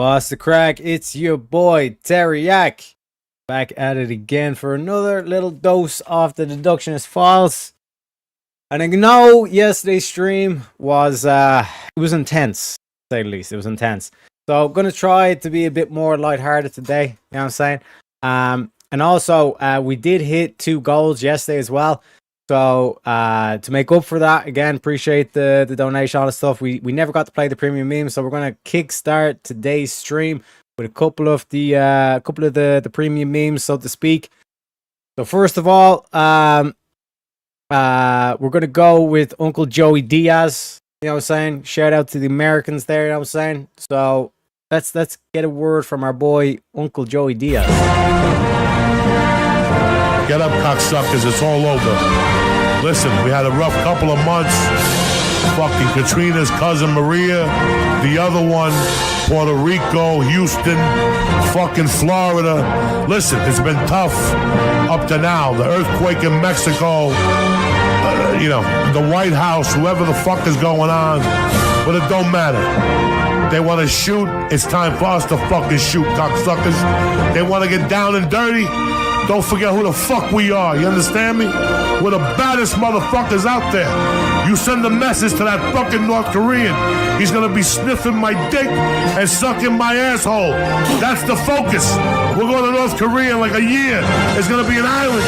What's the crack? It's your boy Teriyaki, back at it again for another little dose of the Deductionist Files. And I know yesterday's stream was it was intense, to say the least. It was intense. So I'm gonna try to be a bit more lighthearted today. You know what I'm saying? And also we did hit 2 goals yesterday as well. So to make up for that, again, appreciate the donation, all the stuff. We never got to play the premium memes, so we're gonna kickstart today's stream with a couple of the premium memes, so to speak. So first of all, we're gonna go with Uncle Joey Diaz. You know what I'm saying? Shout out to the Americans there. You know what I'm saying? So let's get a word from our boy Uncle Joey Diaz. Get up, cocksuckers, it's all over. Listen, we had a rough couple of months. Fucking Katrina's cousin Maria, the other one, Puerto Rico, Houston, fucking Florida. Listen, it's been tough up to now. The earthquake in Mexico, the White House, whoever the fuck is going on, but it don't matter. They want to shoot, it's time for us to fucking shoot, cocksuckers. They want to get down and dirty, don't forget who the fuck we are, you understand me? We're the baddest motherfuckers out there. You send a message to that fucking North Korean, he's gonna be sniffing my dick and sucking my asshole. That's the focus. We're going to North Korea in like a year. It's gonna be an island.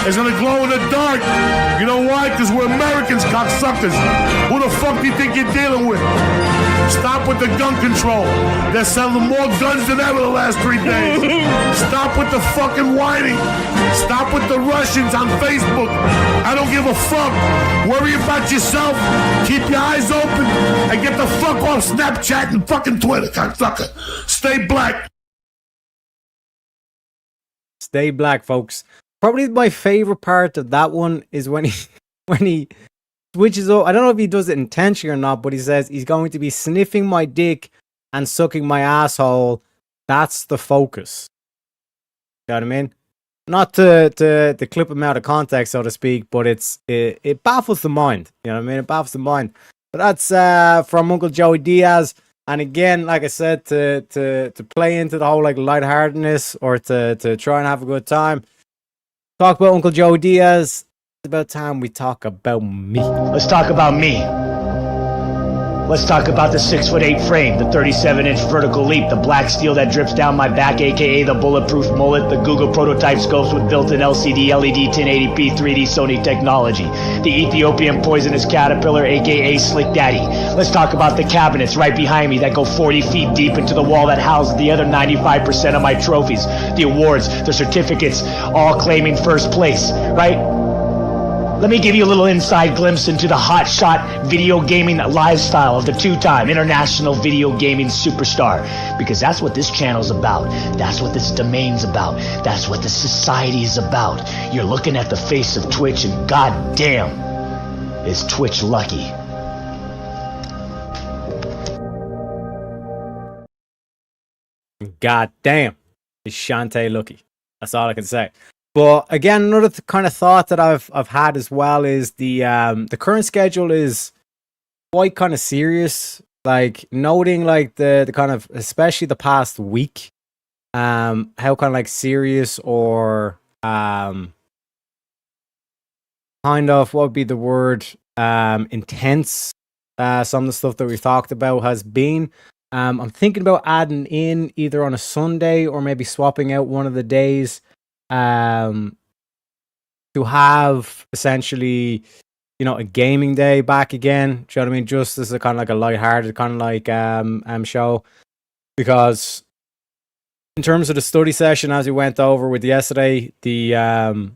It's gonna glow in the dark. You know why? Because we're Americans, cocksuckers. Who the fuck do you think you're dealing with? Stop with the gun control. They're selling more guns than ever the last 3 days. Stop with the fucking whining. Stop with the Russians on Facebook. I don't give a fuck. Worry about yourself. Keep your eyes open and get the fuck off Snapchat and fucking Twitter, cocksucker. Stay black. Stay black, folks. Probably my favorite part of that one is when he switches up. I don't know if he does it intentionally or not, but he says he's going to be sniffing my dick and sucking my asshole. That's the focus. You know what I mean? Not to clip him out of context, so to speak, but it baffles the mind. You know what I mean? It baffles the mind. But that's from Uncle Joey Diaz. And again, like I said, to play into the whole like lightheartedness or to try and have a good time. Talk about Uncle Joey Diaz. It's about time we talk about me. Let's talk about me. Let's talk about the 6'8" frame, the 37-inch vertical leap, the black steel that drips down my back, aka the bulletproof mullet, the Google prototype scopes with built-in LCD, LED, 1080p, 3D Sony technology, the Ethiopian poisonous caterpillar, aka Slick Daddy. Let's talk about the cabinets right behind me that go 40 feet deep into the wall that houses the other 95% of my trophies, the awards, the certificates, all claiming first place, right? Let me give you a little inside glimpse into the hotshot video gaming lifestyle of the 2-time international video gaming superstar. Because that's what this channel's about. That's what this domain's about. That's what this society is about. You're looking at the face of Twitch and goddamn, is Twitch lucky. Goddamn, is Shantae lucky. That's all I can say. But again, another kind of thought that I've had as well is the current schedule is quite kind of serious. Like noting like the kind of, especially the past week, how kind of like serious or kind of, what would be the word, intense some of the stuff that we've talked about has been. I'm thinking about adding in either on a Sunday or maybe swapping out one of the days. To have essentially, a gaming day back again. Do you know what I mean? Just as a kind of like a lighthearted kind of like show, because in terms of the study session, as we went over with yesterday, that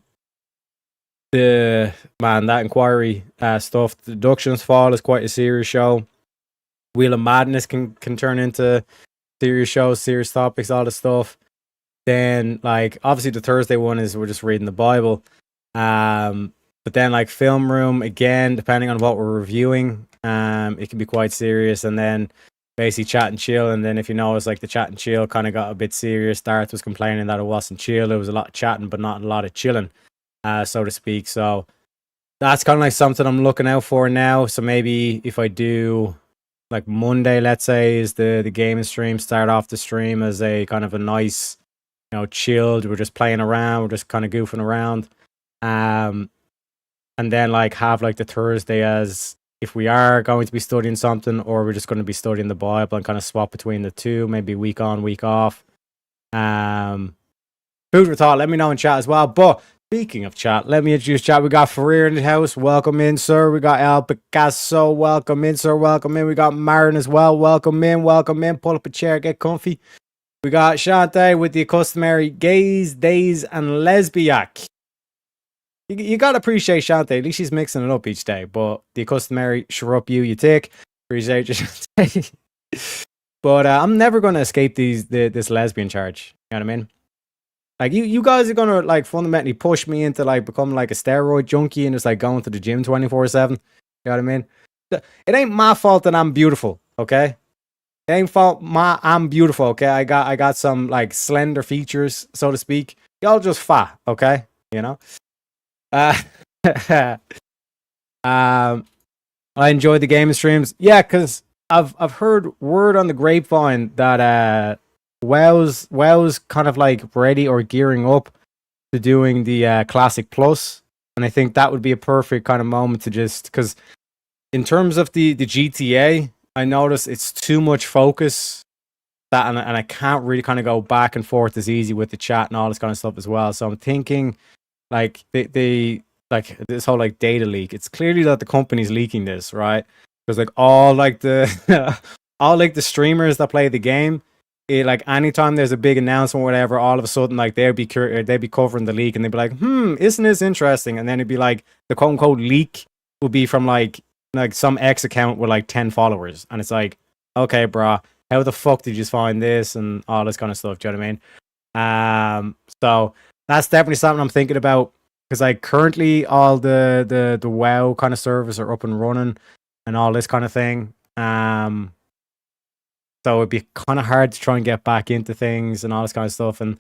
inquiry stuff, the deductions fall is quite a serious show. Wheel of Madness can turn into serious shows, serious topics, all the stuff. Then, like, obviously the Thursday one is we're just reading the Bible. But then, like, Film Room, again, depending on what we're reviewing, it can be quite serious. And then basically Chat and Chill. And then if you notice, like, the Chat and Chill kind of got a bit serious. Darth was complaining that it wasn't chill. It was a lot of chatting, but not a lot of chilling, so to speak. So that's kind of like something I'm looking out for now. So maybe if I do like Monday, let's say, is the gaming stream. Start off the stream as a kind of a nice, chilled. We're just playing around. We're just kind of goofing around. And then like have like the Thursday as if we are going to be studying something, or we're just going to be studying the Bible, and kind of swap between the two, maybe week on, week off. Food for thought. Let me know in chat as well. But speaking of chat, let me introduce chat. We got Ferrer in the house. Welcome in, sir. We got El Picasso. Welcome in, sir. Welcome in. We got Marin as well. Welcome in. Welcome in. Pull up a chair. Get comfy. We got Shante with the customary gays, days, and lesbiac. You gotta appreciate Shante. At least she's mixing it up each day. But the customary sure up you take. Appreciate you, Shante. But I'm never gonna escape this lesbian charge. You know what I mean? Like you guys are gonna like fundamentally push me into like becoming like a steroid junkie and just like going to the gym 24/7. You know what I mean? It ain't my fault that I'm beautiful, okay? It ain't fault I'm beautiful, okay? I got some like slender features, so to speak. Y'all just fat, okay? You know? I enjoy the gaming streams. Yeah, because I've heard word on the grapevine that WoW's kind of like ready or gearing up to doing the Classic Plus, and I think that would be a perfect kind of moment to just, because in terms of the GTA, I notice it's too much focus that, and I can't really kind of go back and forth as easy with the chat and all this kind of stuff as well. So I'm thinking like they like this whole like data leak. It's clearly that the company's leaking this, right? Because like all like the all like the streamers that play the game, like anytime there's a big announcement or whatever, all of a sudden like they'd be covering the leak, and they'd be like, isn't this interesting? And then it'd be like the quote unquote leak would be from like some X account with like 10 followers, and it's like, okay, brah, how the fuck did you find this and all this kind of stuff? Do you know what I mean? So that's definitely something I'm thinking about, because like currently all the WoW kind of servers are up and running and all this kind of thing. So it'd be kind of hard to try and get back into things and all this kind of stuff. And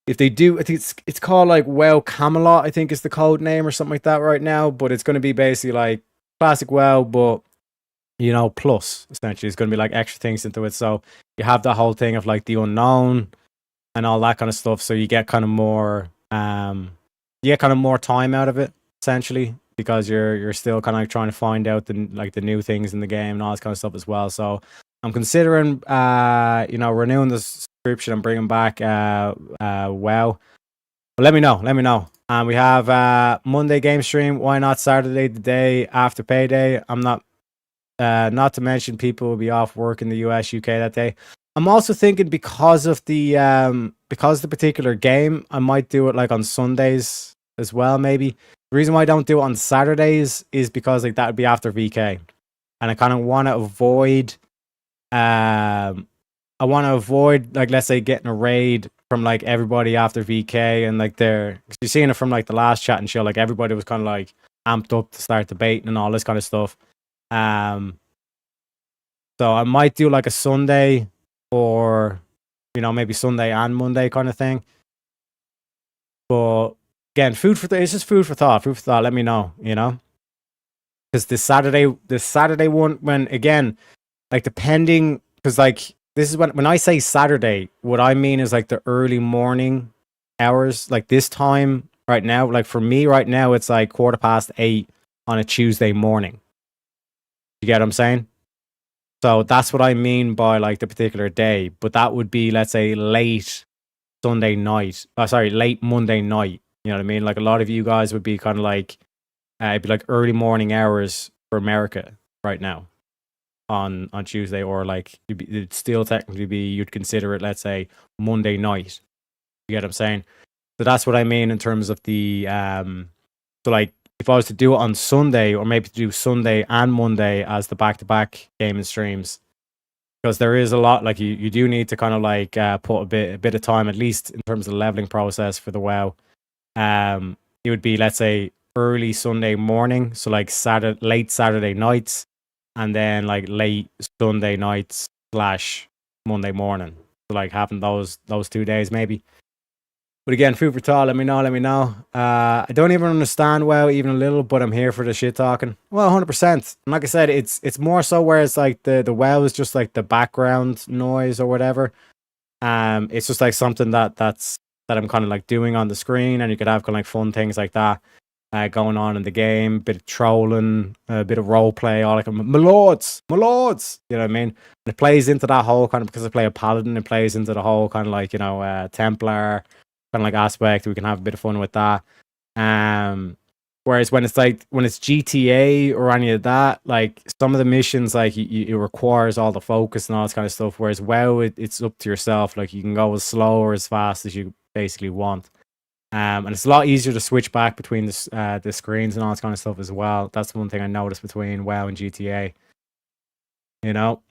if they do, I think it's called like WoW Camelot, I think is the code name or something like that right now. But it's going to be basically like classic WoW, but plus essentially it's going to be like extra things into it. So you have the whole thing of like the unknown and all that kind of stuff. So you get kind of more, more time out of it essentially, because you're still kind of like trying to find out the new things in the game and all this kind of stuff as well. So I'm considering, renewing the subscription and bringing back WoW. But let me know. And we have Monday game stream. Why not Saturday, the day after payday? I'm not to mention people will be off work in the US, UK that day. I'm also thinking because the particular game, I might do it like on Sundays as well. Maybe the reason why I don't do it on Saturdays is because like that would be after VK, and I kind of want to avoid. I want to avoid, like, let's say getting a raid from like everybody after VK, and like you're seeing it from like the last chat and show, like everybody was kind of like amped up to start debating and all this kind of stuff. So I might do like a Sunday, or maybe Sunday and Monday kind of thing. But again, it's just food for thought. Let me know, because the Saturday one, when again, like depending, because like this is when I say Saturday, what I mean is like the early morning hours, like this time right now. Like for me right now, it's like 8:15 on a Tuesday morning. You get what I'm saying? So that's what I mean by like the particular day. But that would be, let's say, late Monday night. You know what I mean? Like a lot of you guys would be kind of like, it'd be like early morning hours for America right now on Tuesday, or like it'd still technically be, you'd consider it, let's say, Monday night. You get what I'm saying? So that's what I mean in terms of the so like if I was to do it on Sunday, or maybe to do Sunday and Monday as the back-to-back gaming streams, because there is a lot, like you do need to kind of like put a bit of time, at least in terms of the leveling process for the WoW. It would be, let's say, early Sunday morning, so like late Saturday nights, and then like late Sunday nights / Monday morning. So like having those 2 days maybe. But again, food for thought. Let me know. I don't even understand WoW even a little, but I'm here for the shit talking. Well, 100%. And like I said, it's more so where it's like the WoW is just like the background noise or whatever. It's just like something that I'm kind of like doing on the screen, and you could have kind of like fun things like that going on in the game, bit of trolling, a bit of role play, all like my lords, you know what I mean? And it plays into that whole kind of, because I play a paladin, it plays into the whole kind of like, you know, Templar kind of like aspect. We can have a bit of fun with that. Whereas when it's GTA or any of that, like some of the missions, like it requires all the focus and all this kind of stuff. Whereas WoW, it's up to yourself. Like you can go as slow or as fast as you basically want. And it's a lot easier to switch back between the screens and all this kind of stuff as well. That's one thing I noticed between WoW and GTA. You know?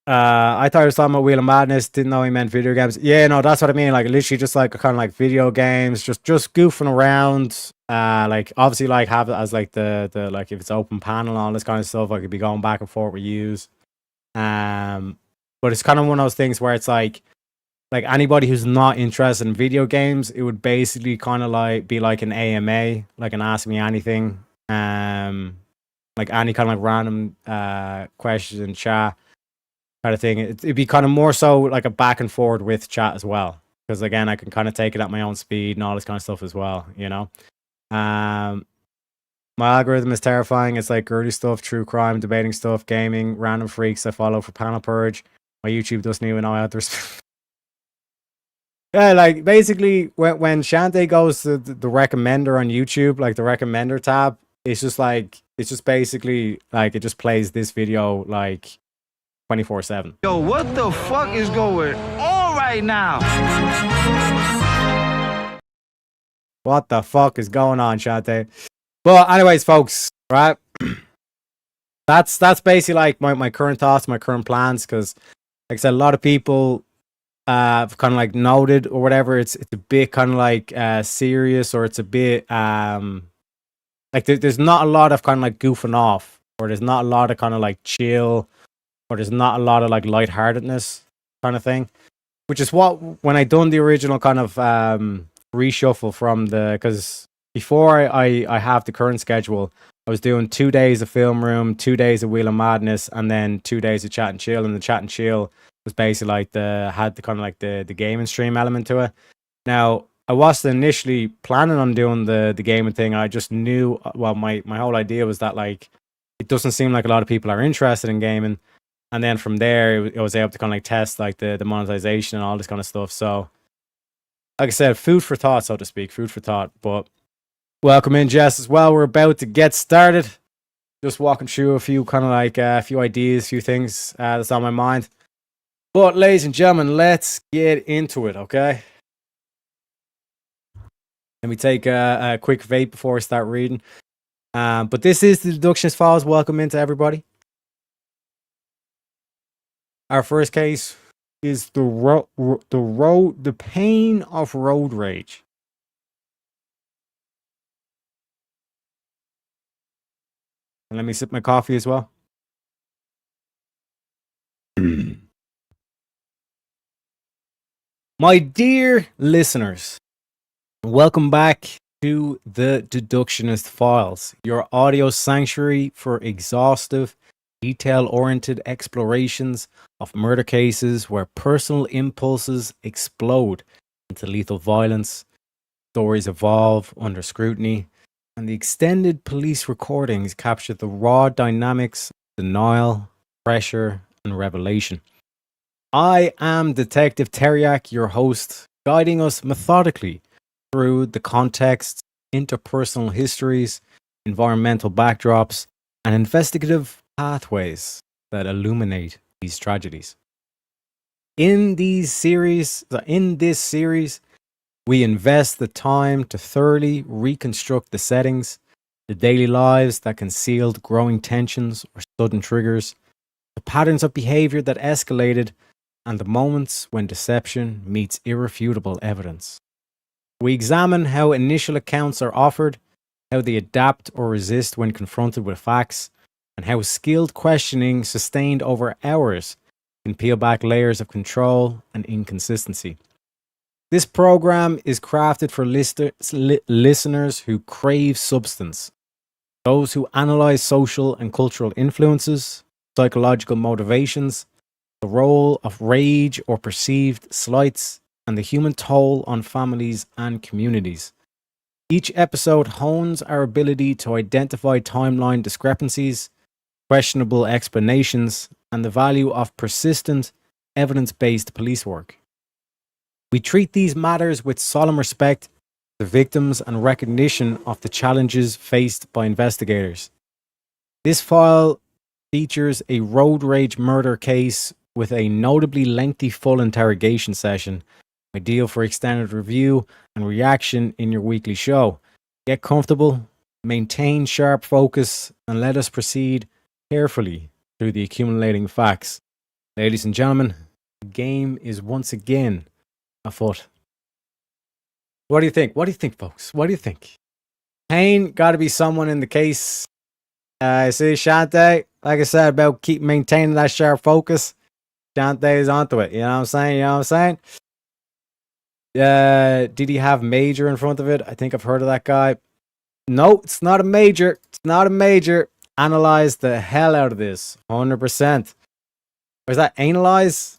I thought he was talking about Wheel of Madness. Didn't know he meant video games. Yeah, no, that's what I mean. Like literally just like kind of like video games, just goofing around. Like obviously like have it as like the like if it's open panel and all this kind of stuff, I could be going back and forth with use. But it's kind of one of those things where it's like anybody who's not interested in video games, it would basically kind of like be like an AMA, like an Ask Me Anything. Like any kind of like random questions in chat kind of thing. It'd be kind of more so like a back and forward with chat as well, because again I can kind of take it at my own speed and all this kind of stuff as well, you know. My algorithm is terrifying. It's like girly stuff, true crime, debating stuff, gaming, random freaks I follow for panel purge. My YouTube doesn't even know how to yeah, like basically when Shante goes to the recommender on YouTube, like the recommender tab, it's just basically like it just plays this video like 24/7. Yo, what the fuck is going on right now? What the fuck is going on, Shante? But anyways, folks, right? That's basically like my current thoughts, my current plans, because like I said, a lot of people have kind of like noted or whatever. It's a bit kind of like serious, or it's a bit like there's not a lot of kind of like goofing off, or there's not a lot of kind of like chill, or there's not a lot of like lightheartedness kind of thing, which is what when I done the original kind of reshuffle from because before I have the current schedule, I was doing 2 days of Film Room, 2 days of Wheel of Madness, and then 2 days of Chat and Chill. And the Chat and Chill was basically like had the kind of like the gaming stream element to it. Now I wasn't initially planning on doing the gaming thing. I just knew, well, my whole idea was that like it doesn't seem like a lot of people are interested in gaming. And then from there, I was able to kind of like test like the monetization and all this kind of stuff. So, like I said, food for thought, so to speak, food for thought. But welcome in, Jess, as well. We're about to get started. Just walking through a few kind of like a few ideas, a few things that's on my mind. But ladies and gentlemen, let's get into it, okay? Let me take a quick vape before I start reading. But this is the Deductionist Files. Welcome into everybody. Our first case is the Payne of road rage. And let me sip my coffee as well. My dear listeners, welcome back to the Deductionist Files, your audio sanctuary for exhaustive, detail-oriented explorations of murder cases where personal impulses explode into lethal violence, stories evolve under scrutiny, and the extended police recordings capture the raw dynamics of denial, pressure, and revelation. I am Detective Teriak, your host, guiding us methodically through the context, interpersonal histories, environmental backdrops, and investigative pathways that illuminate these tragedies. In this series, we invest the time to thoroughly reconstruct the settings, the daily lives that concealed growing tensions or sudden triggers, the patterns of behavior that escalated, and the moments when deception meets irrefutable evidence. We examine how initial accounts are offered, how they adapt or resist when confronted with facts, and how skilled questioning sustained over hours can peel back layers of control and inconsistency. This program is crafted for listeners who crave substance, those who analyze social and cultural influences, psychological motivations, the role of rage or perceived slights, and the human toll on families and communities. Each episode hones our ability to identify timeline discrepancies, questionable explanations, and the value of persistent, evidence based police work. We treat these matters with solemn respect, the victims, and recognition of the challenges faced by investigators. This file features a road rage murder case with a notably lengthy full interrogation session, ideal for extended review and reaction in your weekly show. Get comfortable, maintain sharp focus, and let us proceed carefully through the accumulating facts. Ladies and gentlemen, the game is once again afoot. What do you think? What do you think, folks? What do you think? Payne got to be someone in the case. See, Shante, like I said, about keep maintaining that sharp focus. Shante is onto it. You know what I'm saying? You know what I'm saying? Did he have major in front of it? I think I've heard of that guy. No, it's not a major. It's not a major. Analyze the hell out of this. 100%. Or is that analyze?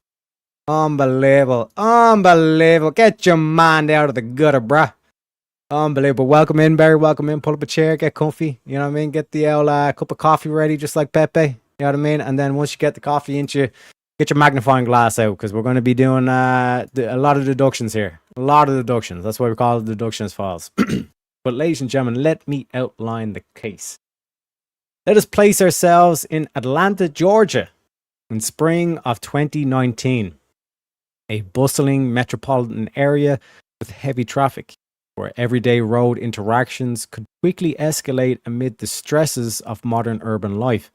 Unbelievable. Unbelievable. Get your mind out of the gutter, bruh. Unbelievable. Welcome in, Barry. Welcome in. Pull up a chair. Get comfy. You know what I mean? Get the old cup of coffee ready, just like Pepe. You know what I mean? And then once you get the coffee into you, get your magnifying glass out, because we're going to be doing a lot of deductions here. A lot of deductions. That's why we call it deductionist files. But ladies and gentlemen, let me outline the case. Let us place ourselves in Atlanta, Georgia, in spring of 2019. A bustling metropolitan area with heavy traffic, where everyday road interactions could quickly escalate amid the stresses of modern urban life.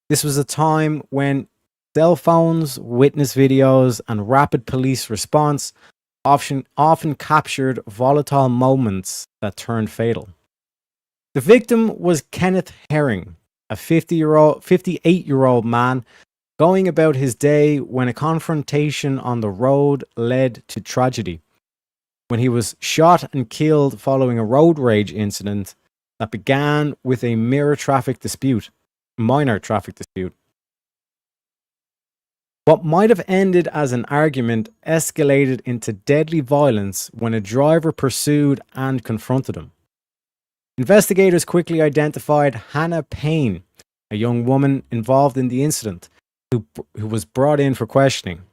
This was a time when cell phones, witness videos, and rapid police response often captured volatile moments that turned fatal. The victim was Kenneth Herring, a 58-year-old man going about his day when a confrontation on the road led to tragedy. When he was shot and killed following a road rage incident that began with a minor traffic dispute. What might have ended as an argument escalated into deadly violence when a driver pursued and confronted him. Investigators quickly identified Hannah Payne, a young woman involved in the incident, who was brought in for questioning.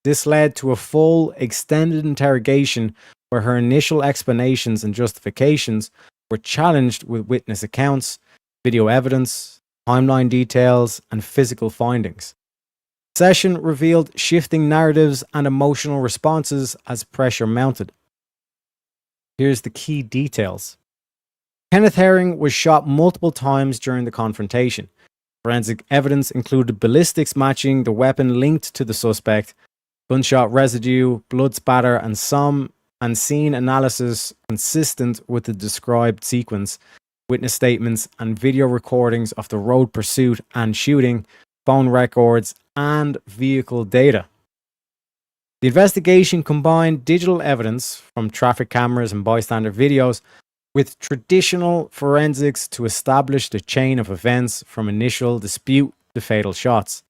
This led to a full, extended interrogation where her initial explanations and justifications were challenged with witness accounts, video evidence, timeline details, and physical findings. The session revealed shifting narratives and emotional responses as pressure mounted. Here's the key details. Kenneth Herring was shot multiple times during the confrontation. Forensic evidence included ballistics matching the weapon linked to the suspect, gunshot residue, blood spatter, and scene analysis consistent with the described sequence, witness statements, and video recordings of the road pursuit and shooting, phone records, and vehicle data. The investigation combined digital evidence from traffic cameras and bystander videos with traditional forensics to establish the chain of events from initial dispute to fatal shots.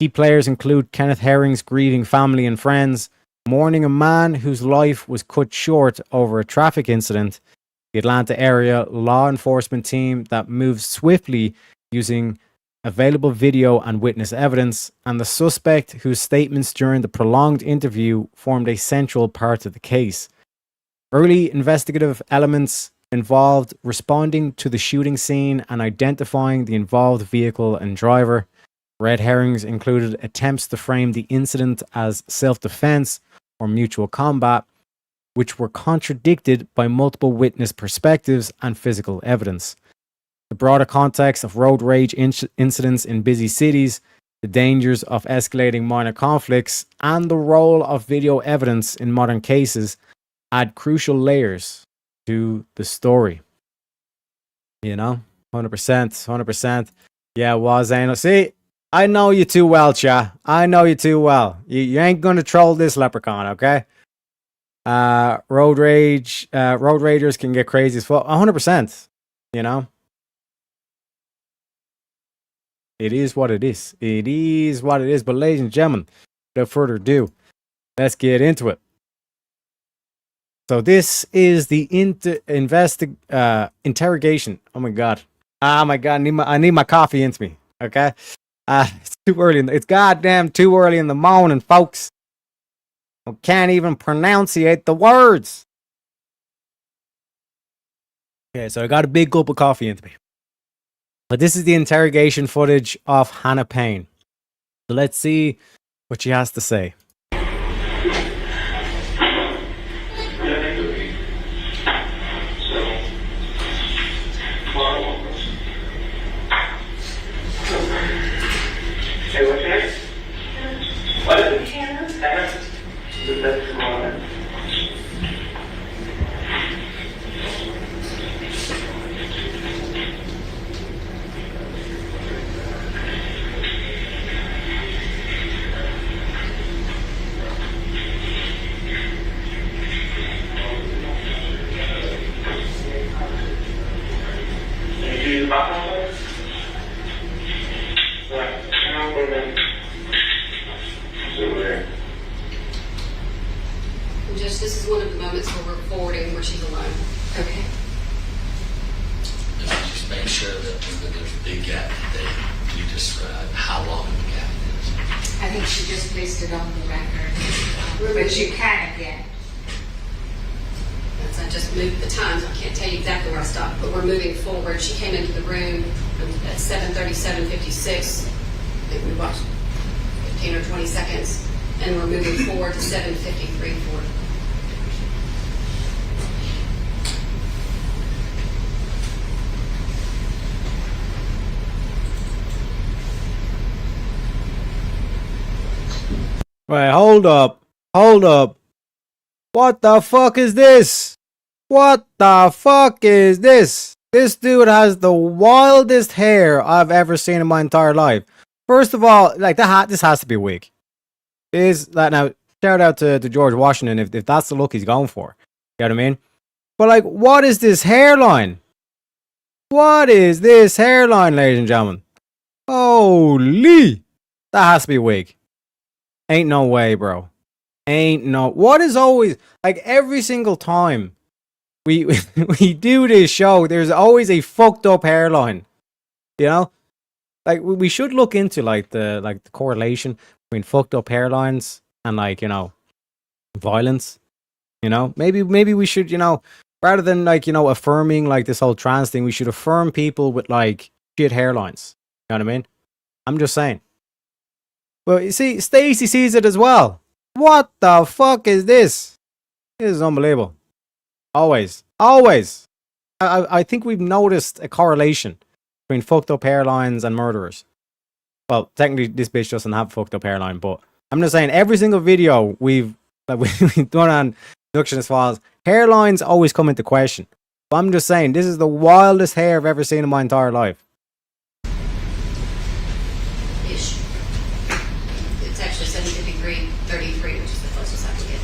Key players include Kenneth Herring's grieving family and friends, mourning a man whose life was cut short over a traffic incident, the Atlanta area law enforcement team that moved swiftly using available video and witness evidence, and the suspect whose statements during the prolonged interview formed a central part of the case. Early investigative elements involved responding to the shooting scene and identifying the involved vehicle and driver. Red herrings included attempts to frame the incident as self-defense or mutual combat, which were contradicted by multiple witness perspectives and physical evidence. The broader context of road rage incidents in busy cities, the dangers of escalating minor conflicts, and the role of video evidence in modern cases add crucial layers to the story. You know, 100%, 100%. Yeah, Wazano. See, I know you too well, Cha. I know you too well. You ain't gonna troll this leprechaun, okay? Road ragers can get crazy as fuck. 100%. You know? It is what it is. It is what it is. But ladies and gentlemen, without further ado, let's get into it. So this is the interrogation. Oh my god. I need my coffee into me. Okay? It's too early. It's goddamn too early in the morning, folks. I can't even pronunciate the words. Okay, so I got a big gulp of coffee into me. But this is the interrogation footage of Hannah Payne. So let's see what she has to say. This is one of the moments where we're forwarding where she's alone. Okay. Just make sure that there's a big gap that you describe how long the gap is. I think she just placed it on the record, but you can again. I just moved the times. I can't tell you exactly where I stopped, but we're moving forward. She came into the room at 7:37:56. I think we watched 15 or 20 seconds, and we're moving forward to 7:53:40. Wait, hold up. What the fuck is this? What the fuck is this? This dude has the wildest hair I've ever seen in my entire life. First of all, like this has to be a wig. Now, shout out to George Washington if that's the look he's going for. You know what I mean? But like, what is this hairline? What is this hairline, ladies and gentlemen? Holy! That has to be a wig. Ain't no way, bro. What is always, like, every single time we do this show, there's always a fucked up hairline. You know? Like, we should look into, like, the correlation between fucked up hairlines and, like, you know, violence. You know? Maybe we should, you know, rather than, like, you know, affirming, like, this whole trans thing, we should affirm people with, like, shit hairlines. You know what I mean? I'm just saying. Well, you see, Stacy sees it as well. What the fuck is this? This is unbelievable. Always. I think we've noticed a correlation between fucked up hairlines and murderers. Well, technically, this bitch doesn't have a fucked up hairline, but I'm just saying, every single video we've done on Deductionist Files, hairlines always come into question. But I'm just saying, this is the wildest hair I've ever seen in my entire life. It's actually 7:53:33, which is the closest I can get.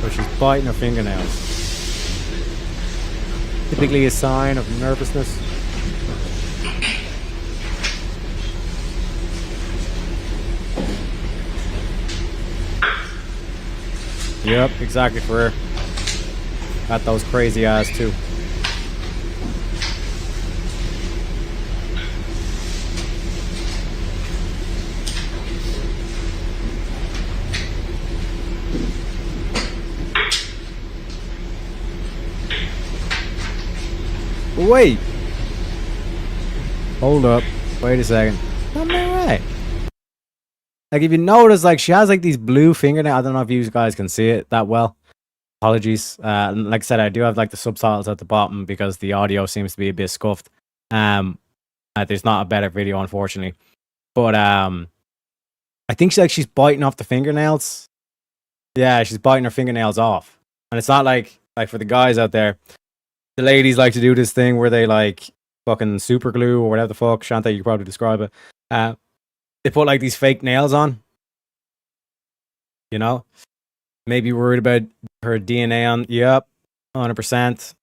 So she's biting her fingernails. Typically a sign of nervousness. Yep, exactly for her. Got those crazy eyes too. Wait! Hold up. Wait a second. Am I right? Like, if you notice, like, she has, like, these blue fingernails. I don't know if you guys can see it that well. Apologies. Like I said, I do have, like, the subtitles at the bottom because the audio seems to be a bit scuffed. There's not a better video, unfortunately. But, I think she's biting off the fingernails. Yeah, she's biting her fingernails off. And it's not like for the guys out there, the ladies like to do this thing where they, like, fucking super glue or whatever the fuck. Shante, you could probably describe it. They put like these fake nails on. You know? Maybe worried about her DNA on. Yep. 100%.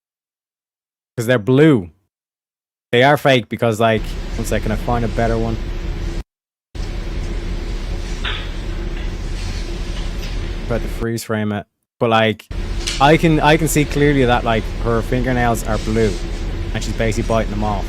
Because they're blue. They are fake because, like, one second, I find a better one. About to freeze frame it. But, like, I can see clearly that, like, her fingernails are blue. And she's basically biting them off.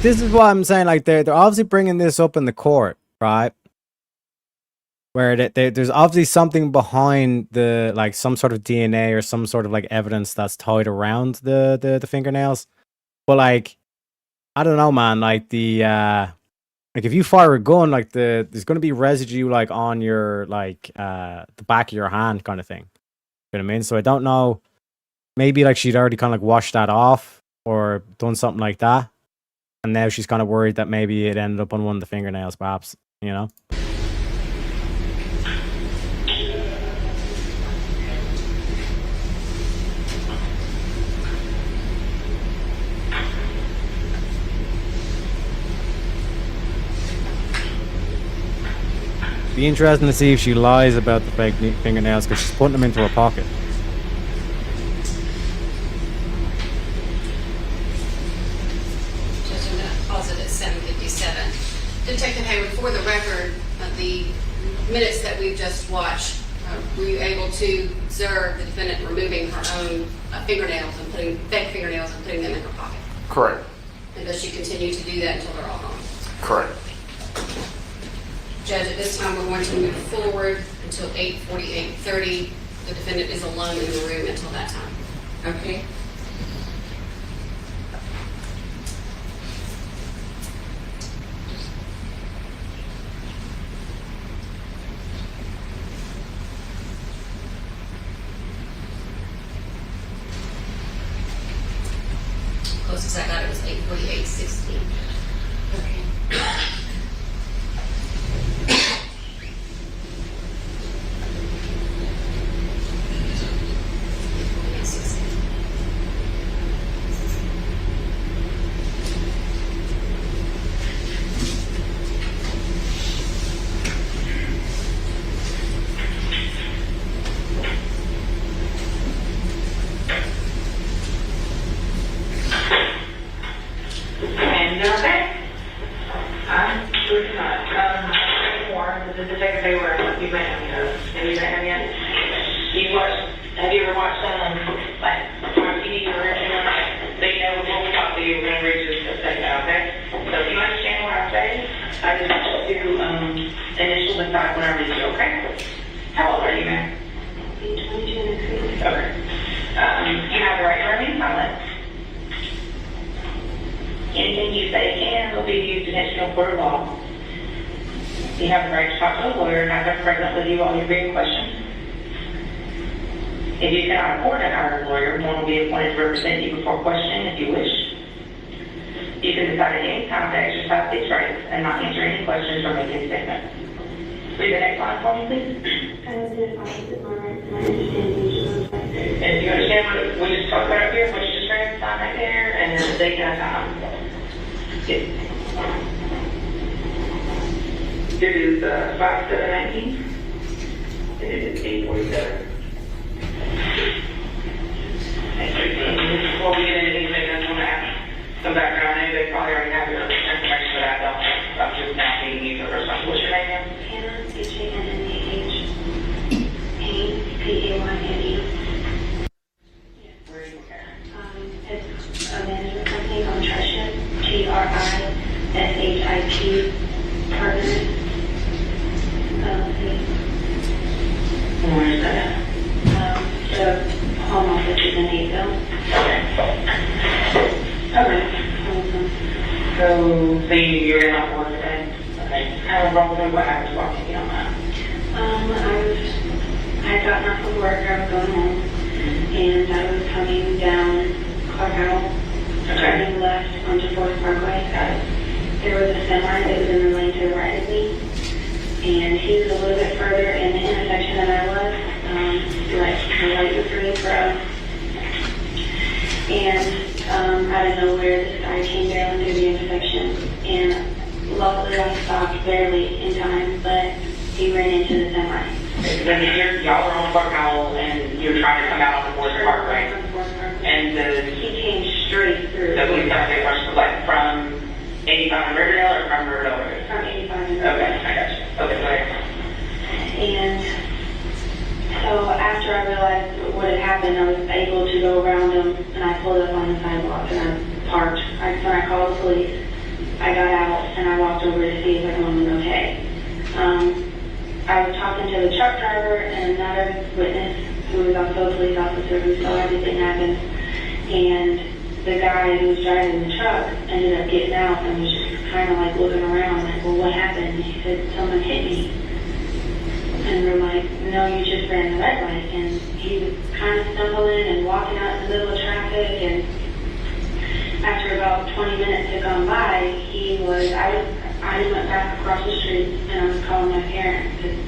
This is what I'm saying. Like, they're obviously bringing this up in the court, right? Where there's obviously something behind the, like, some sort of DNA or some sort of, like, evidence that's tied around the fingernails. But, like, I don't know, man. Like, like, if you fire a gun, like, there's going to be residue, like, on your, like, the back of your hand kind of thing. You know what I mean? So I don't know. Maybe, like, she'd already kind of, like, washed that off or done something like that. And now she's kind of worried that maybe it ended up on one of the fingernails, perhaps, you know? Be interesting to see if she lies about the fake fingernails because she's putting them into her pocket. Detective Hayward, for the record, the minutes that we've just watched, were you able to observe the defendant removing her own fingernails and putting fake fingernails and putting them in her pocket? Correct. And does she continue to do that until they're all gone? Correct. Judge, at this time, we're going to move forward until 8:40, 8:30. The defendant is alone in the room until that time. Okay. Closest I got it was 8:48:16. Okay. Have you ever watched like on TV or anything? They know what we talk to you, we're going to read this thing out, okay? So if you understand what I'm saying, I just want you to initial the fact when I read you, okay? How old are you, man? 22. Okay. you say can will be used against you in court of law. You have the right to talk to a lawyer and have them present with you while you're being questioned. If you cannot afford to hire a lawyer, one will be appointed to represent you before questioning if you wish. You can decide at any time to exercise these rights and not answer any questions or make any statements. Read the next line for me, please. And if you understand what we just talked about up here, what you just read, sign right there, and then the date and time. It is 5/7/19. It is 8:47. Before we get into anything, I just want to ask some background. I know they probably already have your information, but I don't. I'm just now meeting you for the first time. What's your name, ma'am? Hannah, H-A-N-N-A-H. Payne, P-A-Y-N-E. Where are you working? It's a management company called Triship, T-R-I-S-H-I-P Partners. Where is that? The home office is in Hayesville. Okay. So you're not working today? Okay. How long ago, what hours walking you on that? I had gotten off of work, I was going home, and I was coming down Clark, turning left onto Forest Parkway. There was a semi that was in the lane to the right of me, and he was a little bit further in the intersection than I was. Like the light was green for us, and out of nowhere, this guy came down through the intersection, and luckily I stopped barely in time, but he ran into the semi. Then y'all were on Clark and you're trying to come out on the Forest Parkway. And He came straight through. the police got their first like from 85 in Riverdale or from Riverdale? From 85 minutes. Okay, I got you. Okay, go ahead. And so after I realized what had happened, I was able to go around him, and I pulled up on the sidewalk and I parked. So I called the police. I got out and I walked over to see if everyone was okay. I was talking to the truck driver and another witness who was also a police officer who saw everything happen. And the guy who was driving the truck ended up getting out and was just kind of like looking around like, well, what happened? And he said, someone hit me. And we're like, no, you just ran the red light. And he was kind of stumbling and walking out in the middle of traffic. And after about 20 minutes had gone by, I went back across the street and I was calling my parents because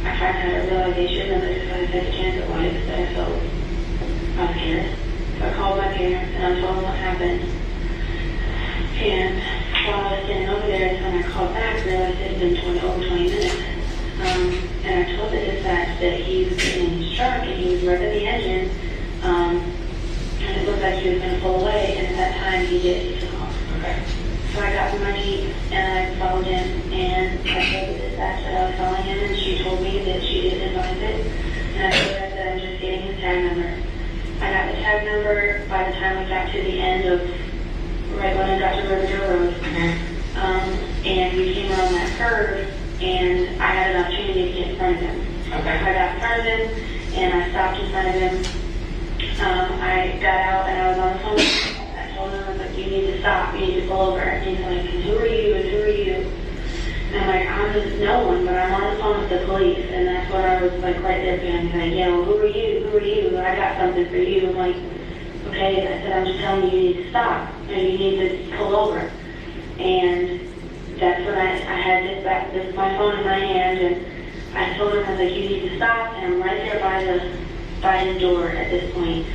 I kind of had a realization that I just had a second chance at life that I felt I was scared. So I called my parents and I told them what happened. And while I was standing over there, and I called back, I realized it had been over 20 minutes. And I told the dispatch that he was sitting in his truck and he was revving the engine. And it looked like he was going to pull away, and at that time he did. He took off. Okay. So I got from my Jeep and I followed him, and I told the dispatch that I was following him, and she told me that she didn't advise it. And I told her that I'm just getting his tag number. I got the tag number by the time we got to the end of, right when I got to Riverdale Road. And we came around that curve, and I had an opportunity to get in front of him. Okay. I got in front of him, and I stopped in front of him. I got out and I was on the phone. I told him, I was like, you need to stop, you need to pull over. And he's like, who are you and who are you? And I'm like, I'm just no one, but I'm on the phone with the police. And that's what I was like right there behind him. Like, yeah, well, who are you? Who are you? I got something for you. I'm like, okay. I said, I'm just telling you, you need to stop and you need to pull over. And that's when I had this my phone in my hand, and I told him, I was like, you need to stop. And I'm right there by the door at this point.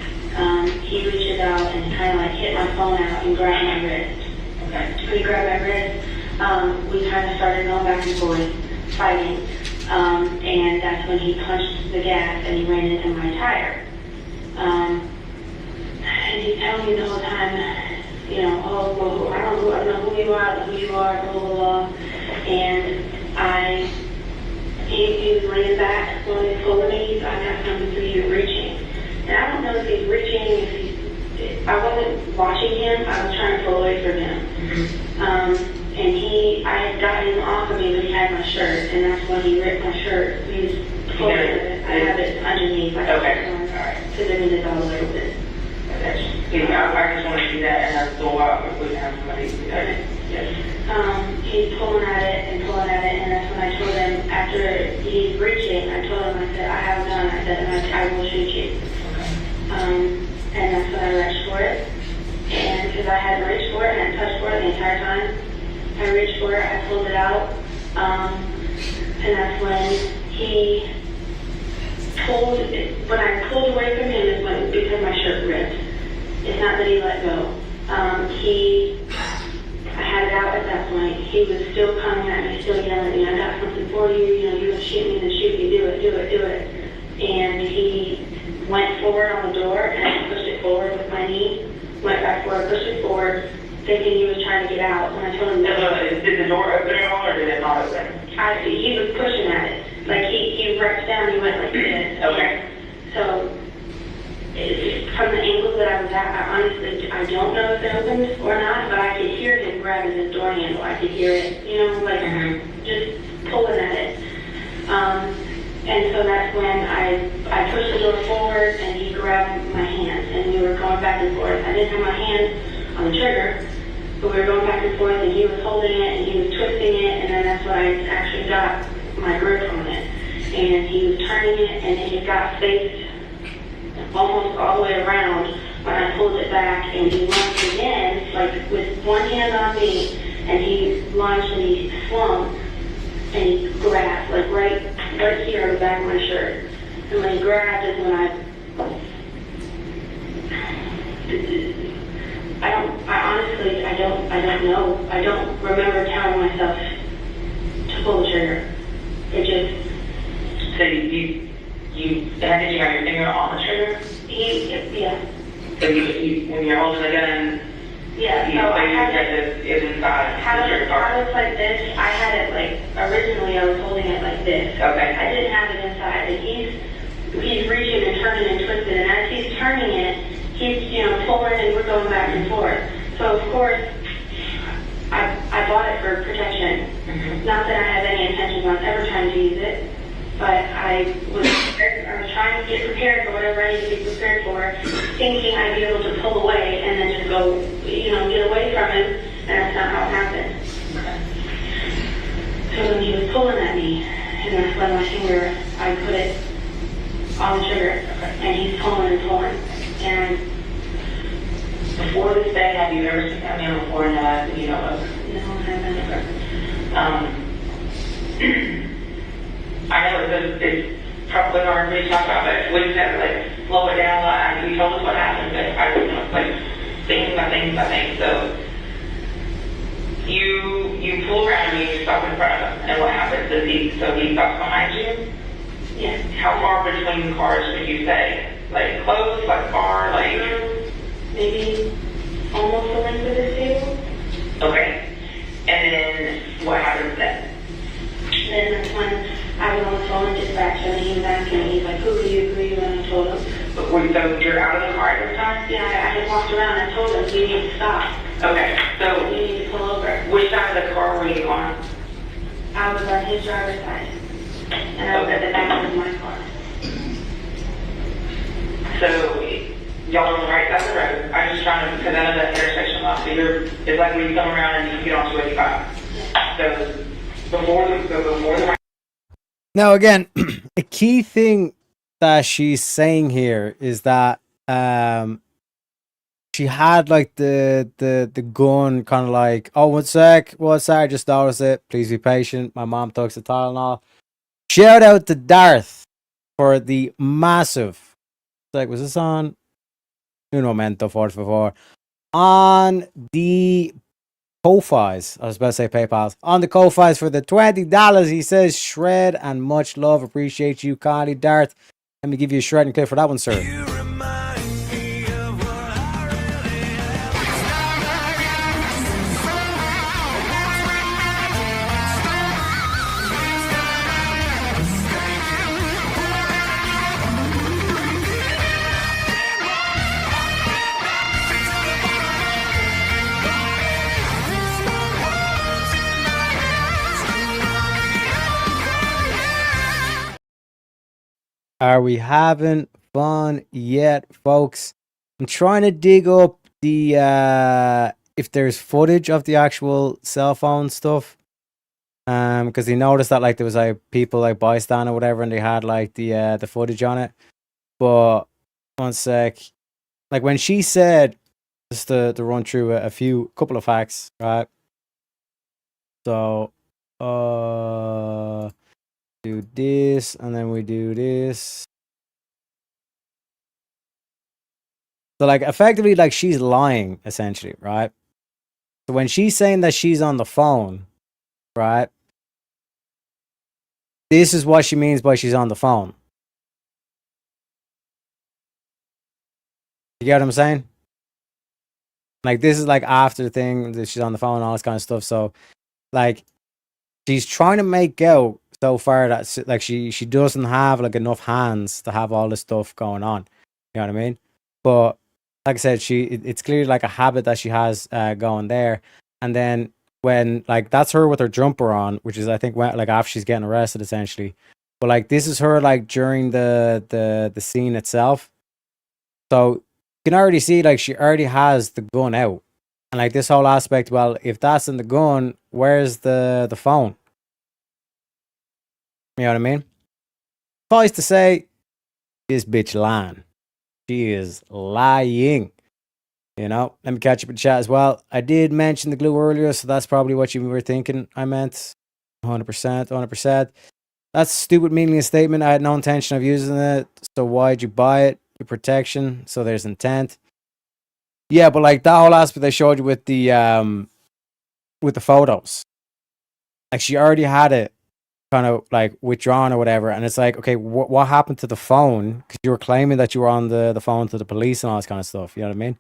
He reaches out and kind of like hit my phone out and grabbed my wrist. Okay. When he grabbed my wrist, we kind of started going back and forth, fighting. And that's when he punched the gas and he ran into my tire. And he's telling me the whole time, you know, oh, well, I don't know who you are, blah, blah, blah. And he was laying back, when he told me, I got something for you, reaching. And I don't know if he's reaching, I wasn't watching him, I was trying to pull away from him. And I had got him off of me, but he had my shirt, and that's when he ripped my shirt. He was pulling it. I have it underneath. Okay, all right. Because I mean, it's all over this. Yeah, I just want to see that, and that's so wild. If we the entire time. I reached for it, I pulled it out, and that's when he when I pulled away from him is when, because my shirt ripped. It's not that he let go. I had it out at that point. He was still coming at me, still yelling at me, I got something for you, you know, you're gonna shoot me, then shoot me, do it, do it, do it. And he went forward on the door, and I pushed it forward with my knee, went back forward, pushed it forward, thinking he was trying to get out. When I told him, did the door open at all, or did it not open? he was pushing at it. Like, he reached down, he went like this. Okay. So, from the angle that I was at, I don't know if it opened or not, but I could hear him grabbing his door handle. I could hear it, you know, like, just pulling at it. And so that's when I pushed the door forward, and he grabbed my hand, and we were going back and forth. I didn't have my hand on the trigger, but we were going back and forth, and he was holding it, and he was twisting it, and then that's when I actually got my grip on it. And he was turning it, and it got faced almost all the way around when I pulled it back, and he lunged again, like with one hand on me, and he lunged and he swung, and he grabbed, like right here on the back of my shirt. And when he grabbed is when I don't know. I don't remember telling myself to pull the trigger. It just... So did you have your finger on the trigger? Yeah. So when you're holding the gun, yeah, so I had it inside. How it's like this, I had it like, originally I was holding it like this. Okay. I didn't have it inside, and he's reaching and turning and twisting, and as he's turning it, he's, you know, pulling, and we're going back and forth. So of course, I bought it for protection. Not that I have any intentions on ever trying to use it, but I was trying to get prepared for whatever I needed to be prepared for, thinking I'd be able to pull away and then just go, you know, get away from him, and that's not how it happened. So when he was pulling at me, and that's when my finger, I put it on the trigger, and he's pulling and pulling. And before this day, have you ever seen that man before in the life that you know of? No, I haven't. I know it's probably hard for me to talk about, but we just have to like slow it down. You told us what happened, but I just want to like things by things. So you pull around and you stop in front of him, and what happens is he stops behind you? Yeah. How far between the cars would you say? Like close, like far, like? Maybe almost the length of this table. Okay. And then what happens then? Then that's when I was on the phone with dispatcher, and he was asking me, he's like, who do you agree with? And I told him. So you're out of the car at the time? Yeah, I had walked around and I told him, you need to stop. Okay, so you need to pull over. Which side of the car were you on? I was on his driver's side, and I was at the back of my car. So y'all are on the right side of the road. I'm just trying to, because I know that intersection lot, so it's like when you come around and you get on 285. So before the Now again, a key thing that she's saying here is that she had like the gun kind of like, oh, one sec, I just noticed it, please be patient, my mom took the Tylenol. Shout out to Darth for the massive, like, was this on Un Momento, por favor, on the Ko-Fis, I was about to say PayPal, on the Ko-Fis for the $20. He says, shred and much love, appreciate you kindly, Darth. Let me give you a shredding clip for that one, sir. Are we having fun yet, folks? I'm trying to dig up the if there's footage of the actual cell phone stuff. Because he noticed that like there was like people like bystander or whatever, and they had like the footage on it. But one sec. Like when she said just to run through a couple of facts, right? So, do this, and then we do this. So, like, effectively, like, she's lying, essentially, right? So when she's saying that she's on the phone, right? This is what she means by she's on the phone. You get what I'm saying? Like, this is like after the thing that she's on the phone and all this kind of stuff. So, like, she's trying to make out so far that like she doesn't have like enough hands to have all this stuff going on. You know what I mean? But like I said, it's clearly like a habit that she has going there. And then when like that's her with her jumper on, which is I think like after she's getting arrested essentially. But like this is her like during the scene itself. So you can already see like she already has the gun out. And like this whole aspect, well, if that's in the gun, where's the phone? You know what I mean? Suffice to say, this bitch lying. She is lying. You know, let me catch up in chat as well. I did mention the glue earlier, so that's probably what you were thinking I meant. 100%. That's a stupid, meaningless statement. I had no intention of using it. So why'd you buy it? Your protection. So there's intent. Yeah, but like that whole aspect I showed you with the photos. Like she already had it kind of like withdrawn or whatever, and it's like, okay, what happened to the phone? Because you were claiming that you were on the phone to the police and all this kind of stuff. You know what I mean?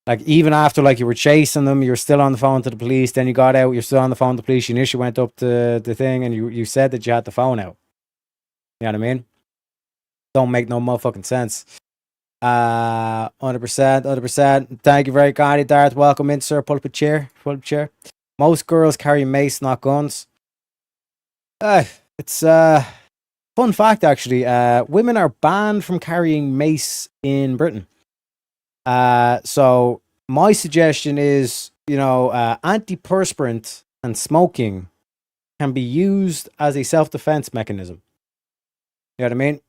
Like even after like you were chasing them, you were still on the phone to the police. Then you got out, you're still on the phone to the police. You initially went up to the thing, and you said that you had the phone out. You know what I mean? Don't make no motherfucking sense. 100%. Thank you very kindly, Darth. Welcome in, sir. Pull up a chair. Most girls carry mace, not guns. It's fun fact actually. Women are banned from carrying mace in Britain. So my suggestion is, antiperspirant and smoking can be used as a self-defense mechanism. You know what I mean?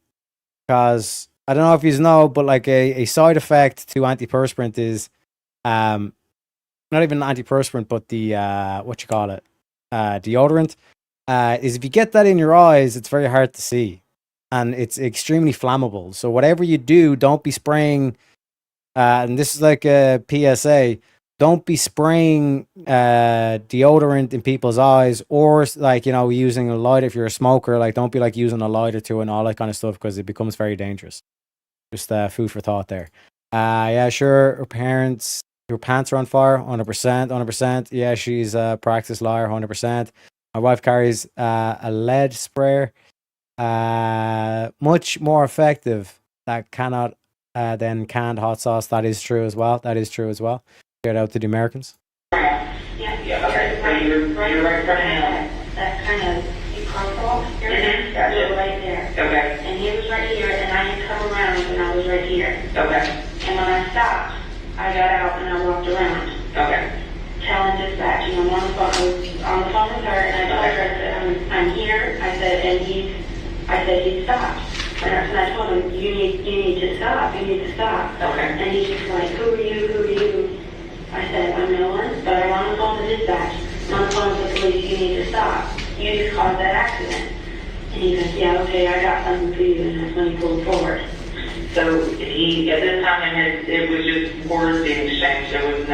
Because I don't know if you know, but like a side effect to antiperspirant is not even antiperspirant, but the deodorant. Is if you get that in your eyes, it's very hard to see, and it's extremely flammable. So whatever you do, don't be spraying. And this is like a PSA: don't be spraying deodorant in people's eyes, or like using a lighter if you're a smoker. Like don't be like using a lighter to and all that kind of stuff because it becomes very dangerous. Just food for thought there. Yeah, sure. Her pants are on fire. 100%. Yeah, she's a practiced liar. 100%. My wife carries a lead sprayer, much more effective than canned hot sauce. That is true as well. Get out to the Americans. Yeah, okay. So you're right front hand. That kind of, you cross off, you're right there. Okay. And he was right here, and I had come around when I was right here. Okay. And when I stopped, I got out and I walked around. Okay. Telling dispatch, I'm on the phone with her, and I told her, I said, I'm here. I said, and he stopped. And I told him, you need to stop. Okay. And he's just like, who are you? I said, I'm no one, but I'm on the phone with dispatch. I'm on the phone with the police, you need to stop. You just caused that accident. And he goes, yeah, okay, I got something for you, and that's when he pulled forward. So he, at this time, it was just words being exchanged. There was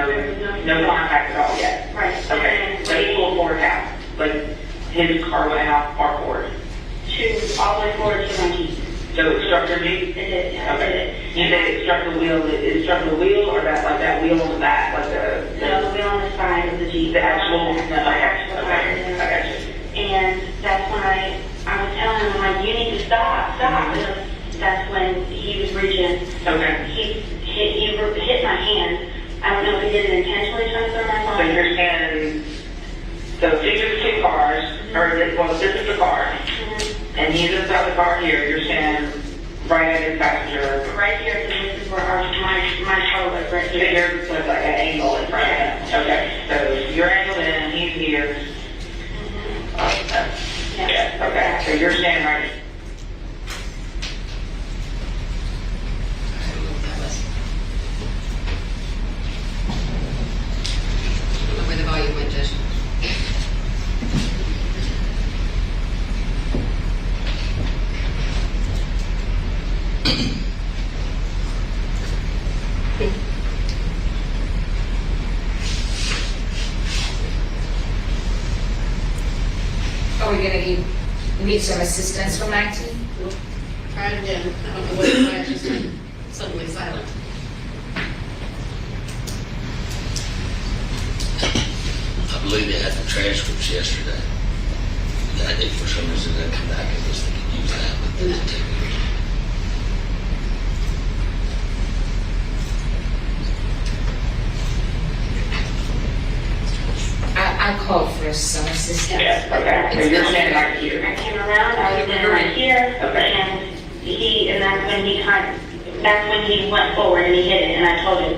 no contact at all yet. Right. Okay. So he pulled forward how? Like his car went how far forward? All the way forward to my Jeep. So it struck your Jeep? It did. Yeah, okay. It did. You said it struck the wheel. It struck the wheel, or that like that wheel on the back, like the wheel on the side of the Jeep. The actual. Okay. I got you. And that's when I was telling him, I'm like, you need to stop. Mm-hmm. That's when he was reaching. Okay. He hit my hand. I don't know if he did it intentionally trying to throw my phone. So you're standing. So these are the two cars, this is the car, and he's inside the car here. You're standing right at his passenger. Right here, so this is where my car was right here. So it's like an angle in front of him. Okay. So you're angled in, he's here. Yeah. Okay. So you're standing right here. Are we gonna need some assistance from IT? Try it again. I don't know what why I just went suddenly silent. I believe they had the transcripts yesterday. And I think for some reason they come back and they could use that, but they didn't take it. I called for some assistance. Yes, okay. So you're standing right here. I came around, I was standing right here, and that's when he went forward and he hit it, and I told him,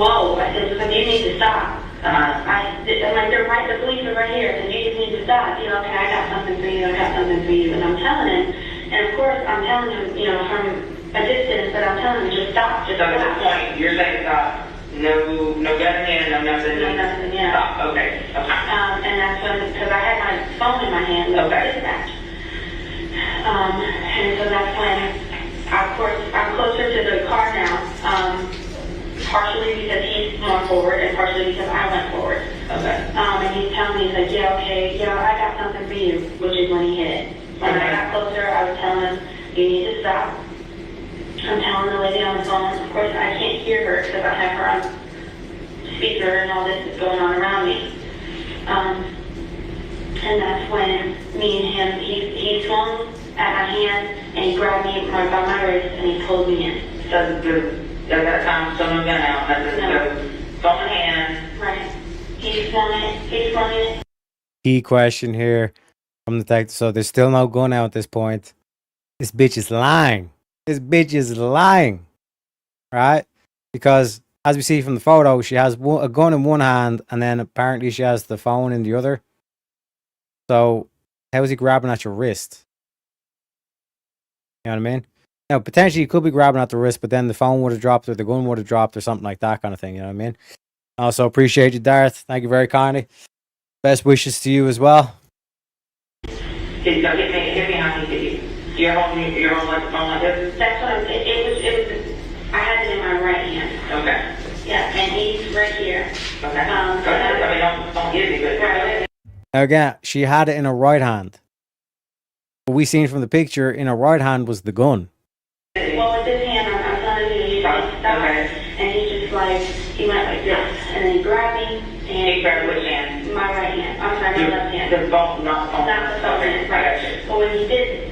whoa, I said, "Because you need to stop." I'm like, the police are right here, so you just need to stop. You know, okay, I got something for you, and I'm telling him, and of course, I'm telling him, you know, from a distance, but I'm telling him, just stop, just So at stop. this point, you're saying stop. No gun in hand, no nothing. No, nothing, yeah. Stop, okay. And that's when, because I had my phone in my hand, with dispatch. And so that's when, of course, I'm closer to the car now, partially because he's going forward and partially because I went forward. Okay. And he's telling me, he's like, yeah, okay, yeah, I got something for you, which is when he hit it. When I got closer, I was telling him, you need to stop. I'm telling the lady on the phone, of course, I can't hear her because I have her on speaker and all this is going on around me. And that's when me and him, he swung at my hand and he grabbed me by my wrist and he pulled me in. So at that time, someone gun out, so phone in hand. Right. He swung it. Key question here from the detective. So there's still no gun out at this point. This bitch is lying. This bitch is lying. Right? Because as we see from the photo, she has a gun in one hand and then apparently she has the phone in the other. So how is he grabbing at your wrist? You know what I mean? Now, potentially he could be grabbing at the wrist, but then the phone would have dropped or the gun would have dropped or something like that kind of thing. You know what I mean? Also appreciate you, Darth. Thank you very kindly. Best wishes to you as well. Hit me how he hit you. You're holding like the phone like this? That's what it was, I had it in my right hand. Okay. Yeah, and he's right here. Okay. I mean, don't get me, but. Right. Now again, she had it in her right hand. What we seen from the picture, in her right hand was the gun. Well, with this hand, I'm telling you, he's like, stop. And he's just like, he went like this. And then he grabbed me. And he grabbed which hand? My right hand. I'm sorry, my left hand. The phone, not the phone. Not the phone, right. But when he did,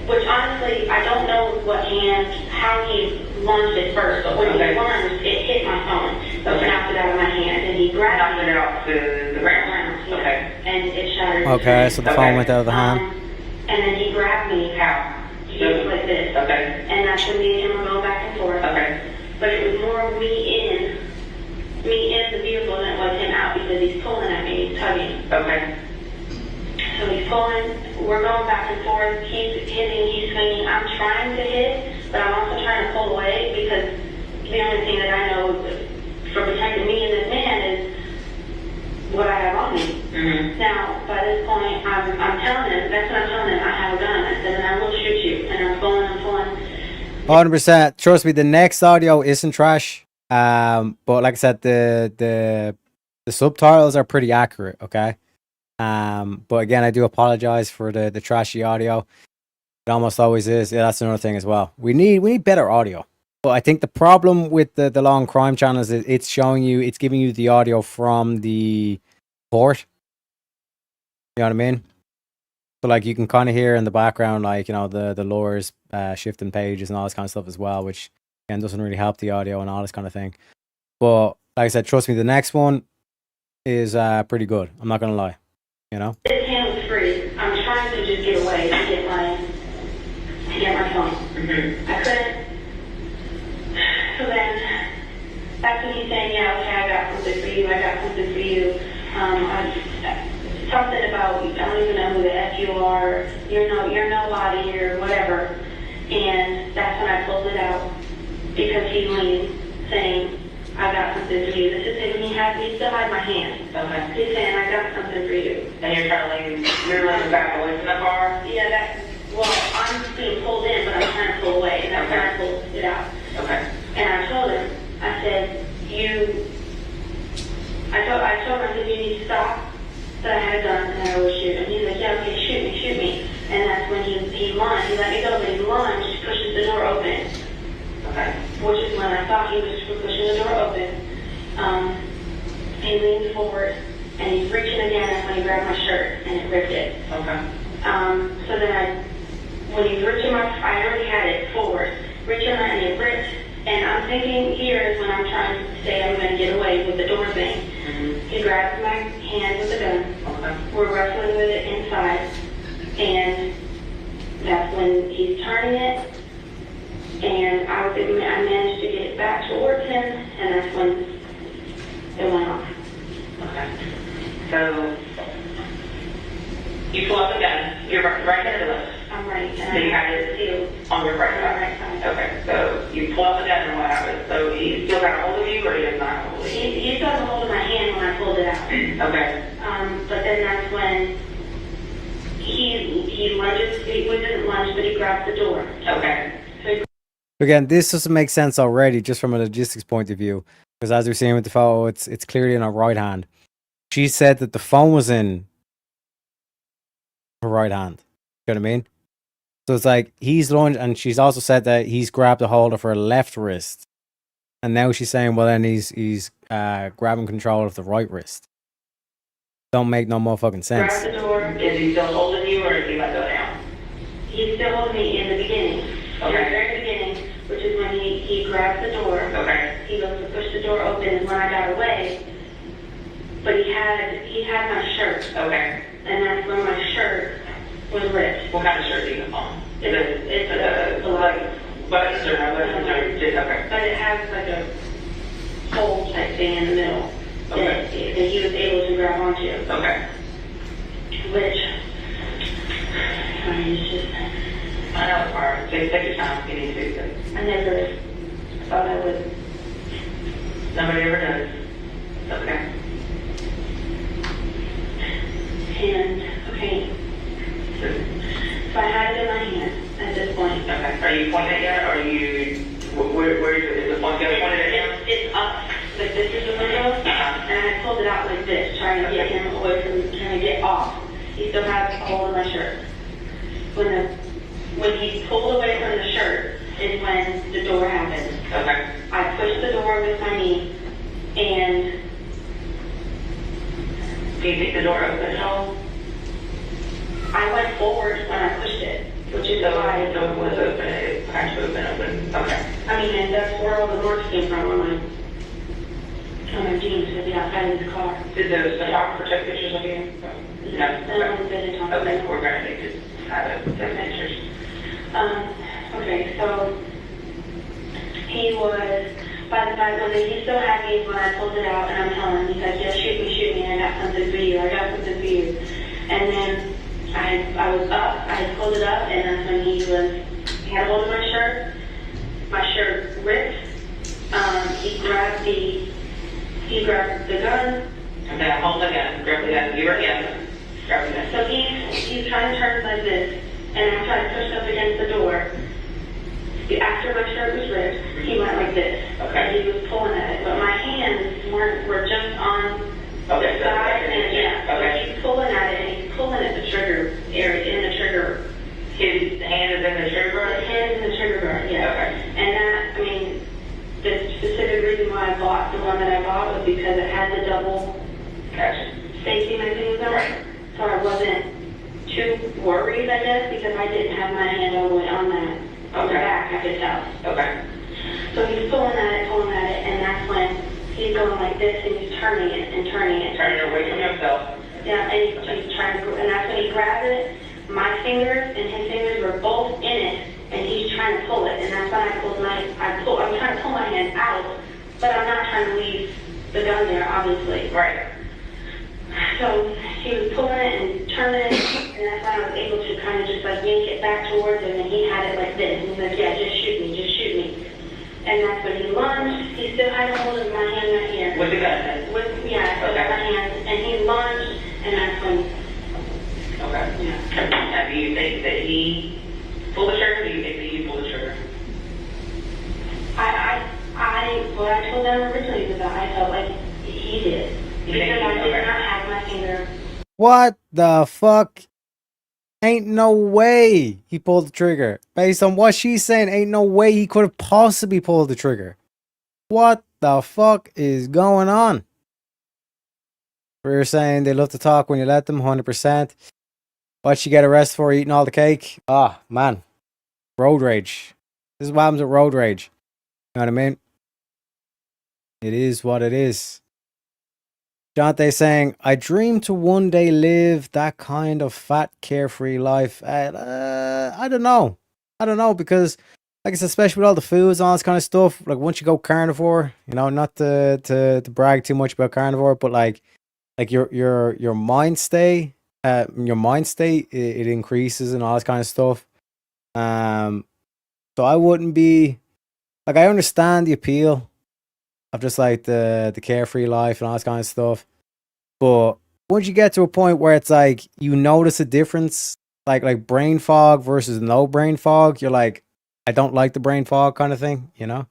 which honestly, I don't know what hand, how he lunged it first. But when he lunged, it hit my phone. So it knocked it out of my hand. And he grabbed it off to the ground. Yeah. Okay. And it shattered. Okay, so the phone went out of the hand. And then he grabbed me. How? He was like this. Okay. And that's when me and him were going back and forth. Okay. But it was more me in the vehicle than it was him out because he's pulling at me, he's tugging. Okay. So he's pulling, we're going back and forth, he's hitting, he's swinging. I'm trying to hit, but I'm also trying to pull away because the only thing that I know for protecting me and this man is what I have on me. Mm-hmm. Now, by this point, I'm telling him, that's what I'm telling him, I have a gun. I said, and I will shoot you. And I'm pulling. 100%. Trust me, the next audio isn't trash. But like I said, the subtitles are pretty accurate, okay? But again, I do apologize for the trashy audio. It almost always is. Yeah, that's another thing as well. We need better audio. But I think the problem with the Long Crime channel is it's giving you the audio from the port. You know what I mean? So like you can kind of hear in the background, like, you know, the lawyers shifting pages and all this kind of stuff as well, which again doesn't really help the audio and all this kind of thing. But like I said, trust me, the next one is pretty good. I'm not gonna lie. You know? This hand was free. I'm trying to just get away to get my phone. Mm-hmm. I couldn't. So then, that's when he's saying, yeah, okay, I got something for you. Something about, I don't even know who the F you are, you're nobody or whatever. And that's when I pulled it out because he leaned, saying, I got something for you. This is him, he still had my hand. Okay. He's saying, I got something for you. And you're leaning back away from the car? Yeah, I'm being pulled in, but I'm trying to pull away, and that's when I pulled it out. Okay. And I told him, I said, I told him, I said, you need to stop. That I had a gun and I would shoot him. He's like, yeah, okay, shoot me. when he lunged, he let me go, but he lunged, pushes the door open. Okay. Which is when I thought he was pushing the door open. He leans forward, and he's reaching again, and when he grabbed my shirt, and it ripped it. Okay. So then when he's reaching I already had it forward, reaching and it ripped, and I'm thinking here is when I'm trying to say I'm going to get away with the door thing. Mm-hmm. He grabs my hand with the gun. Okay. We're wrestling with it inside, and that's when he's turning it, and I managed to get it back towards him, and that's when it went off. Okay. So, you pull out the gun. You're right hand or left? I'm right, and So you I have it sealed on your right on side? my right side. Okay, so you pull out the gun and what happens? So he still got a hold of you or he does not have a hold of you? He still has a hold of my hand when I pulled it out. Okay. But then that's when he lunges, he didn't lunge, but he grabs the door. Okay. So he Again, this doesn't make sense already, just from a logistics point of view, because as we're seeing with the photo, it's clearly in her right hand. She said that the phone was in her right hand. You know what I mean? So it's like he's lunged, and she's also said that he's grabbed a hold of her left wrist, and now she's saying, well, then he's grabbing control of the right wrist. Don't make no motherfucking sense. grabs the door. Is he still holding you or is he let go down? He still holding me in the beginning. Okay. In the very beginning, which is when he grabs the door. Okay. He goes to push the door open, and when I got away, but he had my shirt, Okay. and that's when my shirt was ripped. What kind of shirt do you have on? It's a black. Buttons or no buttons or just, okay. But it has like a hole type thing in the middle that he was able to grab onto. Okay. Which, I mean, it's just, I know it's hard. Take your time if you need to. I never thought I would. Nobody ever does. Okay. And, okay, so I had it in my hand at this point. Okay. Are you pointing it yet or are you, where is the point pointed at him? It's up, like this is the window, and I pulled it out like this, trying to get him away from, trying to get off. He still has a hold of my shirt. When he pulled away from the shirt is when the door happened. Okay. I pushed the door with my knee, and Do you think the door opened at all? I went forward when I pushed it, which is So why the door was open, it had to have been open. Okay. I mean, and that's where all the marks came from on my jeans, to be outside of his car. Did the photographer take pictures of you? No. Okay, we're gonna need to have it, take pictures. Okay, so he was, by the time, when he still had me when I pulled it out, and I'm telling him, he's like, yeah, shoot me, I got something for you, And then I was up, I had pulled it up, and that's when he had hold of my shirt ripped, he grabbed the gun. Okay, hold the gun, grab the gun, you were, yeah, grab the gun. So he's trying to turn like this, and I'm trying to push up against the door. After my shirt was ripped, he went like this. Okay. And he was pulling at it, but my hands were just on Okay, the so side, and yeah, okay. so he's pulling at it, and he's pulling at the trigger area, in the trigger. His hand is in the trigger guard? His hand is in the trigger guard, yeah. Okay. And that, I mean, the specific reason why I bought the one that I bought was because it had the double Gotcha. safety mechanism. Right. So I wasn't too worried, I guess, because I didn't have my hand all the way on that. On the Okay. back, I could tell. Okay. So he's pulling at it, and that's when he's going like this, and he's turning it. Turn it away from himself. Yeah, and he's trying to, and that's when he grabs it. My fingers and his fingers were both in it, and he's trying to pull it, and that's when I'm trying to pull my hand out, but I'm not trying to leave the gun there, obviously. Right. So he was pulling it and turning it, and that's when I was able to kind of just like yank it back towards him, and he had it like this. And he's like, yeah, just shoot me. And that's when he lunged. He still had a hold of my hand right here. With the gun? Yeah, with Okay. my hand. And he lunged, and that's when, Okay. yeah. Now, do you think that he pulled the trigger, or do you think that you pulled the trigger? What I told them originally was that I felt like he did. Because I did not have my finger. What the fuck? Ain't no way he pulled the trigger. Based on what she's saying, ain't no way he could have possibly pulled the trigger. What the fuck is going on? We're saying they love to talk when you let them, 100%. What'd she get arrested for, eating all the cake? Ah, man. Road rage. This is what happens with road rage. You know what I mean? It is what it is. Jante saying, I dream to one day live that kind of fat, carefree life. I don't know. I don't know, because, like I said, especially with all the foods and all this kind of stuff, like once you go carnivore, you know, not to brag too much about carnivore, but like your mind state, it increases and all this kind of stuff. So I wouldn't be, like, I understand the appeal of just like the carefree life and all this kind of stuff. But once you get to a point where it's like you notice a difference, like brain fog versus no brain fog, you're like, I don't like the brain fog kind of thing, you know?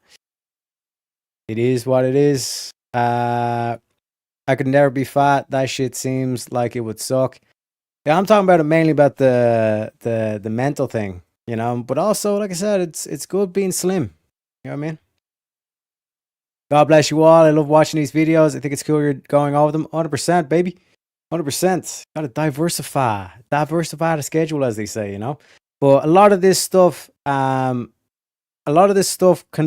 It is what it is. I could never be fat. That shit seems like it would suck. Yeah, I'm talking about it mainly about the mental thing, you know? But also, like I said, it's good being slim. You know what I mean? God bless you all. I love watching these videos. I think it's cool you're going over them. 100%, baby. 100%. Got to diversify the schedule, as they say, you know. But a lot of this stuff can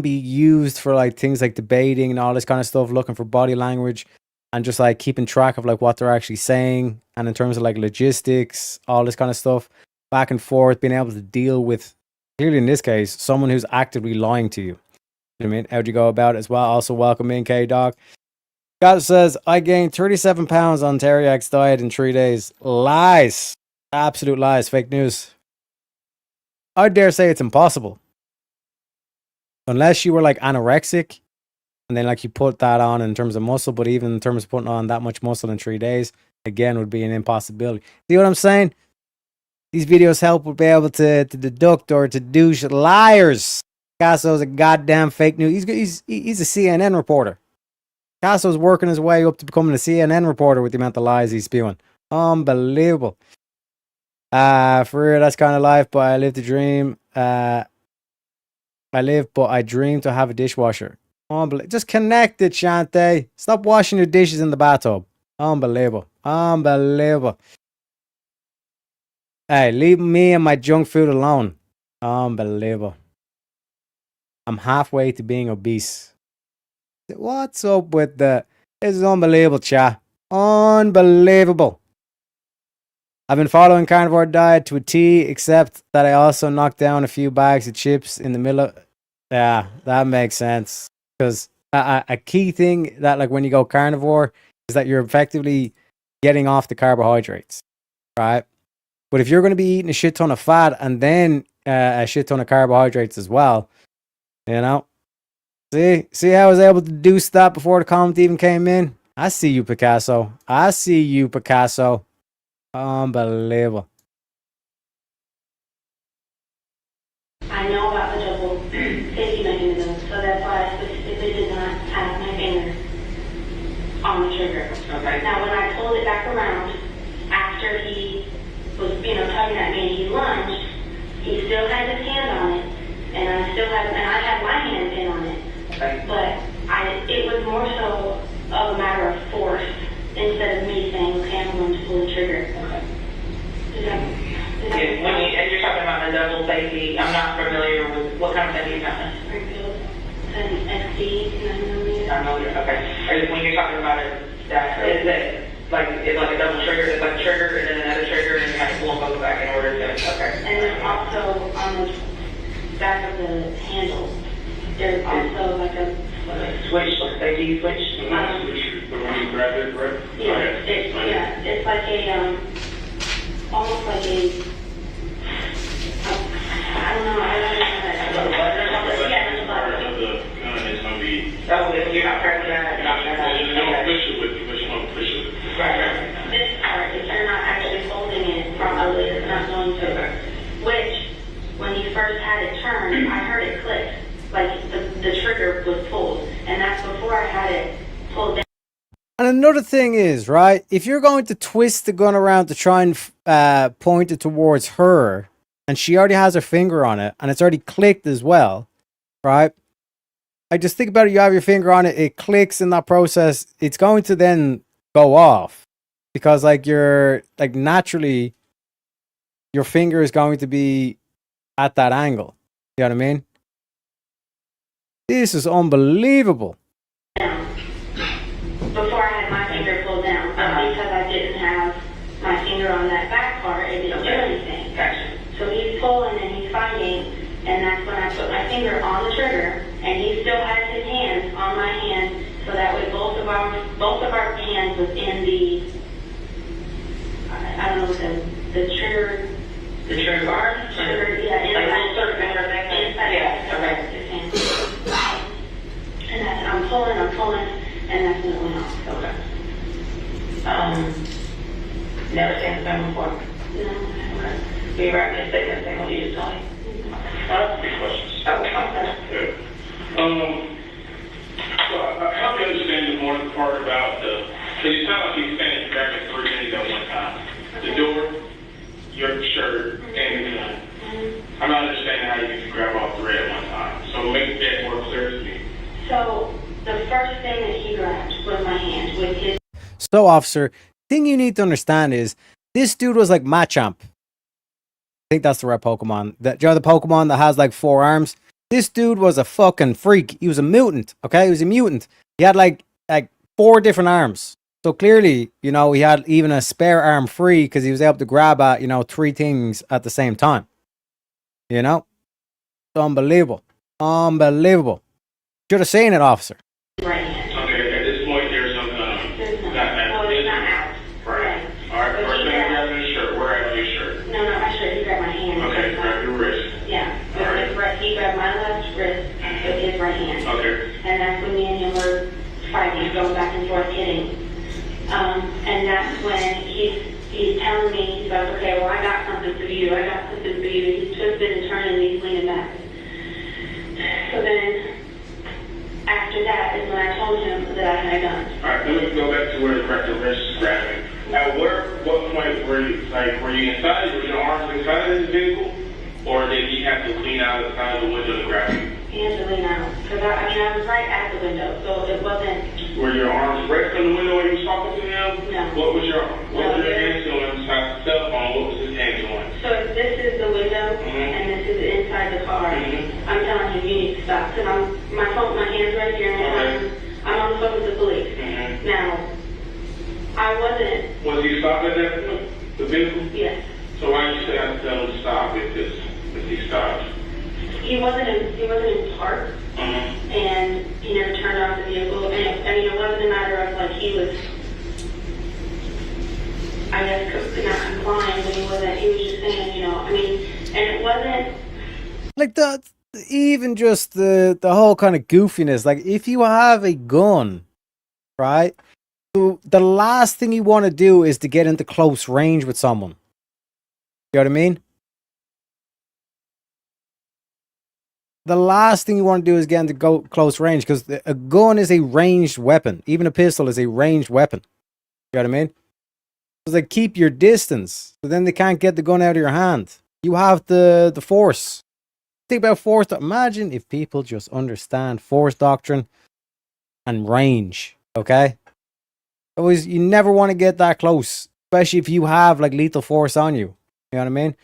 be used for like things like debating and all this kind of stuff, looking for body language and just like keeping track of like what they're actually saying, and in terms of like logistics, all this kind of stuff, back and forth, being able to deal with, clearly in this case, someone who's actively lying to you. You know what I mean? How'd you go about it as well? Also, welcome in, K-Dog. God says, I gained 37 pounds on Teriak's diet in 3 days. Lies. Absolute lies. Fake news. I dare say it's impossible. Unless you were like anorexic, and then like you put that on in terms of muscle, but even in terms of putting on that much muscle in 3 days, again, would be an impossibility. See what I'm saying? These videos help with be able to deduct or to douche liars. Picasso's a goddamn fake news. He's a CNN reporter. Picasso's working his way up to becoming a CNN reporter with the amount of lies he's spewing. Unbelievable. For real, that's kind of life, but I live the dream. But I dream to have a dishwasher. Unbelievable. Just connect it, Shante. Stop washing your dishes in the bathtub. Unbelievable. Unbelievable. Hey, leave me and my junk food alone. Unbelievable. I'm halfway to being obese. What's up with the... This is unbelievable, cha. Unbelievable. I've been following carnivore diet to a T, except that I also knocked down a few bags of chips in the middle of... Yeah, that makes sense. Because a key thing that, like, when you go carnivore is that you're effectively getting off the carbohydrates, right? But if you're going to be eating a shit ton of fat and then a shit ton of carbohydrates as well, you know? See how I was able to deduce that before the comment even came in? I see you, Picasso. I see you, Picasso. Unbelievable. I know about the double safety mechanism, so that's why I specifically did not have my finger on the trigger. Okay. Now, when I pulled it back around, after he was, tugging at me and he lunged, he still had his hand on it, and I had my hand in on it. Okay. But it was more so of a matter of force instead of me saying, okay, I'm going to pull the trigger. Okay. And you're talking about the double safety, I'm not familiar with what kind of safety you're talking about. Springfield, an SD, 9mm. 9mm, okay. When you're talking about it, is it like a double trigger? It's like a trigger and then another trigger, and you have to pull them both back in order to. Okay. And then also on the back of the handle, there's also like a switch, like a safety switch. When you grab it, right? Yeah, it's like a almost like a. I don't know how to. Yeah, it's a button. The gun is going to be. Oh, if you're not pressing that, you don't push it with, because you don't push it. Right. This part, if you're not actually holding it from a lid, it's not going to. Which, when you first had it turned, I heard it click. Like the trigger was pulled. And that's before I had it pulled down. And another thing is, right, if you're going to twist the gun around to try and point it towards her, and she already has her finger on it, and it's already clicked as well, right? I just think about it, you have your finger on it, it clicks in that process, it's going to then go off. Because, like, you're, like, naturally, your finger is going to be at that angle. You know what I mean? This is unbelievable. Before I had my finger pulled down, because I didn't have my finger on that back part, it didn't do anything. Gotcha. So he's pulling and he's fighting, and that's when I put my finger on the trigger, and he still has his hands on my hand, so that way both of our hands was in the, I don't know what the trigger. The trigger guard? Trigger, yeah, like a little circle finger thing? Yeah, okay. And that's, I'm pulling, and that's when it went off. Okay. Never seen the film before? No. Okay. Will you write me a statement saying what you just told me? I have a few questions. Okay. So, help me understand the more part about the, because you sound like you're standing grabbing 3 things at one time. The door, your shirt, and the gun. I'm not understanding how you can grab all 3 at one time. So make that more clear to me. So, the first thing that he grabbed was my hand with his... So, officer, thing you need to understand is, this dude was like Machamp. I think that's the right Pokemon. You know the Pokemon that has like 4 arms? This dude was a fucking freak. He was a mutant, okay? He was a mutant. He had like 4 different arms. So clearly, you know, he had even a spare arm free because he was able to grab at, 3 things at the same time. You know? It's unbelievable. Unbelievable. Should have seen it, officer. Right hand. Okay, at this point, there's some, There's no, not it's not out. Right. All right, first thing, grabbing your shirt. Where at your shirt? No, not my shirt. He grabbed my hand. Okay, grab your wrist. Yeah. With All right. his right, he grabbed my left wrist with his right hand. Okay. And that's when me and him were fighting, going back and forth, hitting. And that's when he's telling me, he's like, okay, well, I got something for you. I got something for you. He's twisted and turning and he's leaning back. So then, after that is when I told him that I had a gun. All right, let me go back to where the wrist is grabbing. At what point were you inside? Were your arms inside of the vehicle? Or did he have to lean out of the side of the window to grab you? He had to lean out. Because I was right at the window, so it wasn't... Were your arms raised from the window when you was talking to him? No. What was your hand doing besides the cell phone? What was his hand doing? So if this is the window, and this is inside the car, I'm telling him you need to stop. Because my hand's right here, and I'm on the phone with the police. Now, I wasn't... Was he stopping at that point, the vehicle? Yes. So why did you say I have to tell him to stop if he stopped? He wasn't in park, and he never turned off the vehicle. And it wasn't a matter of like he was, I guess, not complying, but he was just saying, and it wasn't Like even just the whole kind of goofiness. Like if you have a gun, right? The last thing you want to do is to get into close range with someone. You know what I mean? The last thing you want to do is get into close range because a gun is a ranged weapon. Even a pistol is a ranged weapon. You know what I mean? It's like keep your distance, so then they can't get the gun out of your hand. You have the force. Think about force. Imagine if people just understand force doctrine and range. Okay? Always, you never want to get that close, especially if you have like lethal force on you. You know what I mean?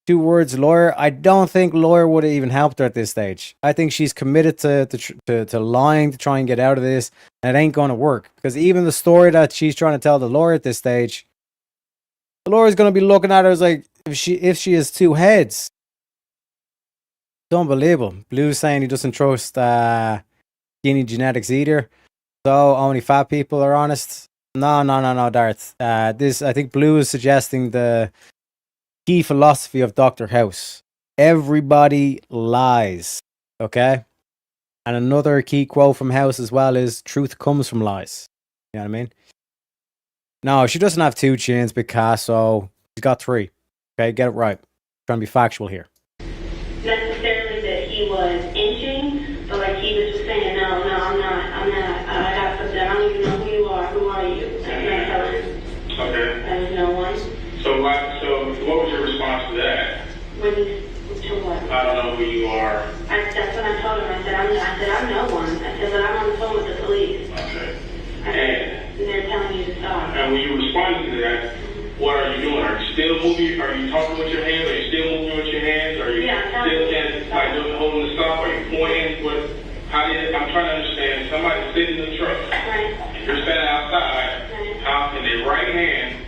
2 words, lawyer. I don't think lawyer would have even helped her at this stage. I think she's committed to lying to try and get out of this, and it ain't going to work. Because even the story that she's trying to tell the lawyer at this stage, the lawyer's going to be looking at her as like, if she has 2 heads. It's unbelievable. Blue's saying he doesn't trust skinny genetics either. So only fat people are honest. No, Darth. I think Blue is suggesting the key philosophy of Dr. House. Everybody lies. Okay? And another key quote from House as well is truth comes from lies. You know what I mean? No, she doesn't have 2 chins, Picasso. She's got 3. Okay, get it right. Trying to be factual here. necessarily that he was inching, but like he was just saying, no, I'm not, I got something, I don't even know who you are So what was your response to that? When he, to what? I don't know who you are. That's what I told him. I said, I'm no one. I said, but I'm on the phone with the police. Okay. And they're telling you to stop. And when you responded to that, what are you doing? Are you still moving? Are you talking with your hands? Are you still moving with your hands? Are you still standing, like holding the stop? Are you pointing? I'm trying to understand. Somebody's sitting in the truck. Right. You're standing outside. Right. How can their right hand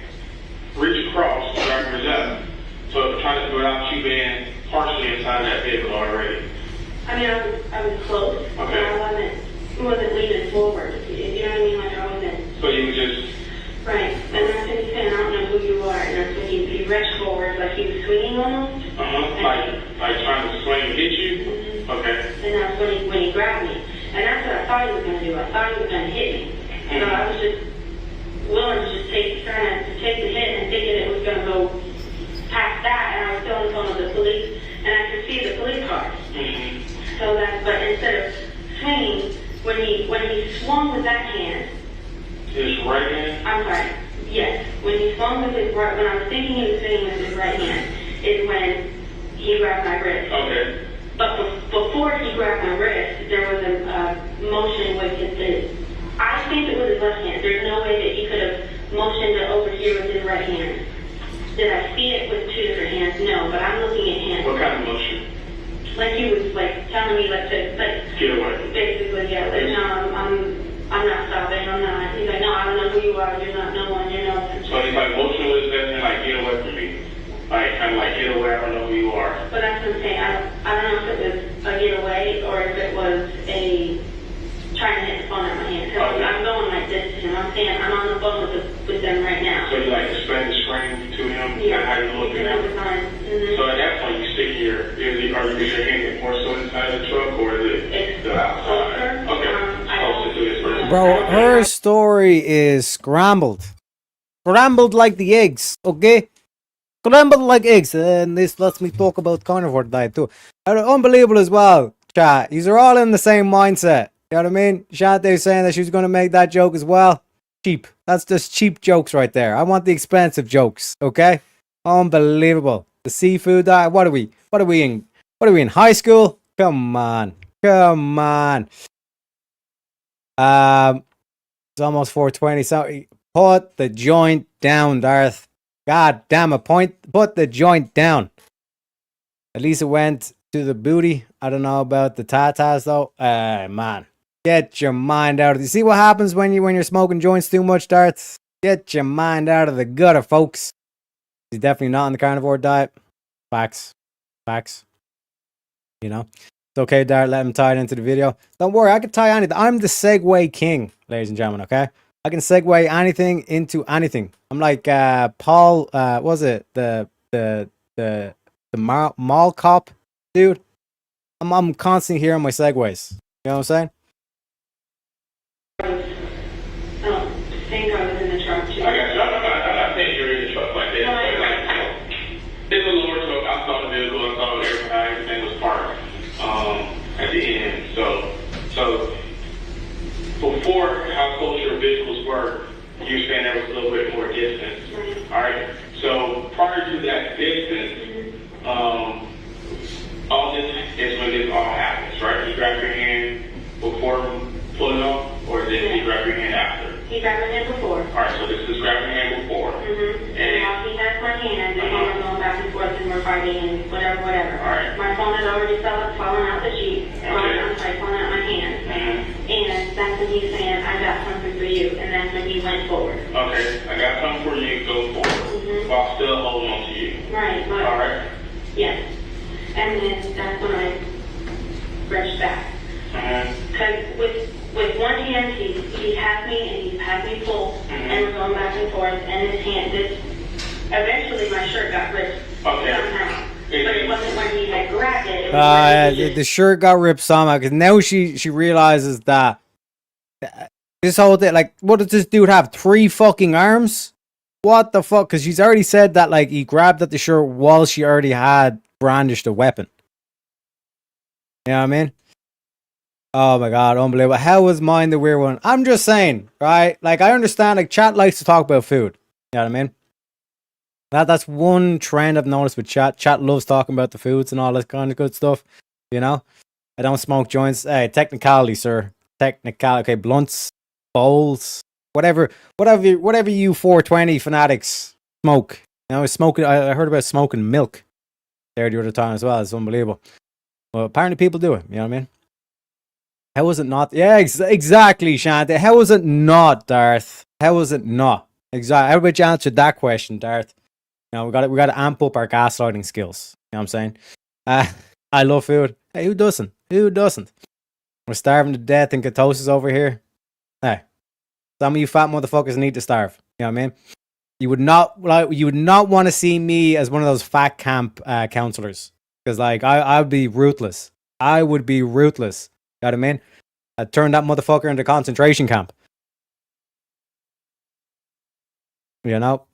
reach across the driver's up? So I'm trying to figure out you being partially inside that vehicle already. I mean, I was close. Okay. But I wasn't leaning forward. You know what I mean? Like I wasn't. So you were just. Right. And that's when he said, I don't know who you are. And that's when he reached forward, like he was swinging almost. Like trying to swing and hit you? Mm-hmm. Okay. And that's when he grabbed me. And that's what I thought he was going to do. I thought he was going to hit me. Mm-hmm. So I was just willing to just take the hit and thinking it was going to go past that. And I was still on the phone with the police. And I could see the police cars. Mm-hmm. But instead of swinging, when he swung with that hand, his right hand? I'm sorry. Yes. When he swung with his right, when I was thinking he was swinging with his right hand, is when he grabbed my wrist. Okay. But before he grabbed my wrist, there was a motion with his. I think it was his left hand. There's no way that he could have motioned it over here with his right hand. Did I see it with two different hands? No, but I'm looking at hands. What kind of motion? Like he was like telling me like to get away. Basically, yeah. Like, no, I'm not stopping. I'm not. He's like, no, I don't know who you are. You're not no one. You're no one. So he's like motionless and like get away from me. Like kind of like get away. I don't know who you are. But that's what I'm saying. I don't know if it was a get away or if it was a trying to hit the phone out of my hand. Because I'm going like this to him. I'm saying I'm on the phone with them right now. So you like explain the screen to him? Yeah. How you look at him? Mm-hmm. So at that point you stick are you with your hand more so inside the truck or is it still outside? Okay. Closer to his person. Bro, her story is scrambled. Scrambled like the eggs, okay? Scrambled like eggs. And this lets me talk about carnivore diet too. Unbelievable as well, chat. These are all in the same mindset. You know what I mean? Shante saying that she was going to make that joke as well. Cheap. That's just cheap jokes right there. I want the expensive jokes, okay? Unbelievable. The seafood diet. What are we in high school? Come on. It's almost 4:20. So put the joint down, Darth. God damn it. Put the joint down. At least it went to the booty. I don't know about the tatas though. Man. Get your mind out of it. You see what happens when you're smoking joints too much, Darth? Get your mind out of the gutter, folks. He's definitely not on the carnivore diet. Facts. You know? It's okay, Dart. Let him tie it into the video. Don't worry, I can tie anything. I'm the segue king, ladies and gentlemen, okay? I can segue anything into anything. I'm like Paul, was it? The mall cop dude? I'm constantly hearing my segues. You know what I'm saying? I don't think I was in the truck too. I got you. I'm not saying you're in the truck like this. But like, it's a lower truck. I saw the vehicle. I saw everything was parked at the end. So before how close your vehicles were, you were saying there was a little bit more distance. Right. All right. So prior to that distance, all this is when this all happens, right? You grab your hand before pulling off, or then you grab your hand after? He grabbed my hand before. All right, so this is grabbing your hand before. Mm-hmm. And now he has my hand, and we're going back and forth, and we're fighting, and whatever. All right. My phone had already fallen out the Jeep. Okay. Falling out my hand. Mm-hmm. And that's when he's saying, I got something for you. And that's when he went forward. Okay, I got something for you. Go forward. Mm-hmm. While still holding on to you. Right. All right. Yes. And then that's when I rushed back. Because with one hand, he has me and he has me pulled, and we're going back and forth, and his hand, eventually my shirt got ripped somehow. But it wasn't when he had grabbed it. It was the shirt got ripped somehow, because now she realizes that this whole thing, like, what does this dude have? 3 fucking arms? What the fuck? Because she's already said that, like, he grabbed at the shirt while she already had brandished a weapon. You know what I mean? Oh my god, unbelievable. How was mine the weird one? I'm just saying, right? Like, I understand, like, chat likes to talk about food. You know what I mean? That's one trend I've noticed with chat. Chat loves talking about the foods and all that kind of good stuff. You know, I don't smoke joints. Hey, technicality, sir. Technicality. Okay, blunts, bowls, whatever you 420 fanatics smoke. You know, smoking. I heard about smoking milk there the other time as well. It's unbelievable. Well, apparently people do it. You know what I mean? How was it not? Yeah, exactly, Shante. How was it not, Darth? How was it not? Exactly. Everybody answered that question, Darth. You know, we got to amp up our gaslighting skills. You know what I'm saying? I love food. Hey, who doesn't? Who doesn't? We're starving to death in ketosis over here. Hey, some of you fat motherfuckers need to starve. You know what I mean? You would not want to see me as one of those fat camp counselors, because like I would be ruthless. I would be ruthless. You know what I mean? I'd turn that motherfucker into concentration camp. You know?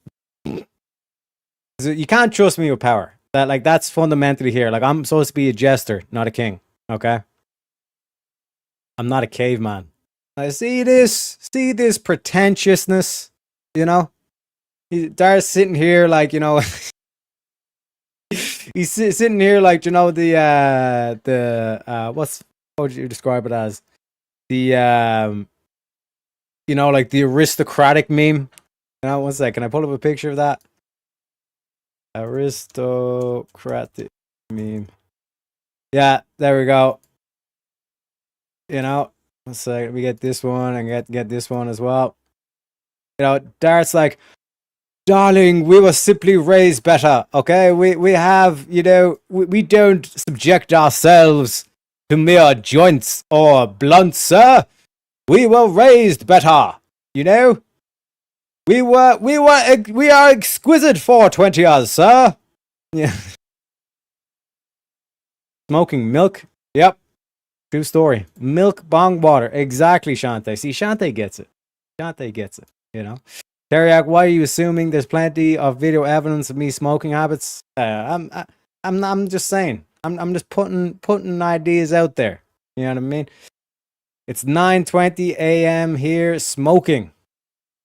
You can't trust me with power. That's fundamentally here. Like, I'm supposed to be a jester, not a king. Okay? I'm not a caveman. I see this pretentiousness, you know? Dar's sitting here like, you know, he's sitting here like, you know, what would you describe it as? The, you know, like the aristocratic meme. You know, one sec, can I pull up a picture of that? Aristocratic meme. Yeah, there we go. You know, one sec, we get this one and get this one as well. You know, Dart's like, darling, we were simply raised better, okay? We have, you know, we don't subject ourselves to mere joints or blunts, sir. We were raised better, you know? We are exquisite 420ers, sir. Yeah. Smoking milk. Yep. True story. Milk bong water. Exactly, Shante. See, Shante gets it. Shante gets it, you know? Teriak, why are you assuming there's plenty of video evidence of me smoking habits? I'm just saying. I'm just putting ideas out there. You know what I mean? It's 9:20 a.m. here, smoking.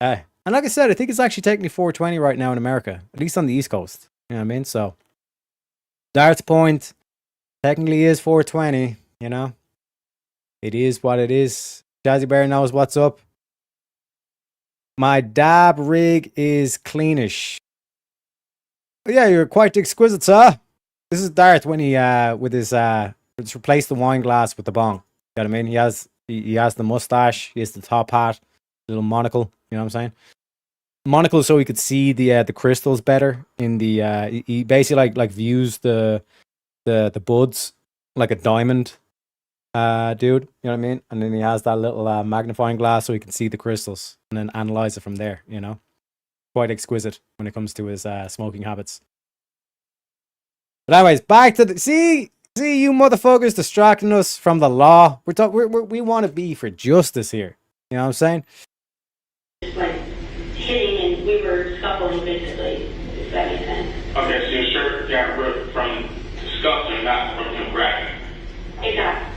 And like I said, I think it's actually technically 4:20 right now in America, at least on the East Coast. You know what I mean? So, Dart's point technically is 4:20. You know, it is what it is. Jazzy Bear knows what's up. My dab rig is cleanish. Yeah, you're quite exquisite, sir. This is Dart when he with his just replaced the wine glass with the bong. You know what I mean? He has the mustache, he has the top hat, little monocle, you know what I'm saying? Monocle so he could see the crystals better in the he basically like views the buds like a diamond dude, you know what I mean? And then he has that little magnifying glass so he can see the crystals and then analyze it from there, you know? Quite exquisite when it comes to his smoking habits. But anyways, back to the see you motherfuckers distracting us from the law. We want to be for justice here. You know what I'm saying? Just like hitting and we were scuffling basically. If that makes sense. Okay, so your shirt got ripped from scuffling, not from him grabbing. Exactly.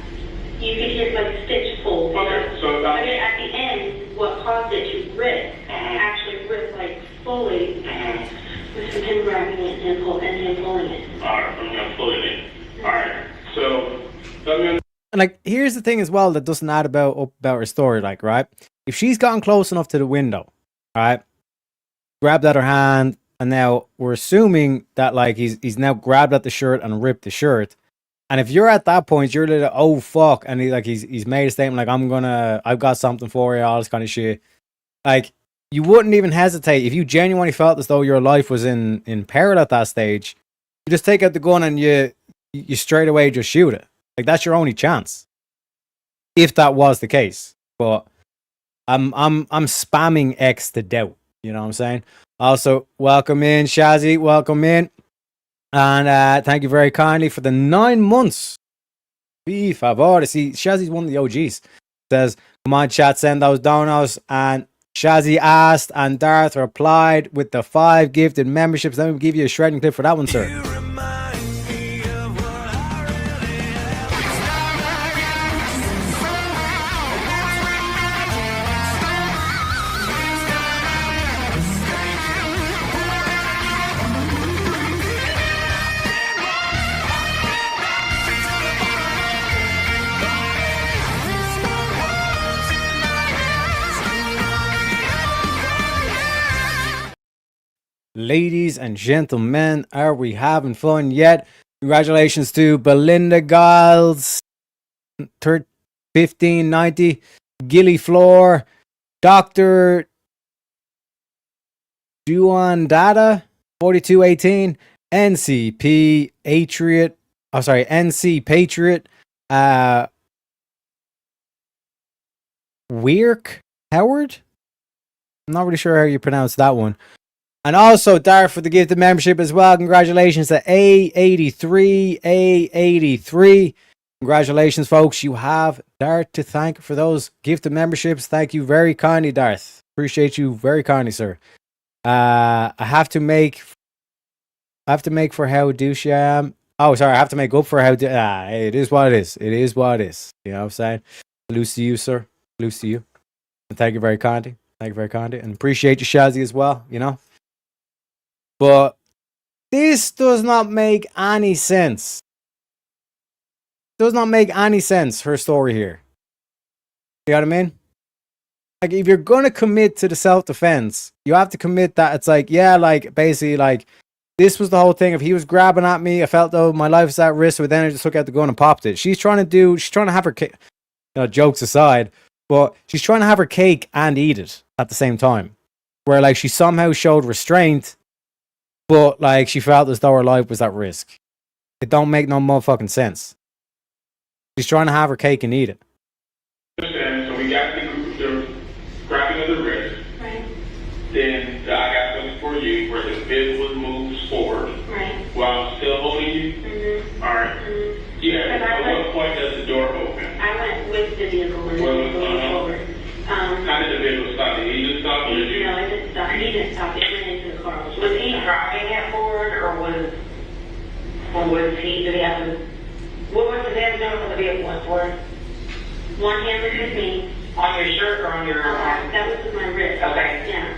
You could hear like stitch pull. Okay, so but then at the end, what caused it to rip actually ripped like fully with some him grabbing it and him pulling it. Alright, from him pulling it. Alright, so and like here's the thing as well that doesn't add about her story, like, right? If she's gotten close enough to the window, right, grabbed at her hand, and now we're assuming that like he's now grabbed at the shirt and ripped the shirt. And if you're at that point, you're like, oh fuck, and he's made a statement like, I've got something for you, all this kind of shit. Like, you wouldn't even hesitate if you genuinely felt as though your life was in peril at that stage. You just take out the gun and you straight away just shoot it. Like, that's your only chance, if that was the case. But I'm spamming X to doubt. You know what I'm saying? Also, welcome in, Shazzy. Welcome in. And thank you very kindly for the 9 months. Por favor. See, Shazzy's one of the OGs. Says, come on, chat, send those donos. And Shazzy asked, and Darth replied with the 5 gifted memberships. Let me give you a shredding clip for that one, sir. ladies and gentlemen, are we having fun yet? Congratulations to Belinda Giles, 1590, Gilly Floor, Dr. Juan Dada, 4218, NC Patriot, Weirk Howard? I'm not really sure how you pronounce that one. And also, Dart for the gift of membership as well. Congratulations to A83. Congratulations, folks. You have Dart to thank for those gifted memberships. Thank you very kindly, Darth. Appreciate you very kindly, sir. I have to make for how douchey I am. Oh, sorry. I have to make up for how... it is what it is. It is what it is. You know what I'm saying? Salute to you, sir. Salute to you. And thank you very kindly. Thank you very kindly. And appreciate you, Shazzy, as well, you know? But this does not make any sense. Does not make any sense, her story here. You know what I mean? Like, if you're going to commit to the self-defense, you have to commit that it's like, yeah, like, basically, like, this was the whole thing. If he was grabbing at me, I felt, though, my life is at risk, but then I just took out the gun and popped it. She's trying to have her, jokes aside, but she's trying to have her cake and eat it at the same time. Where, like, she somehow showed restraint, but, like, she felt as though her life was at risk. It don't make no motherfucking sense. She's trying to have her cake and eat it. So we got the grabbing of the wrist. Right. Then I got something for you where the vehicle was moved forward. Right. While I'm still holding you. Mm-hmm. All right. Mm-hmm. Yeah. At what point does the door open? I went with the vehicle when it was moving forward. How did the vehicle stop? Did he just stop? Or did you? No, it didn't stop. He didn't stop. It went into the car. Was he driving it forward, or was he, did he have to, what was the damage done when the vehicle went forward? One hand was with me. On your shirt or on your arm? That was with my wrist. Okay. Yeah.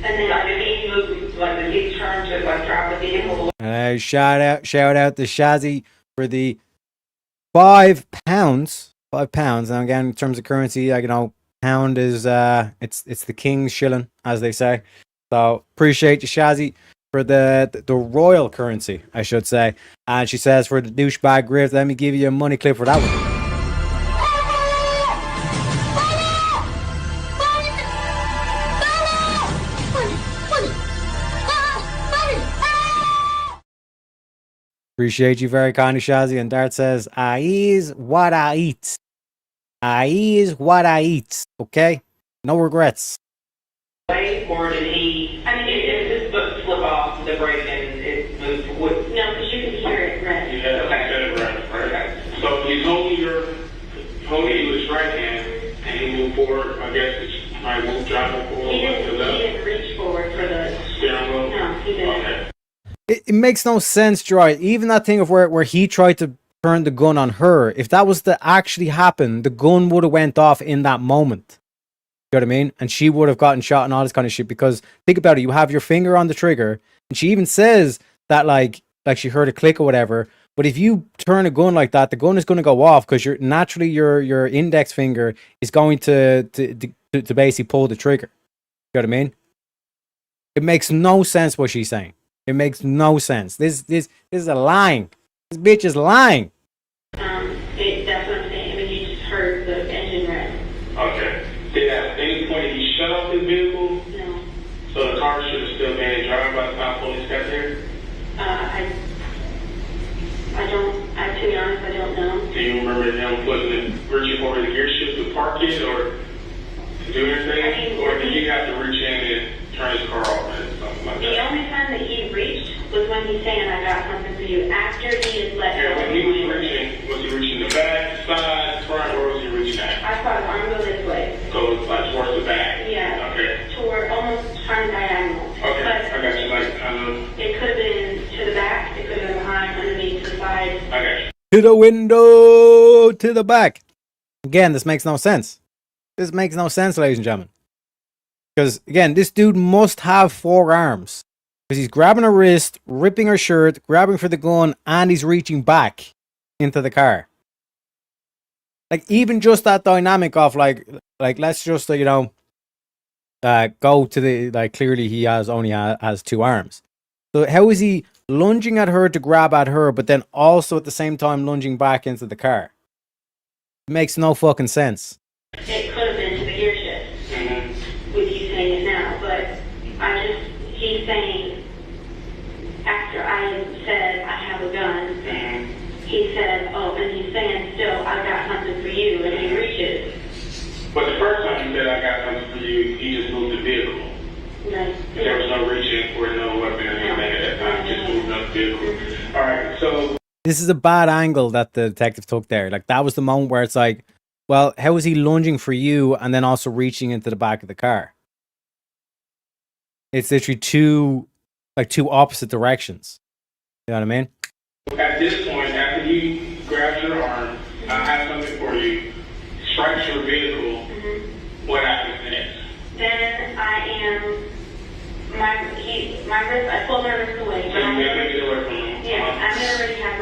And then Like, did he move, like, did he turn to, like, drive the vehicle? Shout out to Shazzy for the £5. £5. Now again, in terms of currency, like, you know, pound is it's the king's shilling, as they say. So appreciate you, Shazzy, for the royal currency, I should say. And she says for the douchebag grift, let me give you a money clip for that one. Appreciate you very kindly, Shazzy. And Dart says, I is what I eat. I is what I eat. Okay? No regrets. Or did he, I mean, did this foot slip off the brake and it moved forward? no, because you could hear it, right? Yeah, okay. Right. So he's holding you with his right hand, and he moved forward. I guess it's might move driving forward. He didn't reach forward for the steering wheel. No, he didn't. Okay. It makes no sense, Joy. Even that thing of where he tried to turn the gun on her, if that was to actually happen, the gun would have went off in that moment. You know what I mean? And she would have gotten shot and all this kind of shit. Because think about it, you have your finger on the trigger, and she even says that like she heard a click or whatever. But if you turn a gun like that, the gun is going to go off because naturally your index finger is going to basically pull the trigger. You know what I mean? It makes no sense what she's saying. It makes no sense. This is a lying. This bitch is lying. That's what I'm saying. I mean, you just heard the engine rev. Okay. Did at any point he shut off his vehicle? No. So the car should have still been driving by the time police got there? To be honest, I don't know. Do you remember him reaching over the gear shift to park it or to do anything? Or did you have to reach in and turn his car off or something like that? The only time that he reached was when he's saying, I got something for you, after he had let Yeah, go. when he was he reaching the back, side, front, or was he reaching at? I saw his arm go this way. Go like towards the back? Yeah. Okay. Toward almost turned diagonal. Okay, But I got you, like kind of. it could have been to the back, it could have been behind, underneath, to the side. I got you. To the window, to the back. Again, this makes no sense. This makes no sense, ladies and gentlemen. Because, again, this dude must have 4 arms. Because he's grabbing her wrist, ripping her shirt, grabbing for the gun, and he's reaching back into the car. Like, even just that dynamic of, like let's just, go to the, like, clearly he only has 2 arms. So how is he lunging at her to grab at her, but then also at the same time lunging back into the car? It makes no fucking sense. It could have been to the gear shift, with you saying it now, but he's saying, after I said I have a gun, he said, oh, and he's saying still, I got something for you, and he reaches. But the first time you said I got something for you, he just moved the vehicle. No. There was no reaching for no weapon or anything at that time, just moved up the vehicle. Alright, so This is a bad angle that the detective took there. Like, that was the moment where it's like, well, how is he lunging for you and then also reaching into the back of the car? It's literally two opposite directions. You know what I mean? at this point, after he grabs your arm, I have something for you, strikes your vehicle, what happens next? Then my wrist, I pulled my wrist away. So you gotta get away from him? Yeah, I already had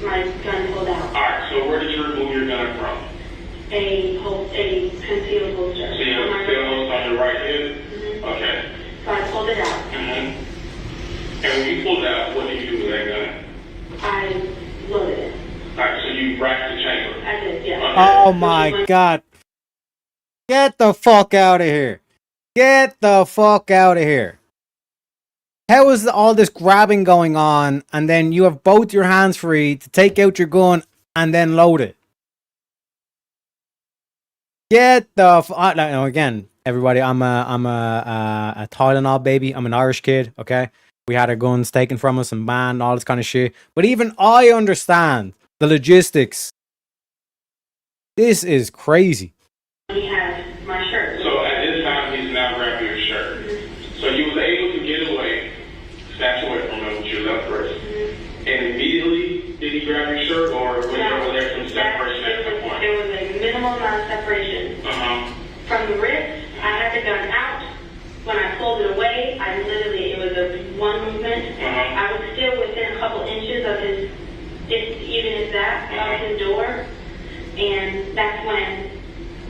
my gun pulled out. Alright, so where did you remove your gun from? A concealed holster. So you have a concealed holster on your right hip? Okay. So I pulled it out. And when you pulled it out, what did you do with that gun? I loaded it. Alright, so you racked the chamber? I did, yeah. Okay. Oh my god. Get the fuck out of here. Get the fuck out of here. How is all this grabbing going on and then you have both your hands free to take out your gun and then load it? Get the no, again, everybody, I'm a Tylenol baby. I'm an Irish kid, okay? We had our guns taken from us and banned, all this kind of shit. But even I understand the logistics. This is crazy. He had my shirt. So at this time, he's now grabbing your shirt. So you was able to get away, snatch away from him with your left wrist. And immediately, did he grab your shirt, or was there some separation at some point? There was a minimal amount of separation. From the wrist, I had the gun out. When I pulled it away, it was a one movement. I was still within a couple inches of his, of his door. And that's when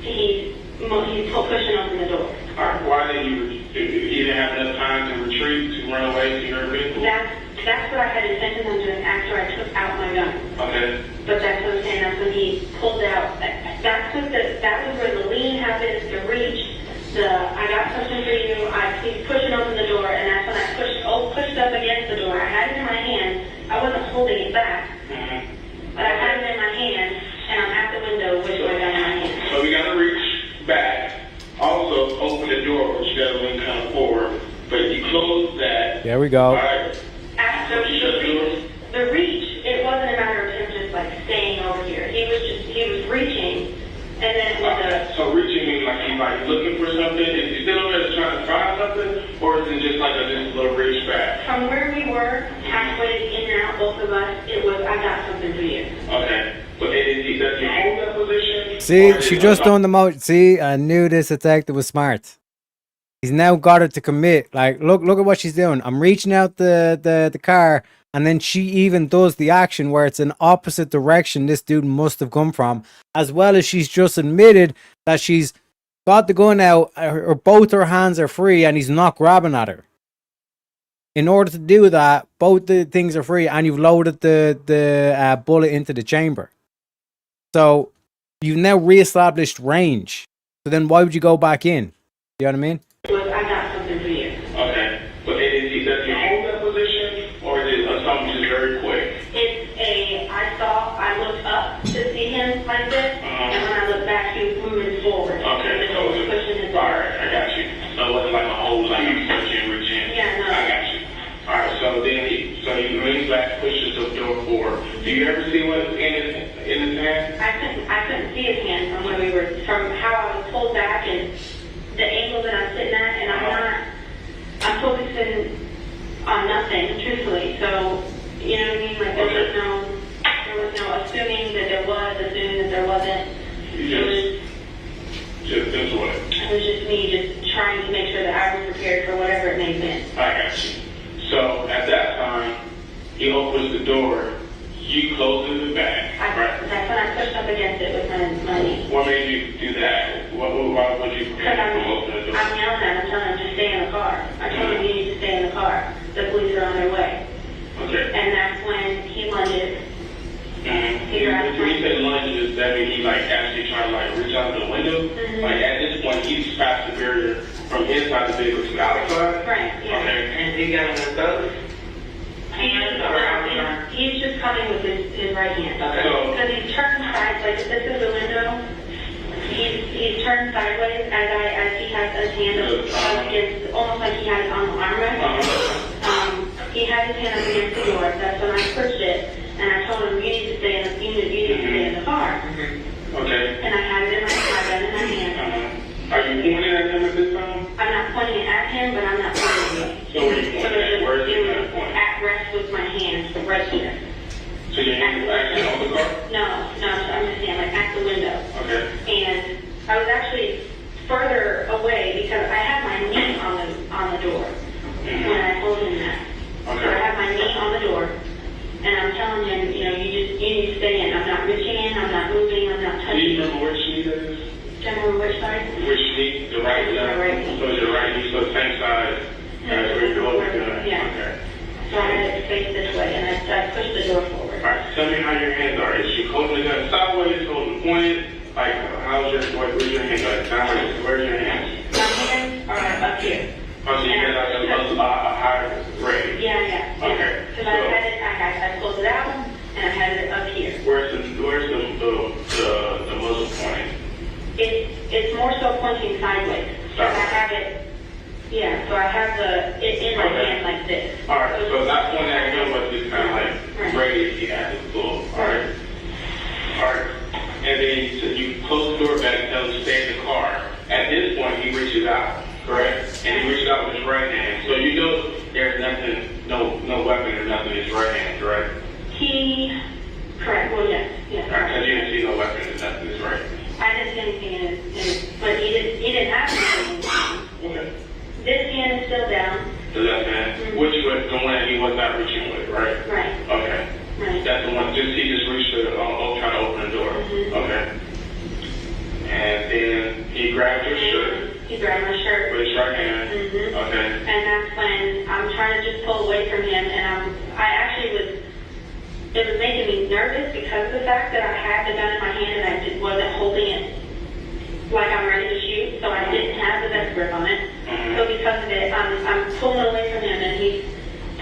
he's pushing open the door. Alright, why did you didn't have enough time to retreat, to run away to your vehicle? That's what I had intentions on doing after I took out my gun. Okay. But that's what I'm saying, that's when he pulled out. That was where the lean happens, the reach, I got something for you, he's pushing open the door, and that's when I pushed up against the door. I had it in my hand, I wasn't holding it back, but I had it in my hand, and I'm at the window with my gun in my hand. So we gotta reach back, also open the door, which you gotta lean kind of forward, but you close that. There we go. Alright. After the reach, it wasn't a matter of him just like staying over here. He was reaching, and then it was So reaching means like he's like looking for something. Is he still over there trying to find something, or is it just like just a little reach back? From where we were, halfway in and out, both of us, it was, I got something for you. Okay. But does he hold that position? See, she just done the most. See, I knew this detective was smart. He's now got her to commit. Like, look at what she's doing. I'm reaching out the car, and then she even does the action where it's an opposite direction this dude must have come from, as well as she's just admitted that she's got the gun out, or both her hands are free, and he's not grabbing at her. In order to do that, both the things are free, and you've loaded the bullet into the chamber. So you've now reestablished range. So then why would you go back in? You know what I mean? I got something for you. Okay. But does he hold that position, or is it something just very quick? I looked up to see him like this, and when I looked back, he was moving forward. Okay. So he was pushing his alright, I got you. So it wasn't like a hold, like you touch in, reach in. Yeah, no. I got you. Alright, so then he leans back, pushes the door forward. Do you ever see what's in his hand? I couldn't see his hand from how I was pulled back and the angle that I'm sitting at, and I'm focusing on nothing, truthfully. So, you know what I mean? Like, there was no assuming that there was, assuming that there wasn't. It was just me just trying to make sure that I was prepared for whatever it may have been. I got you. So at that time, he opens the door. You closed in the back, right? That's when I pushed up against it with my knee. What made you do that? Why would you prevent him from opening the door? I'm yelling at him, telling him to stay in the car. I told him you need to stay in the car. The police are on their way. Okay. And that's when he lunged. When you say lunge, does that mean he like actually trying to like reach out the window? Like at this point, he's passed the barrier from inside the vehicle to outside? Right, yeah. Okay. And he got him with both hands or outside? He's just coming with his right hand. So- Because he's turned sideways, like if this is the window, he's turned sideways as he has his hand up against, almost like he has it on the armrest. He had his hand up against the door. That's when I pushed it, and I told him, you need to stay in the car. Okay. And I had it in my gun in my hand. Are you pointing at him at this time? I'm not pointing it at him, but I'm not pointing it. So where are you pointing at? Where is he not pointing? At rest with my hands, right here. So your hand is actually on the car? No, I'm just saying, like at the window. Okay. And I was actually further away because I had my knee on the door when I told him that. Okay. So I have my knee on the door, and I'm telling him, you need to stay in. I'm not reaching in, I'm not moving, I'm not Do touching. you remember which knee that is? Do you remember which side? Which knee? The right knee? My right knee. So your right knee, so the same side as where you're holding the Yeah. Okay. So I had it face this way, and I pushed the door forward. All right. Tell me how your hands are. Is you holding the gun sideways, holding pointed? Like, how's your, where's your hand? Like, sideways, where's your hands? My hands are up here. Oh, so you got like a higher grade? Yeah. Okay. Because I pulled it out, and I had it up here. Where's the muzzle point? It's more so pointing sideways. Because I have it, so I have it in my hand like this. All right, so not pointing at him, but just kind of like radius he has to pull. All right. And then so you close the door back, tell him to stay in the car. At this point, he reaches out, correct? And he reaches out with his right hand. So you know there's nothing, no weapon or nothing in his right hand, correct? Correct, well, yes. Because you didn't see no weapon or nothing in his right hand. I didn't see anything in it, but he didn't have anything. Okay. This hand is still down. The left hand, which was the one that he was not reaching with, right? Right. Okay. Right. That's the one, he just reached to, trying to open the door. Okay. And then he grabbed your shirt. He grabbed my shirt. With his right hand. Okay. And that's when I'm trying to just pull away from him, and it was making me nervous because of the fact that I had the gun in my hand and I just wasn't holding it like I'm ready to shoot, so I didn't have the best grip on it. So because of it, I'm pulling away from him, and he's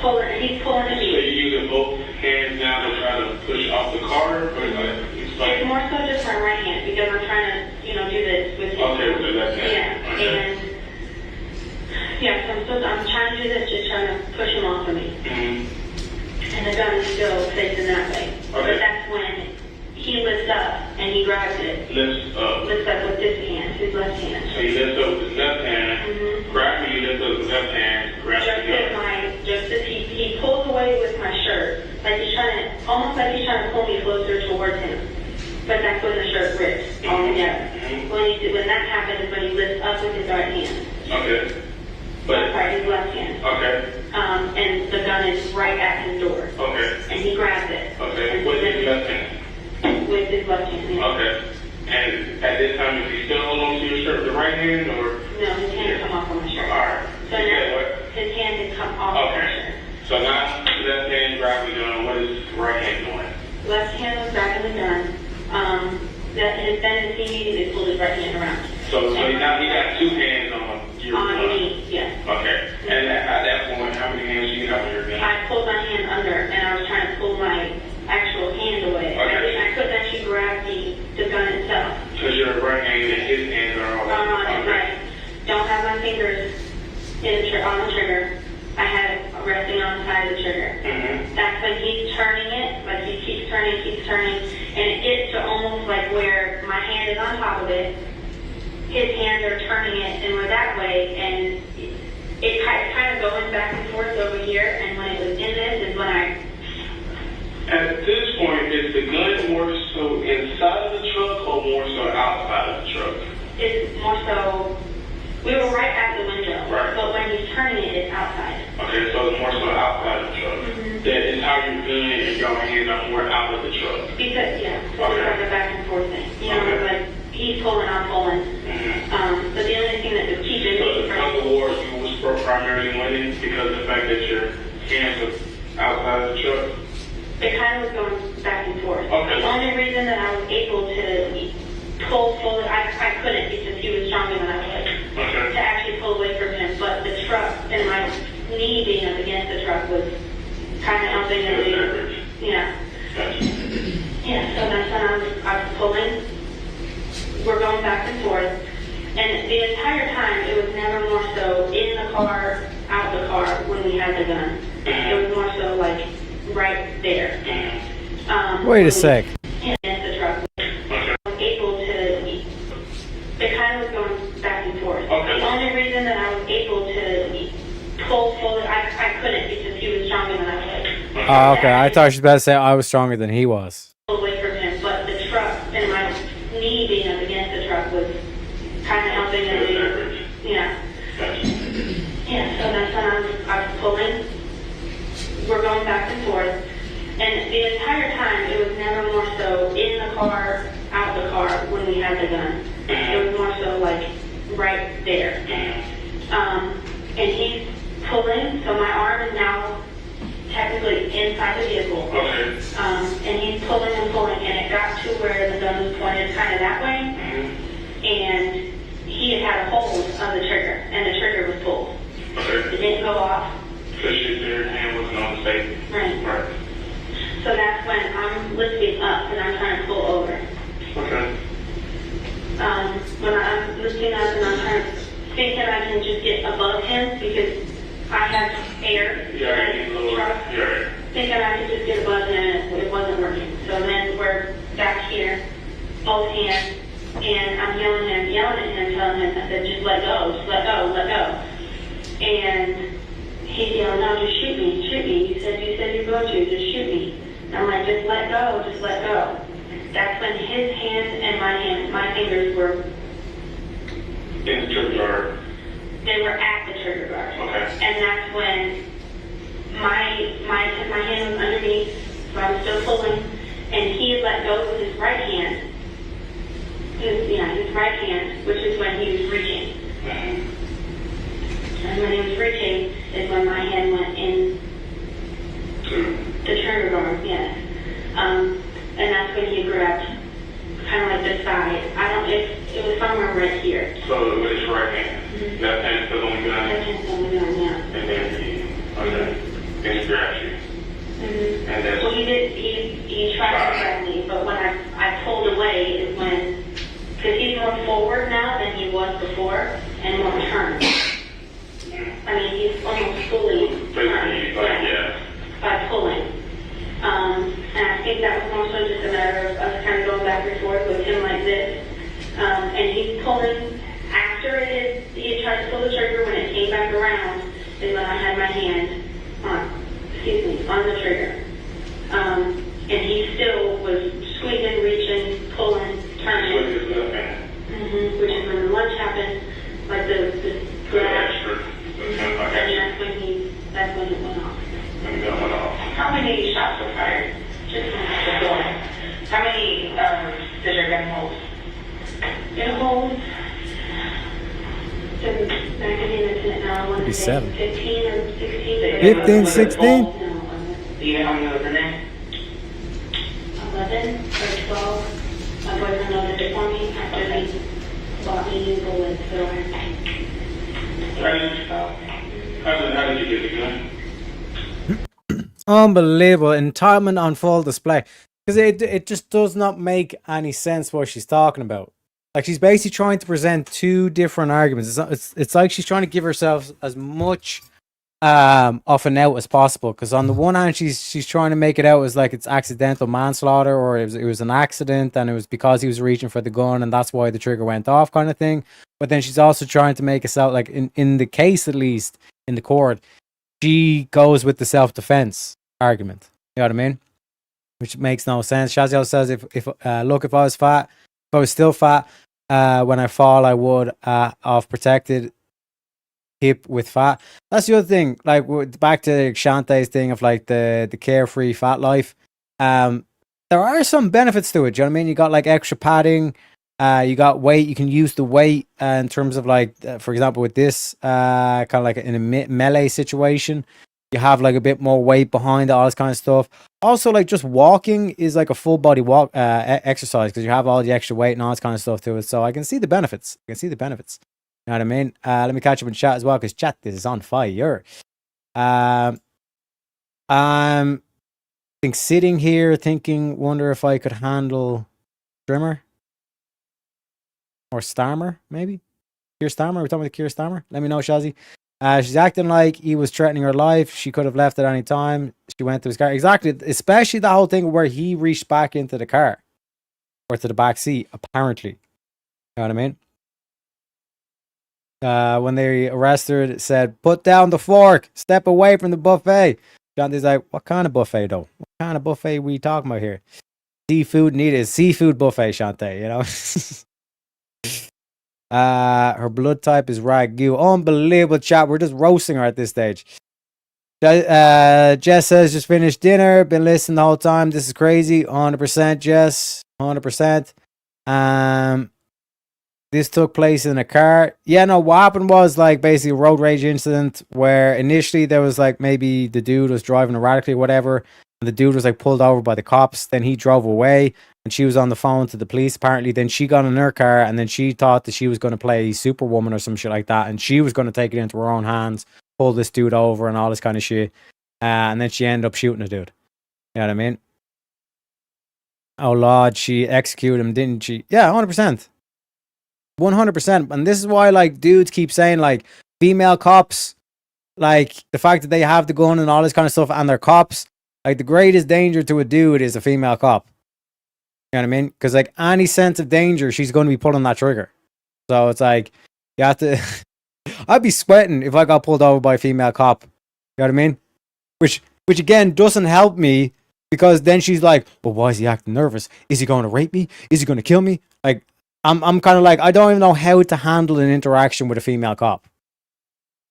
pulling at me. So you're using both hands now to try to push off the car? Or It's more so just my right hand because I'm trying to, do this with him. Okay, with the left hand. Yeah, Okay. so I'm trying to do this, just trying to push him off of me. And the gun is still facing that way. Okay. But that's when he lifts up and he grabs it. Lifts up. Lifts up with this hand, his left hand. So he lifts up with his left hand, grabs you, lifts up with his left hand, grabs the gun. Just as he pulls away with my shirt, like almost like he's trying to pull me closer towards him. But that's when the shirt rips all together. When that happens is when he lifts up with his right hand. Okay. Sorry, his left hand. Okay. And the gun is right at his door. Okay. And he grabs it. Okay. With his left hand. With his left hand. Yeah. Okay. And at this time, is he still holding on to your shirt with the right hand, or? No, his hand has come off of my shirt. All right. So now his hand has come off of my shirt. So now left hand grabbing the gun. What is right hand doing? Left hand was grabbing the gun. Then he immediately pulled his right hand around. So now he got two hands on your gun. On me, yes. Okay. And at that point, how many hands do you have on your gun? I pulled my hand under, and I was trying to pull my actual hand away. Okay. I couldn't actually grab the gun itself. Because your right hand and his hands are all Okay. Right. Don't have my fingers on the trigger. I had it resting on the side of the trigger. That's when he's turning it, like he keeps turning, and it gets to almost like where my hand is on top of it. His hands are turning it, and we're that way, and it kind of going back and forth over here, and when it was in this is when I... At this point, is the gun more so inside of the truck or more so outside of the truck? It's more so... We were right at the window, right. But when he's turning it, it's outside. Okay, so it's more so outside of the truck. That is how your gun and your hands are more outside Because, yeah, so it's like a back and forth thing. You know, like, he's pulling, I'm pulling. But the only thing that was keeping So me the from... tug of war you was primarily winning because of the fact that your hands were outside the truck? It kind of was going back and forth. Okay. The only reason that I was able to pull fully, I couldn't because he was stronger than I was. Okay. To actually pull away from him. But the truck and my knee being up against the truck was kind of helping him. Yeah. Gotcha. Yeah, so that's when I was pulling. We're going back and forth. And the entire time, it was never more so in the car, out the car when we had the gun. It was more so like right there. Wait a sec. Against the truck. I was able to, it kind of was going back and forth. Okay. The only reason that I was able to pull fully, I couldn't because he was stronger than I was. Oh, okay. I thought she was about to say I was stronger than he was. Away from him, but the truck and my knee being up against the truck was kind of helping him. Yeah. Yeah, so that's when I was pulling. We're going back and forth. And the entire time, it was never more so in the car, out the car when we had the gun. It was more so like right there. And he's pulling, so my arm is now technically inside the vehicle. Okay. And he's pulling and pulling, and it got to where the gun was pointed kind of that way. And he had a hold of the trigger, and the trigger was pulled. Okay. It didn't go off. Because your hand wasn't on the safety. Right. So that's when I'm lifting up and I'm trying to pull over. Okay. When I'm lifting up and I'm trying to think that I can just get above him because I have air. Thinking I could just get above him and it wasn't working. So then we're back here, both hands, and I'm yelling at him, telling him, I said, just let go, let go. And he's yelling, no, just shoot me. You said you're going to, just shoot me. And I'm like, just let go. That's when his hand and my fingers were In the trigger guard. They were at the trigger guard. Okay. And that's when my hand was underneath, so I was still pulling, and he had let go with his right hand. His right hand, which is when he was reaching. And when he was reaching is when my hand went in the trigger guard, yes. And that's when he grabbed kind of like the side. It was somewhere right here. So with his right hand, left hand still on the gun? Left hand still on the gun, yeah. And then he grabbed you. And then... Well, he tried to grab me, but when I pulled away is when, because he's more forward now than he was before, and more turned. I mean, he's almost fully turned. Yeah. By pulling. And I think that was more so just a matter of us kind of going back and forth with him like this. And he's pulling after he had tried to pull the trigger. When it came back around is when I had my hand on the trigger. And he still was squeezing, reaching, pulling, turning. With his left hand. Which is when the lunge happened, like the grab. And that's when it went off. And then went off. How many shots were fired? Just one. How many did your gun hold? It holds the magazine I want to say 57. 15 or 16. 15, 16? Do you know how many was in there? 11 or 12. My boyfriend loaded it for me after they bought me new bullets. So How did you get the gun? Unbelievable. Entitlement on full display. Because it just does not make any sense what she's talking about. Like, she's basically trying to present two different arguments. It's like she's trying to give herself as much off and out as possible. Because on the one hand, she's trying to make it out as like it's accidental manslaughter, or it was an accident and it was because he was reaching for the gun and that's why the trigger went off, kind of thing. But then she's also trying to make it sound like in the case, at least in the court, she goes with the self-defense argument. You know what I mean? Which makes no sense. Shaziel says, if I was fat, if I was still fat, when I fall, I would have protected hip with fat. That's the other thing. Like, back to Shantae's thing of like the carefree fat life. there are some benefits to it. Do you know what I mean? You got like extra padding. You got weight. You can use the weight in terms of like, for example, with this, kind of like in a melee situation, you have like a bit more weight behind it, all this kind of stuff. Also, like just walking is like a full body walk exercise because you have all the extra weight and all this kind of stuff to it. So I can see the benefits. I can see the benefits. You know what I mean? Let me catch up in chat as well because chat is on fire. I think sitting here thinking, wonder if I could handle Strimmer or Starmer, maybe. Keir Starmer, we're talking about Keir Starmer. Let me know, Shazzy. She's acting like he was threatening her life. She could have left at any time. She went to his car. Exactly. Especially the whole thing where he reached back into the car or to the back seat, apparently. You know what I mean? When they arrested her, it said, "Put down the fork. Step away from the buffet." Shanti's like, "What kind of buffet, though? What kind of buffet we talking about here?" Seafood needed. Seafood buffet, Shantae, you know? Her blood type is Ragu. Unbelievable, chat. We're just roasting her at this stage. Jess says, just finished dinner. Been listening the whole time. This is crazy. 100%, Jess. 100%. This took place in a car. Yeah, no, what happened was like basically a road rage incident where initially there was like maybe the dude was driving erratically or whatever. And the dude was like pulled over by the cops. Then he drove away and she was on the phone to the police apparently. Then she got in her car and then she thought that she was going to play Superwoman or some shit like that. And she was going to take it into her own hands, pull this dude over and all this kind of shit. And then she ended up shooting the dude. You know what I mean? Oh, Lord, she executed him, didn't she? Yeah, 100%. 100%. And this is why, like, dudes keep saying, like, female cops, like, the fact that they have the gun and all this kind of stuff and they're cops, like, the greatest danger to a dude is a female cop. You know what I mean? Because, like, any sense of danger, she's going to be pulling that trigger. So it's like, you have to... I'd be sweating if I got pulled over by a female cop. You know what I mean? Which again, doesn't help me because then she's like, but why is he acting nervous? Is he going to rape me? Is he going to kill me? Like, I'm kind of like, I don't even know how to handle an interaction with a female cop.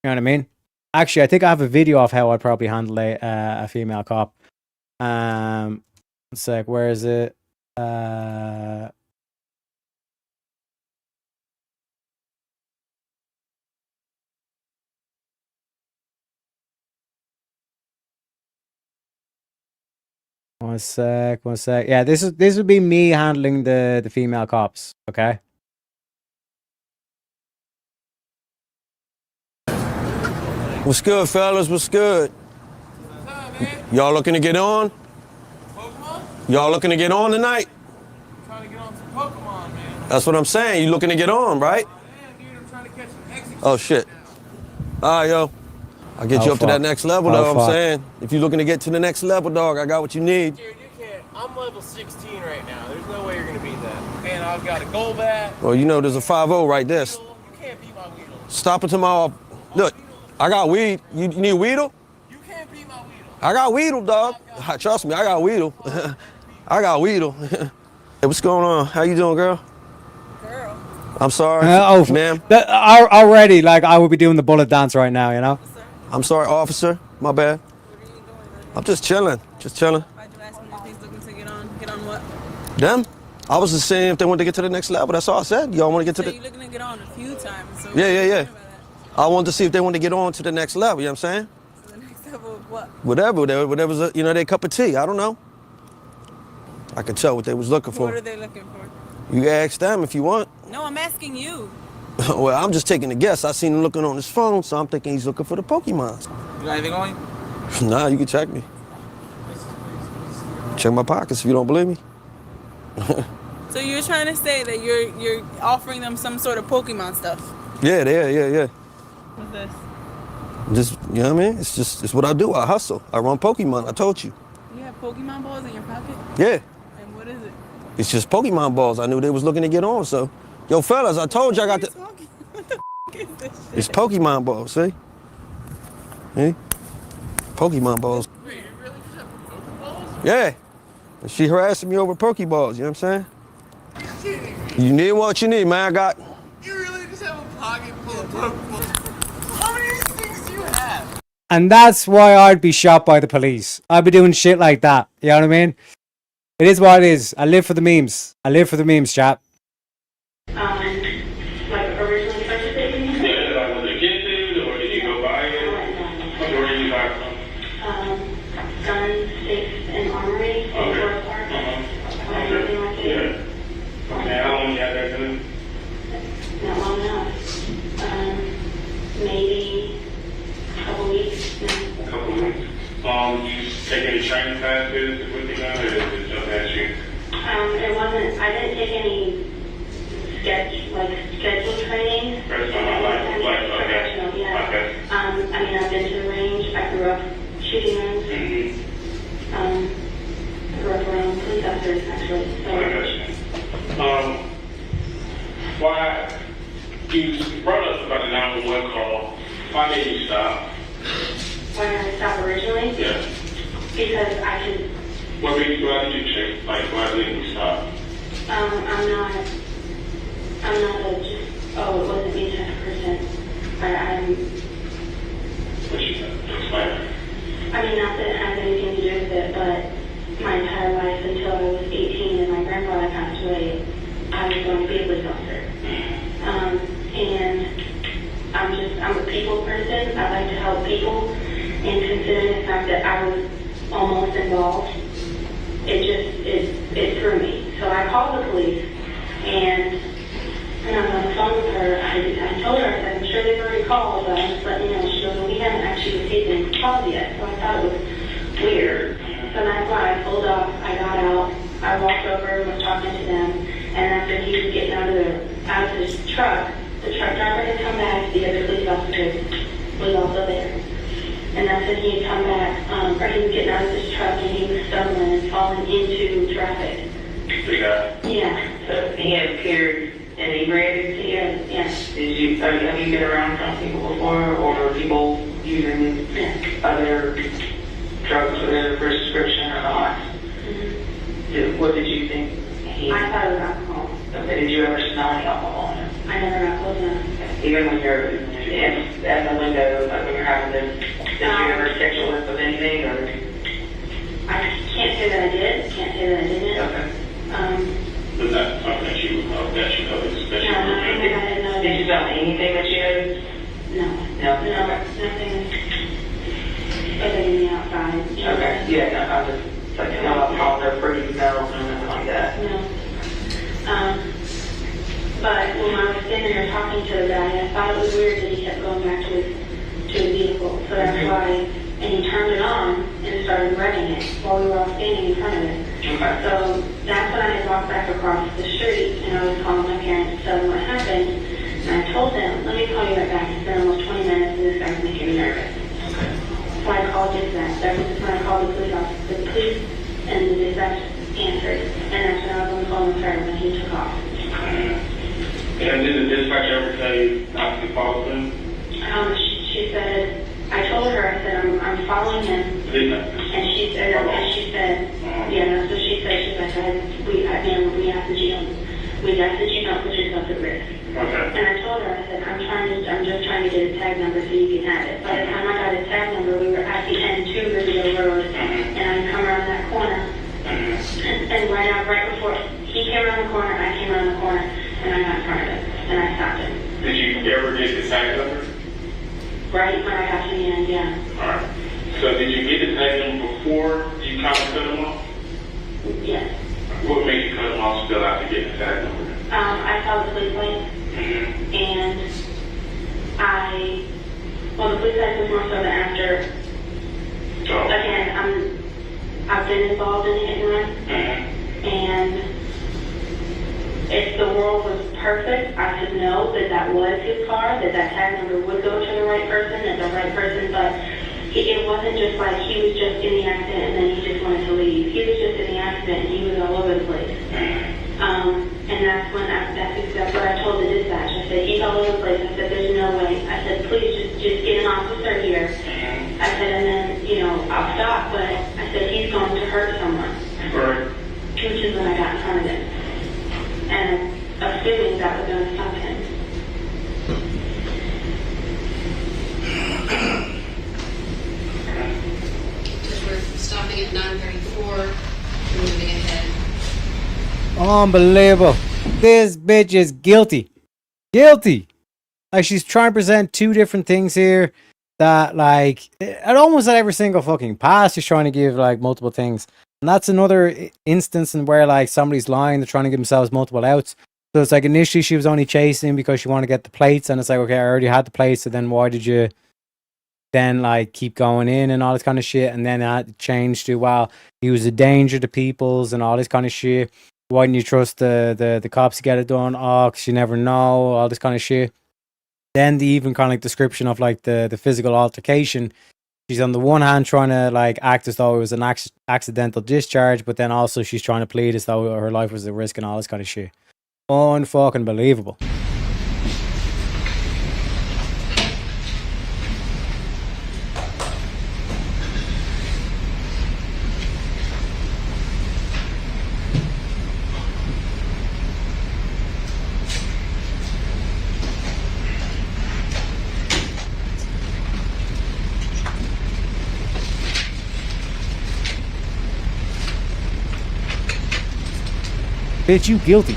You know what I mean? Actually, I think I have a video of how I'd probably handle a female cop. One sec, where is it? One sec. Yeah, this would be me handling the female cops, okay? What's good, fellas? What's good? Y'all looking to get on? Y'all looking to get on tonight? Trying to get on some Pokemon, man. That's what I'm saying. You looking to get on, right? Yeah, dude, I'm trying to catch some execution. Oh, shit. All right, yo. I'll get you up to that next level, though. I'm saying. If you're looking to get to the next level, dog, I got what you need. Dude, you can't. I'm level 16 right now. There's no way you're going to beat that. And I've got a goal bat. Well, you know there's a 5-0 right there. You can't beat my Weedle. Stop it tomorrow. Look, I got weed. You need Weedle? You can't beat my Weedle. I got Weedle, dog. Trust me, I got Weedle. I got Weedle. Hey, what's going on? How you doing, girl? Girl. I'm sorry, ma'am. Already, like, I would be doing the bullet dance right now, you know? I'm sorry, officer. My bad. What are you doing? I'm just chilling. Just chilling. Why'd you ask me if he's looking to get on? Get on what? Them? I was just saying if they wanted to get to the next level. That's all I said. Y'all want to get to So the... you're looking to get on a few times. So Yeah. I wanted to see if they wanted to get on to the next level. You know what I'm saying? So the next level of what? Whatever's, their cup of tea. I don't know. I could tell what they was looking for. What are they looking for? You can ask them if you want. No, I'm asking you. Well, I'm just taking a guess. I seen him looking on his phone, so I'm thinking he's looking for the Pokemons. You got anything on you? Nah, you can check me. Check my pockets if you don't believe me. So you're trying to say that you're offering them some sort of Pokemon stuff? Yeah. What's this? Just, you know what I mean? It's what I do. I hustle. I run Pokemon. I told you. You have Pokemon balls in your pocket? Yeah. And what is it? It's just Pokemon balls. I knew they was looking to get on, so. Yo, fellas, I told you I got the... What the f*** is this shit? It's Pokemon balls, see? See? Pokemon balls. Wait, you really just have Pokeballs? Yeah. And she harassing me over Pokeballs, you know what I'm saying? You need what you need, man. I got... You really just have a pocket full of Pokeballs? How many of these things do you have? And that's why I'd be shot by the police. I'd be doing shit like that. You know what I mean? It is what it is. I live for the memes. I live for the memes, chap. Like originally purchased it, you mean? Yeah, like was it gifted or did you go buy it? Where did you buy it from? Gun Safe and Armory in Forest Park. Something like that. Yeah. Okay, how long you had that gun? Not long enough. Maybe a couple weeks. A couple weeks. You take any training classes with the gun, or did it jump at you? It wasn't. I didn't take any scheduled training. Professional, yeah. Okay. I mean, I've been to the range. I grew up shooting range. I grew up around police officers, actually. So. Why you brought us about the 911 call? Why did you stop? Why did I stop originally? Yeah. Because I could. Why did you check? Like, why didn't you stop? I'm not a just, oh, it wasn't me type of person. What you explain? I mean, not that it has anything to do with it, but my entire life until I was 18 and my grandfather passed away, I was going to be a police officer. And I'm a people person. I like to help people. And considering the fact that I was almost involved, it threw me. So I called the police, and when I was on the phone with her, I told her, I said, I'm sure they've already called, but I'm just letting you know. She goes, well, we haven't actually received any calls yet. So I thought it was weird. So that's why I pulled off. I got out. I walked over and was talking to them. And after he was getting out of his truck, the truck driver had come back. The other police officer was also there. And that's when he had come back, or he was getting out of his truck and he was stumbling and falling into traffic. Yeah. So he had appeared inebriated? Yes. Have you been around some people before, or people using other drugs with a prescription or not? Mm-hmm. What did you think? I thought it was alcohol. Okay, did you ever smell any alcohol in it? I never got close enough. Even when you're at the window, like when you're having this, did you ever sexual with anything, or? I can't say that I did. Can't say that I didn't. Okay. Was that something that you noticed? No, nothing that I didn't know. Did you smell anything that you noticed? No. No? Nothing other than the outside. Okay, yeah, no, I was like, no alcohol, no fruity smells, or nothing like that. No. But when I was standing there talking to the guy, I thought it was weird that he kept going back to his vehicle. So that's why, and he turned it on and started running it while we were all standing in front of it. Okay. So that's when I had walked back across the street and I was calling my parents to tell them what happened. And I told them, let me call you right back. It's been almost 20 minutes and this guy's making me nervous. Okay. So I called dispatch. That was when I called the police officer. The police and the dispatch answered. And that's when I was on the phone with her when he took off. And did the dispatch ever tell you not to follow them? She said, I told her, I said, I'm following him. And she said, yeah, so she said, we asked that you don't put yourself at risk. Okay. And I told her, I said, I'm just trying to get a tag number so you can have it. By the time I got a tag number, we were at the end to Riviera Road, and I come around that corner. And right before he came around the corner, I came around the corner, and I got in front of him, and I stopped him. Did you ever get the tag number? Right when I got to the end, yeah. Alright. So did you get the tag number before you kind of cut them off? Yes. What made you cut them off still after getting the tag number? I saw the police lights, and the police lights was more so than after. Again, I've been involved in the hit and run, and if the world was perfect, I could know that was his car, that tag number would go to the right person, but it wasn't just like he was just in the accident and then he just wanted to leave. He was just in the accident and he was all over the place. And that's exactly what I told the dispatch. I said, he's all over the place. I said, there's no way. I said, please just get an officer here. I said, and then, I'll stop, but I said, he's going to hurt someone. Right. Which is when I got in front of him. And assuming that was going to stop him. Because we're stopping at 9:34, we're moving ahead. Unbelievable. This bitch is guilty. Guilty. Like, she's trying to present two different things here that, like, at almost at every single fucking pass, she's trying to give, like, multiple things. And that's another instance in where, like, somebody's lying. They're trying to give themselves multiple outs. So it's like, initially she was only chasing because she wanted to get the plates. And it's like, okay, I already had the plates. So then why did you then, like, keep going in and all this kind of shit? And then that changed to, well, he was a danger to peoples and all this kind of shit. Why didn't you trust the cops to get it done? Oh, because you never know, all this kind of shit. Then the even kind of like description of like the physical altercation. She's on the one hand trying to like act as though it was an accidental discharge, but then also she's trying to plead as though her life was at risk and all this kind of shit. Unfucking believable. Bitch, you guilty.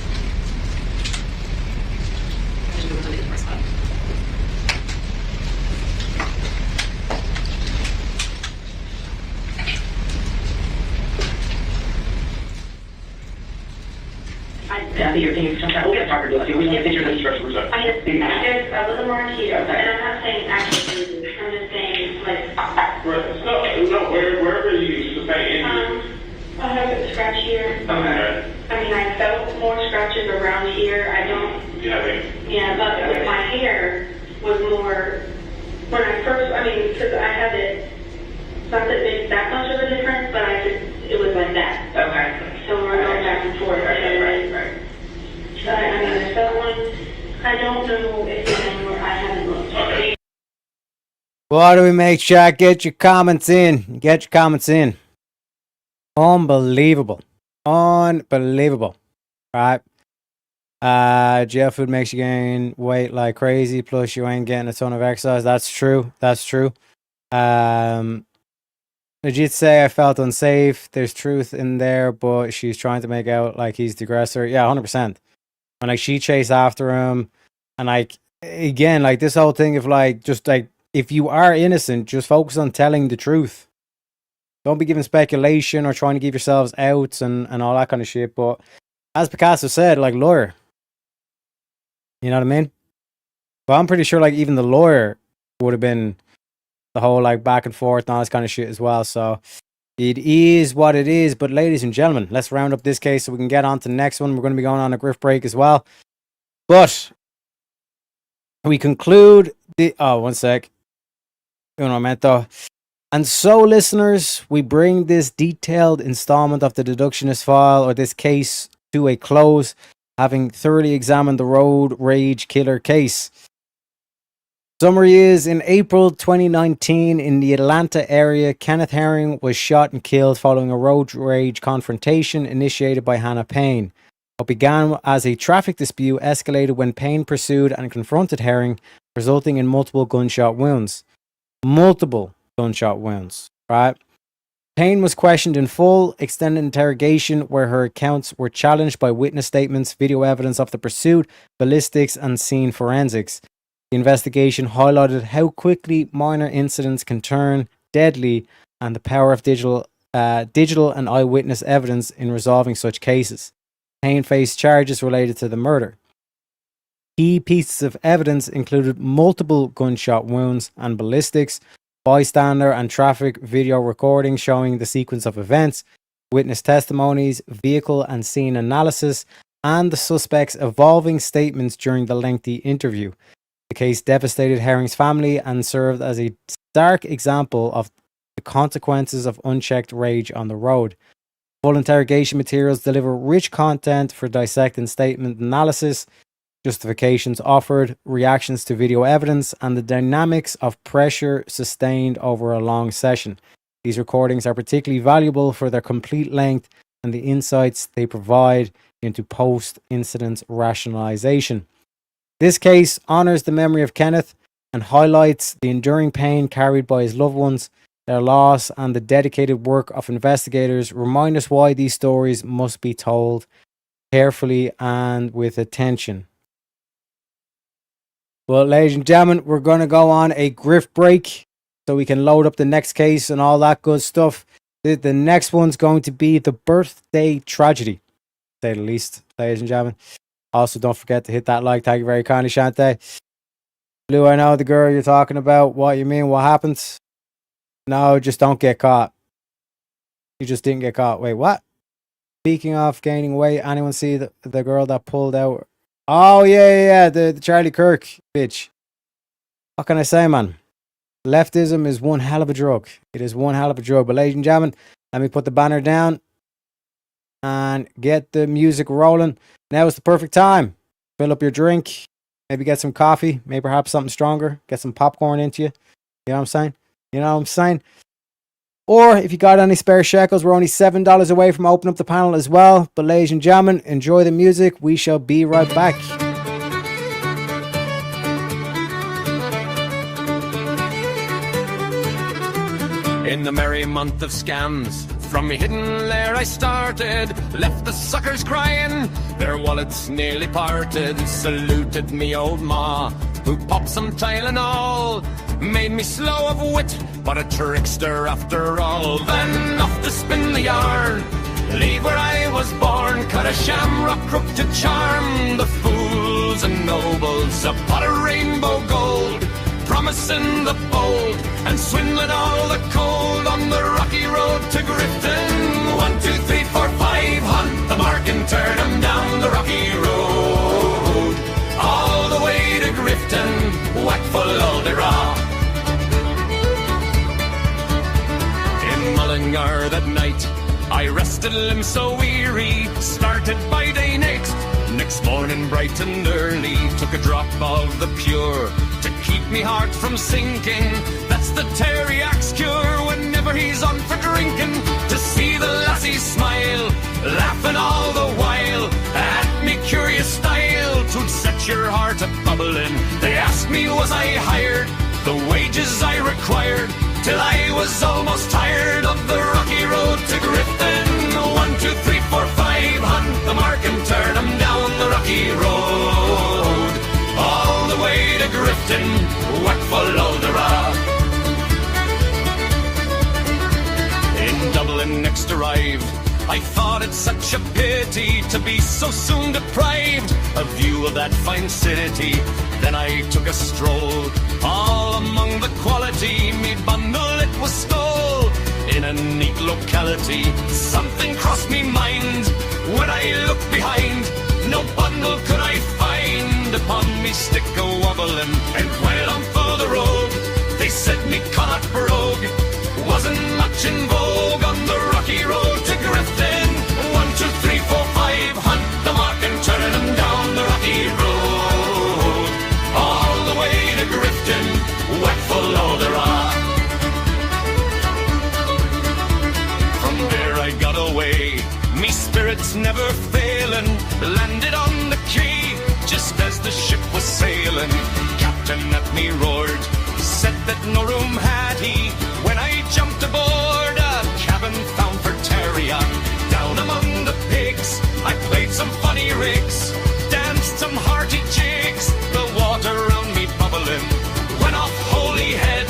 I see your thing. We'll get a talker to us. We can't picture the structure. There's a little more here, and I'm not saying actually bruises. I'm just saying, like... No, wherever you sustain injury. I have a scratch here. Okay. I mean, I felt more scratches around here. I don't... Yeah, but with my hair was more... When I first... I mean, because I had it... Not that it makes that much of a difference, but it was like that. Okay. So we're going back and forth. Right. So, I mean, I felt one... I don't know if it's anywhere. I haven't looked. Okay. What do we make, Shaq? Get your comments in. Get your comments in. Unbelievable. Unbelievable. Right? Jail food makes you gain weight like crazy, plus you ain't getting a ton of exercise. That's true. That's true. Legit say I felt unsafe. There's truth in there, but she's trying to make out like he's the aggressor. Yeah, 100%. And like she chased after him. And like, again, like this whole thing of like, just like, if you are innocent, just focus on telling the truth. Don't be giving speculation or trying to give yourselves outs and all that kind of shit. But as Picasso said, like, lawyer. You know what I mean? But I'm pretty sure like even the lawyer would have been the whole like back and forth and all this kind of shit as well. So it is what it is. But ladies and gentlemen, let's round up this case so we can get on to the next one. We're going to be going on a grift break as well. But we conclude the... Oh, one sec. Un momento. And so, listeners, we bring this detailed installment of the Deductionist File, or this case, to a close, having thoroughly examined the road rage killer case. Summary is, in April 2019, in the Atlanta area, Kenneth Herring was shot and killed following a road rage confrontation initiated by Hannah Payne. What began as a traffic dispute escalated when Payne pursued and confronted Herring, resulting in multiple gunshot wounds. Multiple gunshot wounds, right? Payne was questioned in full, extended interrogation where her accounts were challenged by witness statements, video evidence of the pursuit, ballistics, and scene forensics. The investigation highlighted how quickly minor incidents can turn deadly and the power of digital and eyewitness evidence in resolving such cases. Payne faced charges related to the murder. Key pieces of evidence included multiple gunshot wounds and ballistics, bystander and traffic video recording showing the sequence of events, witness testimonies, vehicle and scene analysis, and the suspect's evolving statements during the lengthy interview. The case devastated Herring's family and served as a stark example of the consequences of unchecked rage on the road. Full interrogation materials deliver rich content for dissecting statement analysis, justifications offered, reactions to video evidence, and the dynamics of pressure sustained over a long session. These recordings are particularly valuable for their complete length and the insights they provide into post-incident rationalization. This case honors the memory of Kenneth and highlights the enduring pain carried by his loved ones. Their loss and the dedicated work of investigators remind us why these stories must be told carefully and with attention. Well, ladies and gentlemen, we're going to go on a grift break so we can load up the next case and all that good stuff. The next one's going to be the birthday tragedy, to say the least, ladies and gentlemen. Also, don't forget to hit that like. Thank you very kindly, Shante. Blue, I know the girl you're talking about. What you mean? What happened? No, just don't get caught. You just didn't get caught. Wait, what? Speaking of gaining weight, anyone see the girl that pulled out? Oh, yeah, the Charlie Kirk bitch. What can I say, man? Leftism is one hell of a drug. It is one hell of a drug. But ladies and gentlemen, let me put the banner down and get the music rolling. Now is the perfect time. Fill up your drink. Maybe get some coffee. Maybe perhaps something stronger. Get some popcorn into you. You know what I'm saying? You know what I'm saying? Or if you got any spare shekels, we're only $7 away from opening up the panel as well. But ladies and gentlemen, enjoy the music. We shall be right back. In the merry month of scams, from a hidden lair I started, left the suckers crying, their wallets nearly parted, saluted me old ma, who popped some Tylenol, made me slow of wit, but a trickster after all. Then off to spin the yarn, leave where I was born, cut a shamrock crook to charm the fools and nobles, a pot of rainbow gold, promising the bold, and swindling all the cold on the rocky road to Grifton. 1, 2, 3, 4, 5, hunt the mark and turn 'em down the rocky road, all the way to Grifton, whack full of the raw. In Mullingar that night, I rested limbs so weary, started by day next morning bright and early, took a drop of the pure to keep me heart from sinking. That's the Terryak's cure whenever he's on for drinking. To see the lassies smile, laughing all the while at me curious style, 'twould set your heart a bubbling. They asked me was I hired, the wages I required, till I was almost tired of the rocky road to Grifton. 1, 2, 3, 4, 5, hunt the mark and turn 'em down the rocky road, all the way to Grifton, whack full of the rock. In Dublin next arrived, I thought it such a pity to be so soon deprived of view of that fine city. Then I took a stroll, all among the quality, me bundle it was stole in a neat locality. Something crossed me mind when I looked behind, no bundle could I find upon me stick a wobbling. And while I'm for the road, they said me Connacht brogue wasn't much in vogue on the rocky road to Grifton. 1, 2, 3, 4, 5, hunt the mark and turn 'em down the rocky road, all the way to Grifton, whack full of the rock. From there I got away, me spirits never failing, landed on the quay just as the ship was sailing. Captain at me roared, said that no room had he. When I jumped aboard, a cabin found for Terryak. Down among the pigs, I played some funny rigs, danced some hearty jigs, the water round me bubbling. When off Holyhead,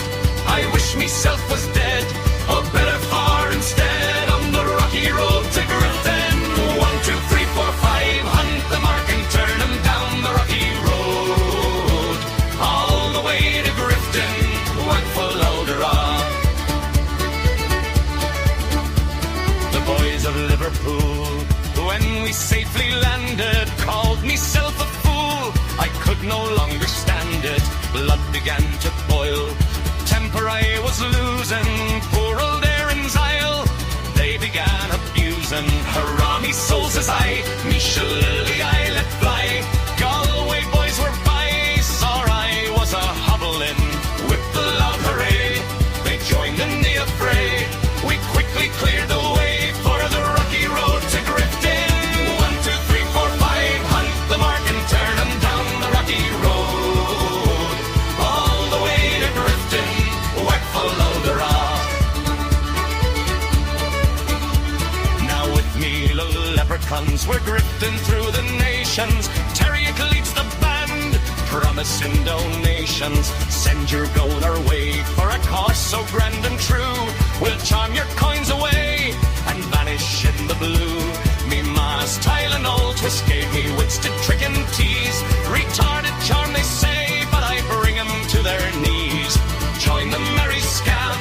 I wish myself was dead, or better far instead, on the rocky road to Grifton. 1, 2, 3, 4, 5, hunt the mark and turn 'em down the rocky road, all the way to Grifton, whack full of the rock. The boys of Liverpool, when we safely landed, called myself a fool. I could no longer stand it, blood began to boil, temper I was losing, poor old Erin's Isle they began abusing. Hurrah me soul, says I, me shillelagh I let fly. Galway boys were by, saw I was a hobbling, with the loud hooray, they joined in the affray. We quickly cleared the way for the rocky road to Grifton. 1, 2, 3, 4, 5, hunt the mark and turn 'em down the rocky road, all the way to Grifton, whack full of the rock. Now with me, little leopard patrons were grifting through the nations. Teriak leads the band, promising donations. Send your gold our way for a cause so grand and true. We'll charm your coins away and vanish in the blue. Me ma's Tylenol twist gave me wits to trick and tease. Retarded charm they say, but I bring 'em to their knees. Join the merry scam,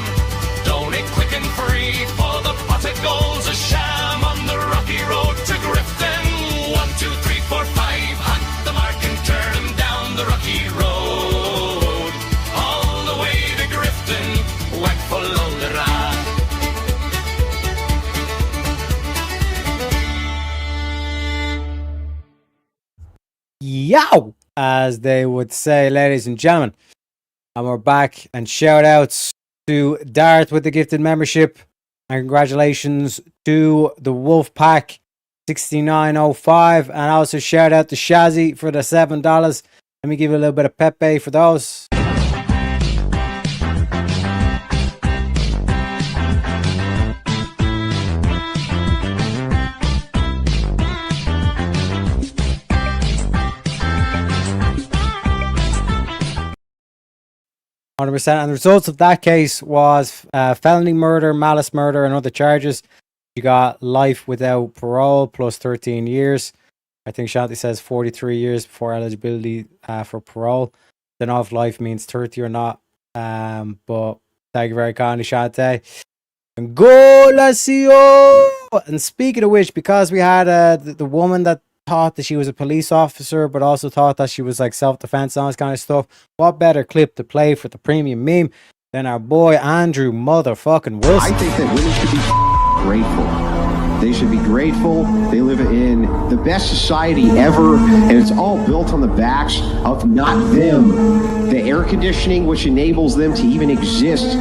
donate quick and free, for the pot of gold's a sham on the rocky road to Grifton. 1, 2, 3, 4, 5, hunt the mark and turn 'em down the rocky road. All the way to Grifton, whack full of the rat. Yow! As they would say, ladies and gentlemen. And we're back, and shout outs to Dart with the gifted membership, and congratulations to the Wolfpack 6905, and also shout out to Shazzy for the $7. Let me give you a little bit of Pepe for those. $100%, and the results of that case was felony murder, malice murder, and other charges. You got life without parole plus 13 years. I think Shanti says 43 years before eligibility for parole. Don't know if life means 30 or not. But thank you very kindly, Shanti. And go, Lazio! And speaking of which, because we had the woman that thought that she was a police officer, but also thought that she was like self-defense and all this kind of stuff, what better clip to play for the premium meme than our boy Andrew motherfucking Wilson? I think that women should be grateful. They should be grateful. They live in the best society ever, and it's all built on the backs of not them. The air conditioning, which enables them to even exist,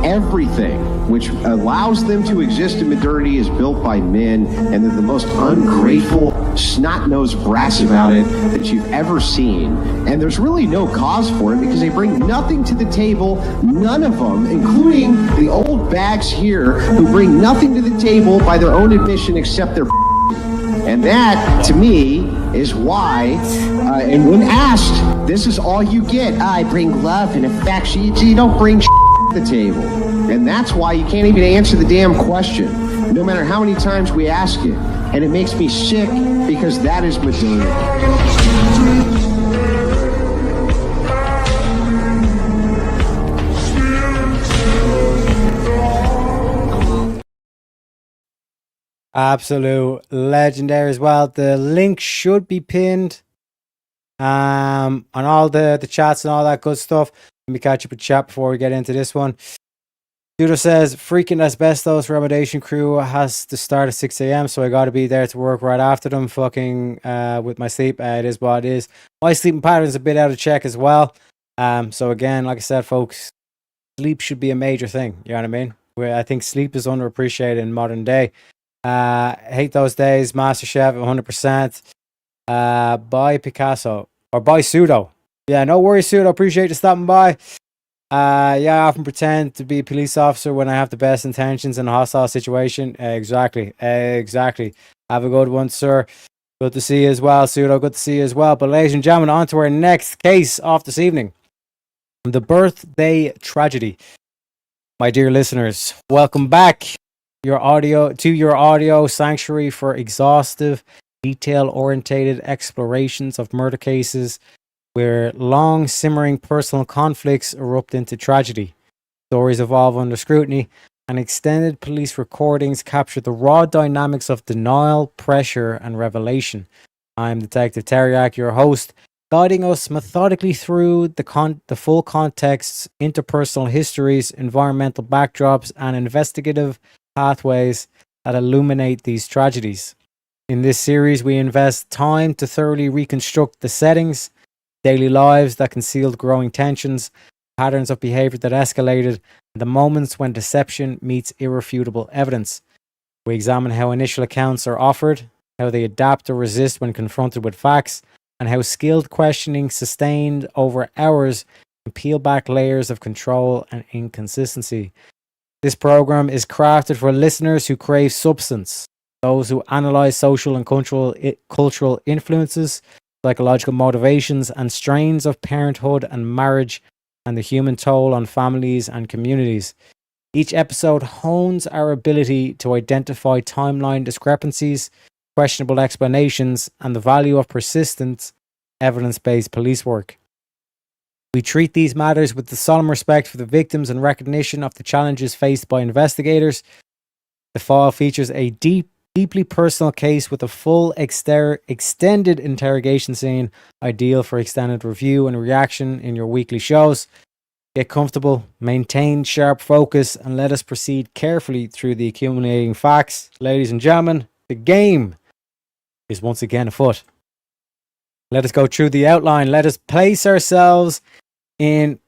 everything which allows them to exist in modernity is built by men, and they're the most ungrateful, snot-nosed brats about it that you've ever seen. And there's really no cause for it because they bring nothing to the table, none of them, including the old bags here who bring nothing to the table by their own admission except their and that, to me, is why, and when asked, this is all you get. I bring love and affection. You don't bring to the table. And that's why you can't even answer the damn question, no matter how many times we ask it. And it makes me sick because that is modernity. Absolute legendary as well. The link should be pinned on all the chats and all that good stuff. Let me catch up with chat before we get into this one. Judo says, freaking asbestos remediation crew has to start at 6 a.m. so I got to be there to work right after them. Fucking with my sleep. It is what it is. My sleeping pattern is a bit out of check as well. So again, like I said, folks, sleep should be a major thing. You know what I mean? I think sleep is underappreciated in modern day. Hate those days. MasterChef 100%. Bye Picasso or bye Pseudo. Yeah, no worries, Pseudo. Appreciate you stopping by. Yeah, I often pretend to be a police officer when I have the best intentions in a hostile situation. Exactly. Have a good one, sir. Good to see you as well, Pseudo. Good to see you as well. But ladies and gentlemen, on to our next case of this evening. The birthday tragedy. My dear listeners, welcome back. Your audio sanctuary for exhaustive, detail-orientated explorations of murder cases where long simmering personal conflicts erupt into tragedy. Stories evolve under scrutiny, and extended police recordings capture the raw dynamics of denial, pressure, and revelation. I'm Detective Teriak, your host, guiding us methodically through the full contexts, interpersonal histories, environmental backdrops, and investigative pathways that illuminate these tragedies. In this series, we invest time to thoroughly reconstruct the settings, daily lives that concealed growing tensions, patterns of behavior that escalated, and the moments when deception meets irrefutable evidence. We examine how initial accounts are offered, how they adapt or resist when confronted with facts, and how skilled questioning sustained over hours can peel back layers of control and inconsistency. This program is crafted for listeners who crave substance, those who analyze social and cultural influences, psychological motivations, and strains of parenthood and marriage, and the human toll on families and communities. Each episode hones our ability to identify timeline discrepancies, questionable explanations, and the value of persistent, evidence-based police work. We treat these matters with the solemn respect for the victims and recognition of the challenges faced by investigators. The file features a deeply personal case with a full extended interrogation scene, ideal for extended review and reaction in your weekly shows. Get comfortable, maintain sharp focus, and let us proceed carefully through the accumulating facts. Ladies and gentlemen, the game is once again afoot. Let us go through the outline. Let us place ourselves in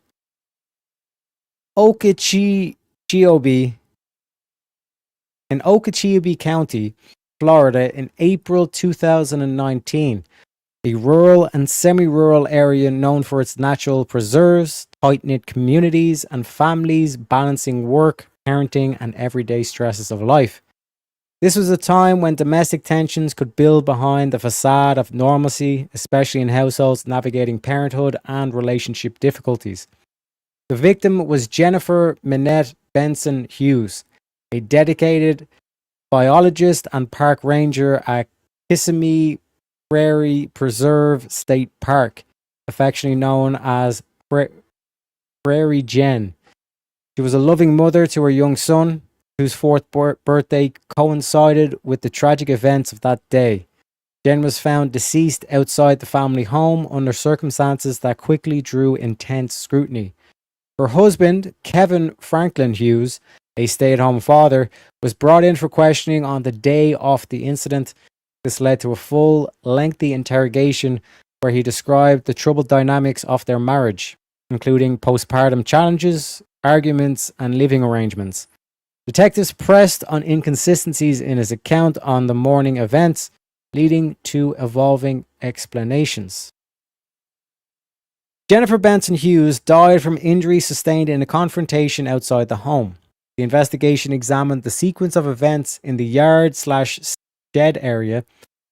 Okeechobee County, Florida in April 2019. A rural and semi-rural area known for its natural preserves, tight-knit communities, and families balancing work, parenting, and everyday stresses of life. This was a time when domestic tensions could build behind the facade of normalcy, especially in households navigating parenthood and relationship difficulties. The victim was Jennifer Minette Benson Hughes, a dedicated biologist and park ranger at Kissimmee Prairie Preserve State Park, affectionately known as Prairie Jen. She was a loving mother to her young son, whose fourth birthday coincided with the tragic events of that day. Jen was found deceased outside the family home under circumstances that quickly drew intense scrutiny. Her husband, Kevin Franklin Hughes, a stay-at-home father, was brought in for questioning on the day of the incident. This led to a full, lengthy interrogation where he described the troubled dynamics of their marriage, including postpartum challenges, arguments, and living arrangements. Detectives pressed on inconsistencies in his account on the morning events, leading to evolving explanations. Jennifer Benson Hughes died from injuries sustained in a confrontation outside the home. The investigation examined the sequence of events in the yard/shed area,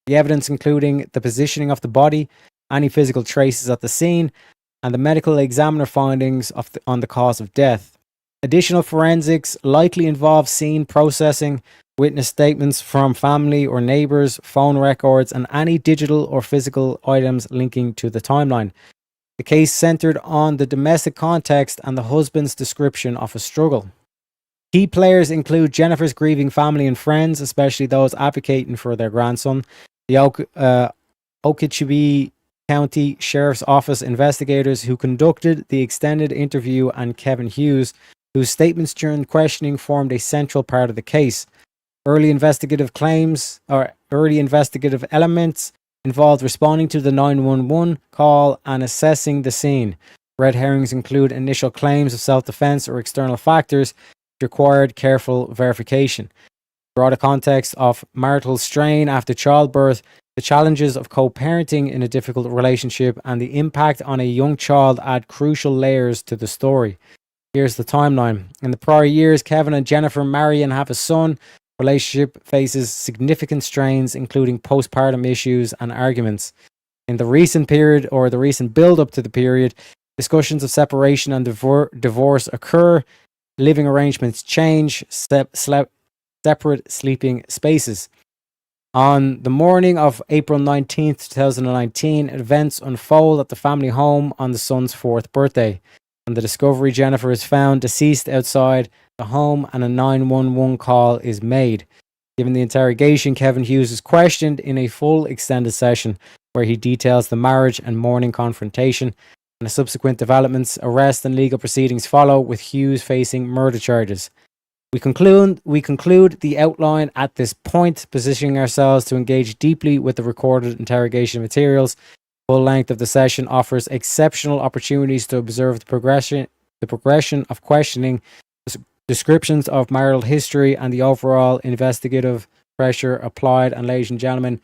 the evidence including the positioning of the body, any physical traces at the scene, and the medical examiner findings on the cause of death. Additional forensics likely involve scene processing, witness statements from family or neighbors, phone records, and any digital or physical items linking to the timeline. The case centered on the domestic context and the husband's description of a struggle. Key players include Jennifer's grieving family and friends, especially those advocating for their grandson, the Okeechobee County Sheriff's Office investigators who conducted the extended interview, and Kevin Hughes, whose statements during questioning formed a central part of the case. Early investigative elements involved responding to the 911 call and assessing the scene. Red herrings include initial claims of self-defense or external factors which required careful verification. Broader context of marital strain after childbirth, the challenges of co-parenting in a difficult relationship, and the impact on a young child add crucial layers to the story. Here's the timeline. In the prior years, Kevin and Jennifer marry and have a son. Relationship faces significant strains, including postpartum issues and arguments. In the recent period, or the recent build-up to the period, discussions of separation and divorce occur. Living arrangements change. Separate sleeping spaces. On the morning of April 19th, 2019, events unfold at the family home on the son's fourth birthday. On the discovery, Jennifer is found deceased outside the home and a 911 call is made. Given the interrogation, Kevin Hughes is questioned in a full extended session where he details the marriage and morning confrontation, and the subsequent developments. Arrest and legal proceedings follow, with Hughes facing murder charges. We conclude the outline at this point, positioning ourselves to engage deeply with the recorded interrogation materials. Full length of the session offers exceptional opportunities to observe the progression of questioning, descriptions of marital history, and the overall investigative pressure applied. And ladies and gentlemen,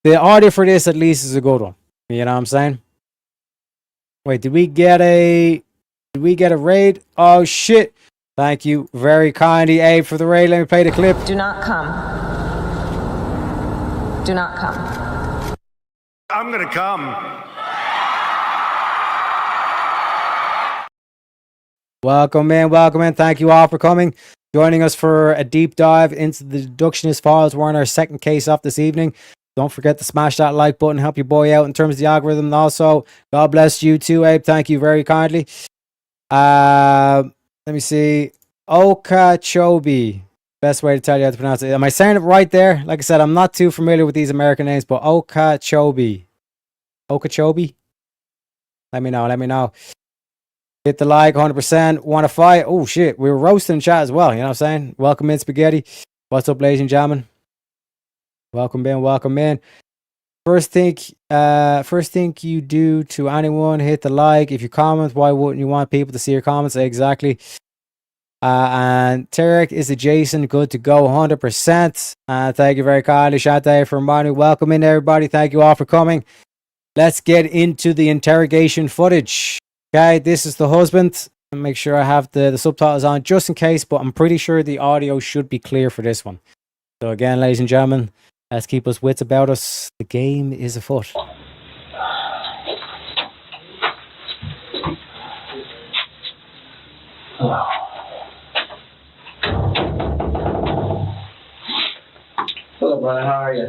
the audio for this at least is a good one. You know what I'm saying? Wait, did we get a raid? Oh shit. Thank you very kindly, Abe, for the raid. Let me play the clip. Do not come. Do not come. I'm gonna come. Welcome in. Thank you all for coming. Joining us for a deep dive into the deductionist files. We're on our second case off this evening. Don't forget to smash that like button. Help your boy out in terms of the algorithm. And also, God bless you too, Abe. Thank you very kindly. Let me see. Okeechobee. Best way to tell you how to pronounce it. Am I saying it right there? Like I said, I'm not too familiar with these American names, but Okeechobee. Okeechobee? Let me know. Hit the like, 100%. Want to fight? Oh, shit. We were roasting chat as well. You know what I'm saying? Welcome in, Spaghetti. What's up, ladies and gentlemen? Welcome in. First thing you do to anyone, hit the like. If you comment, why wouldn't you want people to see your comments? Exactly. And Tarek is adjacent, good to go, 100%. Thank you very kindly, Shante, for reminding me. Welcome in, everybody. Thank you all for coming. Let's get into the interrogation footage. Okay, this is the husband. Make sure I have the subtitles on just in case, but I'm pretty sure the audio should be clear for this one. So again, ladies and gentlemen, let's keep us wits about us. The game is afoot. Hello, brother. How are you?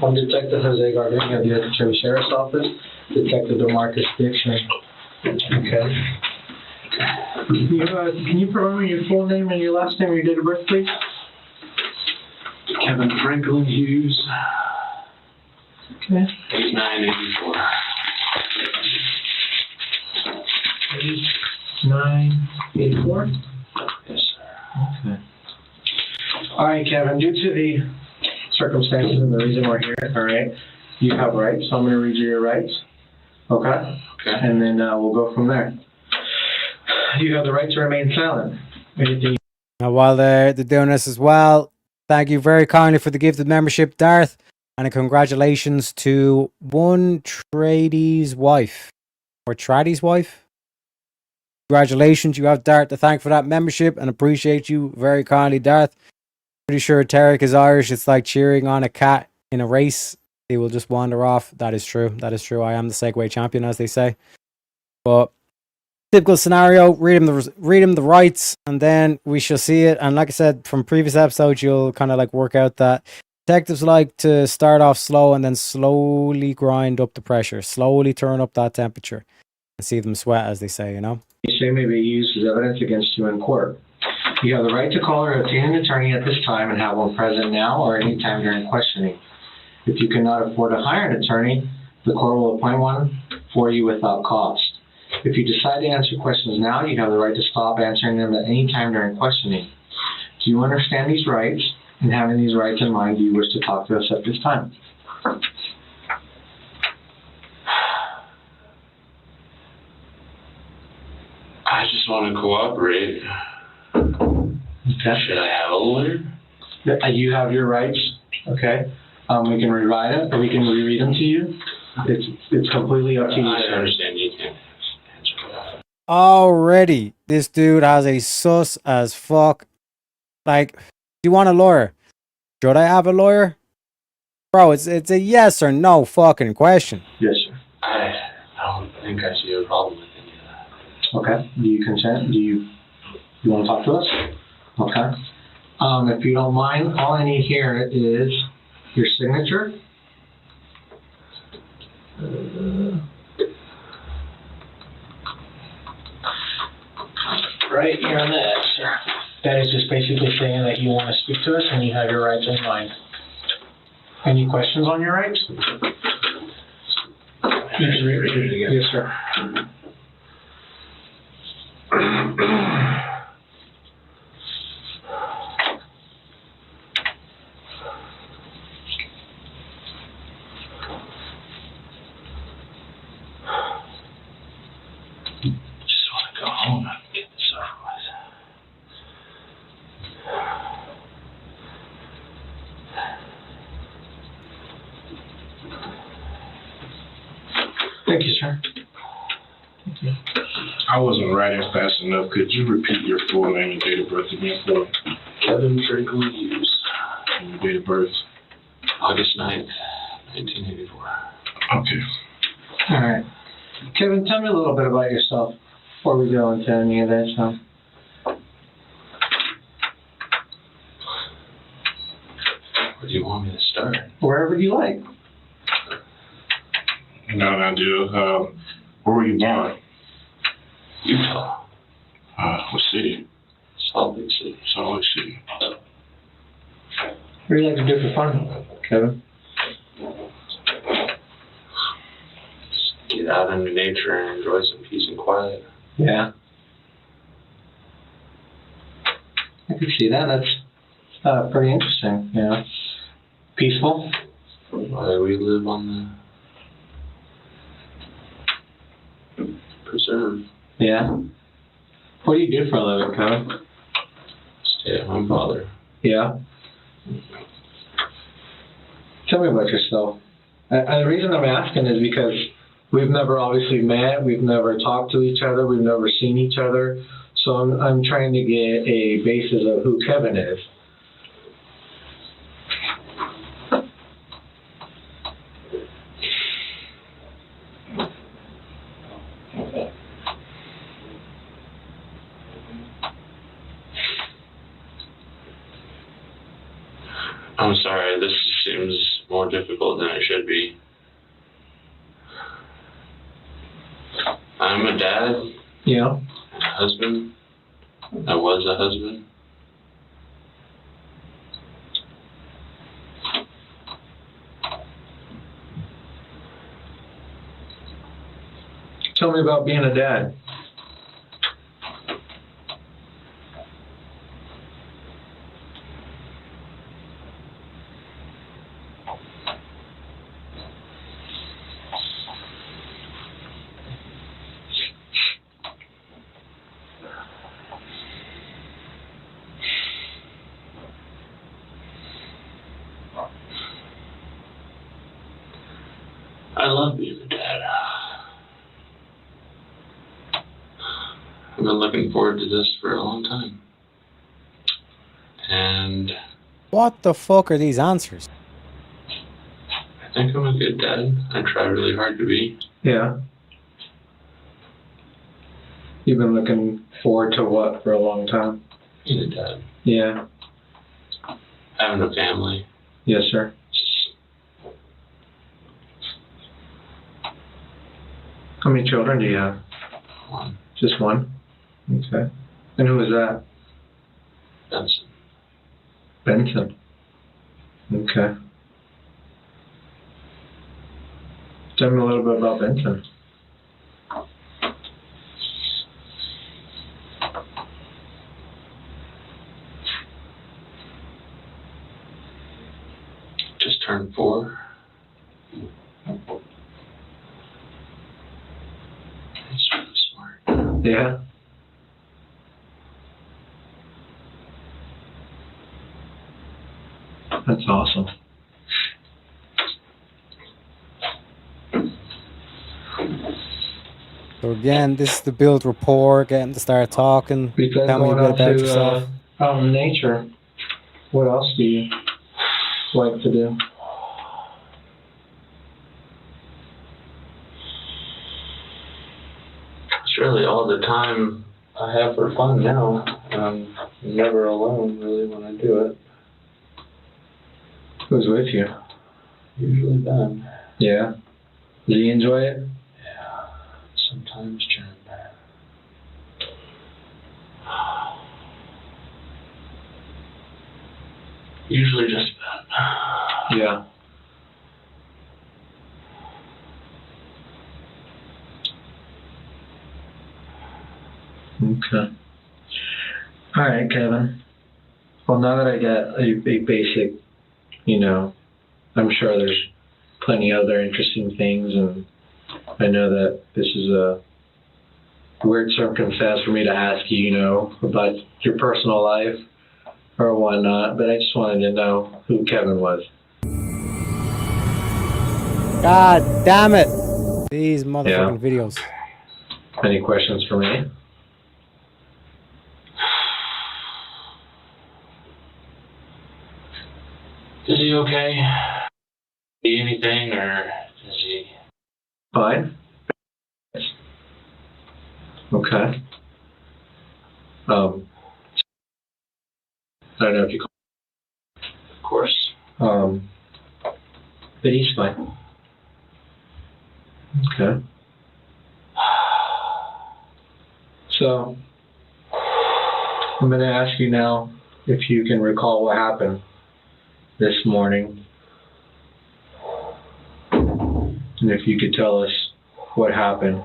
I'm Detective Jose Gardening of the Okeechobee Sheriff's Office. Detective DeMarcus Dixon. Okay. Can you provide me your full name and your last name and your date of birth, please? Kevin Franklin Hughes. Okay. 8984. 8984? Yes, sir. Okay. All right, Kevin, due to the circumstances and the reason we're here, all right, you have rights, so I'm going to read you your rights. Okay? Okay. And then we'll go from there. You have the right to remain silent. Anything. Now, while they're doing this as well, thank you very kindly for the gift of membership, Darth, and a congratulations to one Tradie's wife, or Tradie's wife. Congratulations, you have Darth to thank for that membership, and appreciate you very kindly, Darth. Pretty sure Tarek is Irish. It's like cheering on a cat in a race. He will just wander off. That is true. I am the Segway champion, as they say. But typical scenario, read him the rights, and then we shall see it. And like I said, from previous episodes, you'll kind of like work out that detectives like to start off slow and then slowly grind up the pressure, slowly turn up that temperature, and see them sweat, as they say, you know? You say may be used as evidence against you in court. You have the right to call or obtain an attorney at this time and have one present now or any time during questioning. If you cannot afford to hire an attorney, the court will appoint one for you without cost. If you decide to answer questions now, you have the right to stop answering them at any time during questioning. Do you understand these rights? And having these rights in mind, do you wish to talk to us at this time? I just want to cooperate. Okay. Should I have a lawyer? You have your rights, okay? We can rewrite it, or we can reread them to you. It's completely up to you. I understand you can't answer that. Already, this dude has a sus as fuck. Like, do you want a lawyer? Should I have a lawyer? Bro, it's a yes or no fucking question. Yes, sir. I don't think I see a problem with any of that. Okay. Do you consent? Do you want to talk to us? Okay. If you don't mind, all I need here is your signature. Right here on the X, sir. That is just basically saying that you want to speak to us and you have your rights in mind. Any questions on your rights? Yes, sir. Just want to go home and get this over with. Thank you, sir. Thank you. I wasn't writing fast enough. Could you repeat your full name and date of birth again for me? Kevin Draco Hughes. And your date of birth? August 9th, 1984. Okay. All right. Kevin, tell me a little bit about yourself before we go into any of that stuff. Where do you want me to start? Wherever you like. No, I do. Where were you born? Utah. What city? Salt Lake City. Salt Lake City. What do you like to do for fun, Kevin? Just get out into nature and enjoy some peace and quiet. Yeah. I can see that. That's pretty interesting, you know. Peaceful. We live on the preserve. Yeah. What do you do for a living, Kevin? Stay-at-home father. Yeah. Tell me about yourself. And the reason I'm asking is because we've never obviously met, we've never talked to each other, we've never seen each other. So I'm trying to get a basis of who Kevin is. I'm sorry, this seems more difficult than it should be. I'm a dad. Yeah. A husband. I was a husband. Tell me about being a dad. I love being a dad. I've been looking forward to this for a long time. And What the fuck are these answers? I think I'm a good dad. I try really hard to be. Yeah. You've been looking forward to what for a long time? Being a dad. Yeah. Having a family. Yes, sir. How many children do you have? One. Just one? Okay. And who is that? Benson. Benson. Okay. Tell me a little bit about Benson. Just turned 4. He's really smart. Yeah. That's awesome. So again, this is the build rapport, getting to start talking. Tell me a bit about yourself. Out in nature, what else do you like to do? It's really all the time I have for fun now. I'm never alone, really, when I do it. Who's with you? Usually Ben. Yeah. Do you enjoy it? Yeah. Sometimes Jen. Usually just Ben. Yeah. Okay. All right, Kevin. Well, now that I got a basic, you know, I'm sure there's plenty other interesting things, and I know that this is a weird circumstance for me to ask you, you know, about your personal life or whatnot, but I just wanted to know who Kevin was. God damn it! These motherfucking videos. Any questions for me? Is he okay? See anything, or is he? Fine. Okay. I don't know if you. Of course. But he's fine. Okay. So, I'm going to ask you now if you can recall what happened this morning. And if you could tell us what happened.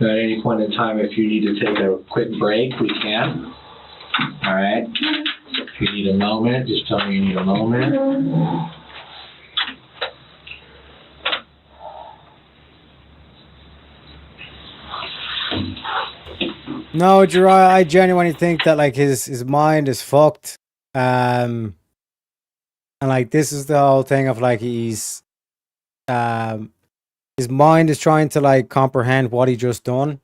Now, at any point in time, if you need to take a quick break, we can. All right? If you need a moment, just tell me you need a moment. No, Jeriah, I genuinely think that like his mind is fucked. And like this is the whole thing of like his mind is trying to like comprehend what he just done.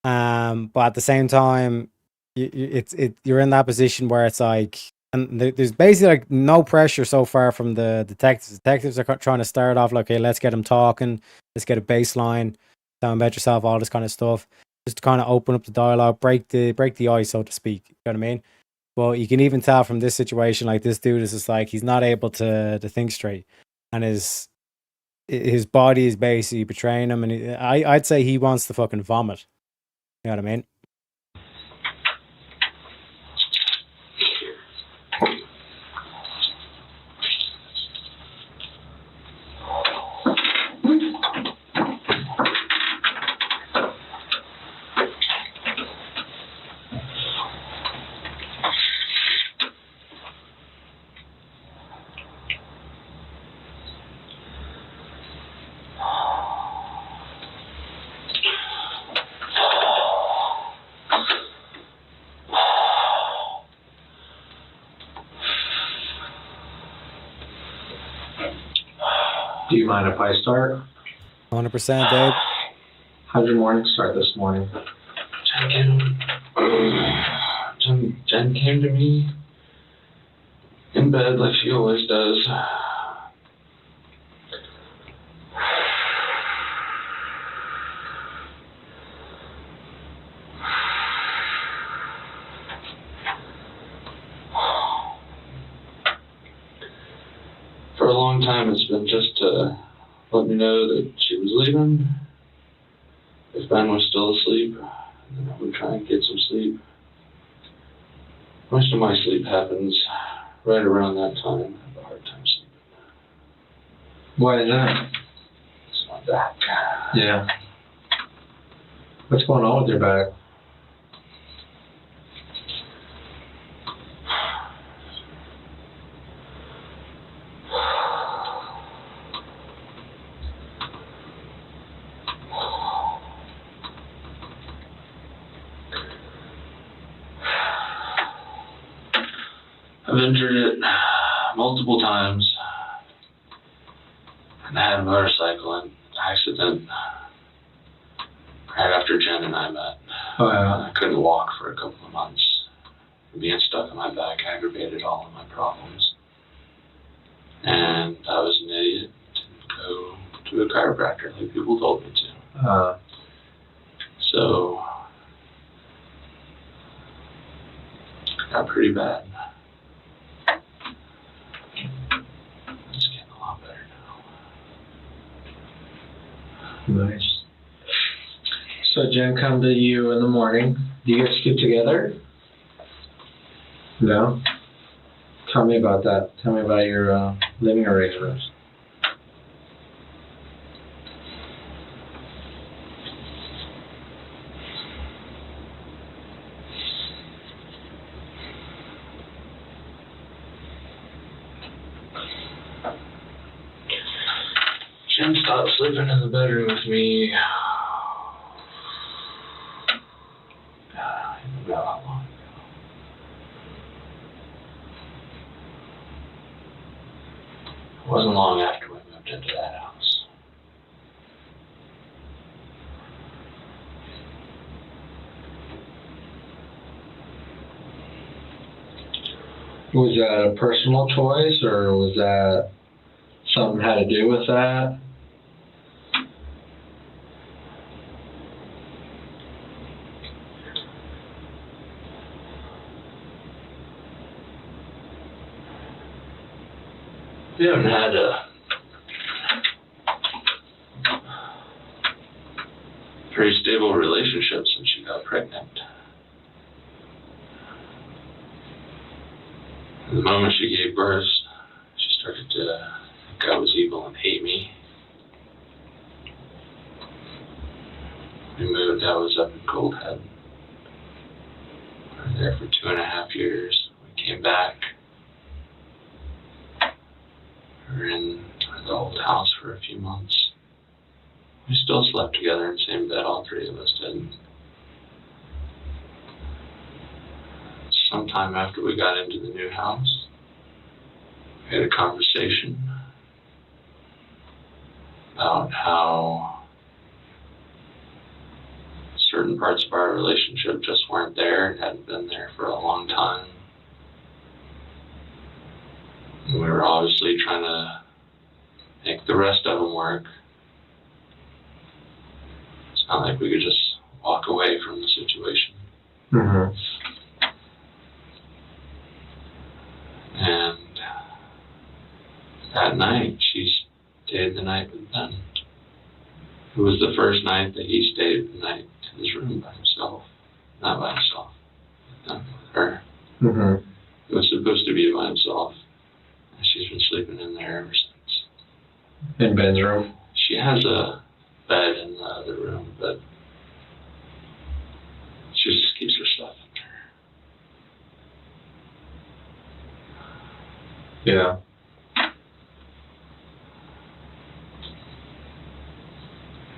But at the same time, you're in that position where it's like, and there's basically like no pressure so far from the detectives. Detectives are trying to start off like, okay, let's get him talking, let's get a baseline, tell him about yourself, all this kind of stuff, just to kind of open up the dialogue, break the ice, so to speak. You know what I mean? But you can even tell from this situation, like this dude is just like he's not able to think straight, and his body is basically betraying him, and I'd say he wants to fucking vomit. You know what I mean? Do you mind if I start? 100%, Dave. How'd your morning start this morning? Jen came to me in bed like she always does. For a long time, it's been just to let me know that she was leaving. If Ben was still asleep, then I would try and get some sleep. Most of my sleep happens right around that time. I have a hard time sleeping. Why is that? It's my back. Yeah. What's going on with your back? I've injured it multiple times. And I had a motorcycle accident right after Jen and I met. Oh, yeah. I couldn't walk for a couple of months. Being stuck in my back aggravated all of my problems. And I was an idiot. Didn't go to a chiropractor like people told me to. So, it got pretty bad. It's getting a lot better now. Nice. So Jen come to you in the morning. Do you guys sleep together? No? Tell me about that. Tell me about your living arrangements. Jen stopped sleeping in the bedroom with me. I don't know how long ago. It wasn't long after we moved into that house. Was that a personal choice, or was that something had to do with that? We haven't had a very stable relationship since she got pregnant. The moment she gave birth, she started to think I was evil and hate me. We moved, I was up in Gold Head. We were there for 2.5 years. We came back. We were in the old house for a few months. We still slept together in the same bed, all three of us did. Sometime after we got into the new house, we had a conversation about how certain parts of our relationship just weren't there and hadn't been there for a long time. And we were obviously trying to make the rest of them work. It's not like we could just walk away from the situation. Mm-hmm. And that night, she stayed the night with Ben. It was the first night that he stayed the night in his room by himself. Not by himself, but with her. Mm-hmm. It was supposed to be by himself. And she's been sleeping in there ever since. In Ben's room? She has a bed in the other room, but she just keeps her stuff in there. Yeah.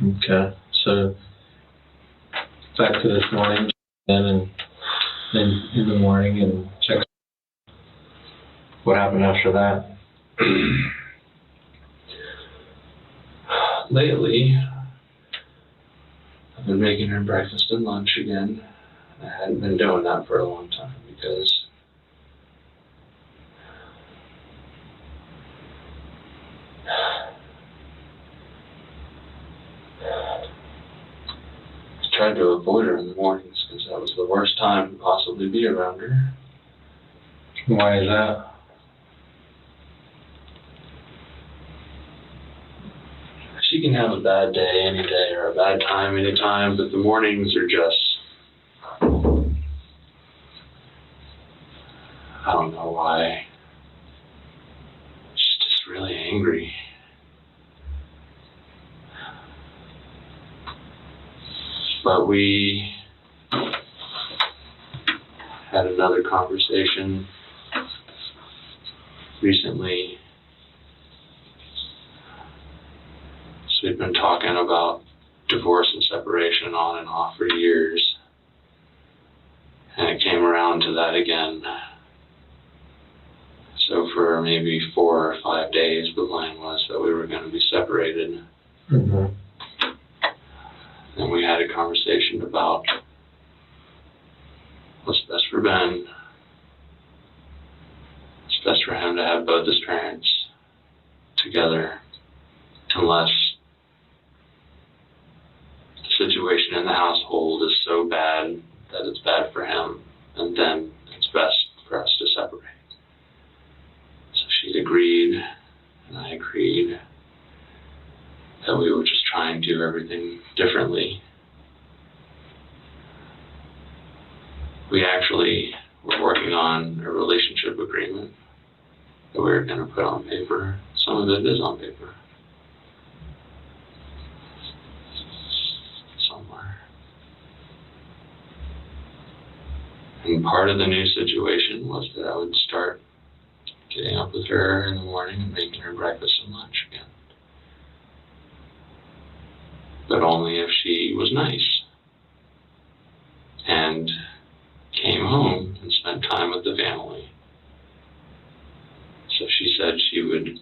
Okay, so back to this morning, and then in the morning, and check. What happened after that? Lately, I've been making her breakfast and lunch again. I hadn't been doing that for a long time because I tried to avoid her in the mornings because that was the worst time to possibly be around her. Why is that? She can have a bad day any day or a bad time any time, but the mornings are just, I don't know why. She's just really angry. But we had another conversation recently. So we've been talking about divorce and separation on and off for years. And it came around to that again. So for maybe 4 or 5 days, the line was that we were going to be separated. Mm-hmm. And we had a conversation about what's best for Ben. It's best for him to have both his parents together, unless the situation in the household is so bad that it's bad for him, and then it's best for us to separate. So she agreed, and I agreed that we would just try and do everything differently. We actually were working on a relationship agreement that we were going to put on paper. Some of it is on paper. Somewhere. And part of the new situation was that I would start getting up with her in the morning and making her breakfast and lunch again. But only if she was nice and came home and spent time with the family. So she said she would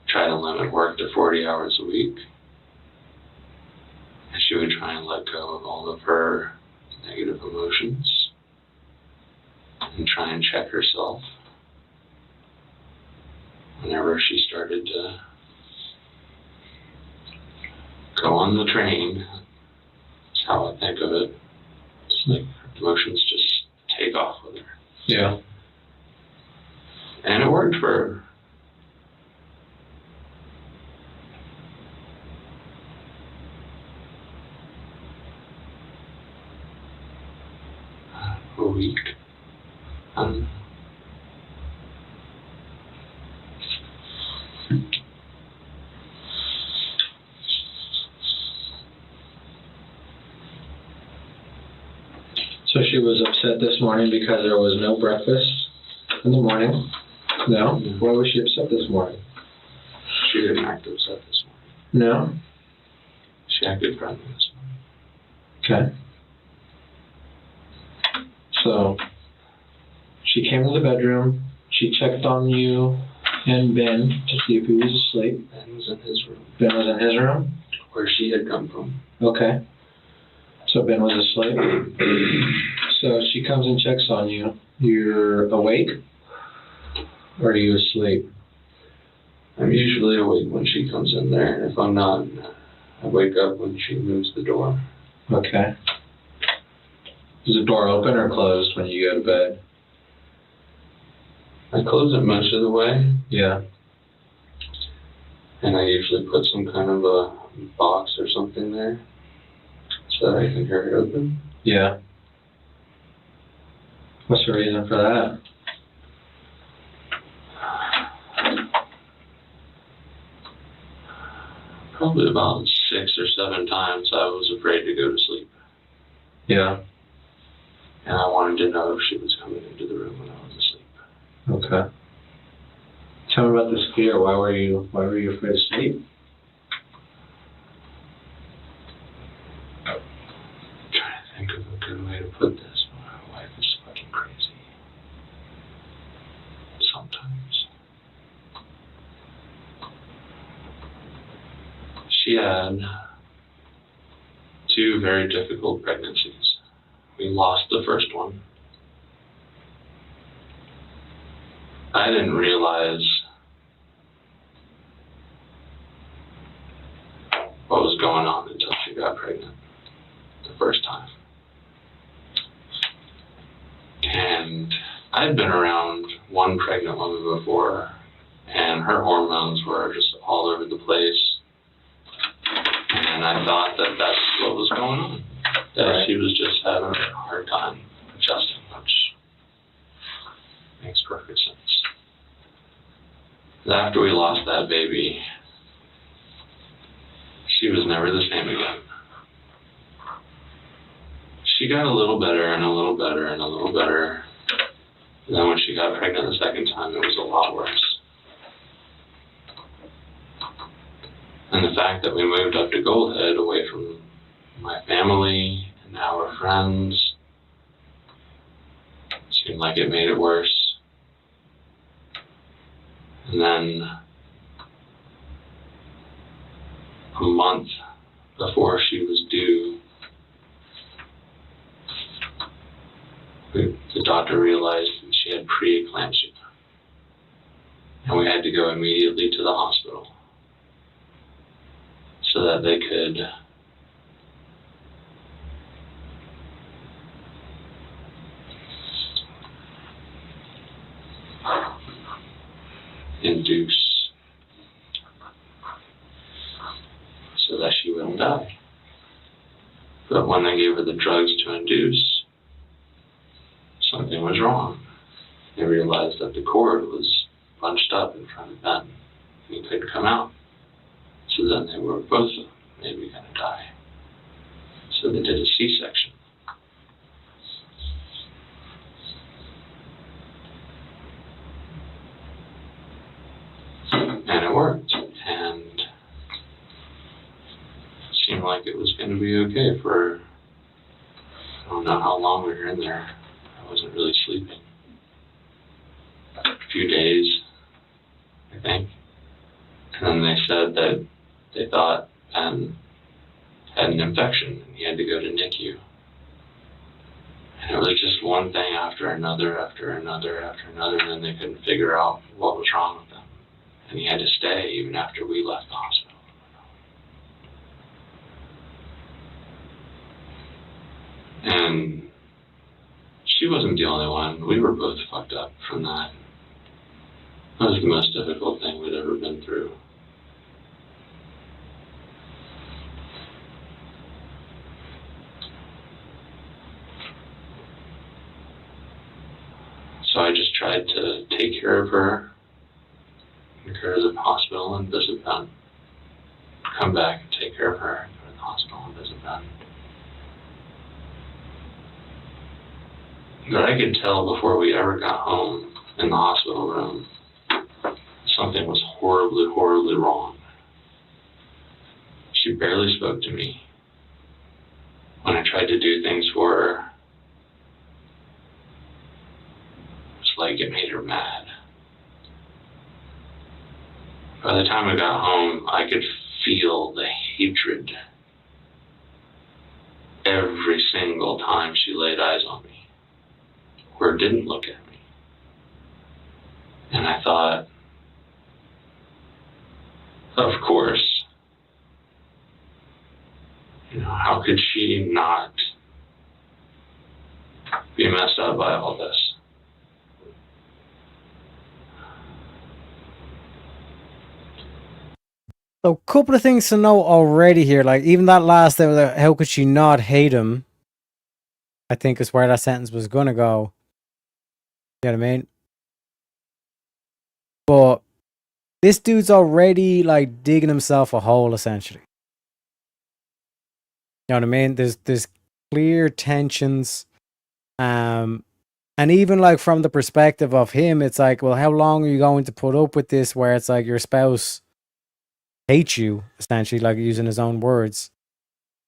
try to limit work to 40 hours a week. And she would try and let go of all of her negative emotions and try and check herself whenever she started to go on the train, that's how I think of it. It's like her emotions just take off with her. Yeah. And it worked for her. A week. So she was upset this morning because there was no breakfast in the morning? No? Why was she upset this morning? She didn't act upset this morning. No? She acted friendly this morning. Okay. So, she came to the bedroom, she checked on you and Ben to see if he was asleep. Ben was in his room. Ben was in his room? Where she had come from. Okay. So Ben was asleep. So she comes and checks on you. You're awake? Or are you asleep? I'm usually awake when she comes in there, and if I'm not, I wake up when she moves the door. Okay. Is the door open or closed when you go to bed? I close it most of the way. Yeah. And I usually put some kind of a box or something there so that I can hear it open. Yeah. What's the reason for that? Probably about 6 or 7 times I was afraid to go to sleep. Yeah. And I wanted to know if she was coming into the room when I was asleep. Okay. Tell me about this fear. Why were you afraid to sleep? I'm trying to think of a good way to put this. My wife is fucking crazy. Sometimes. She had 2 very difficult pregnancies. We lost the first one. I didn't realize what was going on until she got pregnant the first time. And I'd been around one pregnant woman before, and her hormones were just all over the place. And I thought that that's what was going on. That she was just having a hard time adjusting, which makes perfect sense. After we lost that baby, she was never the same again. She got a little better and a little better and a little better. And then when she got pregnant the second time, it was a lot worse. And the fact that we moved up to Goldhead away from my family and our friends seemed like it made it worse. And then a month before she was due, the doctor realized that she had preeclampsia. And we had to go immediately to the hospital so that they could induce so that she wouldn't die. But when they gave her the drugs to induce, something was wrong. They realized that the cord was bunched up in front of Ben and he couldn't come out. So then they were both maybe going to die. So they did a C-section. And it worked. And it seemed like it was going to be okay for, I don't know how long we were in there. I wasn't really sleeping. A few days, I think. And then they said that they thought Ben had an infection and he had to go to NICU. And it was just one thing after another, after another, after another, and then they couldn't figure out what was wrong with them. and he had to stay even after we left the hospital. And she wasn't the only one. We were both fucked up from that. That was the most difficult thing we'd ever been through. So I just tried to take care of her, take her to the hospital and visit them. Come back and take care of her, go to the hospital and visit them. But I could tell before we ever got home in the hospital room, something was horribly, horribly wrong. She barely spoke to me. When I tried to do things for her, it's like it made her mad. By the time I got home, I could feel the hatred every single time she laid eyes on me or didn't look at me. And I thought, of course, how could she not be messed up by all this? So, a couple of things to know already here. Like, even that last thing, how could she not hate him? I think is where that sentence was going to go. You know what I mean? But this dude's already, like, digging himself a hole, essentially. You know what I mean? There's clear tensions. And even, like, from the perspective of him, it's like, well, how long are you going to put up with this where it's like your spouse hates you, essentially, like using his own words.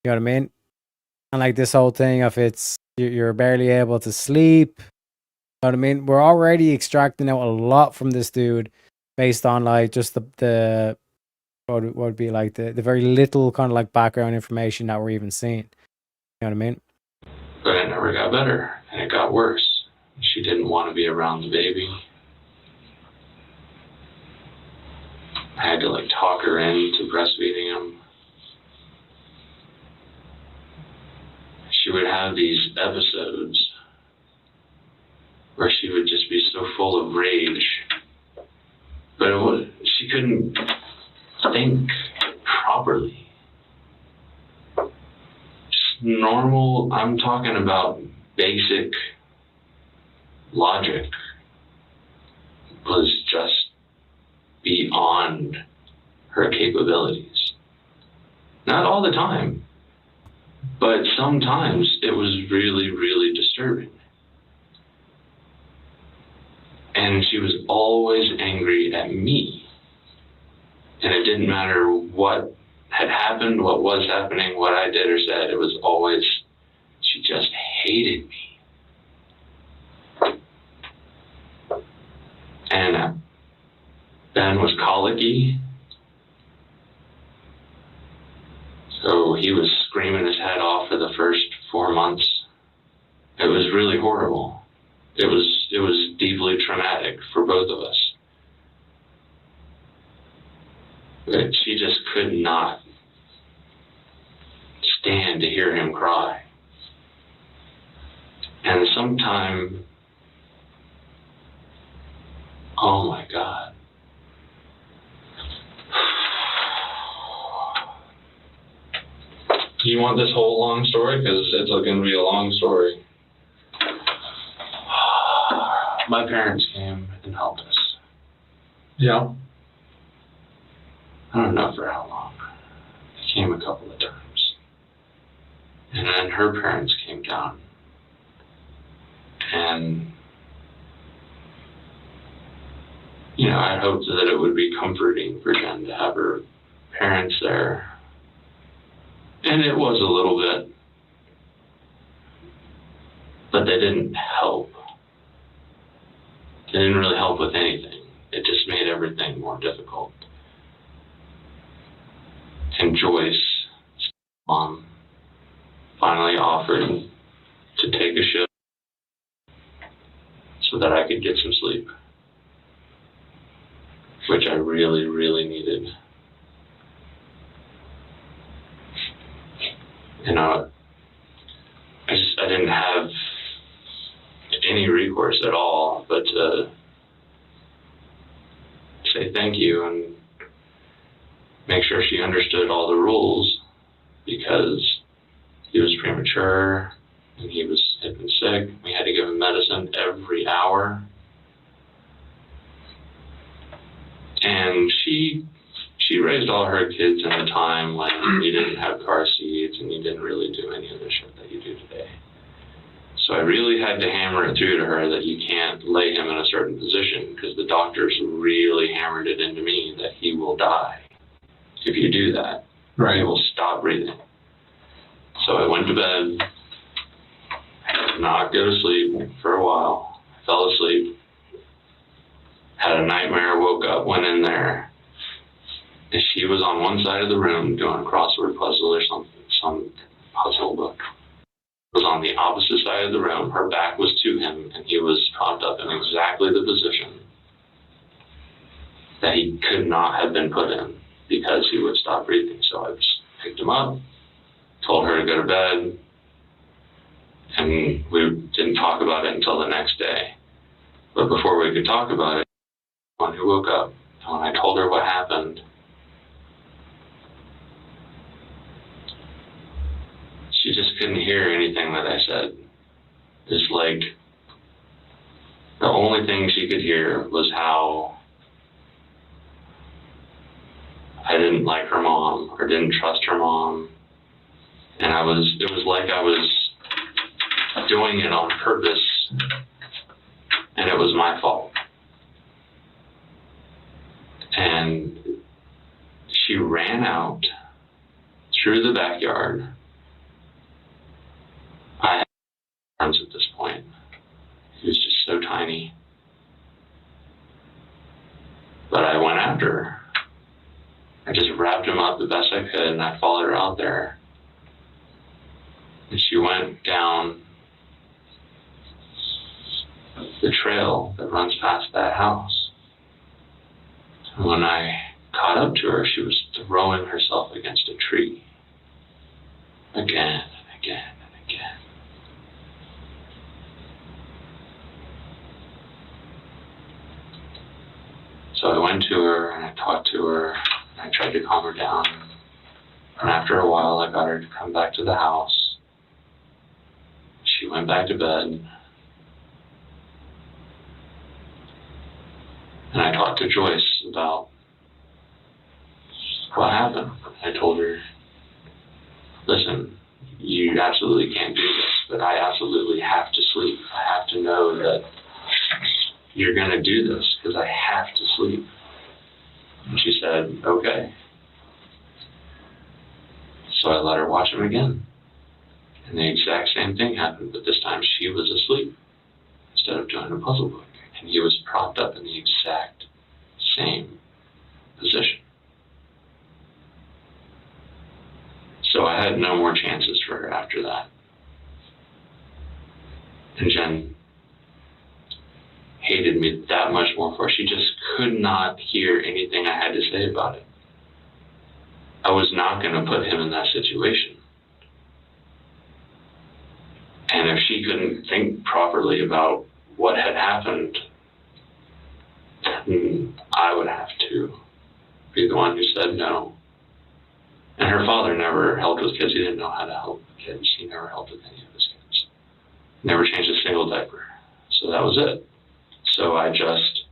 You know what I mean? And like this whole thing of you're barely able to sleep. You know what I mean? We're already extracting out a lot from this dude based on like just the what would be like the very little kind of like background information that we're even seeing. You know what I mean? But it never got better, and it got worse. She didn't want to be around the baby. I had to like talk her into breastfeeding him. She would have these episodes where she would just be so full of rage, but she couldn't think properly. Just normal, I'm talking about basic logic was just beyond her capabilities. Not all the time, but sometimes it was really, really disturbing. And she was always angry at me. And it didn't matter what had happened, what was happening, what I did or said, it was always, she just hated me. And Ben was colicky, so he was screaming his head off for the first 4 months. It was really horrible. It was deeply traumatic for both of us. But she just could not stand to hear him cry. And sometime, oh my God. Do you want this whole long story? Because it's going to be a long story. My parents came and helped us. Yeah. I don't know for how long. They came a couple of times. And then her parents came down. And, I hoped that it would be comforting for Jen to have her parents there. And it was a little bit. But they didn't help. They didn't really help with anything. It just made everything more difficult. And Joyce, mom, finally offered to take a shift so that I could get some sleep, which I really, really needed. You know, I didn't have any recourse at all but to say thank you and make sure she understood all the rules, because he was premature and he had been sick. We had to give him medicine every hour. And she raised all her kids in a time when you didn't have car seats and you didn't really do any of the shit that you do today. So I really had to hammer it through to her that you can't lay him in a certain position, because the doctors really hammered it into me that he will die if you do that. Right. He will stop breathing. So I went to bed. I did not go to sleep for a while. I fell asleep. Had a nightmare, woke up, went in there, and she was on one side of the room doing a crossword puzzle or some puzzle book. Was on the opposite side of the room. Her back was to him, and he was propped up in exactly the position that he could not have been put in, because he would stop breathing. So I just picked him up, told her to go to bed, and we didn't talk about it until the next day. But before we could talk about it, when he woke up, and when I told her what happened, she just couldn't hear anything that I said. It's like the only thing she could hear was how I didn't like her mom or didn't trust her mom. And it was like I was doing it on purpose, and it was my fault. And she ran out through the backyard. I had arms at this point. He was just so tiny. But I went after her. I just wrapped him up the best I could, and I followed her out there. And she went down the trail that runs past that house. And when I caught up to her, she was throwing herself against a tree. Again and again and again. So I went to her and I talked to her and I tried to calm her down. And after a while, I got her to come back to the house. She went back to bed. And I talked to Joyce about what happened. I told her, listen, you absolutely can't do this, but I absolutely have to sleep. I have to know that you're going to do this because I have to sleep. And she said, okay. So I let her watch him again. And the exact same thing happened, but this time she was asleep instead of doing a puzzle book. And he was propped up in the exact same position. So I had no more chances for her after that. And Jen hated me that much more for it. She just could not hear anything I had to say about it. I was not going to put him in that situation. And if she couldn't think properly about what had happened, I would have to be the one who said no. And her father never helped with kids. He didn't know how to help kids. He never helped with any of his kids. Never changed a single diaper. So that was it. So I just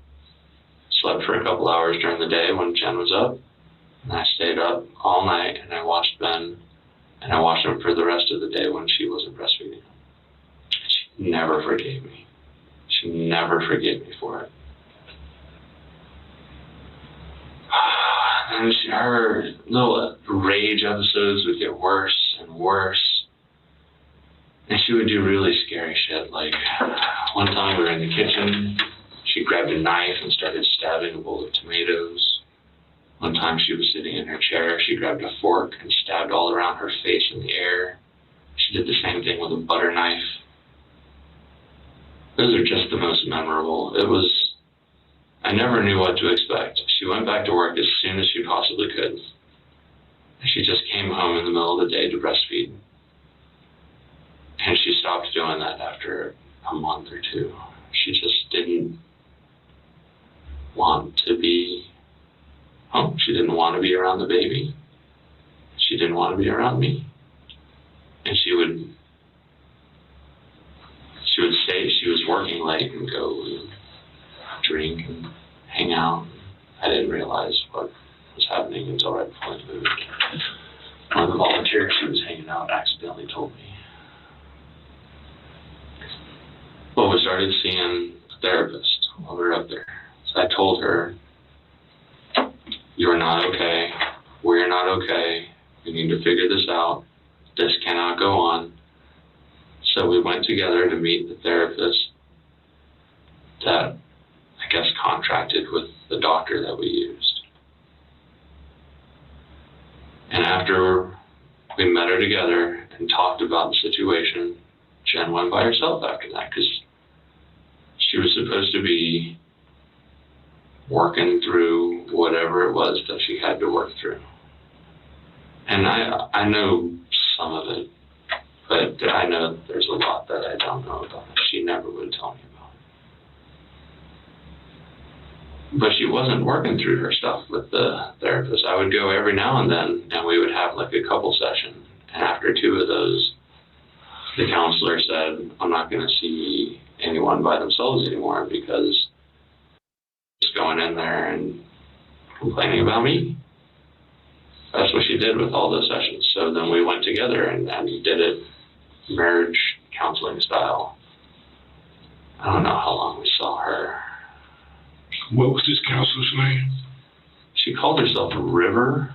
slept for a couple hours during the day when Jen was up. And I stayed up all night and I watched Ben. And I watched him for the rest of the day when she wasn't breastfeeding him. She never forgave me. She never forgave me for it. And her little rage episodes would get worse and worse. And she would do really scary shit. Like, one time we were in the kitchen, she grabbed a knife and started stabbing a bowl of tomatoes. One time she was sitting in her chair, she grabbed a fork and stabbed all around her face in the air. She did the same thing with a butter knife. Those are just the most memorable. I never knew what to expect. She went back to work as soon as she possibly could. She just came home in the middle of the day to breastfeed. And she stopped doing that after a month or two. She just didn't want to be home. She didn't want to be around the baby. She didn't want to be around me. And she would say she was working late and go and drink and hang out. I didn't realize what was happening until right before I moved. One of the volunteers she was hanging out accidentally told me. Well, we started seeing a therapist while we were up there. So I told her, "You're not okay. We're not okay. We need to figure this out. This cannot go on." So we went together to meet the therapist that I guess contracted with the doctor that we used. And after we met her together and talked about the situation, Jen went by herself after that because she was supposed to be working through whatever it was that she had to work through. And I know some of it, but I know there's a lot that I don't know about. She never would tell me about it. But she wasn't working through her stuff with the therapist. I would go every now and then, and we would have like a couple sessions. And after 2 of those, the counselor said, "I'm not going to see anyone by themselves anymore because just going in there and complaining about me." That's what she did with all those sessions. So then we went together and did it marriage counseling style. I don't know how long we saw her. What was this counselor's name? She called herself River,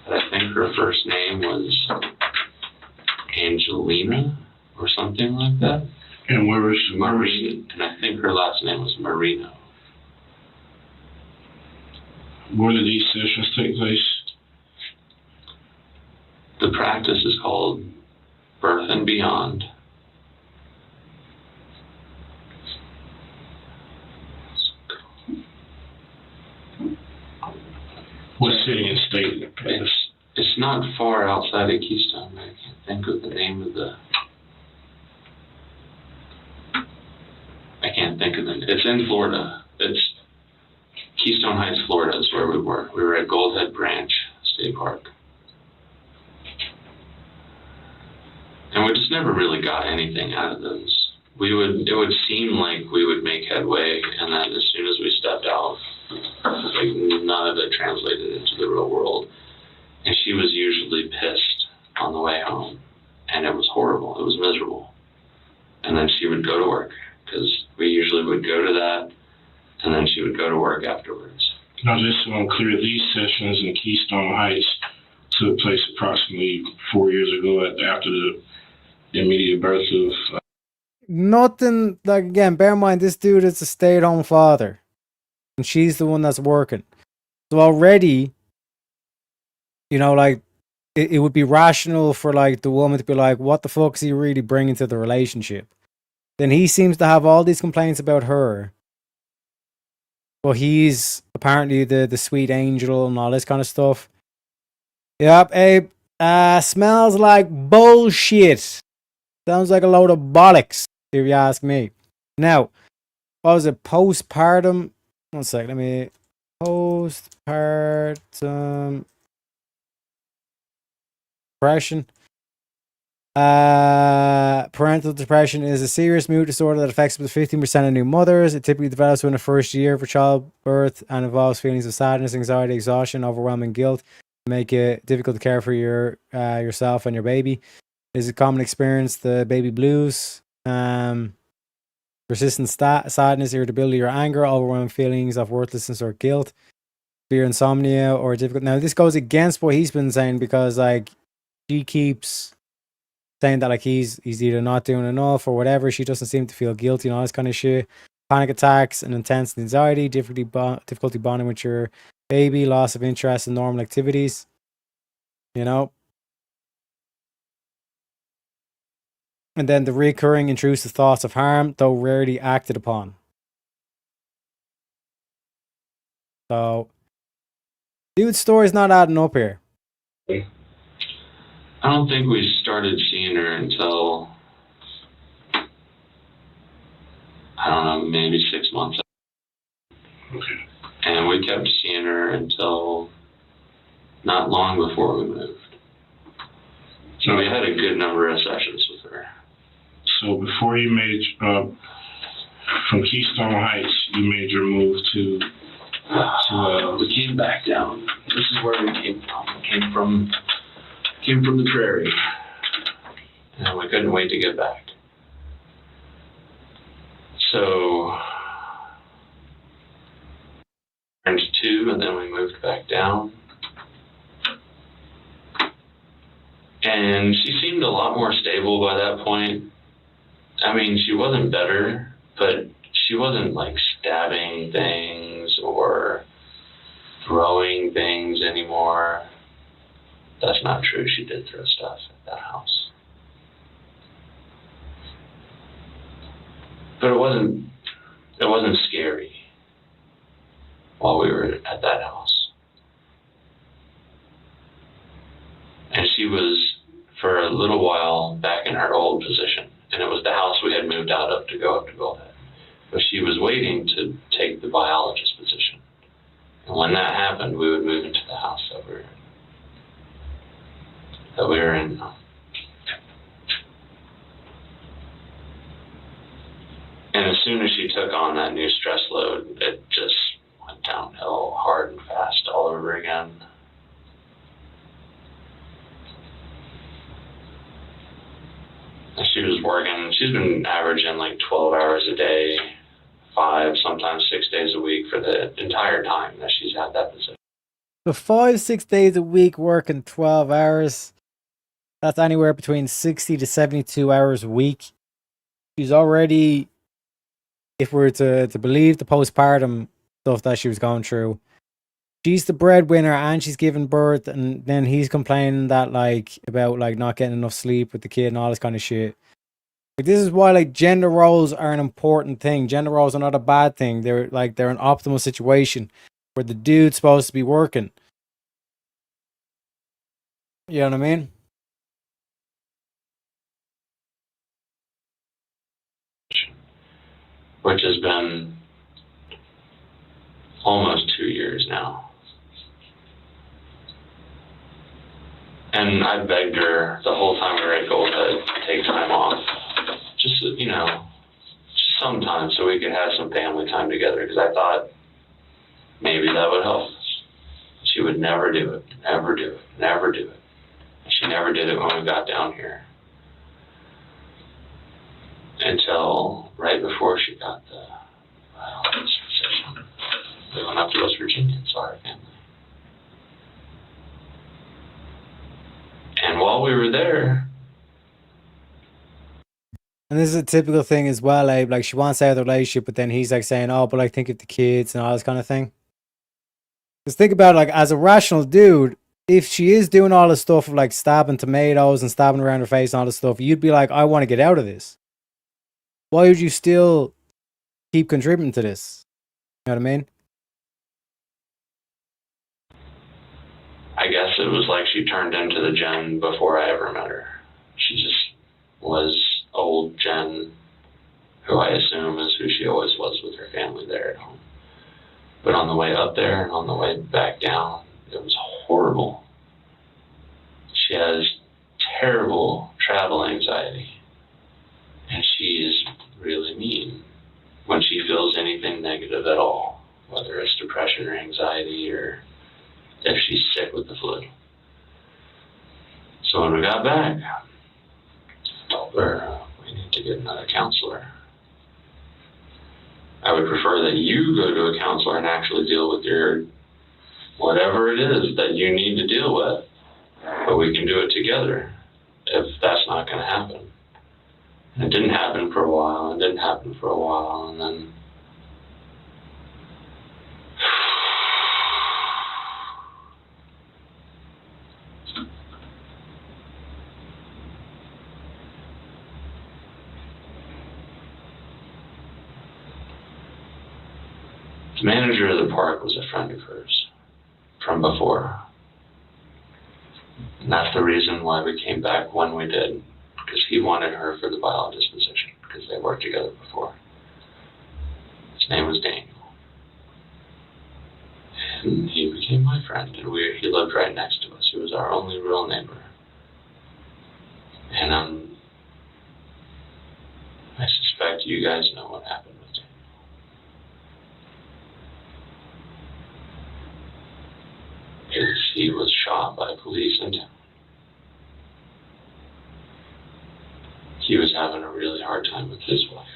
but I think her first name was Angelina or something like that. And where was she? Marina, and I think her last name was Marino. Where did these sessions take place? The practice is called Birth and Beyond. What city and state? It's not far outside of Keystone. I can't think of the name of the... It's in Florida. It's Keystone Heights, Florida is where we were. We were at Goldhead Branch State Park. And we just never really got anything out of those. It would seem like we would make headway, and then as soon as we stepped out, like none of it translated into the real world. And she was usually pissed on the way home, and it was horrible. It was miserable. And then she would go to work, because we usually would go to that, and then she would go to work afterwards. Now, just so I'm clear, these sessions in Keystone Heights took place approximately 4 years ago after the immediate birth of... Nothing, like, again, bear in mind, this dude is a stay-at-home father. And she's the one that's working. So already, you know, like, it would be rational for, like, the woman to be like, what the fuck is he really bringing to the relationship? Then he seems to have all these complaints about her. But he's apparently the sweet angel and all this kind of stuff. Yep, Abe. Smells like bullshit. Sounds like a load of bollocks, if you ask me. Now, what was it? Postpartum. One sec, let me. Postpartum depression. Parental depression is a serious mood disorder that affects up to 15% of new mothers. It typically develops within the first year for childbirth and involves feelings of sadness, anxiety, exhaustion, overwhelming guilt, make it difficult to care for yourself and your baby. It is a common experience, the baby blues, persistent sadness, irritability or anger, overwhelming feelings of worthlessness or guilt, severe insomnia or difficult. Now this goes against what he's been saying because like she keeps saying that like he's either not doing enough or whatever. She doesn't seem to feel guilty and all this kind of shit. Panic attacks and intense anxiety, difficulty bonding with your baby, loss of interest in normal activities. You know. And then the recurring intrusive thoughts of harm, though rarely acted upon. So, dude's story's not adding up here. I don't think we started seeing her until, I don't know, maybe 6 months. Okay. And we kept seeing her until not long before we moved. So we had a good number of sessions with her. So before you made, from Keystone Heights, you made your move to we came back down. This is where we came from. We came from the prairie. And we couldn't wait to get back. So, turned 2, and then we moved back down. And she seemed a lot more stable by that point. I mean, she wasn't better, but she wasn't like stabbing things or throwing things anymore. That's not true. She did throw stuff at that house. But it wasn't scary while we were at that house. And she was, for a little while, back in her old position. And it was the house we had moved out of to go up to Bullhead. But she was waiting to take the biologist position. And when that happened, we would move into the house that we were in now. And as soon as she took on that new stress load, it just went downhill hard and fast all over again. And she was working, she's been averaging like 12 hours a day, 5, sometimes 6 days a week for the entire time that she's had that position. So 5-6 days a week working 12 hours. That's anywhere between 60 to 72 hours a week. She's already, if we're to believe the postpartum stuff that she was going through, she's the breadwinner and she's giving birth, and then he's complaining that about not getting enough sleep with the kid and all this kind of shit. Like, this is why gender roles are an important thing. Gender roles are not a bad thing. They're an optimal situation where the dude's supposed to be working. You know what I mean? Which has been almost 2 years now. And I begged her the whole time we were at Gold to take time off. Just, just sometime so we could have some family time together, because I thought maybe that would help us. She would never do it, never do it, never do it. And she never did it when we got down here. Until right before she got the biologist position. We went up to West Virginia and saw her family. And while we were there... And this is a typical thing as well, like she wants out of the relationship, but then he's saying, oh, but think of the kids and all this kind of thing. Because think about it, as a rational dude, if she is doing all this stuff of stabbing tomatoes and stabbing around her face and all this stuff, you'd be like, I want to get out of this. Why would you still keep contributing to this? You know what I mean? I guess it was like she turned into the Jen before I ever met her. She just was old Jen, who I assume is who she always was with her family there at home. But on the way up there and on the way back down, it was horrible. She has terrible travel anxiety. And she is really mean when she feels anything negative at all, whether it's depression or anxiety or if she's sick with the flu. So when we got back, I told her we need to get another counselor. I would prefer that you go to a counselor and actually deal with your whatever it is that you need to deal with, but we can do it together if that's not going to happen. And it didn't happen for a while, and then The manager of the park was a friend of hers from before. And that's the reason why we came back when we did, because he wanted her for the biologist position, because they worked together before. His name was Daniel. And he became my friend, and he lived right next to us. He was our only real neighbor. And I suspect you guys know what happened with Daniel. Because he was shot by police in town. He was having a really hard time with his wife.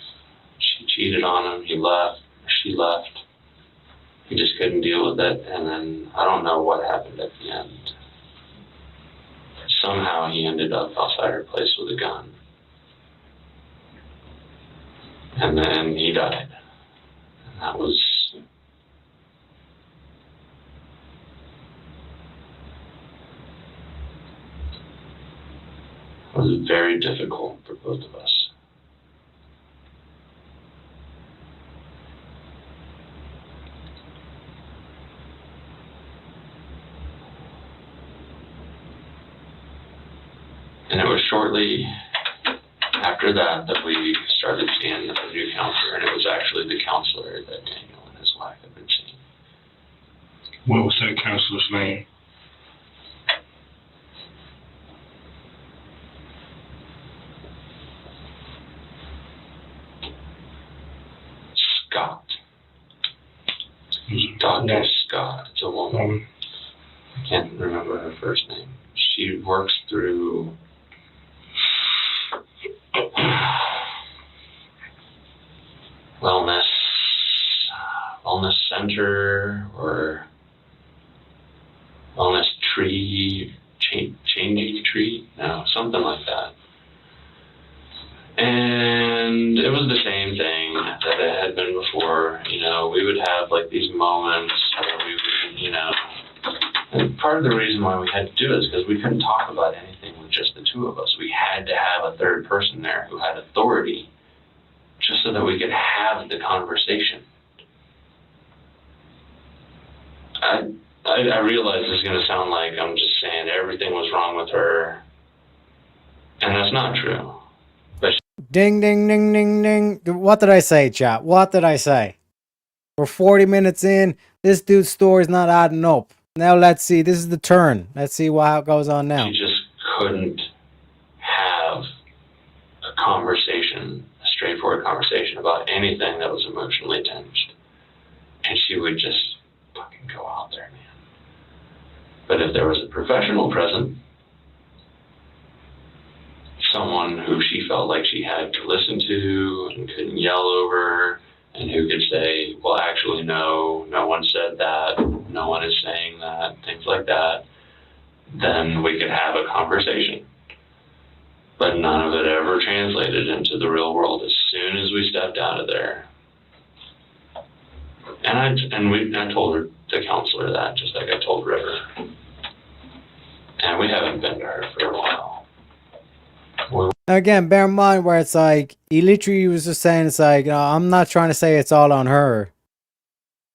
She cheated on him, he left, she left. He just couldn't deal with it, and then I don't know what happened at the end. Somehow he ended up outside her place with a gun. And then he died. And that was very difficult for both of us. And it was shortly after that that we started seeing a new counselor, and it was actually the counselor that Daniel and his wife had been seeing. What was that counselor's name? Scott. Dr. Scott. It's a woman. I can't remember her first name. She works through wellness center or wellness tree, changing tree, no, something like that. And it was the same thing that it had been before. You know, we would have like these moments where we would, you know, and part of the reason why we had to do it is because we couldn't talk about anything with just the two of us. We had to have a third person there who had authority just so that we could have the conversation. I realize this is going to sound like I'm just saying everything was wrong with her, and that's not true. But Ding, ding, ding, ding, ding. What did I say, chat? What did I say? We're 40 minutes in. This dude's story's not adding up. Now let's see. This is the turn. Let's see how it goes on now. She just couldn't have a conversation, a straightforward conversation about anything that was emotionally tinged. And she would just fucking go out there, man. But if there was a professional present, someone who she felt like she had to listen to and couldn't yell over, and who could say, well, actually, no one said that, no one is saying that, things like that, then we could have a conversation. But none of it ever translated into the real world as soon as we stepped out of there. And I told her, the counselor, that, just like I told River. And we haven't been to her for a while. Now again, bear in mind where it's like, he literally was just saying, it's like, I'm not trying to say it's all on her,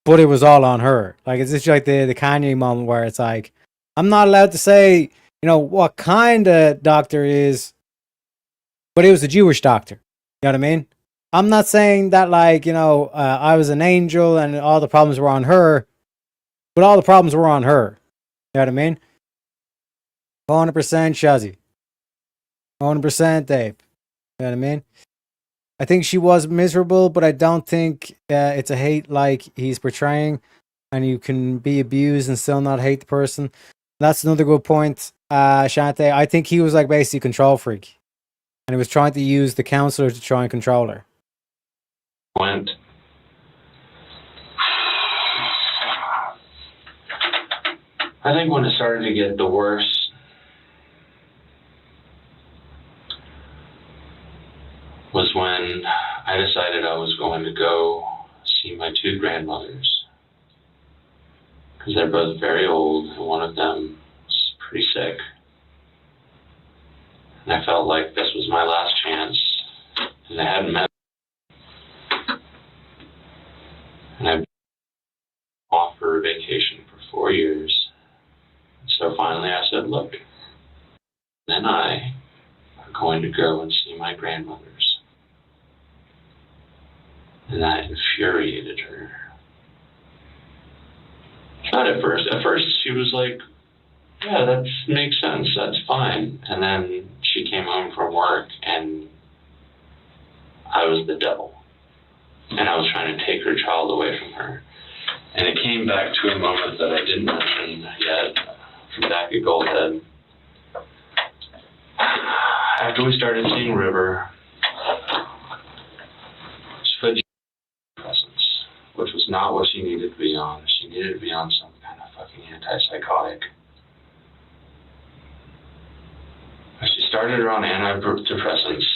but it was all on her. Like, it's just like the Kanye moment where it's like, I'm not allowed to say, what kind of doctor is, but it was a Jewish doctor. You know what I mean? I'm not saying that, like, I was an angel and all the problems were on her, but all the problems were on her. You know what I mean? 100% Shazzy. 100% Dave. You know what I mean? I think she was miserable, but I don't think it's a hate like he's portraying, and you can be abused and still not hate the person. That's another good point, Shante. I think he was like basically a control freak, and he was trying to use the counselor to try and control her. Went. I think when it started to get the worst, was when I decided I was going to go see my two grandmothers, because they're both very old, and one of them was pretty sick. And I felt like this was my last chance, and I hadn't met. And summer vacation for 4 years. So finally I said, look, then I are going to go and see my grandmothers. And that infuriated her. Not at first. At first she was like, yeah, that makes sense. That's fine. And then she came home from work and I was the devil. And I was trying to take her child away from her. And it came back to a moment that I didn't mention yet from back at Goldhead. After we started seeing River, she put presence, which was not what she needed to be on. She needed to be on some kind of fucking antipsychotic. She started her on antidepressants.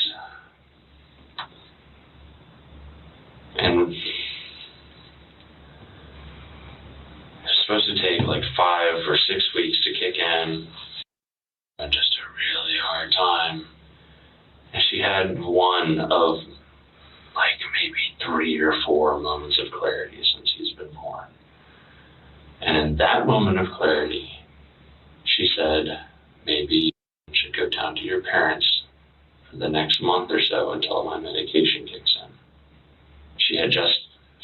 And it's supposed to take like 5 or 6 weeks to kick in. And just a really hard time. And she had one of like maybe 3 or 4 moments of clarity since he's been born. And in that moment of clarity, she said, maybe you should go down to your parents for the next month or so until my medication kicks in. She had just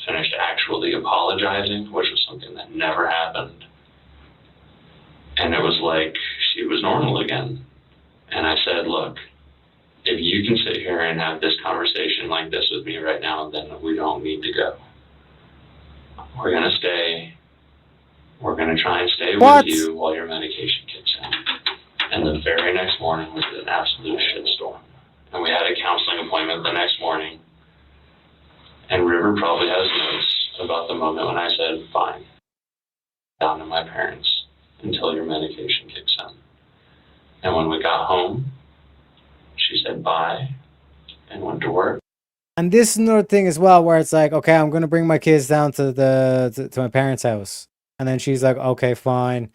finished actually apologizing, which was something that never happened. And it was like she was normal again. And I said, look, if you can sit here and have this conversation like this with me right now, then we don't need to go. We're going to stay. We're going to try and stay with you while your medication kicks in. And the very next morning was an absolute shitstorm. And we had a counseling appointment the next morning. And River probably has notes about the moment when I said, fine, down to my parents until your medication kicks in. And when we got home, she said bye and went to work. And this is another thing as well, where it's like, okay, I'm going to bring my kids down to to my parents' house. And then she's like, okay, fine.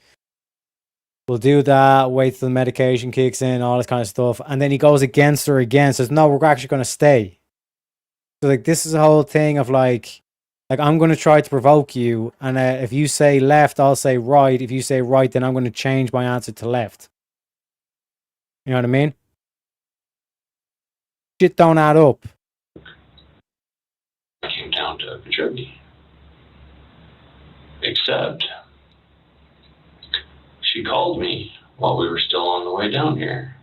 We'll do that, wait till the medication kicks in, all this kind of stuff. And then he goes against her again, says, no, we're actually going to stay. So like, this is a whole thing of like I'm going to try to provoke you. And if you say left, I'll say right. If you say right, then I'm going to change my answer to left. You know what I mean? Shit don't add up. I came down to Okeechobee. Except she called me while we were still on the way down here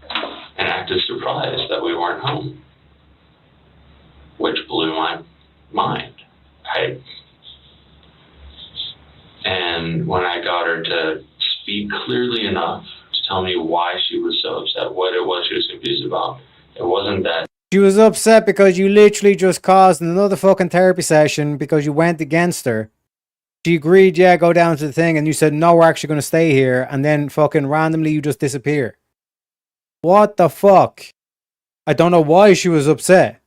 and acted surprised that we weren't home, which blew my mind. And when I got her to speak clearly enough to tell me why she was so upset, what it was she was confused about, it wasn't that. She was upset because you literally just caused another fucking therapy session because you went against her. She agreed, yeah, go down to the thing, and you said, no, we're actually going to stay here, and then fucking randomly you just disappear. What the fuck? I don't know why she was upset.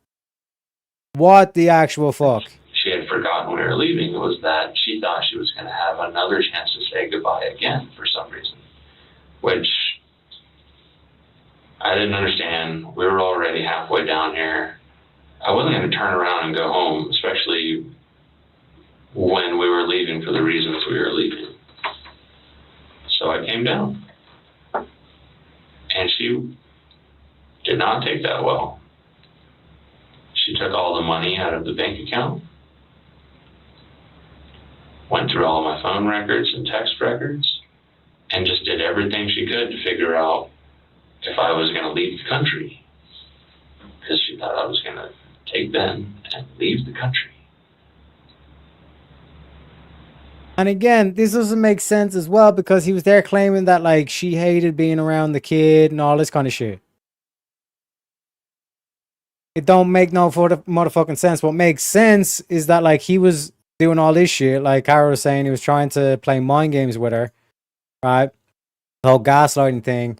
What the actual fuck? She had forgotten we were leaving was that she thought she was going to have another chance to say goodbye again for some reason, which I didn't understand. We were already halfway down here. I wasn't going to turn around and go home, especially when we were leaving for the reasons we were leaving. So I came down. And she did not take that well. She took all the money out of the bank account, went through all my phone records and text records, and just did everything she could to figure out if I was going to leave the country. Because she thought I was going to take Ben and leave the country. And again, this doesn't make sense as well because he was there claiming that like she hated being around the kid and all this kind of shit. It don't make no motherfucking sense. What makes sense is that like he was doing all this shit, like Kara was saying, he was trying to play mind games with her, right? The whole gaslighting thing.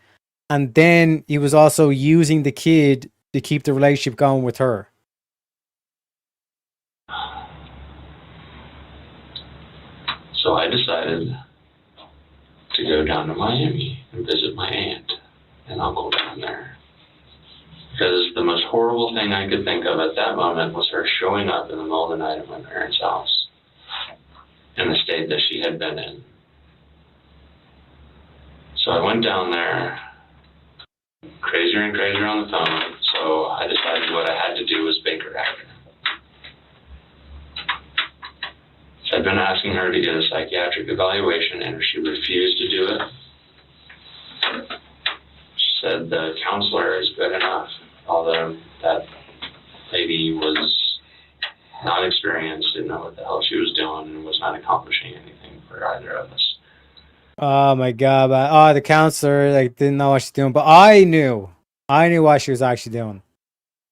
And then he was also using the kid to keep the relationship going with her. So I decided to go down to Miami and visit my aunt and uncle down there. Because the most horrible thing I could think of at that moment was her showing up in the middle of the night at my parents' house. in the state that she had been in. So I went down there, crazier and crazier on the phone, so I decided what I had to do was bake her after. So I'd been asking her to get a psychiatric evaluation, and she refused to do it. She said the counselor is good enough, although that lady was not experienced, didn't know what the hell she was doing, and was not accomplishing anything for either of us. Oh my god, man. Oh, the counselor like didn't know what she's doing, but I knew what she was actually doing.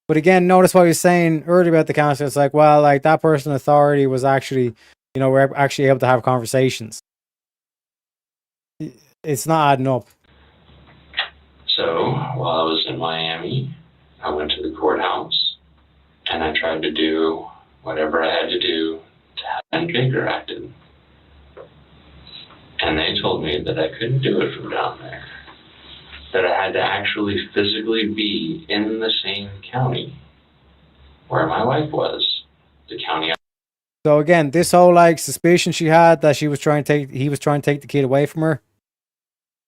But again, notice what he was saying earlier about the counselor. It's like, well, like that person in authority was actually, we're actually able to have conversations. It's not adding up. So while I was in Miami, I went to the courthouse and I tried to do whatever I had to do to have Baker acted. And they told me that I couldn't do it from down there. That I had to actually physically be in the same county where my wife was, the county. So again, this whole like suspicion she had that he was trying to take the kid away from her.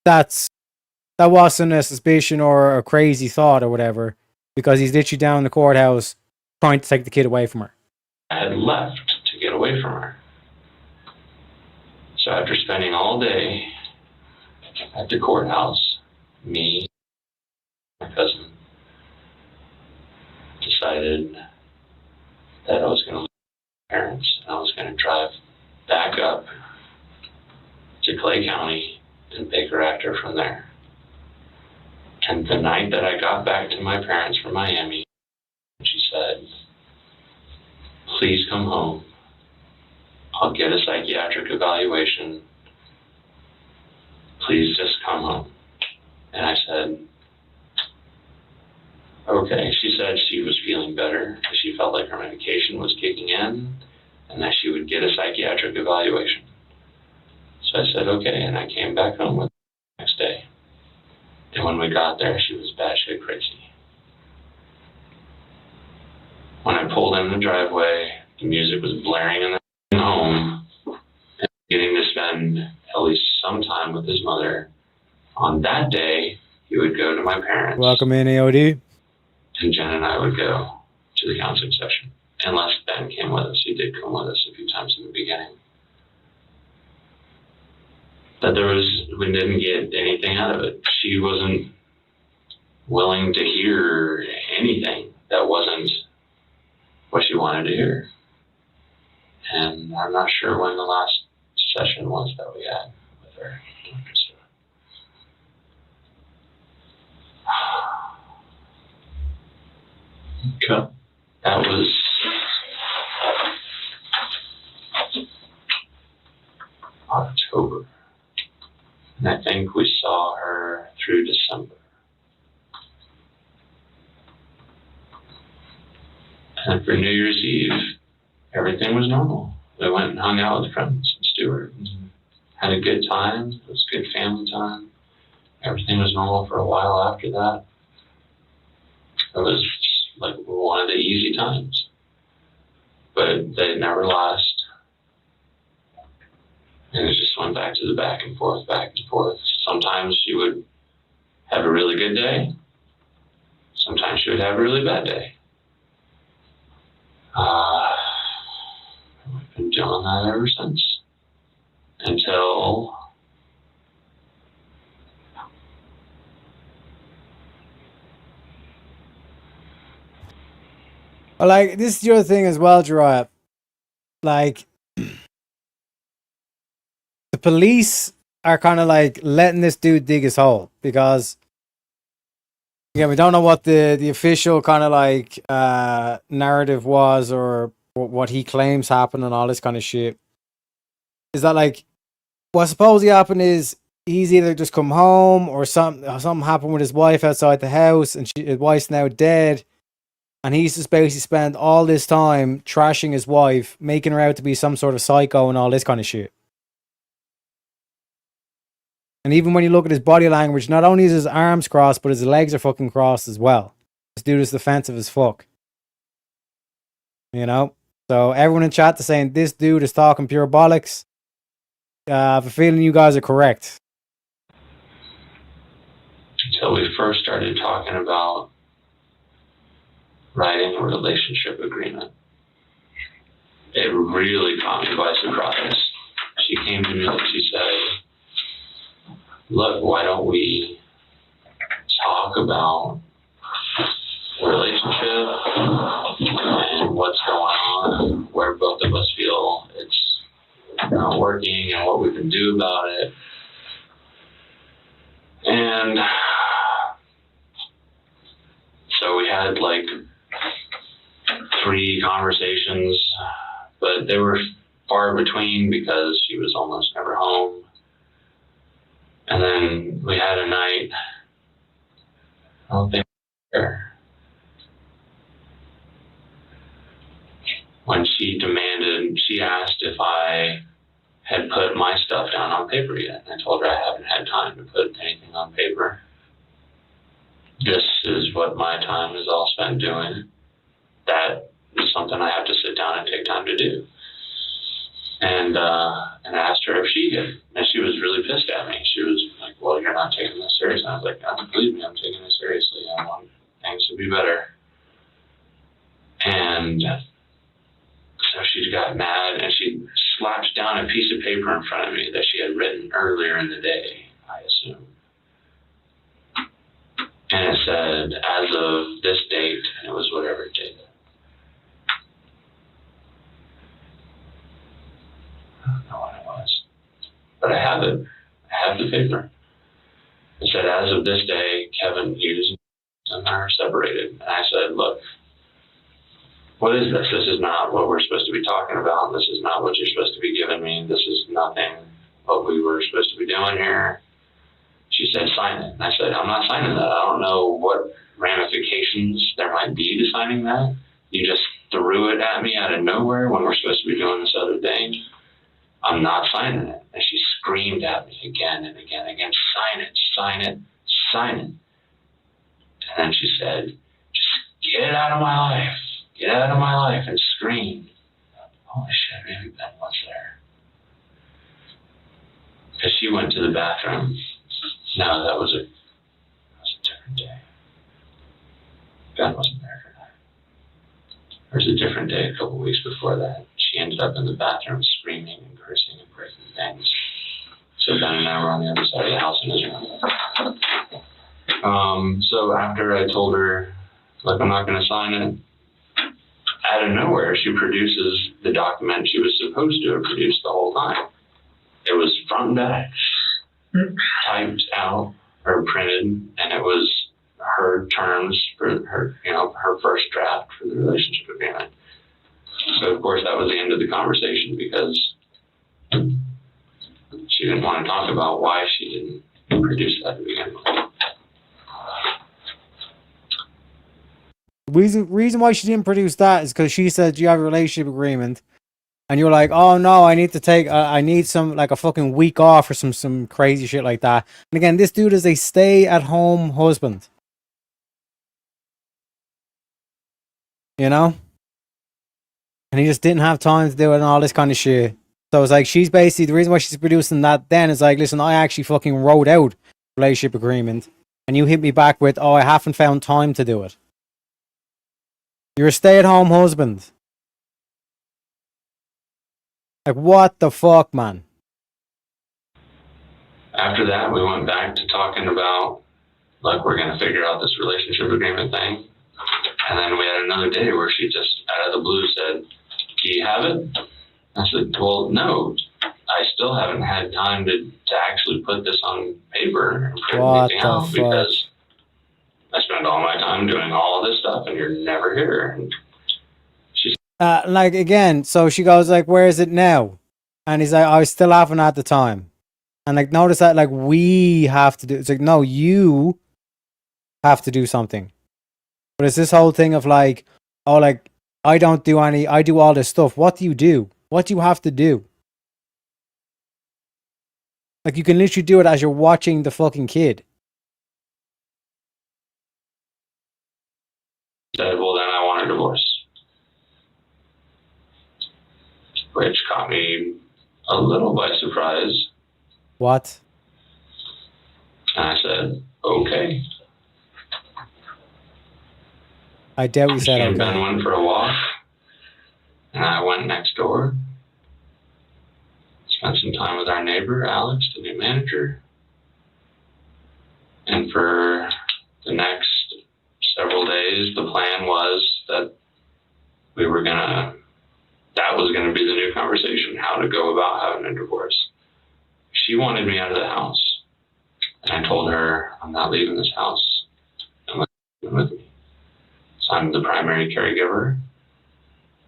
That wasn't a suspicion or a crazy thought or whatever, because he's literally down in the courthouse trying to take the kid away from her. I had left to get away from her. So after spending all day at the courthouse, me, my cousin, decided that I was going to leave my parents and I was going to drive back up to Clay County and Baker after from there. And the night that I got back to my parents from Miami, she said, "Please come home. I'll get a psychiatric evaluation. Please just come home." And I said, okay. She said she was feeling better, that she felt like her medication was kicking in, and that she would get a psychiatric evaluation. So I said, okay, and I came back home with her the next day. And when we got there, she was batshit crazy. When I pulled in the driveway, the music was blaring in the home, and getting to spend at least some time with his mother. On that day, he would go to my parents. Welcome in, AOD. And Jen and I would go to the counseling session. Unless Ben came with us. He did come with us a few times in the beginning. But we didn't get anything out of it. She wasn't willing to hear anything that wasn't what she wanted to hear. And I'm not sure when the last session was that we had with her. Okay. That was October. And I think we saw her through December. And for New Year's Eve, everything was normal. We went and hung out with friends and Stuart and had a good time. It was good family time. Everything was normal for a while after that. It was like one of the easy times. But they never last. And it just went back to the back and forth, back and forth. Sometimes she would have a really good day. Sometimes she would have a really bad day. We've been doing that ever since. Until Like, this is the other thing as well, Jiraiya. Like, the police are kind of like letting this dude dig his hole, because again, we don't know what the official kind of like narrative was, or what he claims happened and all this kind of shit. Is that like what supposedly happened is he's either just come home, or something happened with his wife outside the house, and his wife's now dead. And he's just basically spent all this time trashing his wife, making her out to be some sort of psycho and all this kind of shit. And even when you look at his body language, not only is his arms crossed, but his legs are fucking crossed as well. This dude is defensive as fuck. You know? So everyone in chat is saying this dude is talking pure bollocks. I have a feeling you guys are correct. Until we first started talking about writing a relationship agreement, it really caught me by surprise. She came to me and she said, look, why don't we talk about relationship and what's going on, where both of us feel it's not working and what we can do about it. And so we had like 3 conversations, but they were far between because she was almost never home. And then we had a night, I don't think there, when she asked if I had put my stuff down on paper yet. And I told her I haven't had time to put anything on paper. This is what my time is all spent doing. That is something I have to sit down and take time to do. And I asked her if she did. And she was really pissed at me. She was like, well, you're not taking this seriously. I was like, no, believe me, I'm taking this seriously. I want things to be better. And so she got mad and she slapped down a piece of paper in front of me that she had written earlier in the day, I assume. And it said, as of this date, and it was whatever date. I don't know what it was. But I have it. I have the paper. It said, as of this day, Kevin Hughes and I are separated. And I said, look, what is this? This is not what we're supposed to be talking about. This is not what you're supposed to be giving me. This is nothing what we were supposed to be doing here. She said, sign it. And I said, I'm not signing that. I don't know what ramifications there might be to signing that. You just threw it at me out of nowhere when we're supposed to be doing this other thing. I'm not signing it. And she screamed at me again and again and again, sign it, sign it, sign it. And then she said, just get out of my life. Get out of my life, and screamed. Holy shit, maybe Ben was there. Because she went to the bathroom. No, that was a different day. Ben wasn't there for that. There was a different day a couple weeks before that. She ended up in the bathroom screaming and cursing and breaking things. So Ben and I were on the other side of the house in his room. So after I told her, look, I'm not going to sign it, out of nowhere, she produces the document she was supposed to have produced the whole time. It was front and back, typed out or printed, and it was her terms for her, her first draft for the relationship agreement. So of course that was the end of the conversation because she didn't want to talk about why she didn't produce that to begin with. Reason why she didn't produce that is because she said you have a relationship agreement, and you're like, oh no, I need to take, I need some like a fucking week off or some crazy shit like that. And again, this dude is a stay-at-home husband, and he just didn't have time to do it and all this kind of shit. So it's like she's basically the reason why she's producing that. Then is like, listen, I actually fucking wrote out a relationship agreement, and you hit me back with, oh, I haven't found time to do it. You're a stay-at-home husband. Like, what the fuck, man? After that, we went back to talking about, like, we're going to figure out this relationship agreement thing. And then we had another day where she just, out of the blue, said, do you have it? I said, well, no. I still haven't had time to actually put this on paper and print anything out because I spend all my time doing all of this stuff and you're never here. And she's like, again, so she goes like, where is it now? And he's like, I was still having at the time. And like, notice that like we have to do, it's like, no, you have to do something. But it's this whole thing of like, oh, like, I do all this stuff. What do you do? What do you have to do? Like, you can literally do it as you're watching the fucking kid. said, well, then I want a divorce. which caught me a little by surprise. What? And I said, okay. I doubt you said She and okay. Ben went for a walk, and I went next door. Spent some time with our neighbor, Alex, the new manager. And for the next several days, the plan was that that was gonna be the new conversation, how to go about having a divorce. She wanted me out of the house. And I told her, I'm not leaving this house unless you're with me. So I'm the primary caregiver.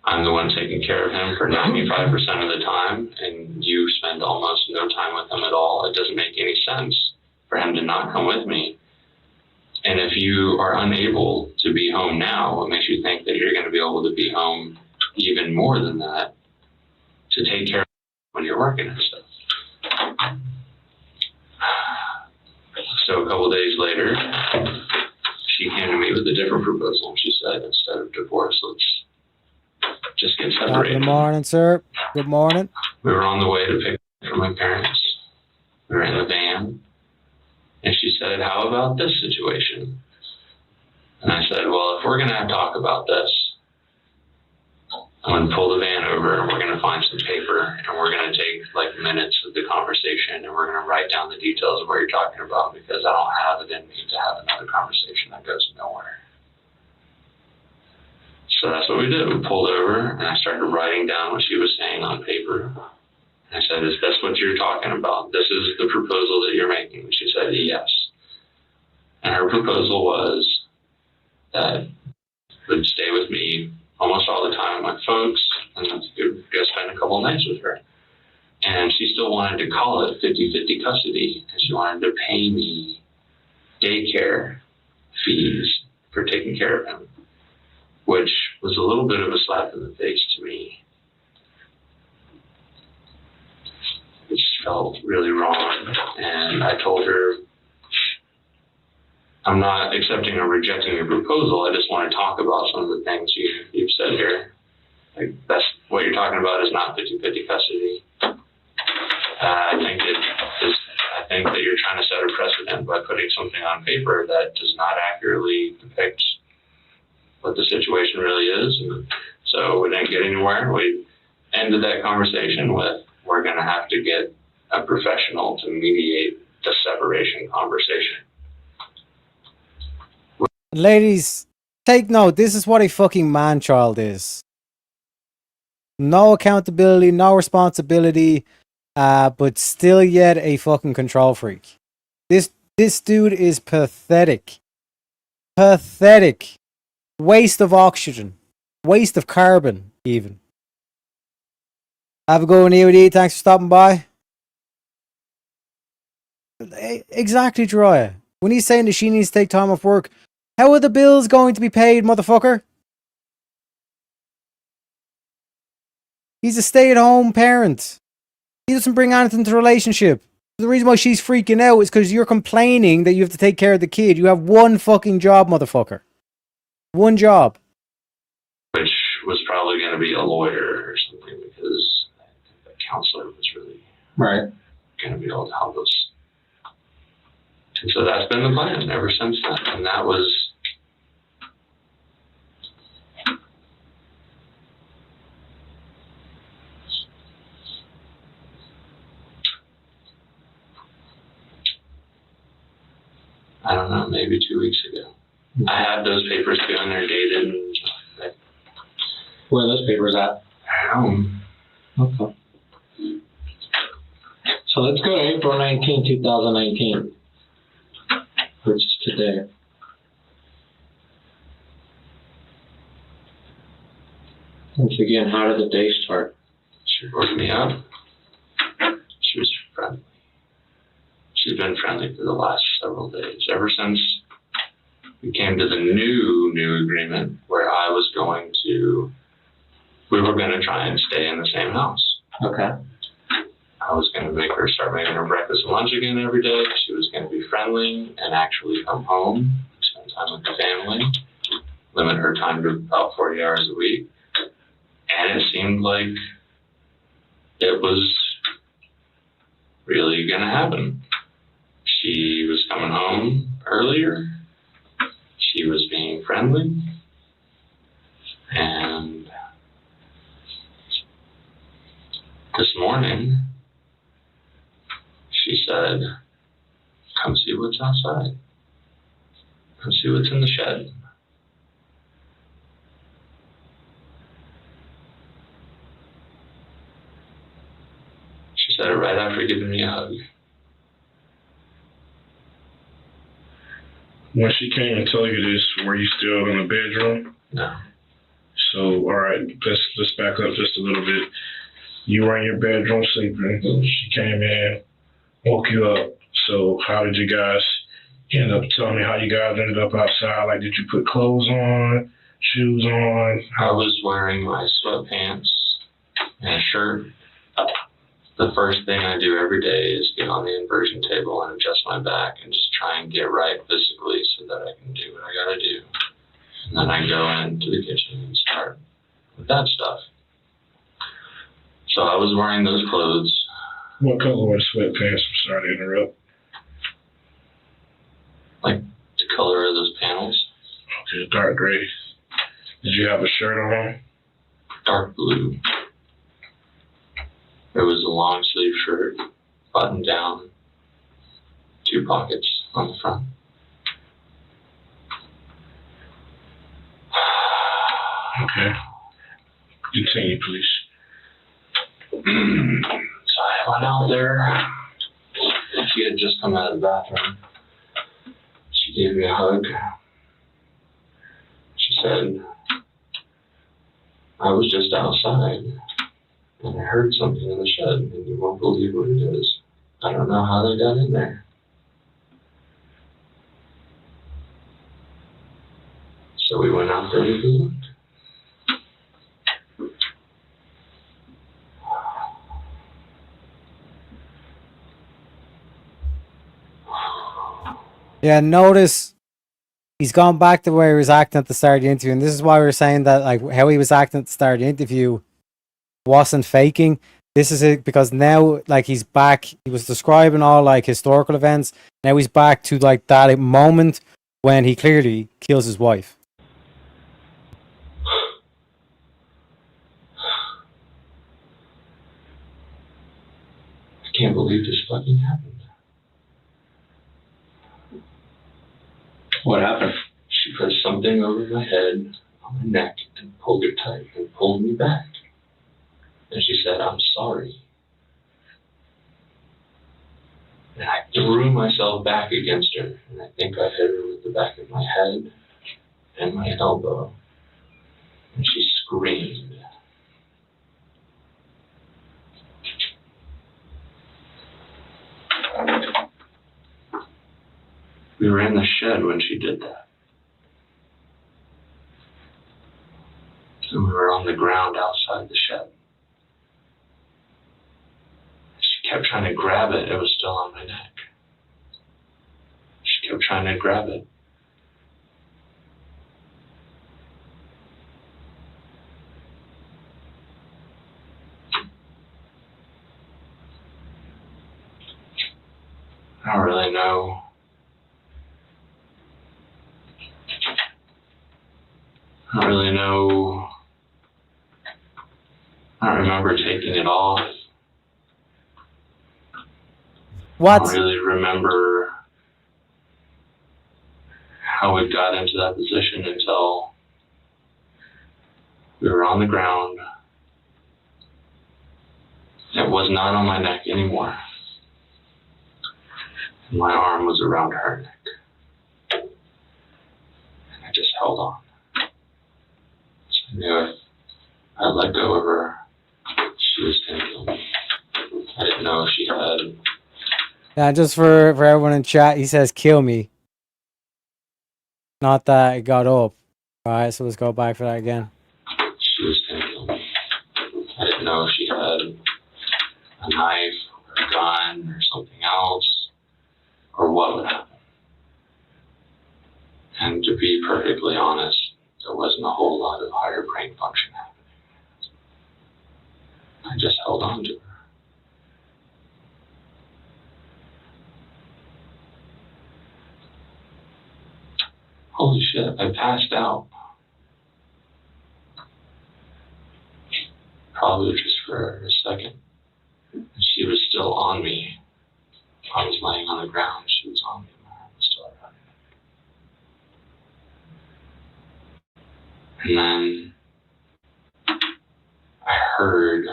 I'm the one taking care of him for 95% of the time, and you spend almost no time with him at all. It doesn't make any sense for him to not come with me. And if you are unable to be home now, it makes you think that you're going to be able to be home even more than that to take care of him when you're working and stuff. So a couple days later, she came to me with a different proposal. She said, instead of divorce, let's just get separated. Good morning, sir. Good morning. We were on the way to pick up from my parents. We were in the van. And she said, how about this situation? And I said, well, if we're going to talk about this, I'm going to pull the van over and we're going to find some paper and we're going to take like minutes of the conversation and we're going to write down the details of what you're talking about because I don't have it in me to have another conversation that goes nowhere. So that's what we did. We pulled over and I started writing down what she was saying on paper. I said, is this what you're talking about? This is the proposal that you're making. She said, yes. And her proposal was that would stay with me almost all the time with my folks and go spend a couple of nights with her. And she still wanted to call it 50-50 custody. And she wanted to pay me daycare fees for taking care of him, which was a little bit of a slap in the face to me. It felt really wrong. And I told her, I'm not accepting or rejecting your proposal. I just want to talk about some of the things you've said here. Like that's what you're talking about is not 50-50 custody. I think that you're trying to set a precedent by putting something on paper that does not accurately depict what the situation really is. And so we didn't get anywhere. We ended that conversation with, we're going to have to get a professional to mediate the separation conversation. Ladies, take note. This is what a fucking man-child is. No accountability, no responsibility, but still yet a fucking control freak. This dude is pathetic. Pathetic. Waste of oxygen. Waste of carbon, even. Have a good one, EOD. Thanks for stopping by. Exactly, Troy. When he's saying that she needs to take time off work, how are the bills going to be paid, motherfucker? He's a stay-at-home parent. He doesn't bring anything to the relationship. The reason why she's freaking out is because you're complaining that you have to take care of the kid. You have one fucking job, motherfucker. One job. Which was probably going to be a lawyer or something because the counselor was really going to be able to help us. And so that's been the plan ever since then. And that was I don't know, maybe 2 weeks ago. I have those papers too, and they're dated. And where are those papers at? Home. Okay. So let's go to April 19, 2019, which is today. Once again, how did the day start? She woke me up. She was friendly. She's been friendly for the last several days, ever since we came to the new agreement where we were going to try and stay in the same house. Okay. I was going to start making her breakfast and lunch again every day. She was going to be friendly and actually come home, spend time with the family, limit her time to about 40 hours a week. And it seemed like it was really gonna happen. She was coming home earlier. She was being friendly. And this morning, she said, come see what's outside. Come see what's in the shed. She said it right after giving me a hug. When she came and told you this, were you still in the bedroom? No. So, all right, let's back up just a little bit. You were in your bedroom sleeping. She came in, woke you up. So how did you guys end up? Tell me how you guys ended up outside. Like, did you put clothes on, shoes on? I was wearing my sweatpants and a shirt. The first thing I do every day is get on the inversion table and adjust my back and just try and get right physically so that I can do what I gotta do. And then I go into the kitchen and start with that stuff. So I was wearing those clothes. What color were the sweatpants? I'm sorry to interrupt. Like the color of those panels. Okay, dark gray. Did you have a shirt on? Dark blue. It was a long sleeve shirt, buttoned down, 2 pockets on the front. Okay. Continue, please. So I went out there. She had just come out of the bathroom. She gave me a hug. She said, I was just outside and I heard something in the shed and you won't believe what it is. I don't know how they got in there. So we went out there to look. Yeah, notice he's gone back to where he was acting at the start of the interview, and this is why we were saying that like how he was acting at the start of the interview wasn't faking. This is it because now like he's back. He was describing all like historical events. Now he's back to like that moment when he clearly kills his wife. I can't believe this fucking happened. What happened? She put something over my head, on my neck, and pulled it tight and pulled me back. And she said, I'm sorry. And I threw myself back against her, and I think I hit her with the back of my head and my elbow. And she screamed. We were in the shed when she did that. And we were on the ground outside the shed. She kept trying to grab it. It was still on my neck. She kept trying to grab it. I don't really know. I don't really know. I don't remember taking it off. What? I don't really remember how we got into that position until we were on the ground. It was not on my neck anymore. My arm was around her neck. And I just held on. I knew if I let go of her, she was going to kill me. I didn't know if she had. Yeah, just for everyone in chat, he says kill me. Not that it got up. Alright, so let's go back for that again. She was going to kill me. I didn't know if she had a knife or a gun or something else or what would happen. And to be perfectly honest, there wasn't a whole lot of higher brain function happening. I I just held on to her. Holy shit, I passed out. Probably just for a second. She was still on me. I was laying on the ground. She was on me. My arm was still around me. And then I heard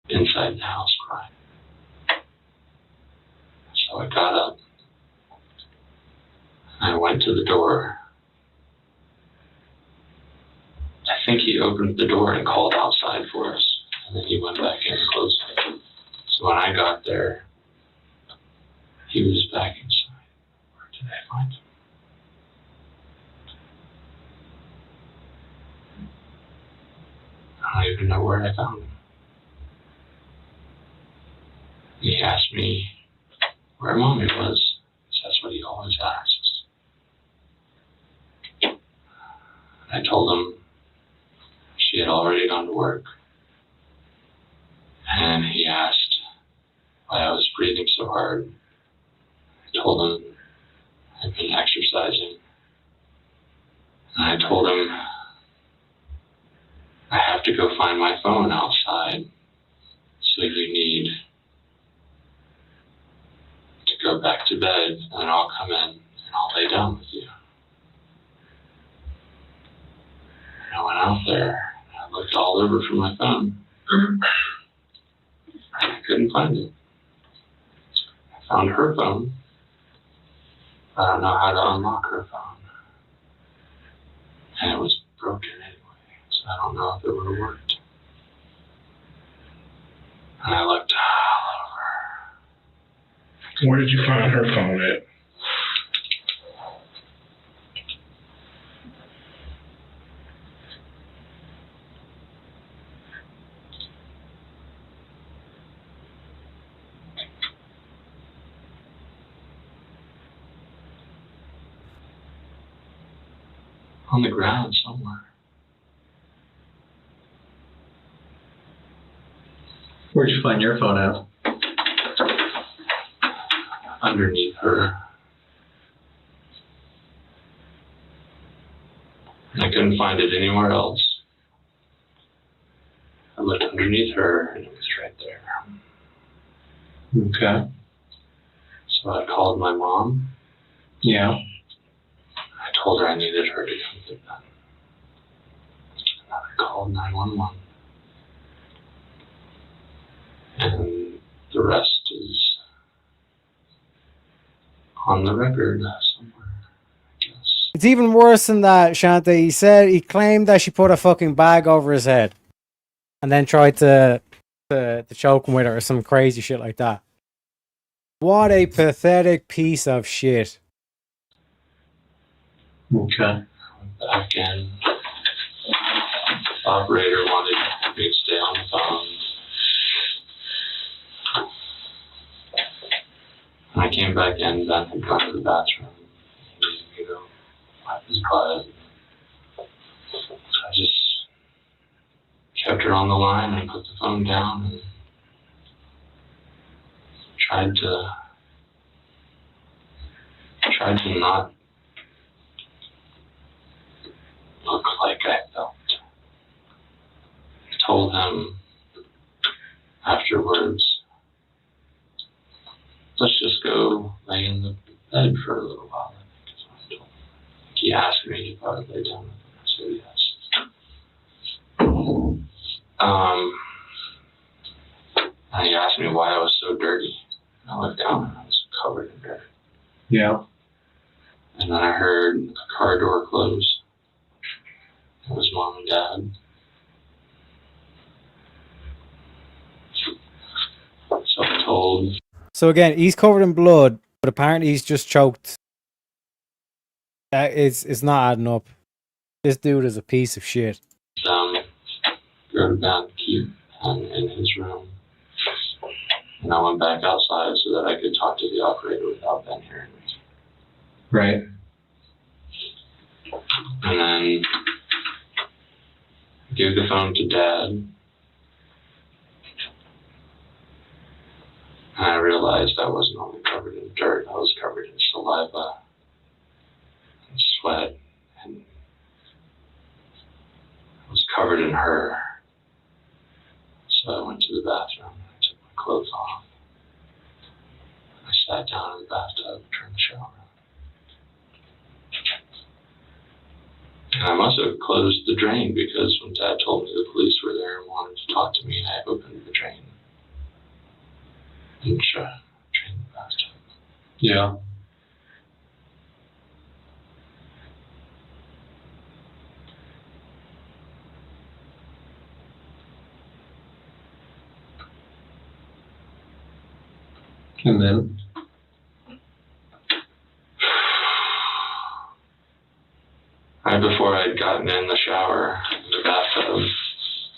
inside the house crying. So I got up. I went to the door. I think he opened the door and called outside for us. And then he went back in and closed it. So when I got there, he was back inside. Where did I find him? I don't even know where I found him. He asked me where Mommy was, because that's what he always asks. I told him she had already gone to work. And he asked why I was breathing so hard. I told him I'd been exercising. And I told him I have to go find my phone outside, so you need to go back to bed, and I'll come in and I'll lay down with you. And I went out there. I looked all over for my phone. I couldn't find it. I found her phone. I don't know how to unlock her phone. And it was broken anyway, so I don't know if it would have worked. And I looked all over. Where did you find her phone at? On the ground somewhere. Where'd you find your phone at? Underneath her. And I couldn't find it anywhere else. I looked underneath her and it was right there. Okay. So I called my mom. Yeah. I told her I needed her to come get that. And I called 911. And the rest is on the record somewhere, I guess. It's even worse than that, Shante. He claimed that she put a fucking bag over his head and then tried to choke him with it or some crazy shit like that. What a pathetic piece of shit. Okay. Back in. Operator wanted me to stay on the phone. When I came back in, Ben had gone to the bathroom. He needed me to wipe his butt. I just kept her on the line and put the phone down and tried to not look like I felt. I told him afterwards, let's just go lay in the bed for a little while. He asked me if I would lay down with him. I said yes. And he asked me why I was so dirty. I looked down and I was covered in dirt. Yeah. And then I heard a car door close. It was Mom and Dad. So I told... So again, he's covered in blood, but apparently he's just choked. It's not adding up. This dude is a piece of shit. Go to bed, keep him in his room. And I went back outside so that I could talk to the operator without Ben hearing me. Right. And then I gave the phone to Dad. And I realized I wasn't only covered in dirt, I was covered in saliva and sweat, and I was covered in her. So I went to the bathroom, I took my clothes off. I sat down in the bathtub, turned the shower on. And I must have closed the drain because when Dad told me the police were there and wanted to talk to me, I opened the drain. And drain the bathtub. Yeah. And then? Right before I'd gotten in the shower, in the bathtub,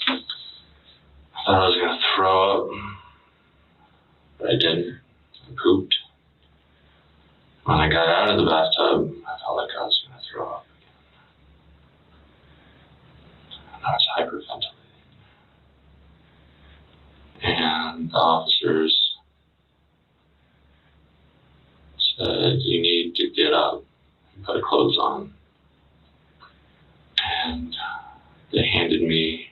I thought I was going to throw up, but I didn't. I pooped. When I got out of the bathtub, I felt like I was going to throw up again. And I was hyperventilating. And the officers said, you need to get up and put clothes on. And they handed me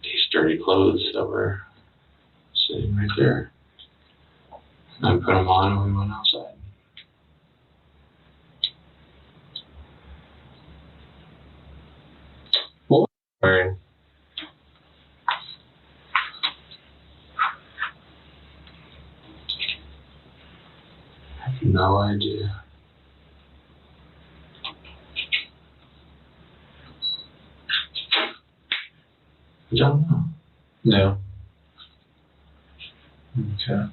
these dirty clothes that were sitting right there. And I put them on and we went outside. What was I wearing? I have no idea. I don't know. No. Okay.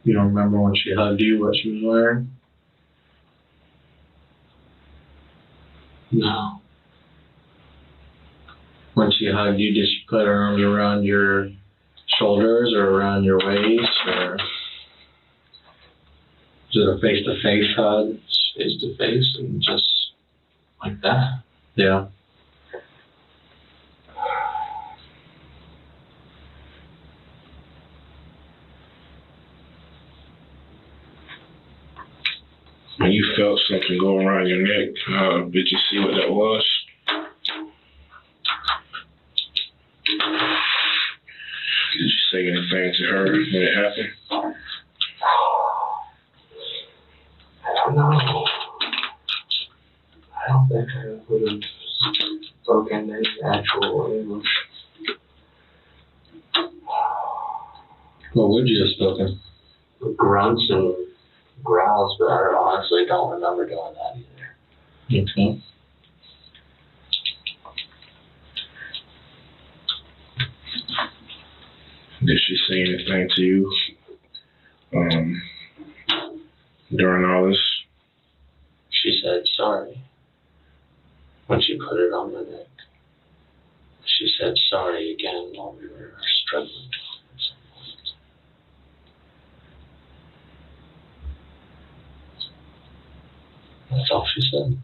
You don't remember when she hugged you, what she was wearing? No. When she hugged you, did she put her arms around your shoulders or around your waist? Or was it a face-to-face hug? Face-to-face and just like that. Yeah. When you felt something go around your neck, did you see what that was? Did you say anything to her when it happened? I don't know. I don't think I would have spoken any actual English. What would you have spoken? Grunts and growls, but I honestly don't remember doing that either. Okay. Did she say anything to you during all this? She said sorry when she put it on my neck. She said sorry again while we were struggling. That's all she said.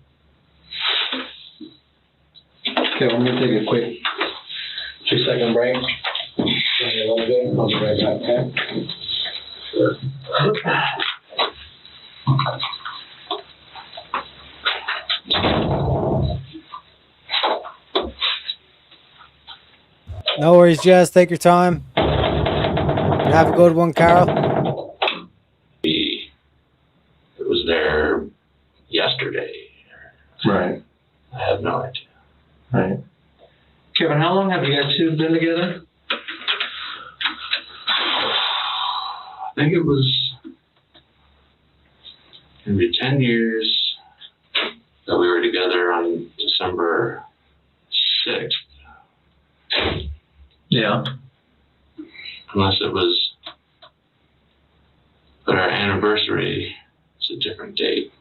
Okay, I'm going to take a quick 2-second break. A little bit. I'll be right back, okay? Sure. No worries, Jess. Take your time. Have a good one, Carol. It was there yesterday. Right. I have no idea. Right. Kevin, how long have you guys two been together? I think it was maybe 10 years that we were together on December 6th. Yeah. Unless it was, but our anniversary is a different date.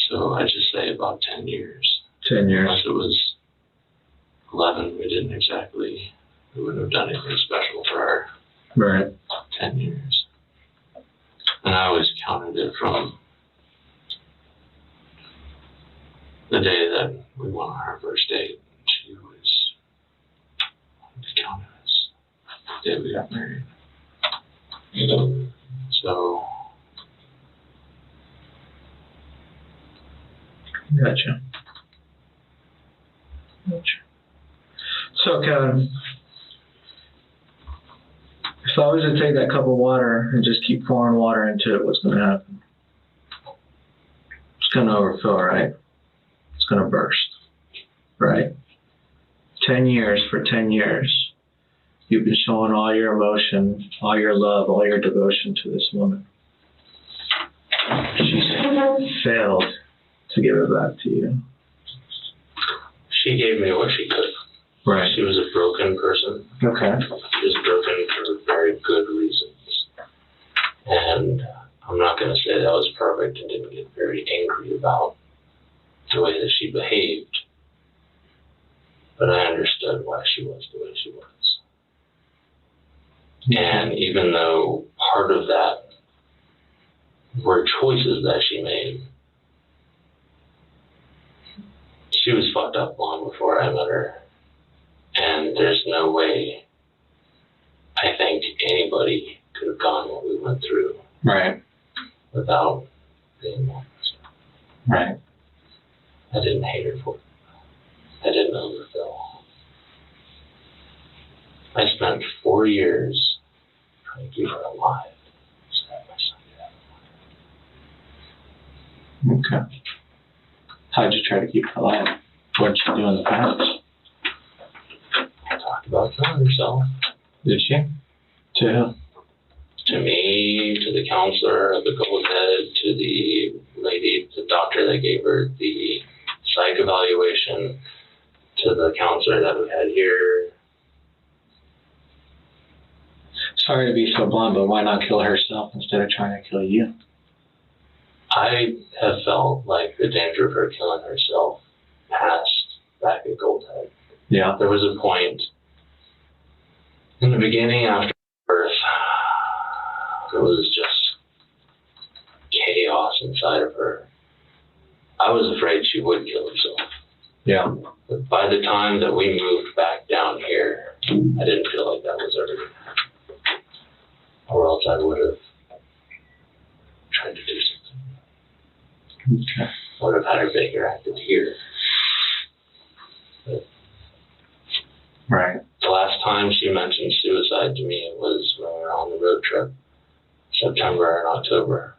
So I just say about 10 years. 10 years. Unless it was 11, we wouldn't have done anything special for her. Right. 10 years. And I always counted it from the day that we went on our first date, she was counting us the day we got married. So. Gotcha. So, Kevin, if I was to take that cup of water and just keep pouring water into it, what's going to happen? It's going to overfill, right? It's going to burst, right? 10 years, for 10 years, you've been showing all your emotion, all your love, all your devotion to this woman. She's failed to give it back to you. She gave me what she could. Right. She was a broken person. Okay. She was broken for very good reasons. And I'm not going to say that I was perfect and didn't get very angry about the way that she behaved. But I understood why she was the way she was. And even though part of that were choices that she made, she was fucked up long before I met her. And there's no way I think anybody could have gone what we went through. Right. Without being honest. Right. I didn't hate her for it. I didn't overfill. I spent 4 years trying to keep her alive. So that my son could have. Okay. How'd you try to keep her alive? What did she do in the past? Talked about killing herself. Did she? To who? To me, to the counselor at the Gold Head, to the lady, the doctor that gave her the psych evaluation, to the counselor that we had here. Sorry to be so blunt, but why not kill herself instead of trying to kill you? I have felt like the danger of her killing herself passed back at Gold Head. Yeah. There was a point in the beginning after birth, it was just chaos inside of her. I was afraid she would kill herself. Yeah. But by the time that we moved back down here, I didn't feel like that was ever going to happen. Or else I would have tried to do something. Okay. I would have had her Baker acted here. But right. The last time she mentioned suicide to me was when we were on the road trip, September and October.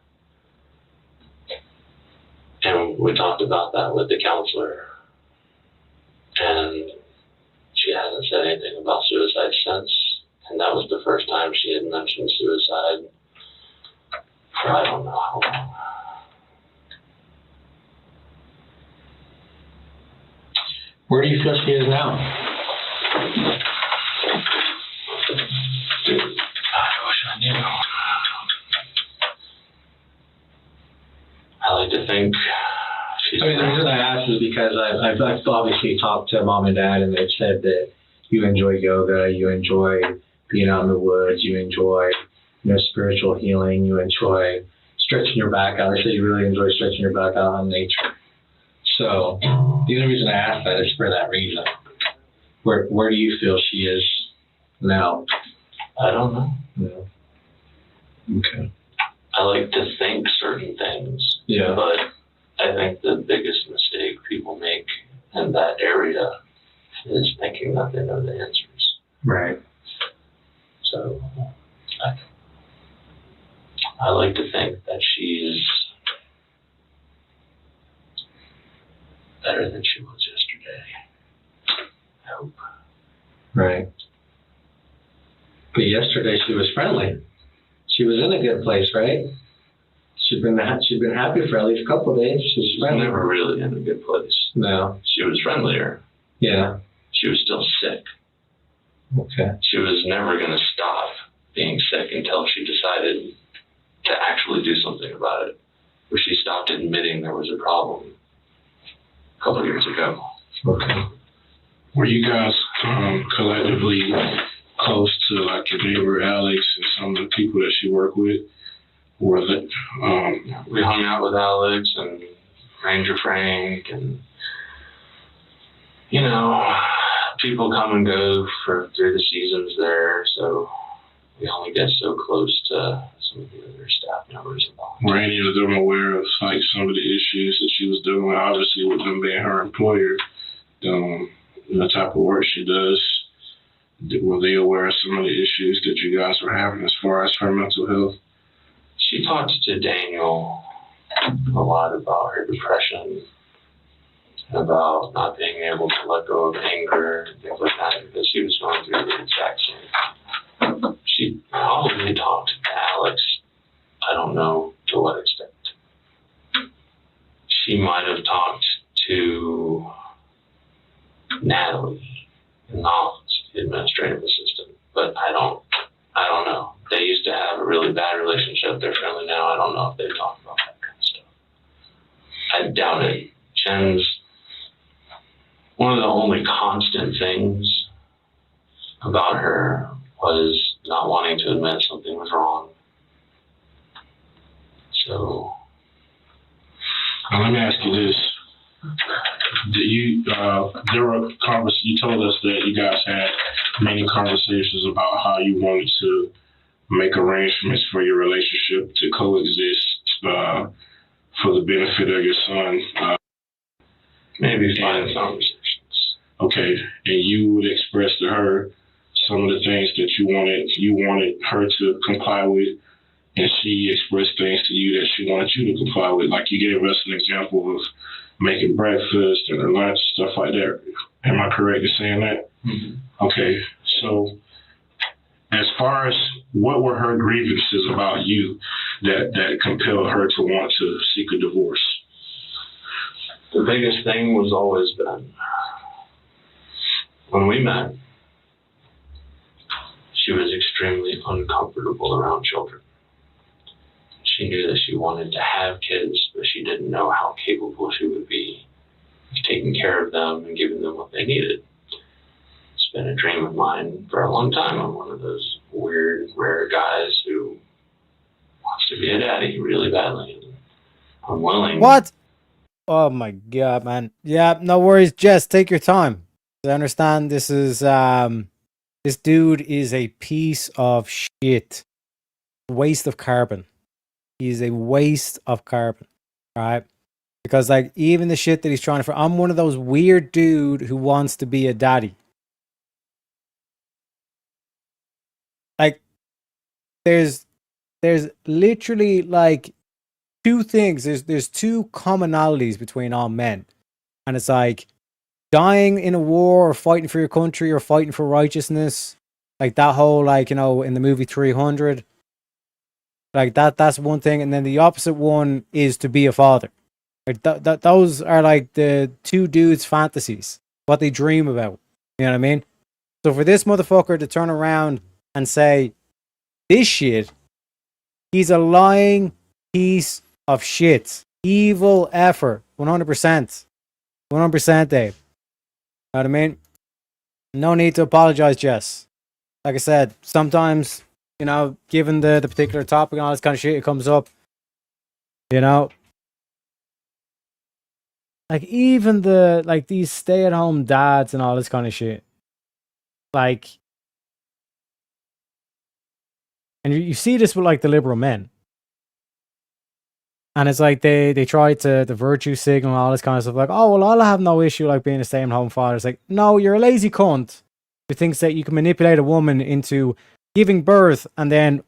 And we talked about that with the counselor. And she hasn't said anything about suicide since. And that was the first time she had mentioned suicide for I don't know how long. Where do you feel she is now? I wish I knew. I like to think she's... I mean, the reason I asked is because I've obviously talked to mom and dad, and they've said that you enjoy yoga, you enjoy being out in the woods, you enjoy, spiritual healing, you enjoy stretching your back out. They say you really enjoy stretching your back out on nature. So the only reason I asked that is for that reason. Where do you feel she is now? I don't know. No. Okay. I like to think certain things. Yeah. But I think the biggest mistake people make in that area is thinking that they know the answers. Right. So I like to think that she's better than she was yesterday. I hope. Right. But yesterday she was friendly. She was in a good place, right? She'd been happy for at least a couple of days. She's friendly. Never really in a good place. No. She was friendlier. Yeah. She was still sick. Okay. She was never going to stop being sick until she decided to actually do something about it. Where she stopped admitting there was a problem a couple of years ago. Okay. Were you guys collectively close to like your neighbor Alex and some of the people that she worked with? Or that we hung out with Alex and Ranger Frank and you know, people come and go through the seasons there, so we only get so close to some of the other staff members involved. Randy was them aware of like some of the issues that she was doing, obviously with them being her employer, the type of work she does. Were they aware of some of the issues that you guys were having as far as her mental health? She talked to Daniel a lot about her depression, about not being able to let go of anger and things like that, because she was going through the exact same. She probably talked to Alex. I don't know to what extent. She might have talked to Natalie Knowles, the administrative assistant, but I don't know. They used to have a really bad relationship. They're friendly now. I don't know if they talk about that kind of stuff. I doubt it. Jen's one of the only constant things about her was not wanting to admit something was wrong. So, let me ask you this. You told us that you guys had many conversations about how you wanted to make arrangements for your relationship to coexist for the benefit of your son. Maybe 5 conversations. Okay, and you would express to her some of the things that you wanted her to comply with, and she expressed things to you that she wanted you to comply with. Like you gave us an example of making breakfast and her lunch, stuff like that. Am I correct in saying that? Mm-hmm. Okay, so as far as what were her grievances about you that compelled her to want to seek a divorce? The biggest thing was always been when we met, she was extremely uncomfortable around children. She knew that she wanted to have kids, but she didn't know how capable she would be of taking care of them and giving them what they needed. It's been a dream of mine for a long time. I'm one of those weird, rare guys who wants to be a daddy really badly. And I'm willing. What? Oh my god, man. Yeah, no worries, Jess. Take your time. I understand this is this dude is a piece of shit. Waste of carbon. He's a waste of carbon. Right? Because like even the shit that he's trying to I'm one of those weird dude who wants to be a daddy. Like there's literally like two things. There's two commonalities between all men. And it's like dying in a war or fighting for your country or fighting for righteousness. Like that whole, like, you know, in the movie 300. Like that's one thing. And then the opposite one is to be a father. Like those are like the two dudes' fantasies. What they dream about. You know what I mean? So for this motherfucker to turn around and say, this shit, he's a lying piece of shit. Evil effort. 100%. 100%, Dave. Know what I mean? No need to apologize, Jess. Like I said, sometimes, you know, given the particular topic and all this kind of shit, it comes up. You know? Like, even these stay-at-home dads and all this kind of shit. Like, and you see this with, like, the liberal men. And it's like they try to the virtue signal and all this kind of stuff. Like, oh, well, I'll have no issue like being a stay-at-home father. It's like, no, you're a lazy cunt who thinks that you can manipulate a woman into giving birth and then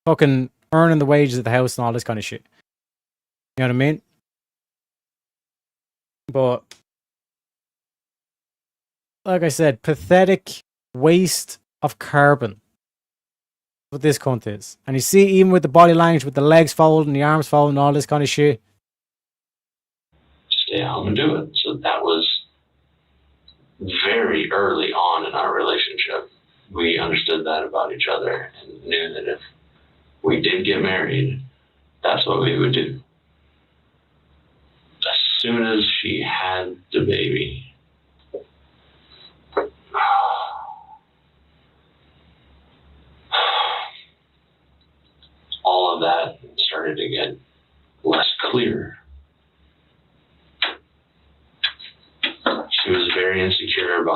fucking earning the wages of the house and all this kind of shit. You know what I mean? But like I said, pathetic waste of carbon. What this cunt is. And you see, even with the body language, with the legs folded and the arms folded and all this kind of shit. Stay home and do it. So that was very early on in our relationship. We understood that about each other and knew that if we did get married, that's what we would do. As soon as she had the baby, all of that started to get less clear. She was very insecure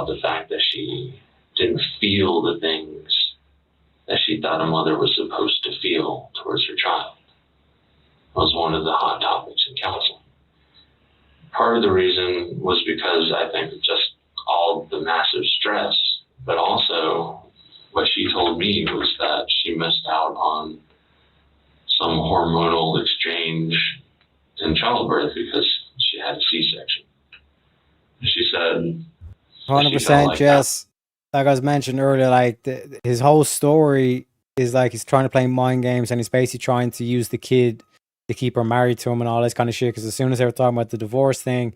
about the fact that she didn't feel the things that she thought a mother was supposed to feel towards her child. It was one of the hot topics in counseling. Part of the reason was because I think just all the massive stress, but also what she told me was that she missed out on some hormonal exchange in childbirth because she had a C-section. She said, 100%, Jess. Like I was mentioned earlier, like his whole story is like he's trying to play mind games, and he's basically trying to use the kid to keep her married to him and all this kind of shit. Because as soon as they were talking about the divorce thing,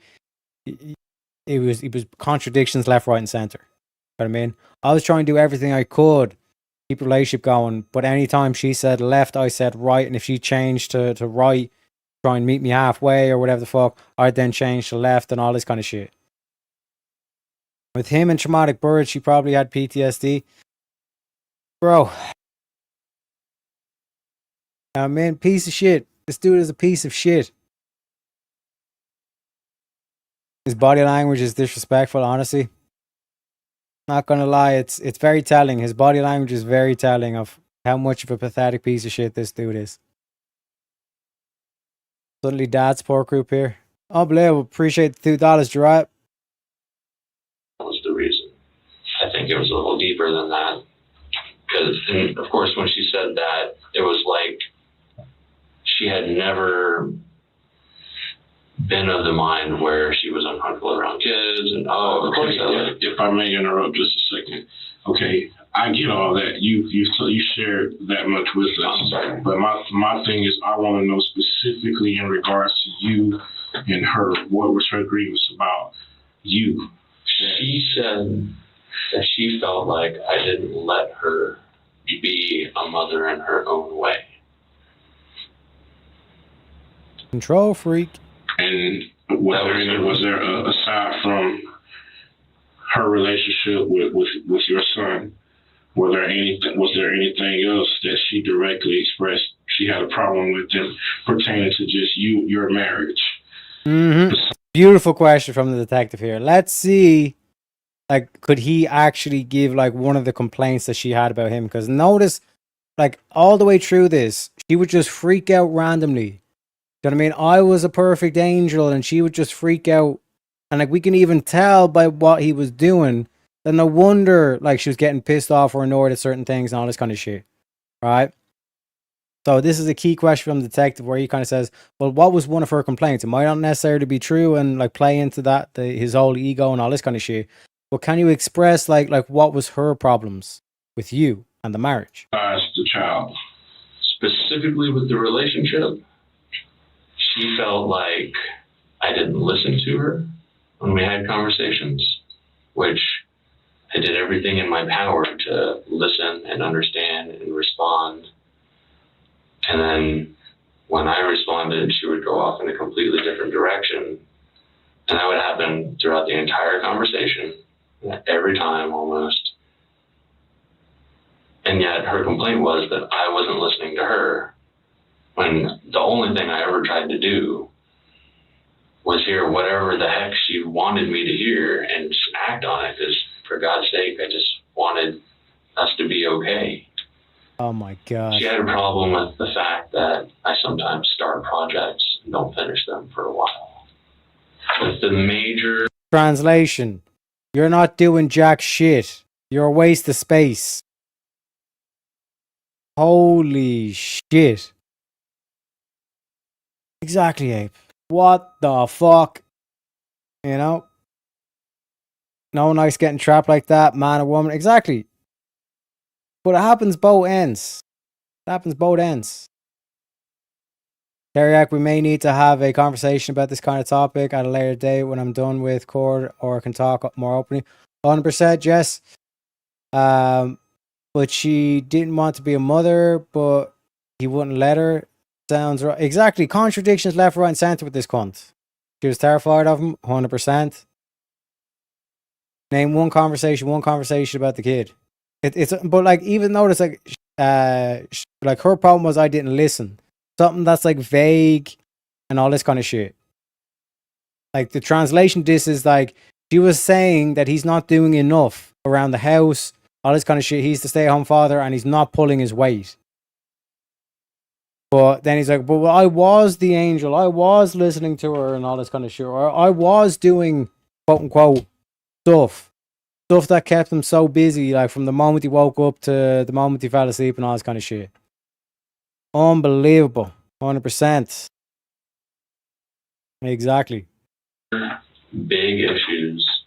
it was contradictions left, right, and center. You know what I mean? I was trying to do everything I could, keep the relationship going, but anytime she said left, I said right, and if she changed to right, try and meet me halfway or whatever the fuck, I'd then change to left and all this kind of shit. With him and traumatic birth, she probably had PTSD. Bro. I mean, piece of shit. This dude is a piece of shit. His body language is disrespectful, honestly. Not gonna lie, it's very telling. His body language is very telling of how much of a pathetic piece of shit this dude is. Suddenly dad support group here. Unbelievable. Appreciate the $2, Gerard. that was the reason. I think it was a little deeper than that. And of course, when she said that, it was like she had never been of the mind where she was uncomfortable around kids. And of course, if I may interrupt just a second. Okay, I get all that. You shared that much with us. But my thing is, I want to know specifically in regards to you and her, what was her grievance about you? She said that she felt like I didn't let her be a mother in her own way. Control freak. And was there aside from her relationship with your son, was there anything else that she directly expressed she had a problem with them pertaining to just your marriage? Mm-hmm. Beautiful question from the detective here. Let's see, like, could he actually give like one of the complaints that she had about him? Because notice, like, all the way through this, she would just freak out randomly. You know what I mean? I was a perfect angel, and she would just freak out. And like, we can even tell by what he was doing that no wonder like she was getting pissed off or annoyed at certain things and all this kind of shit. Right? So this is a key question from the detective where he kind of says, well, what was one of her complaints? It might not necessarily be true and like play into that, his whole ego and all this kind of shit. But can you express like what was her problems with you and the marriage? As the child. Specifically with the relationship, she felt like I didn't listen to her when we had conversations, which I did everything in my power to listen and understand and respond. And then when I responded, she would go off in a completely different direction. And that would happen throughout the entire conversation, every time almost. And yet her complaint was that I wasn't listening to her, when the only thing I ever tried to do was hear whatever the heck she wanted me to hear and just act on it, because for God's sake, I just wanted us to be okay. Oh my God. She had a problem with the fact that I sometimes start projects and don't finish them for a while. With the major Translation: you're not doing jack shit. You're a waste of space. Holy shit. Exactly, Abe. What the fuck? You know? No nice getting trapped like that, man or woman. Exactly. But it happens both ends. It happens both ends. Teriak, we may need to have a conversation about this kind of topic at a later date when I'm done with Cord, or can talk more openly. 100%, Jess. But she didn't want to be a mother, but he wouldn't let her. Sounds right. Exactly. Contradictions left, right, and center with this cunt. She was terrified of him, 100%. Name one conversation about the kid. It's but like, even notice like her problem was I didn't listen. Something that's like vague and all this kind of shit. Like the translation, this is like She was saying that he's not doing enough around the house, all this kind of shit. He's the stay-at-home father and he's not pulling his weight. But then he's like, but I was the angel. I was listening to her and all this kind of shit. Or I was doing, quote unquote, stuff that kept him so busy, like from the moment he woke up to the moment he fell asleep and all this kind of shit. Unbelievable. 100%. Exactly. Big issues.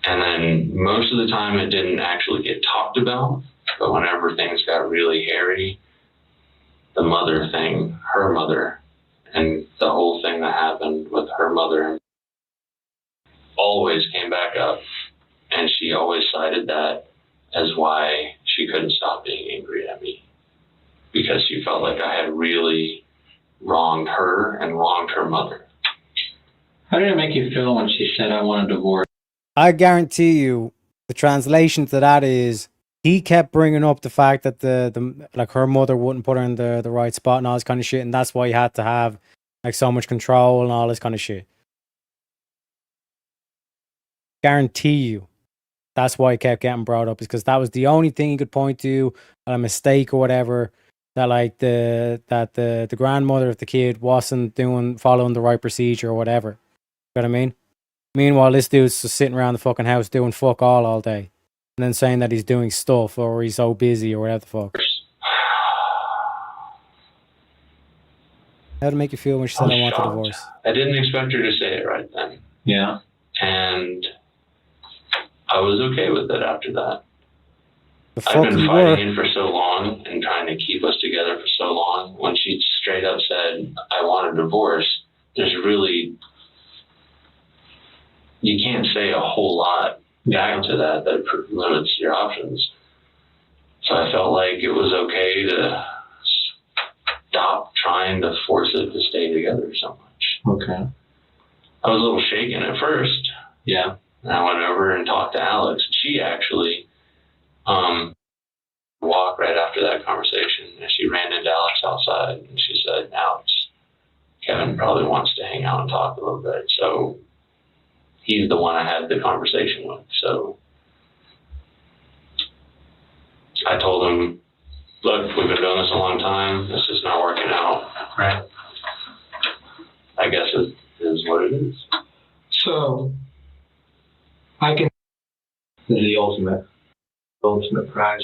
And then most of the time it didn't actually get talked about, but whenever things got really hairy, the mother thing, her mother, and the whole thing that happened with her mother always came back up, and she always cited that as why she couldn't stop being angry at me, because she felt like I had really wronged her and wronged her mother. How did it make you feel when she said, I want a divorce? I guarantee you the translation to that is he kept bringing up the fact that the like her mother wouldn't put her in the right spot and all this kind of shit, and that's why he had to have like so much control and all this kind of shit. Guarantee you that's why he kept getting brought up, is because that was the only thing he could point to, a mistake or whatever, that like the grandmother of the kid wasn't following the right procedure or whatever. You know what I mean? Meanwhile, this dude's just sitting around the fucking house doing fuck all day. And then saying that he's doing stuff or he's so busy or whatever the fuck. How did it make you feel when she said I want a divorce? I didn't expect her to say it right then. Yeah. And I was okay with it after that. The fuck I've been you fighting were? it for so long and trying to keep us together for so long. When she straight up said, I want a divorce, there's really... You can't say a whole lot back to that limits your options. So I felt like it was okay to stop trying to force it to stay together so much. Okay. I was a little shaken at first. Yeah. And I went over and talked to Alex. She actually walked right after that conversation, and she ran into Alex outside, and she said, Alex, Kevin probably wants to hang out and talk a little bit. So he's the one I had the conversation with. So I told him, look, we've been doing this a long time. This is not working out. Right. I guess it is what it is. So I can... This is the ultimate prize.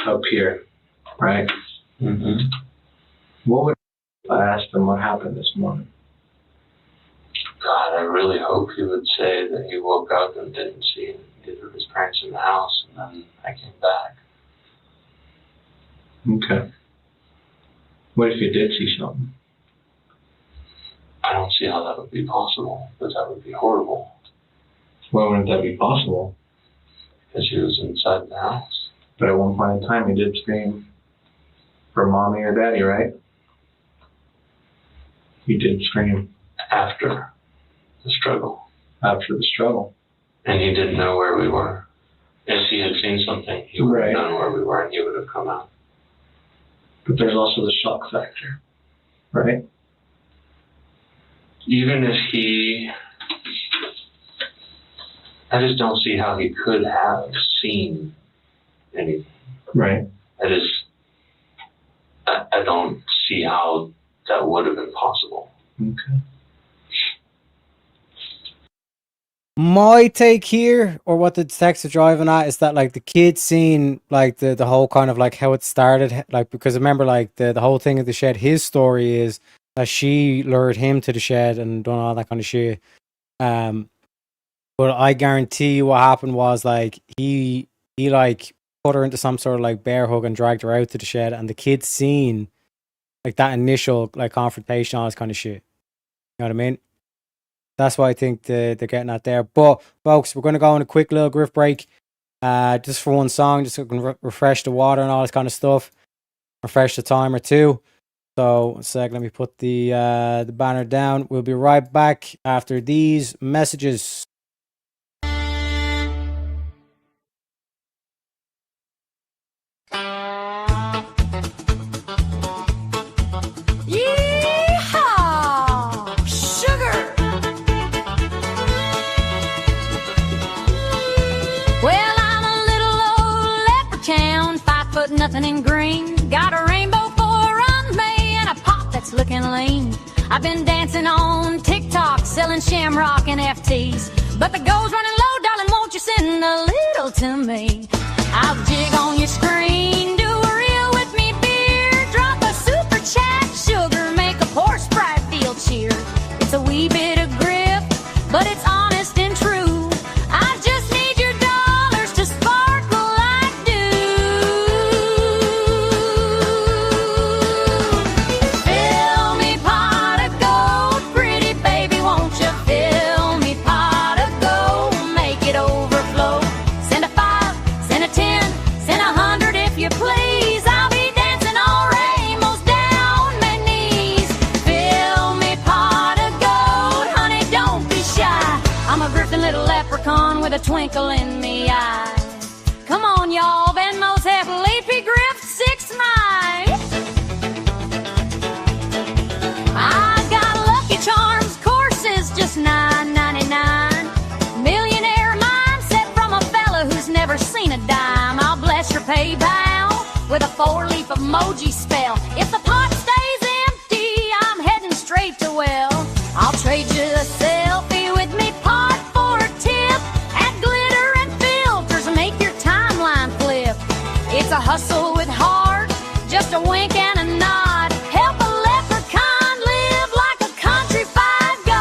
Up here, right? Mm-hmm. What would I asked him what happened this morning? God, I really hope he would say that he woke up and didn't see either of his parents in the house, and then I came back. Okay. What if you did see something? I don't see how that would be possible, because that would be horrible. Why wouldn't that be possible? Because he was inside the house. But at one point in time, he did scream for mommy or daddy, right? He did scream. After the struggle. After the struggle. And he didn't know where we were. If he had seen something, he would have known where we were and he would have come out. But there's also the shock factor, right? Even if he... I just don't see how he could have seen anything. Right. I don't see how that would have been possible. Okay. My take here, or what the text are driving at, is that like the kid seen like the whole kind of like how it started, like, because remember like the whole thing of the shed, his story is that she lured him to the shed and done all that kind of shit. But I guarantee you what happened was like he like put her into some sort of like bear hug and dragged her out to the shed, and the kid seen like that initial like confrontation, all this kind of shit. You know what I mean? That's why I think they're getting at there. But folks, we're going to go on a quick little griff break, just for one song, just so we can refresh the water and all this kind of stuff, refresh the timer too. So, one sec, let me put the banner down. We'll be right back after these messages. Yeah! but nothing in green. Got a rainbow for on me and a pop that's looking lean. I've been dancing on TikTok, selling shamrock and FTs. But the gold's running low, darling, won't you send a little to me? I'll jig on your screen, do a reel with me, beer. Drop a super chat, sugar, make a poor Sprite feel cheer. It's a wee bit of grip, but it's honest and true. I just need your dollars to sparkle like dew. Fill me pot of gold, pretty baby, won't you fill me pot of gold, make it overflow. Send a 5, send a 10, send 100 if you please. I'll be dancing all rainbows down my knees. Fill me pot of gold, honey, don't be shy. I'm a grifting little leprechaun with a twinkle in me eye. Come on, y'all, Venmo's half leafy grift 6 my. I got Lucky Charms courses, just $9.99. Millionaire mindset from a fella who's never seen a dime. I'll bless your PayPal with a 4-leaf emoji spell. If the pot stays empty, I'm heading straight to well. I'll trade you a selfie with me pot for a tip. Add glitter and filters, make your timeline flip. It's a hustle with heart, just a wink and a nod. Help a leprechaun live like a countrified god.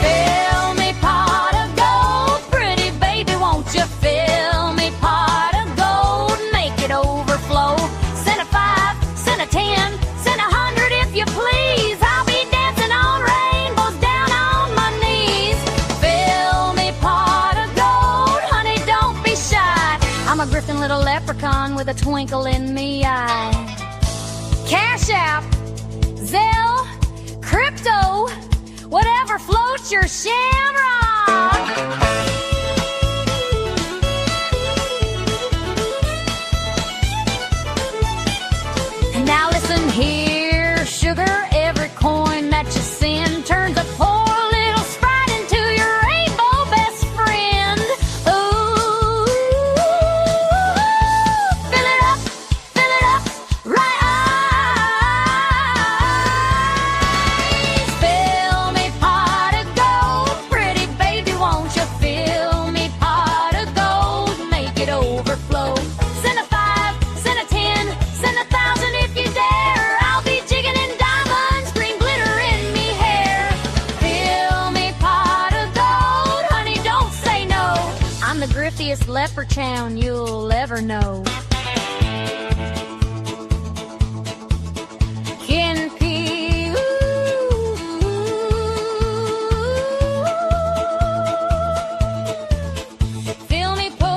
Fill me pot of gold, pretty baby, won't you fill me pot of gold, make it overflow. Send a 5, send a 10, send 100 if you please. I'll be dancing on rainbows down on my knees. Fill me pot of gold, honey, don't be shy. I'm a grifting little leprechaun with a twinkle in me eye. Cash App, Zelle, crypto, whatever floats your shamrock. And now listen here, sugar, every coin that you send turns a poor little sprite into your rainbow best friend. Ooh, fill it up, right eyes. Fill me pot of gold, pretty baby, won't you fill me pot of gold, make it overflow. Send a 5, send a 10, send 1,000 if you dare. I'll be jigging in diamonds, green glitter in me hair. Fill me pot of gold, honey, don't say no. I'm the griftiest leprechaun you'll ever know. Kin P, fill me pot.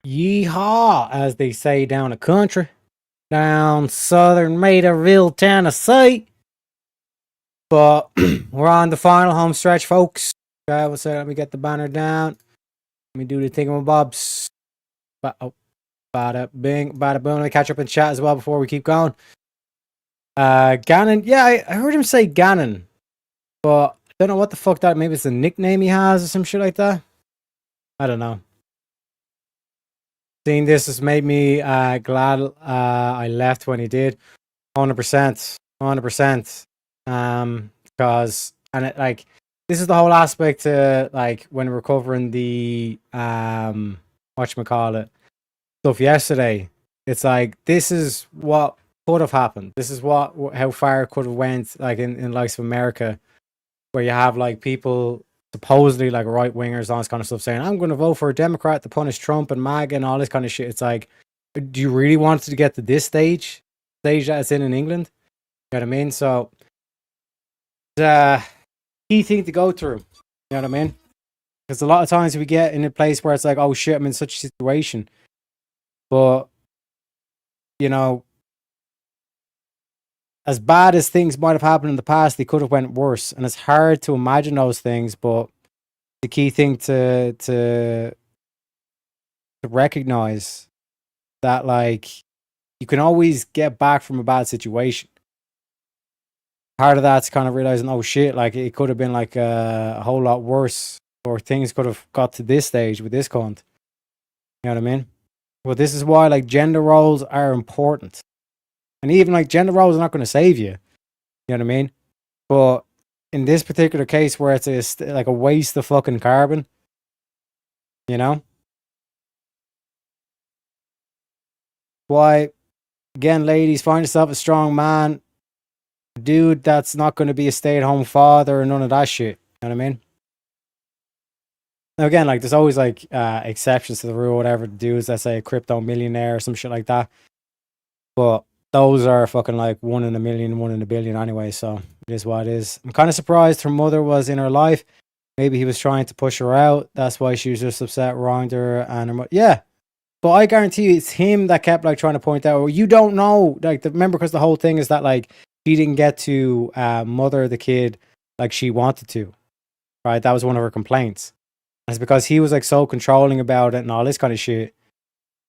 Yeehaw, as they say down the country. Down southern Materville, Tennessee. But we're on the final home stretch, folks. Okay, let me get the banner down. Let me do the thingamabobs. Bada bing, bada boom. Let me catch up in chat as well before we keep going. Gannon, yeah, I heard him say Gannon, but I don't know what the fuck that. Maybe it's a nickname he has or some shit like that. I don't know. Seeing this has made me glad I left when he did. 100%. 100%. Because, and it, like, this is the whole aspect like, when we're covering the, whatchamacallit, stuff yesterday. It's like, this is what could have happened. This is how far it could have went, like, in likes of America, where you have, like, people supposedly like right wingers, all this kind of stuff, saying, I'm going to vote for a Democrat to punish Trump and MAGA and all this kind of shit. It's like, do you really want it to get to this stage that it's in England? You know what I mean? So, it's a key thing to go through. You know what I mean? Because a lot of times we get in a place where it's like, oh shit, I'm in such a situation. But, you know, as bad as things might have happened in the past, they could have went worse. And it's hard to imagine those things, but the key thing to recognize that, like, you can always get back from a bad situation. Part of that's kind of realizing, oh shit, like it could have been like a whole lot worse, or things could have got to this stage with this cunt. You know what I mean? Well, this is why like gender roles are important, and even like gender roles are not going to save you. You know what I mean? But in this particular case, where it's like a waste of fucking carbon, you know, why again, ladies, find yourself a strong man, dude. That's not going to be a stay-at-home father or none of that shit. You know what I mean? Now again, like there's always like exceptions to the rule, whatever. Dudes that say a crypto millionaire or some shit like that, but those are fucking like 1 in a million, 1 in a billion anyway. So it is what it is. I'm kind of surprised her mother was in her life. Maybe he was trying to push her out. That's why she was just upset, wronged her, and her yeah. But I guarantee you, it's him that kept like trying to point out. Well, you don't know, like remember, because the whole thing is that like she didn't get to mother the kid like she wanted to, right? That was one of her complaints. And it's because he was like so controlling about it and all this kind of shit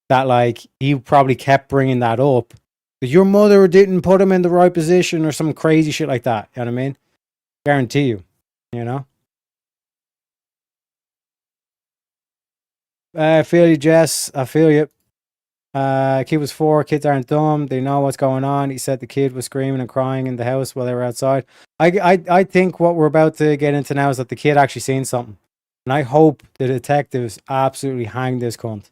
that like he probably kept bringing that up. That your mother didn't put him in the right position or some crazy shit like that. You know what I mean? Guarantee you. You know. I feel you, Jess. I feel you. Kid was 4. Kids aren't dumb. They know what's going on. He said the kid was screaming and crying in the house while they were outside. I think what we're about to get into now is that the kid actually seen something. And I hope the detectives absolutely hang this cunt.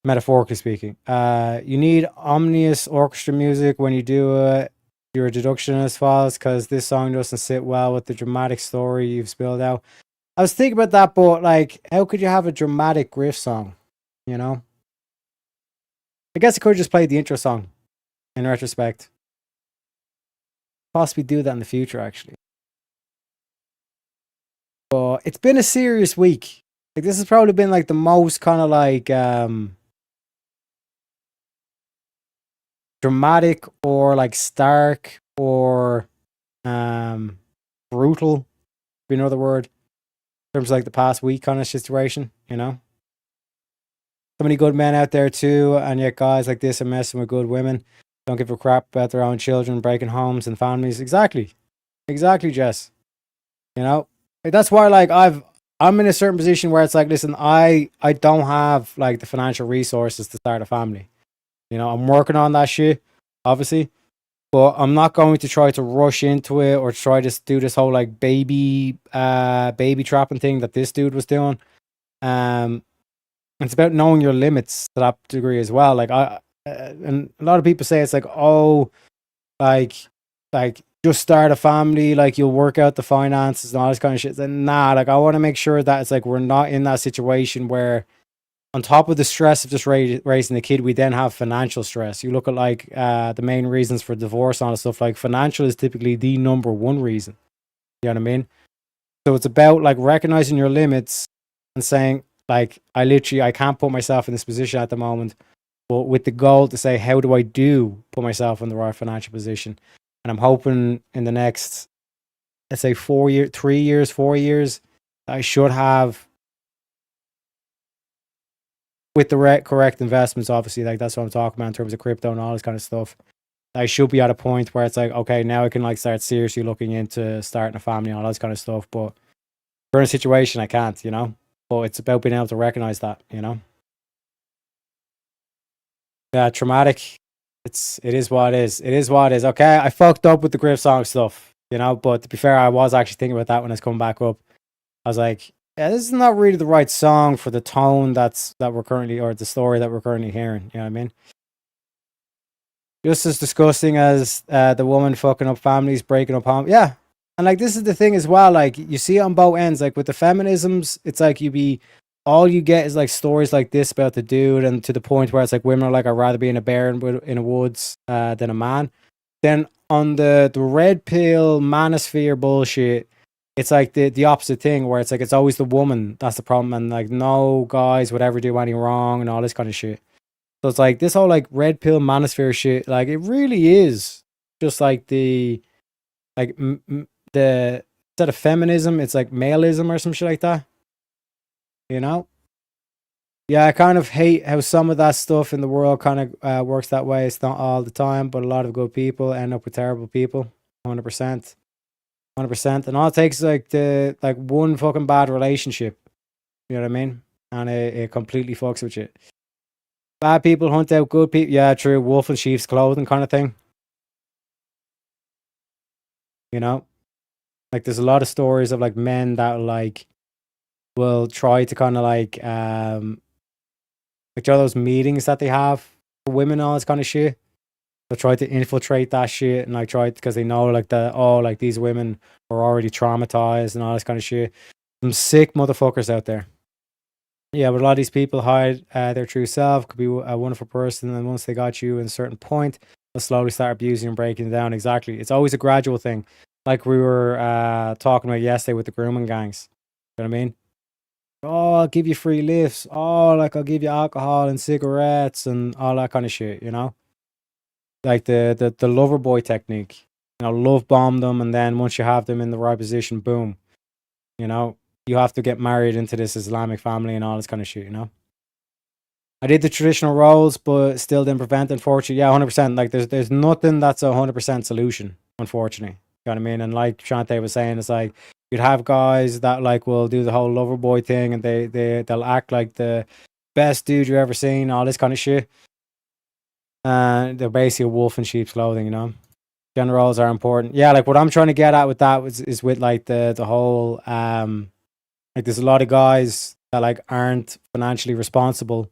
Metaphorically speaking. You need ominous orchestra music when you do it. You're a deductionist, files, because this song doesn't sit well with the dramatic story you've spilled out. I was thinking about that, but like, how could you have a dramatic riff song? You know? I guess I could just play the intro song in retrospect. Possibly do that in the future, actually. But it's been a serious week. Like, this has probably been like the most kind of like dramatic or like stark or brutal, be another word, in terms of like the past week kind of situation, you know? So many good men out there too, and yet guys like this are messing with good women. Don't give a crap about their own children, breaking homes and families. Exactly, Jess. You know, like, that's why like I'm in a certain position where it's like, listen, I don't have like the financial resources to start a family. You know, I'm working on that shit, obviously, but I'm not going to try to rush into it or try to do this whole like baby trapping thing that this dude was doing. It's about knowing your limits to that degree as well. Like and a lot of people say it's like, oh, like just start a family, like you'll work out the finances and all this kind of shit. And nah, like I want to make sure that it's like we're not in that situation where, on top of the stress of just raising the kid, we then have financial stress. You look at like the main reasons for divorce and all this stuff. Like financial is typically the number one reason. You know what I mean? So it's about like recognizing your limits and saying, like, I can't put myself in this position at the moment, but with the goal to say, how do I put myself in the right financial position? And I'm hoping in the next, let's say 4 years, I should have, with the correct investments, obviously, like that's what I'm talking about in terms of crypto and all this kind of stuff. I should be at a point where it's like, okay, now I can like start seriously looking into starting a family and all this kind of stuff. But current situation, I can't, you know. But it's about being able to recognize that, you know. Yeah, traumatic. It is what it is. It is what it is. Okay, I fucked up with the Griff song stuff, you know. But to be fair, I was actually thinking about that when it's coming back up. I was like, yeah, this is not really the right song for the tone that we're currently, or the story that we're currently hearing. You know what I mean? Just as disgusting as the woman fucking up families, breaking up home. Yeah. And like, this is the thing as well. Like, you see it on both ends. Like with the feminisms, it's like all you get is like stories like this about the dude, and to the point where it's like women are like, I'd rather be in a bear in a woods than a man. Then on the red pill manosphere bullshit, it's like the opposite thing where it's like it's always the woman that's the problem, and like no guys would ever do anything wrong and all this kind of shit. So it's like this whole like red pill manosphere shit, like it really is just like the like the instead of feminism, it's like maleism or some shit like that. You know? Yeah, I kind of hate how some of that stuff in the world kind of works that way. It's not all the time, but a lot of good people end up with terrible people. 100%. 100%. And all it takes is like one fucking bad relationship. You know what I mean? And it completely fucks with you. Bad people hunt out good people. Yeah, true. Wolf in sheep's clothing kind of thing. You know? Like there's a lot of stories of like men that like will try to kind of like you know those meetings that they have for women and all this kind of shit. They'll try to infiltrate that shit and like try because they know like like these women are already traumatized and all this kind of shit. Some sick motherfuckers out there. Yeah, but a lot of these people hide their true self. Could be a wonderful person, and once they got you at a certain point, they'll slowly start abusing and breaking it down. Exactly. It's always a gradual thing. Like we were talking about yesterday with the grooming gangs. You know what I mean? Oh, I'll give you free lifts. Oh, like I'll give you alcohol and cigarettes and all that kind of shit, you know? Like the lover boy technique. You know, love bomb them, and then once you have them in the right position, boom. You know, you have to get married into this Islamic family and all this kind of shit, you know? I did the traditional roles, but still didn't prevent, unfortunately. Yeah, 100%. Like there's nothing that's 100% solution, unfortunately. You know what I mean? And like Shante was saying, it's like you'd have guys that like will do the whole lover boy thing, and they'll act like the best dude you ever seen, all this kind of shit. And they're basically a wolf in sheep's clothing, you know. Gender roles are important. Yeah, like what I'm trying to get at with that is with like the whole like there's a lot of guys that like aren't financially responsible.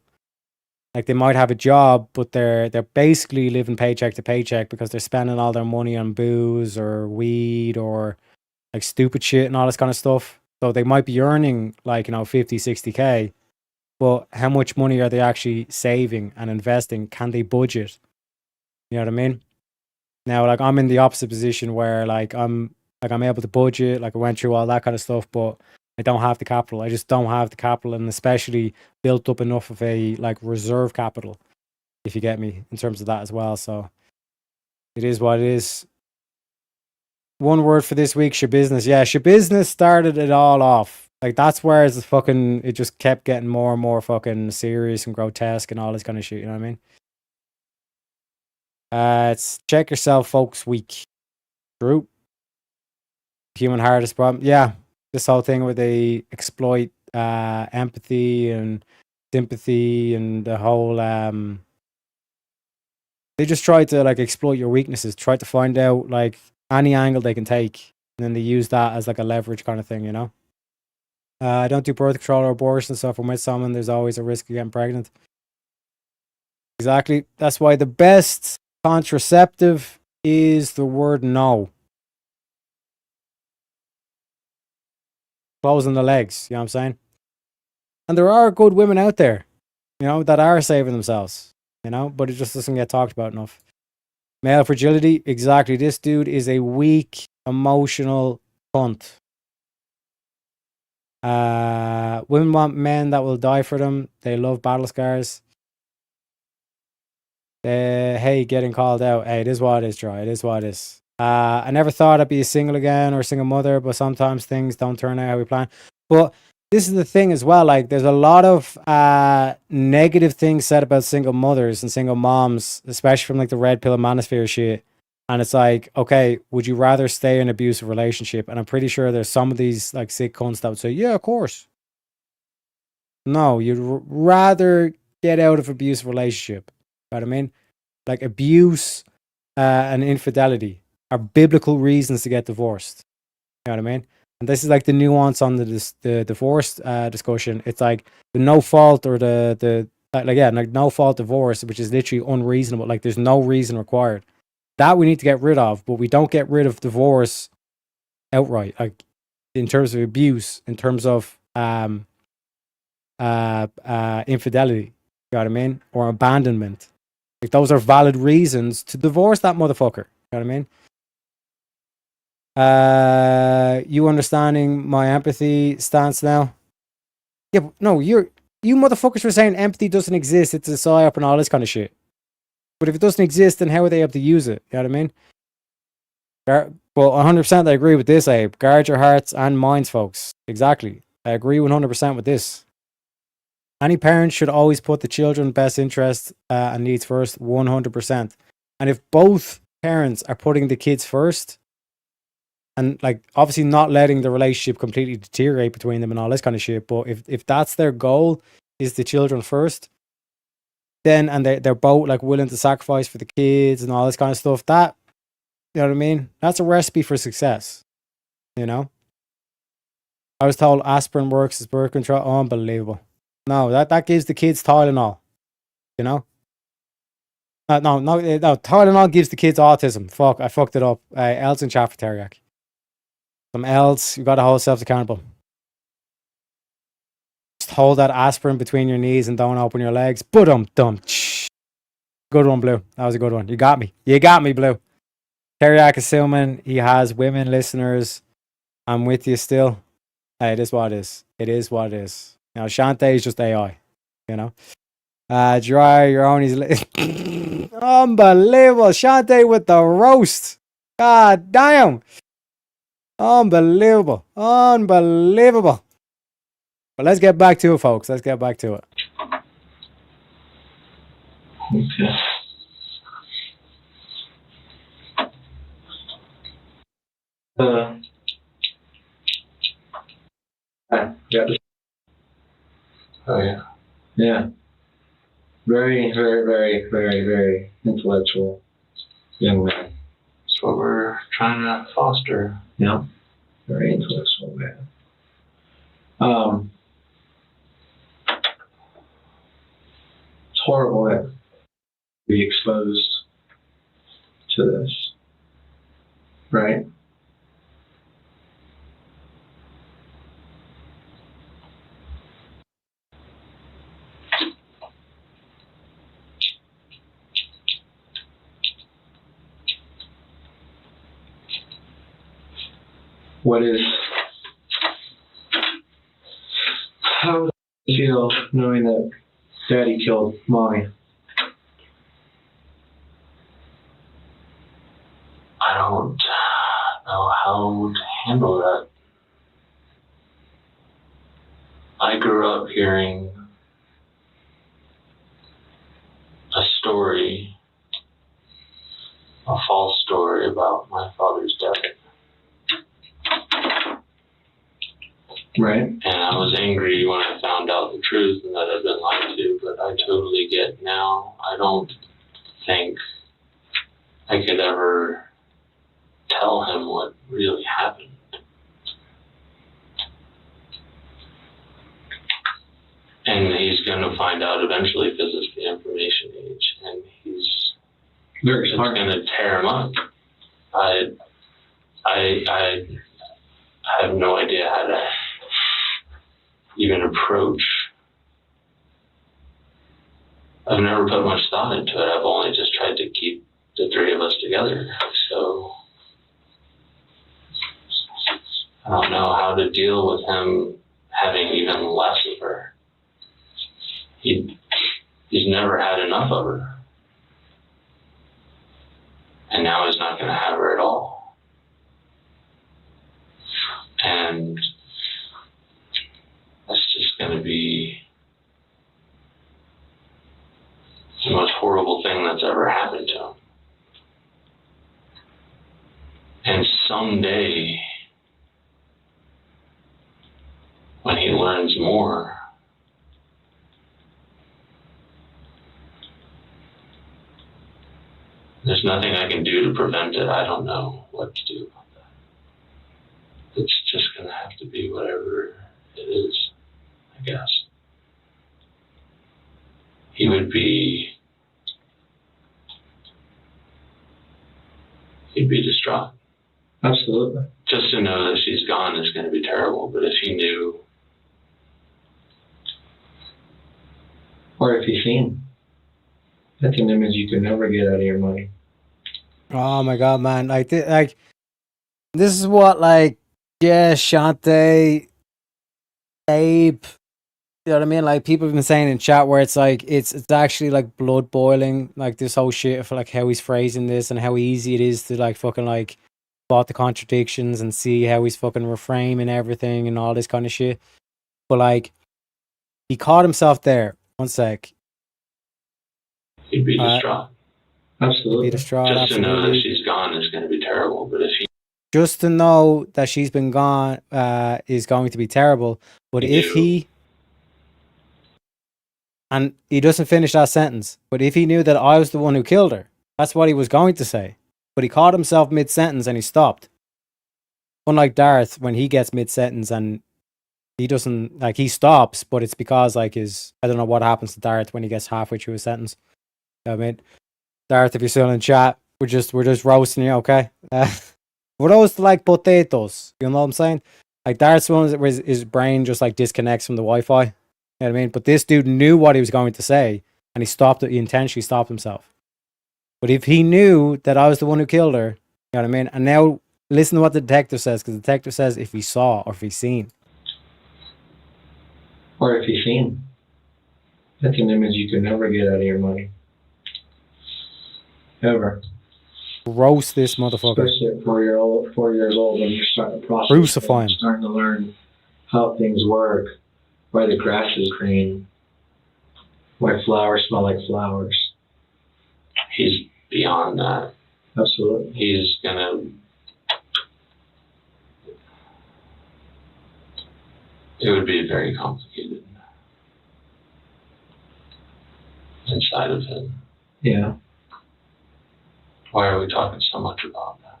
Like they might have a job, but they're basically living paycheck to paycheck because they're spending all their money on booze or weed or like stupid shit and all this kind of stuff. So they might be earning like, you know, 50, 60K, but how much money are they actually saving and investing? Can they budget? You know what I mean? Now, like I'm in the opposite position where like I'm able to budget, like I went through all that kind of stuff, but I don't have the capital. I just don't have the capital, and especially built up enough of a like reserve capital, if you get me, in terms of that as well. So it is what it is. One word for this week, shabusiness. Yeah, shabusiness started it all off. Like that's where it's fucking it just kept getting more and more fucking serious and grotesque and all this kind of shit, you know what I mean? It's check yourself, folks week. True. Human heart is problem. Yeah. This whole thing where they exploit empathy and sympathy and the whole they just try to like exploit your weaknesses, try to find out like any angle they can take, and then they use that as like a leverage kind of thing, you know. I don't do birth control or abortion, so if I'm with someone there's always a risk of getting pregnant. Exactly. That's why the best contraceptive is the word no. Closing the legs, you know what I'm saying? And there are good women out there, you know, that are saving themselves, you know, but it just doesn't get talked about enough. Male fragility, exactly. This dude is a weak, emotional cunt. Women want men that will die for them. They love battle scars. Hey, getting called out. Hey, it is what it is, Troy. It is what it is. I never thought I'd be a single again or a single mother, but sometimes things don't turn out how we plan. But this is the thing as well. Like, there's a lot of negative things said about single mothers and single moms, especially from like the red pill manosphere shit. And it's like, okay, would you rather stay in an abusive relationship? And I'm pretty sure there's some of these like sick cunts that would say, yeah, of course. No, you'd rather get out of abusive relationship. You know what I mean? Like abuse and infidelity are biblical reasons to get divorced. You know what I mean? And this is like the nuance on the divorce discussion. It's like the no fault or the like no fault divorce, which is literally unreasonable. Like there's no reason required. That we need to get rid of, but we don't get rid of divorce outright. Like in terms of abuse, in terms of infidelity. You know what I mean? Or abandonment. Like those are valid reasons to divorce that motherfucker. You know what I mean? You understanding my empathy stance now? Yeah, but no, you motherfuckers were saying empathy doesn't exist. It's a psyop and all this kind of shit. But if it doesn't exist, then how are they able to use it? You know what I mean? Well, 100% I agree with this, Abe. Guard your hearts and minds, folks. Exactly. I agree 100% with this. Any parent should always put the children's best interest and needs first, 100%. And if both parents are putting the kids first, and like obviously not letting the relationship completely deteriorate between them and all this kind of shit, but if that's their goal, is the children first, then and they're both like willing to sacrifice for the kids and all this kind of stuff, that, you know what I mean? That's a recipe for success. You know? I was told aspirin works as birth control. Unbelievable. No, that gives the kids Tylenol. You know? No, Tylenol gives the kids autism. Fuck, I fucked it up. L's in chat for Teriak. Some L's, you gotta hold yourself accountable. Just hold that aspirin between your knees and don't open your legs. Good one, Blue. That was a good one. You got me. You got me, Blue. Teriak assuming he has women listeners. I'm with you still. Hey, it is what it is. It is what it is. You know, Shantae is just AI. You know? Dry your own. Unbelievable. Shantae with the roast. God damn. Unbelievable. Unbelievable. But let's get back to it, folks. Let's get back to it. Okay. Yeah. Oh yeah. Yeah. Very, very, very, very, very intellectual young man. That's what we're trying to foster. Yeah. Very intellectual man. It's horrible to be exposed to this, right? How do you feel knowing that Daddy killed Mommy? I don't know how to handle that. I grew up hearing a story, a false story about my father's death. Right. And I was angry when I found out the truth and that I'd been lied to, but I totally get now. I don't think I could ever tell him what really happened. And he's going to find out eventually because it's the information age, and he's very smart. It's going to tear him up. I have no idea how to even approach. I've never put much thought into it. I've only just tried to keep the three of us together. So I don't know how to deal with him having even less of her. He's never had enough of her. And now he's not going to have her at all. And that's just going to be the most horrible thing that's ever happened to him. And someday, when he learns more, there's nothing I can do to prevent it. I don't know what to do about that. It's just going to have to be whatever it is, I guess. He would be... he'd be distraught. Absolutely. Just to know that she's gone is going to be terrible, but if he knew... Or if he's seen. That's an image you can never get out of your mind. Oh my god, man! Like This is what, like, yeah, Shante, Abe, you know what I mean? Like, people have been saying in chat where it's like, it's actually like blood boiling, like this whole shit for like how he's phrasing this and how easy it is to like fucking like spot the contradictions and see how he's fucking reframing everything and all this kind of shit. But like, he caught himself there. One sec. He'd be distraught. Absolutely. He'd be distraught, Just to know that absolutely. she's gone is going to be terrible, but if he Just to know that she's been gone is going to be terrible. But if he, and he doesn't finish that sentence, but if he knew that I was the one who killed her, that's what he was going to say. But he caught himself mid-sentence and he stopped. Unlike Darth, when he gets mid-sentence and he doesn't, like, he stops, but it's because, like, I don't know what happens to Darth when he gets halfway through his sentence. You know what I mean? Darth, if you're still in chat, we're just roasting you, okay? Roast like potatoes. You know what I'm saying? Like, Darth's one where his brain just like disconnects from the Wi-Fi. You know what I mean? But this dude knew what he was going to say, and he stopped it. He intentionally stopped himself. But if he knew that I was the one who killed her, you know what I mean? And now listen to what the detective says, because the detective says if he saw or if he's seen. Or if he's seen. That's an image you can never get out of your mind. Ever. Roast this motherfucker. Especially at 4 years old when you're starting to process. Crucify him. Starting to learn how things work, why the grass is green, why flowers smell like flowers. he's beyond that. Absolutely. He's gonna. It would be very complicated inside of him. Yeah. Why are we talking so much about that?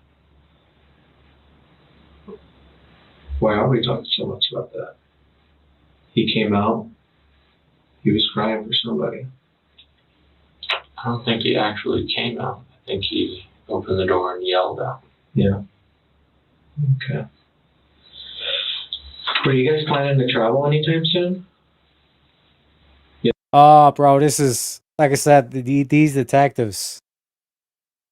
Why are we talking so much about that? He came out. He was crying for somebody. I don't think he actually came out. I think he opened the door and yelled out. Yeah. Okay. Are you guys planning to travel anytime soon? Yeah. Oh, bro, this is, like I said, these detectives.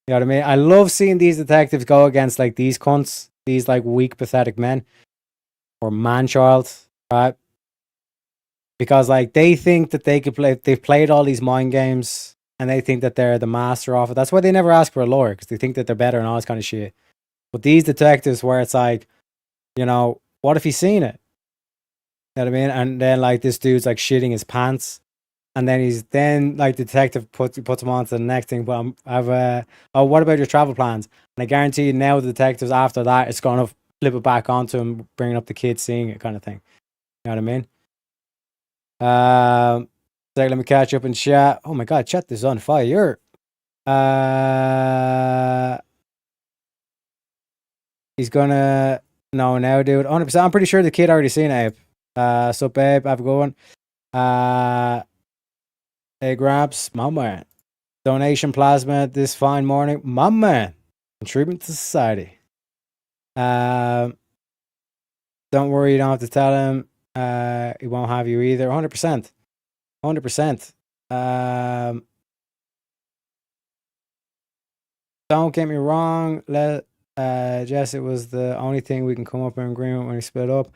You know what I mean? I love seeing these detectives go against, like, these cunts. These, like, weak, pathetic men. Or man-child, right? Because, like, they think that they could play, they've played all these mind games, and they think that they're the master of it. That's why they never ask for a lawyer, because they think that they're better and all this kind of shit. But these detectives, where it's like, you know, what if he's seen it? You know what I mean? And then, like, this dude's, like, shitting his pants. And then like, the detective puts him on to the next thing. But oh, what about your travel plans? And I guarantee you now the detectives after that, it's going to flip it back onto him, bringing up the kids seeing it kind of thing. You know what I mean? So let me catch up in chat. Oh my God, chat is on fire. He's gonna, no, now, dude. 100%. I'm pretty sure the kid already seen it, Abe. So, babe, have a good one. Hey, Gramps, my man. Donation plasma this fine morning, my man. Contributing to society. Don't worry, you don't have to tell him. He won't have you either. 100%. 100%. Don't get me wrong. Jess, it was the only thing we can come up in agreement when we split up.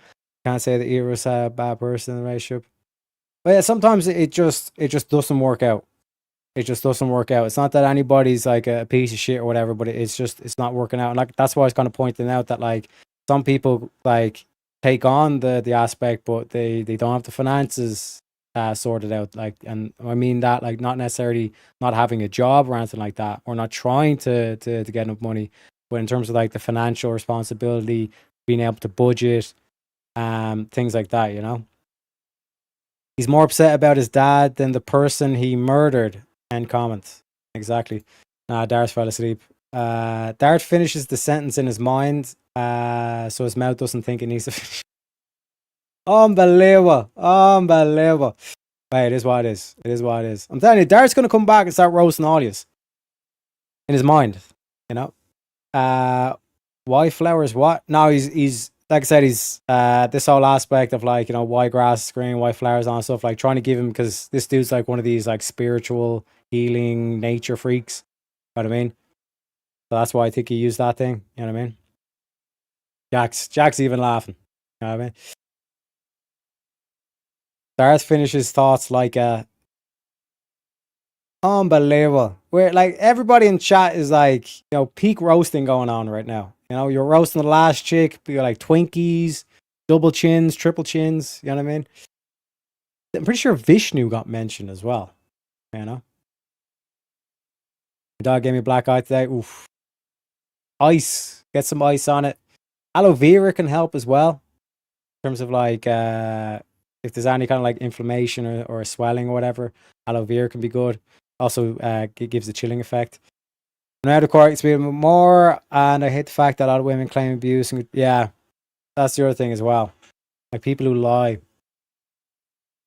Can't say that either was a bad person in the relationship. But yeah, sometimes it just doesn't work out. It just doesn't work out. It's not that anybody's like a piece of shit or whatever, but it's not working out. And like, that's why I was kind of pointing out that, like, some people like take on the aspect, but they don't have the finances sorted out. Like, and I mean that, like, not necessarily not having a job or anything like that, or not trying to get enough money, but in terms of like the financial responsibility, being able to budget, things like that, you know. He's more upset about his dad than the person he murdered. End comment. Exactly. Darth fell asleep. Darth finishes the sentence in his mind, so his mouth doesn't think it needs to finish. Unbelievable. Unbelievable. Hey, it is what it is. It is what it is. I'm telling you, Darth's going to come back and start roasting all yous. In his mind, you know. Why flowers? What? No, he's like I said, he's this whole aspect of, like, you know, why grass is green, why flowers on, stuff, like trying to give him, because this dude's like one of these like spiritual healing nature freaks. You know what I mean? So that's why I think he used that thing. You know what I mean? Jack's even laughing. You know what I mean? Darth finishes thoughts like unbelievable. Where like everybody in chat is like, peak roasting going on right now. You're roasting the last chick, you're like Twinkies, double chins, triple chins, you know what I mean? I'm pretty sure Vishnu got mentioned as well. My dog gave me a black eye today. Oof. Ice. Get some ice on it. Aloe vera can help as well. In terms of like if there's any kind of like inflammation or swelling or whatever, aloe vera can be good. Also it gives a chilling effect. Now the court it's been more, and I hate the fact that a lot of women claim abuse. And yeah, that's the other thing as well. Like people who lie.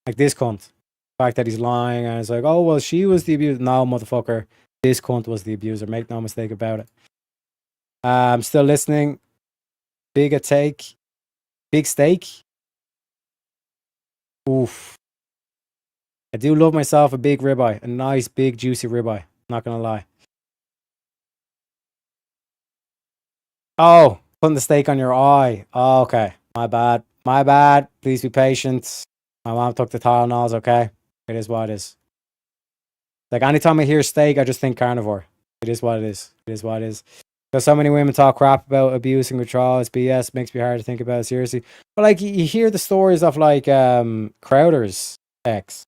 Like this cunt. The fact that he's lying and it's like, oh well, she was the abuser. No, motherfucker. This cunt was the abuser. Make no mistake about it. I'm still listening. Big steak. Oof. I do love myself a big ribeye. A nice, big, juicy ribeye. Not gonna lie. Oh, putting the steak on your eye. Oh, okay. My bad. Please be patient. My mom took the Tylenols, okay? It is what it is. Like, anytime I hear steak, I just think carnivore. It is what it is. It is what it is. Because so many women talk crap about abuse and withdrawal. It's BS. Makes me hard to think about it seriously. But, like, you hear the stories of, like, Crowder's ex.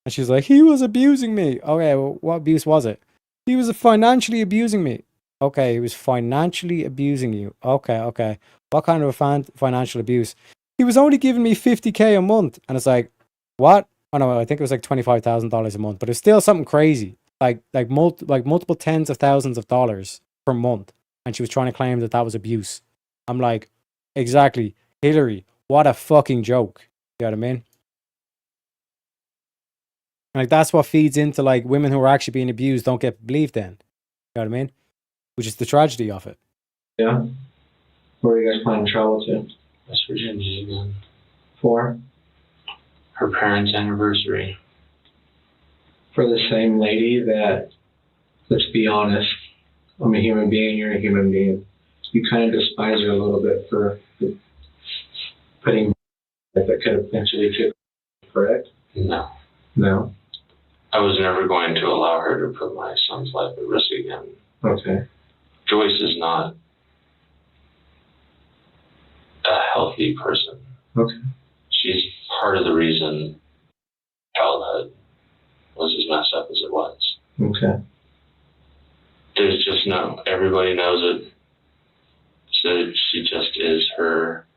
And she's like, he was abusing me. Okay, well, what abuse was it? He was financially abusing me. Okay, he was financially abusing you. Okay. What kind of financial abuse? He was only giving me $50K a month. And it's like, what? Oh no, I think it was like $25,000 a month. But it's still something crazy. Like multiple tens of thousands of dollars per month. And she was trying to claim that was abuse. I'm like, exactly. Hillary, what a fucking joke. You know what I mean? Like, that's what feeds into, like, women who are actually being abused don't get believed then. You know what I mean? Which is the tragedy of it. Yeah. Where are you guys planning to travel to? West Virginia again. For? Her parents' anniversary. For the same lady that, let's be honest, I'm a human being, you're a human being. You kind of despise her a little bit for putting that could eventually kick, correct? No. No? I was never going to allow her to put my son's life at risk again. Okay. Joyce is not a healthy person. Okay. She's part of the reason childhood was as messed up as it was. Okay. There's just everybody knows it. So she just is her.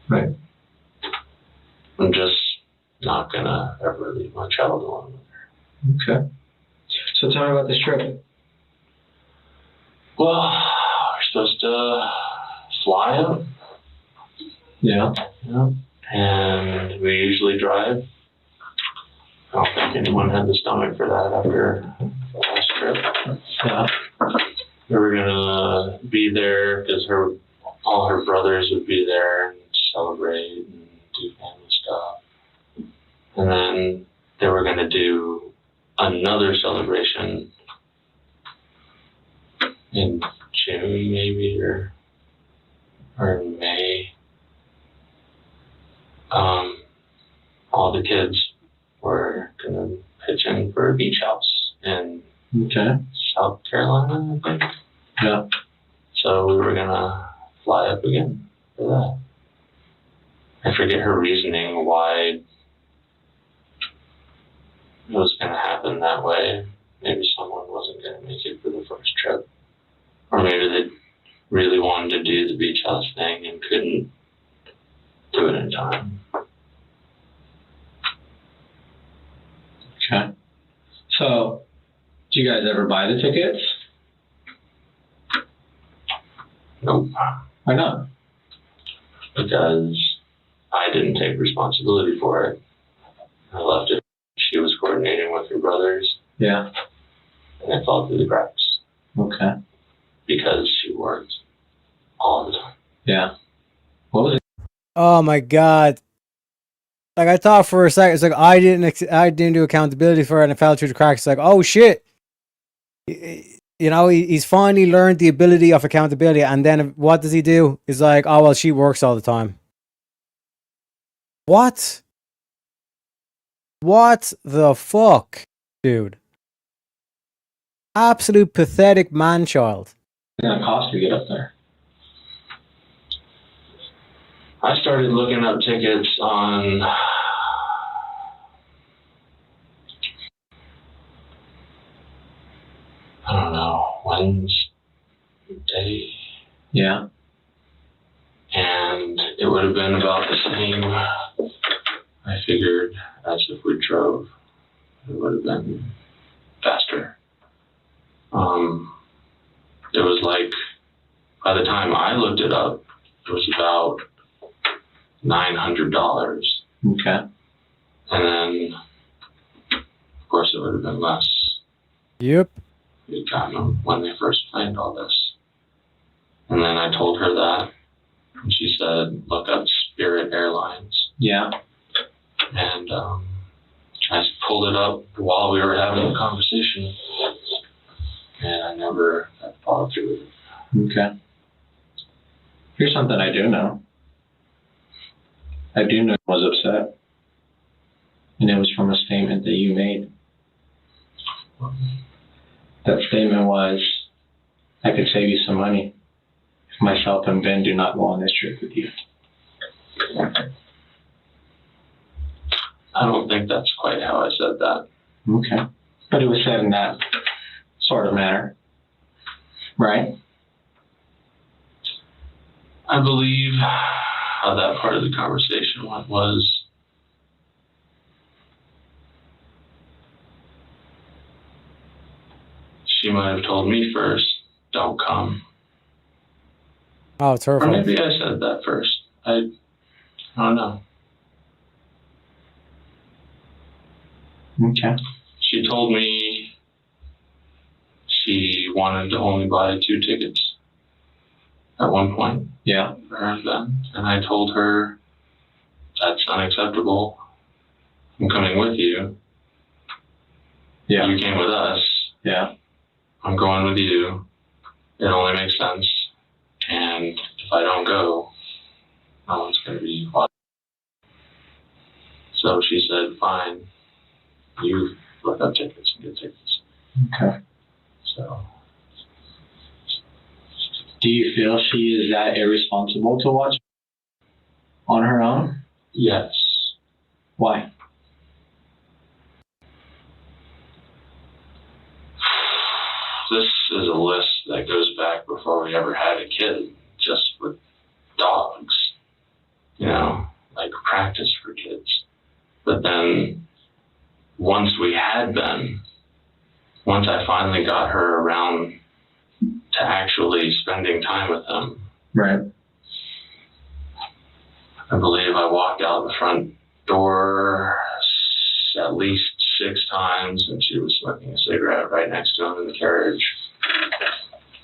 Right. I'm just not gonna ever leave my child alone with her. Okay. So tell me about this trip. Well, we're supposed to fly up. Yeah. And we usually drive. I don't think anyone had the stomach for that after the last trip. Yeah. We were gonna be there because all her brothers would be there and celebrate and do family stuff. And then they were gonna do another celebration in June maybe or in May. All the kids were gonna pitch in for a beach house in South Carolina, I think. Yeah. So we were gonna fly up again for that. I forget her reasoning why it was gonna happen that way. Maybe someone wasn't gonna make it for the first trip. Or maybe they really wanted to do the beach house thing and couldn't do it in time. Okay. So, do you guys ever buy the tickets? Nope. Why not? Because I didn't take responsibility for it. I left it. She was coordinating with her brothers. Yeah. And it fell through the cracks. Okay. Because she worked all the time. Yeah. What was it? Oh my god. Like, I thought for a second, it's like I didn't do accountability for it and it fell through the cracks. It's like, oh shit. you know, he's finally learned the ability of accountability. And then what does he do? He's like, oh, well, she works all the time. What? What the fuck, dude? Absolute pathetic man-child. It's gonna cost to get up there. I started looking up tickets on I don't know, Wednesday. Yeah. And it would have been about the same, I figured, as if we drove. It would have been faster. It was like, by the time I looked it up, it was about $900. Okay. And then, of course, it would have been less. Yep. We'd gotten them when they first planned all this. And then I told her that, and she said, look up Spirit Airlines. Yeah. And I pulled it up while we were having the conversation, and I never got followed through with it. Okay. Here's something I do know. I do know I was upset. And it was from a statement that you made. That statement was, I could save you some money if myself and Ben do not go on this trip with you. I don't think that's quite how I said that. Okay. But it was said in that sort of manner. Right? I believe how that part of the conversation went was, she might have told me first, don't come. Oh, it's her Or fault. maybe I said that first. I don't know. Okay. She told me she wanted to only buy 2 tickets at one point. Yeah. For her and Ben. And I told her, that's unacceptable. I'm coming with you. Yeah. You came with us. Yeah. I'm going with you. It only makes sense. And if I don't go, no one's going to be watching. So she said, fine. You look up tickets and get tickets. Okay. So. Do you feel she is that irresponsible to watch on her own? Yes. Why? This is a list that goes back before we ever had a kid, just with dogs. You know, like practice for kids. But then, once we had Ben, once I finally got her around to actually spending time with him, right? I believe I walked out the front door at least 6 times, and she was smoking a cigarette right next to him in the carriage.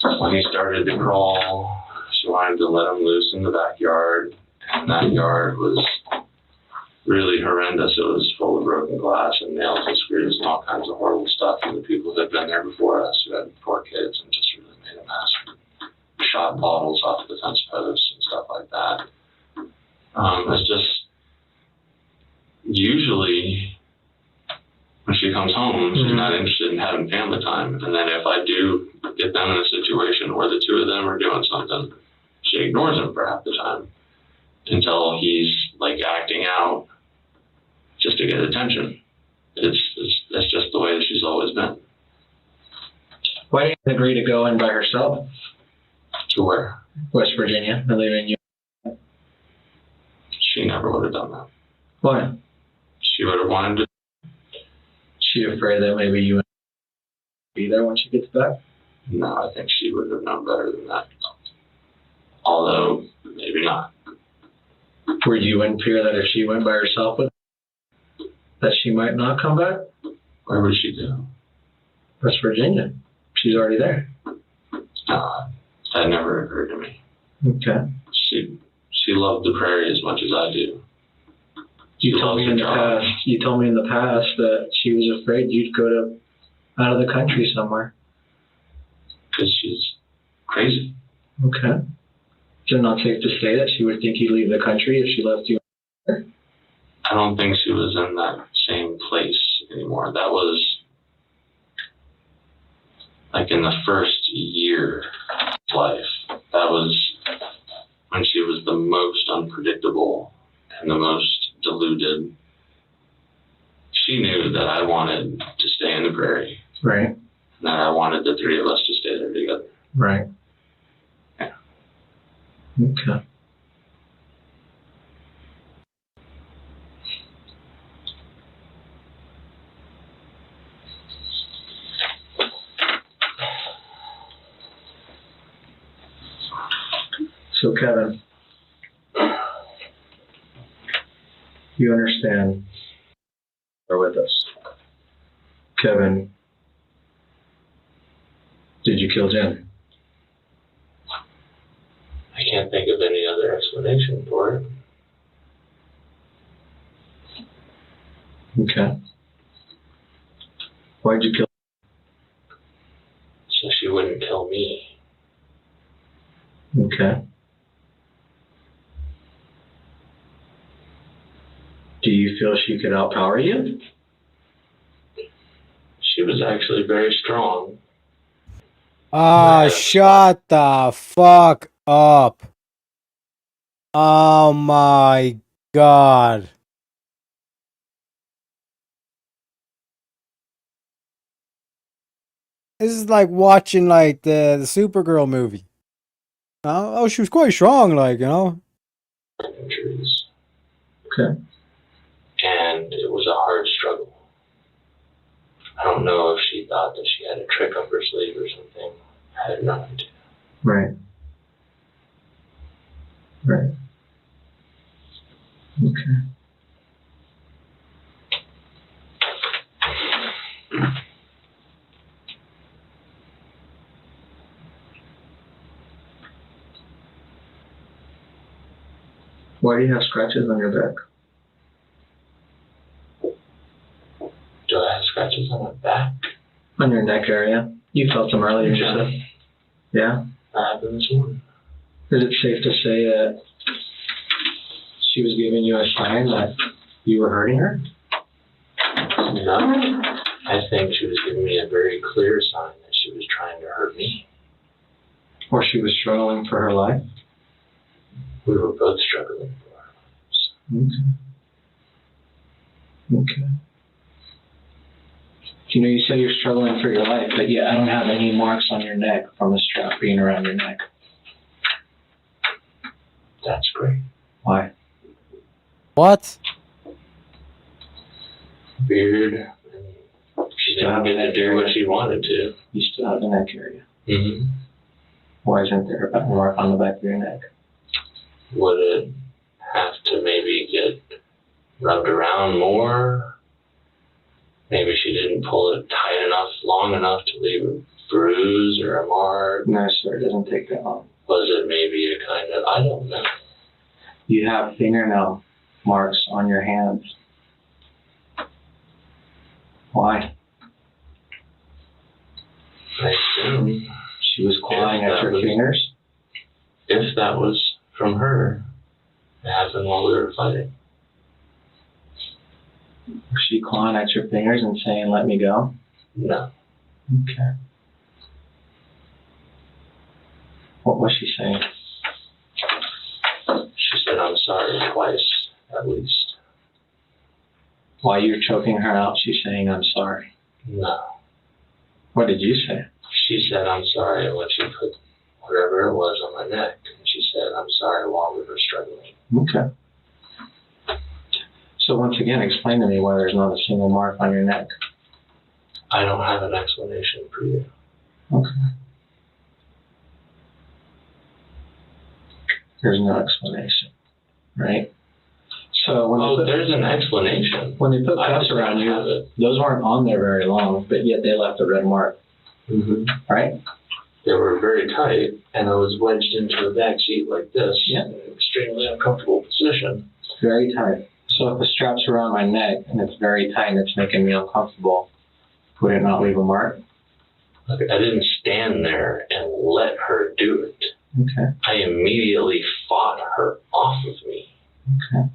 When he started to crawl, she wanted to let him loose in the backyard, and that yard was really horrendous. It was full of broken glass and nails and screws and all kinds of horrible stuff. And the people that had been there before us, who had 4 kids, and just really made a mess. Shot bottles off the fence posts and stuff like that. It's just, usually, when she comes home, she's not interested in having family time. And then if I do get them in a situation where the 2 of them are doing something, she ignores him for half the time until he's like acting out just to get attention. That's just the way that she's always been. Why didn't you agree to go in by herself? To where? West Virginia, and leaving you. She never would have done that. Why? She would have wanted to. She afraid that maybe you would be there when she gets back? No, I think she would have known better than that. Although, maybe not. Were you in fear that if she went by herself with that she might not come back? Where would she go? West Virginia. She's already there. That never occurred to me. Okay. She loved the prairie as much as I do. You told me in the past that she was afraid you'd go out of the country somewhere. because she's crazy. Okay. Is it not safe to say that she would think you leave the country if she left you? I don't think she was in that same place anymore. That was like in the first year of life. That was when she was the most unpredictable and the most deluded. She knew that I wanted to stay in the prairie. Right. And that I wanted the three of us to stay there together. Right. Yeah. Okay. So, Kevin, you understand, are with us. Kevin, did you kill Jen? I can't think of any other explanation for it. Okay. Why'd you kill her? So she wouldn't kill me. Okay. Do you feel she could outpower you? She was actually very strong. Ah, shut the fuck up. Oh my god. This is like watching like the Supergirl movie. Oh, she was quite strong, like, you know. Injuries. Okay. And it was a hard struggle. I don't know if she thought that she had a trick up her sleeve or something. I had no idea. Right. Right. Okay. Why do you have scratches on your back? Do I have scratches on my back? On your neck area? You felt them earlier, you said. Yeah? That happened this morning. Is it safe to say that she was giving you a sign that you were hurting her? No. I think she was giving me a very clear sign that she was trying to hurt me. Or she was struggling for her life? We were both struggling for our lives. Okay. Okay. You know, you say you're struggling for your life, but yeah, I don't have any marks on your neck from the strap being around your neck. That's great. Why? What? Weird. She didn't get to do what she wanted to. You still have the neck area. Mm-hmm. Why isn't there a mark on the back of your neck? Would it have to maybe get rubbed around more? Maybe she didn't pull it tight enough, long enough to leave a bruise or a mark. No, sir, it doesn't take that long. Was it maybe a kind of, I don't know. You have fingernail marks on your hands. Why? I assume she was clawing at your fingers? If that was from her, it happened while we were fighting. Was she clawing at your fingers and saying, let me go? No. Okay. What was she saying? She said, I'm sorry, twice, at least. While you're choking her out, she's saying, I'm sorry. No. What did you say? She said, I'm sorry, when she put whatever it was on my neck. And she said, I'm sorry, while we were struggling. Okay. So once again, explain to me why there's not a single mark on your neck. I don't have an explanation for you. Okay. There's no explanation, right? So when there's an explanation. When they put cuffs around you, those weren't on there very long, but yet they left a red mark. Mm-hmm. Right? They were very tight, and I was wedged into a back seat like this. Yeah. In an extremely uncomfortable position. Very tight. So if the strap's around my neck and it's very tight and it's making me uncomfortable, would it not leave a mark? I didn't stand there and let her do it. Okay. I immediately fought her off of me. Okay.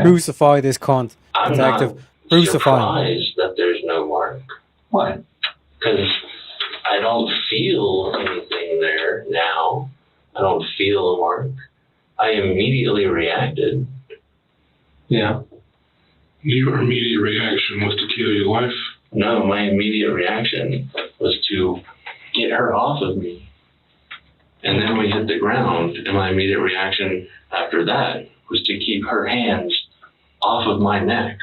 Crucify this cunt, I'm detective. not Crucify him. surprised that there's no mark. Why? Because I don't feel anything there now. I don't feel a mark. I immediately reacted. Yeah. Your immediate reaction was to kill your wife? No, my immediate reaction was to get her off of me. And then we hit the ground, and my immediate reaction after that was to keep her hands off of my neck.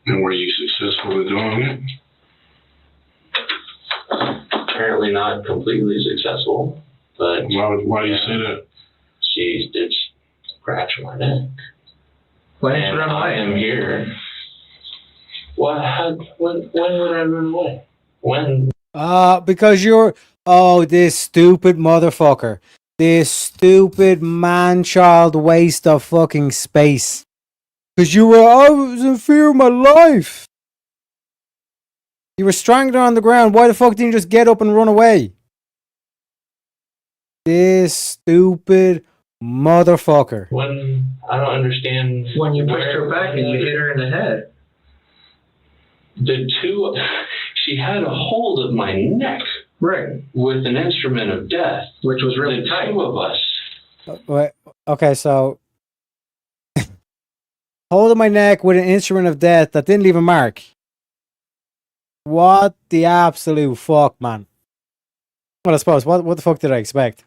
And were you successful in doing it? Apparently not completely successful, but... Why do you say that? She did scratch my neck. Why didn't you run away? I am here. When would I run away? When? Because you're... Oh, this stupid motherfucker. This stupid man-child waste of fucking space. Because I was in fear of my life. You were strangled on the ground. Why the fuck didn't you just get up and run away? This stupid motherfucker. When? I don't understand. When you pushed her back and you hit her in the head. She had a hold of my neck. Right. With an instrument of death. Which was really tight. The two of us. Wait, okay, so... Holding my neck with an instrument of death that didn't leave a mark. What the absolute fuck, man? Well, I suppose, what the fuck did I expect?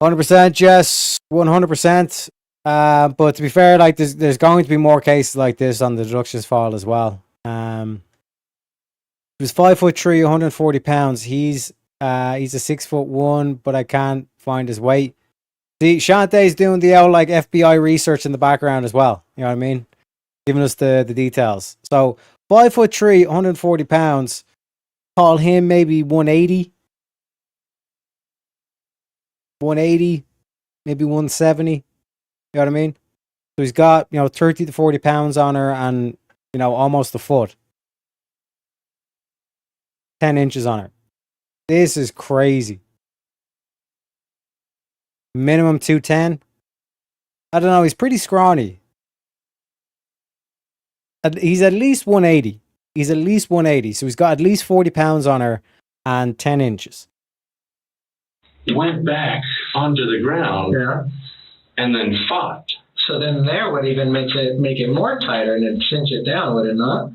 100% yes, 100%. But to be fair, like, there's going to be more cases like this on the deductionist file as well. He was 5'3", 140 pounds. He's a 6'1", but I can't find his weight. See, Shantae's doing the old like FBI research in the background as well. You know what I mean? Giving us the details. So 5'3", 140 pounds. Call him maybe 180. 180, maybe 170. You know what I mean? So he's got, 30 to 40 pounds on her and, almost a foot. 10 inches on her. This is crazy. Minimum 210. I don't know. He's pretty scrawny. He's at least 180. He's at least 180. So he's got at least 40 pounds on her and 10 inches. Went back onto the ground. Yeah. And then fought. So then there would even make it more tighter and then cinch it down, would it not?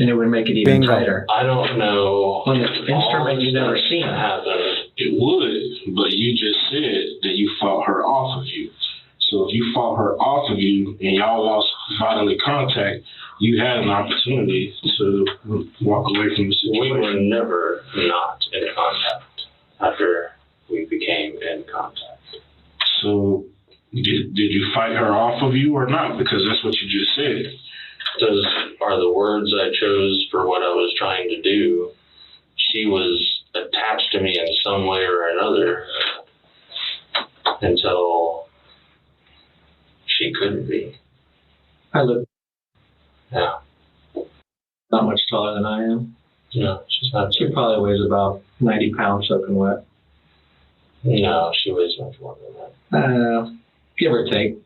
And it would make it even tighter. I don't know. On the instrument you've never seen. It would, but you just said that you fought her off of you. So if you fought her off of you and y'all lost bodily contact, you had an opportunity to walk away from the situation. We were never not in contact after we became in contact. So did you fight her off of you or not? Because that's what you just said. Those are the words I chose for what I was trying to do. She was attached to me in some way or another until she couldn't be. I look. Yeah. Not much taller than I am. No, she's not. She probably weighs about 90 pounds soaking wet. No, she weighs much more than that. Give or take.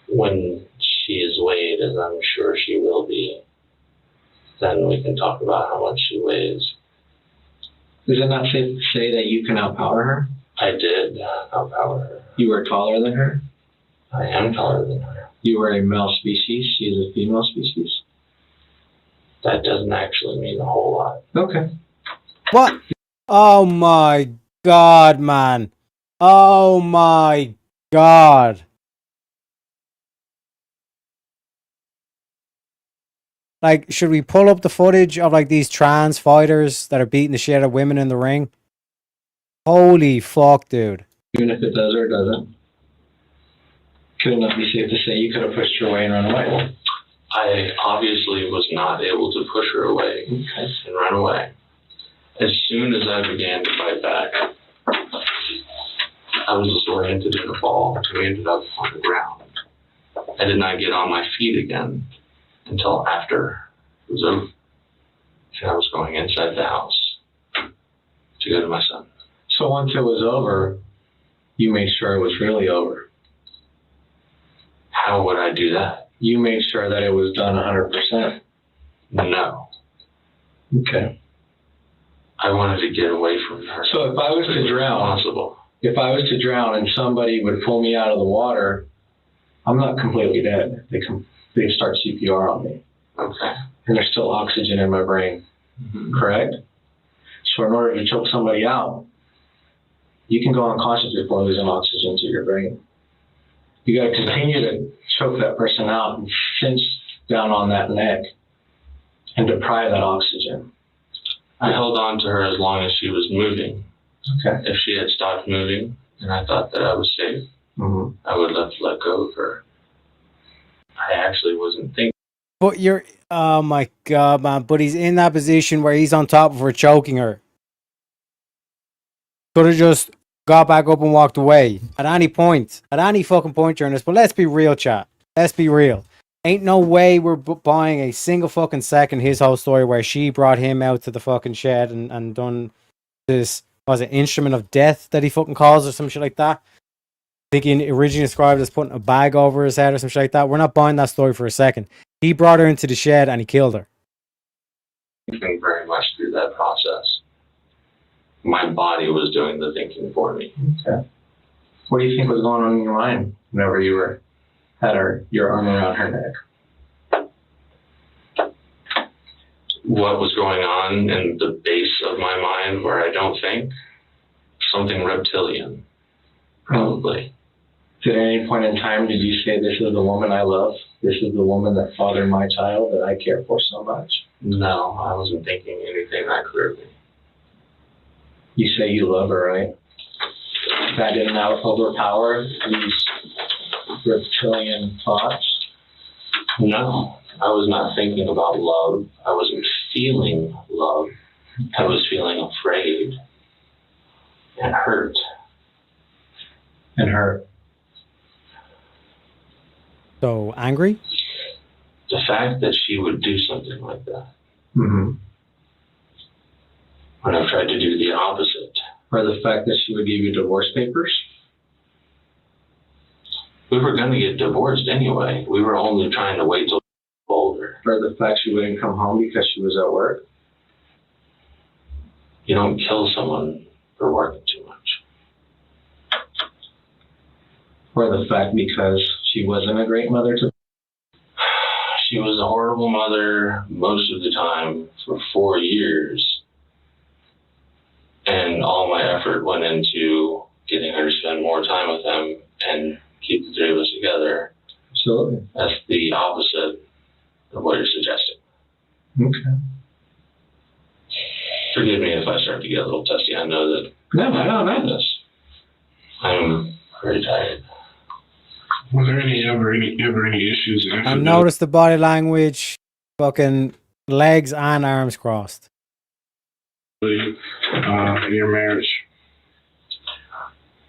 When she is weighed, as I'm sure she will be, then we can talk about how much she weighs. Is it not safe to say that you can outpower her? I did outpower her. You were taller than her? I am taller than her. You were a male species, she is a female species? That doesn't actually mean a whole lot. Okay. What? Oh my God, man. Oh my God. Like, should we pull up the footage of like these trans fighters that are beating the shit out of women in the ring? Holy fuck, dude. Even if it does or doesn't. Couldn't it be safe to say you could have pushed her away and run away? I obviously was not able to push her away and run away. As soon as I began to fight back, I was disoriented in a fall and we ended up on the ground. I did not get on my feet again until after it was over. And I was going inside the house to go to my son. So once it was over, you made sure it was really over. How would I do that? You made sure that it was done 100%. No. Okay. I wanted to get away from her. So if I was to drown, and somebody would pull me out of the water, I'm not completely dead. They start CPR on me. Okay. And there's still oxygen in my brain. Mm-hmm. Correct? So in order to choke somebody out, you can go unconscious before losing oxygen to your brain. You got to continue to choke that person out and cinch down on that neck and deprive that oxygen. I held on to her as long as she was moving. Okay. If she had stopped moving and I thought that I was safe, I would have let go of her. I actually wasn't thinking. But you're, oh my God, man. But he's in that position where he's on top of her, choking her. Could have just got back up and walked away at any point. At any fucking point during this. But let's be real, chat. Let's be real. Ain't no way we're buying a single fucking second his whole story where she brought him out to the fucking shed and done this, was it instrument of death that he fucking calls or some shit like that? I think he originally described it as putting a bag over his head or some shit like that. We're not buying that story for a second. He brought her into the shed and he killed her. Thinking very much through that process. My body was doing the thinking for me. Okay. What do you think was going on in your mind whenever you had your arm around her neck? What was going on in the base of my mind where I don't think? Something reptilian, probably. At any point in time, did you say, this is the woman I love? This is the woman that fathered my child that I care for so much? No, I wasn't thinking anything that clearly. You say you love her, right? That didn't overpower these reptilian thoughts? No, I was not thinking about love. I wasn't feeling love. I was feeling afraid and hurt. And hurt. So, angry? The fact that she would do something like that. Mm-hmm. When I've tried to do the opposite. Or the fact that she would give you divorce papers? We were going to get divorced anyway. We were only trying to wait till we were older. Or the fact she wouldn't come home because she was at work? You don't kill someone for working too much. Or the fact because she wasn't a great mother to... She was a horrible mother most of the time for 4 years. And all my effort went into getting her to spend more time with him and keep the three of us together. Absolutely. That's the opposite of what you're suggesting. Okay. Forgive me if I start to get a little testy. I know that. No. This. I'm very tired. Was there ever any issues after I that? noticed the body language, fucking legs and arms crossed. In your marriage?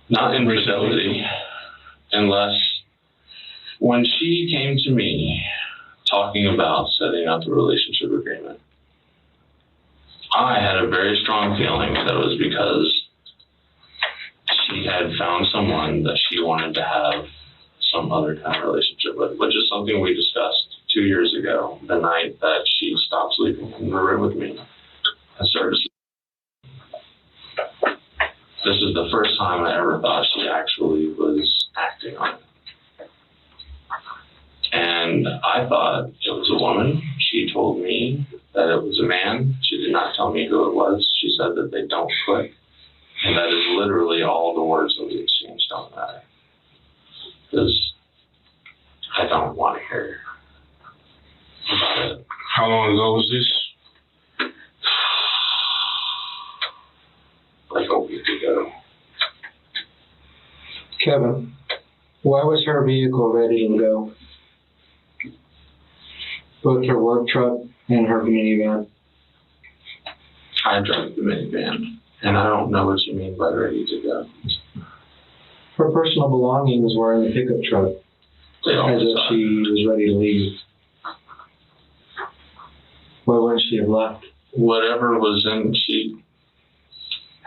Not in fidelity, unless when she came to me talking about setting up a relationship agreement, I had a very strong feeling that it was because she had found someone that she wanted to have some other kind of relationship with, which is something we discussed 2 years ago, the night that she stopped sleeping in the room with me and started sleeping. This is the first time I ever thought she actually was acting on it. And I thought it was a woman. She told me that it was a man. She did not tell me who it was. She said that they don't click. And that is literally all the words that we exchanged on that. Because I don't want to hear about it. How long ago was this? Like a week ago. Kevin, why was her vehicle ready to go? Both her work truck and her minivan. I drive the minivan, and I don't know what you mean by ready to go. Her personal belongings were in the pickup truck, as if she was ready to leave. Why wouldn't she have left? whatever was in, she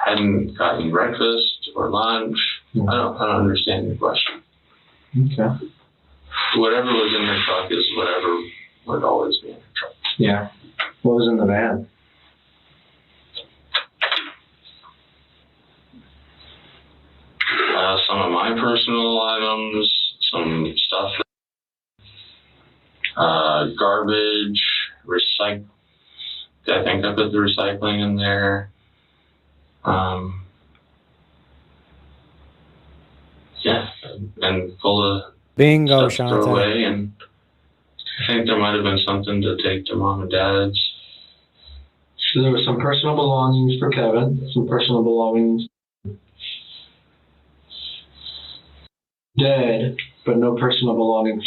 hadn't gotten breakfast or lunch. I don't understand your question. Okay. Whatever was in her truck is whatever would always be in her truck. Yeah. What was in the van? Some of my personal items, some stuff, garbage, I think I put the recycling in there. Yeah, and full of Bingo, stuff to throw away, Shante. and I think there might have been something to take to mom and dad's. So there were some personal belongings for Kevin, some personal belongings. Dad, but no personal belongings.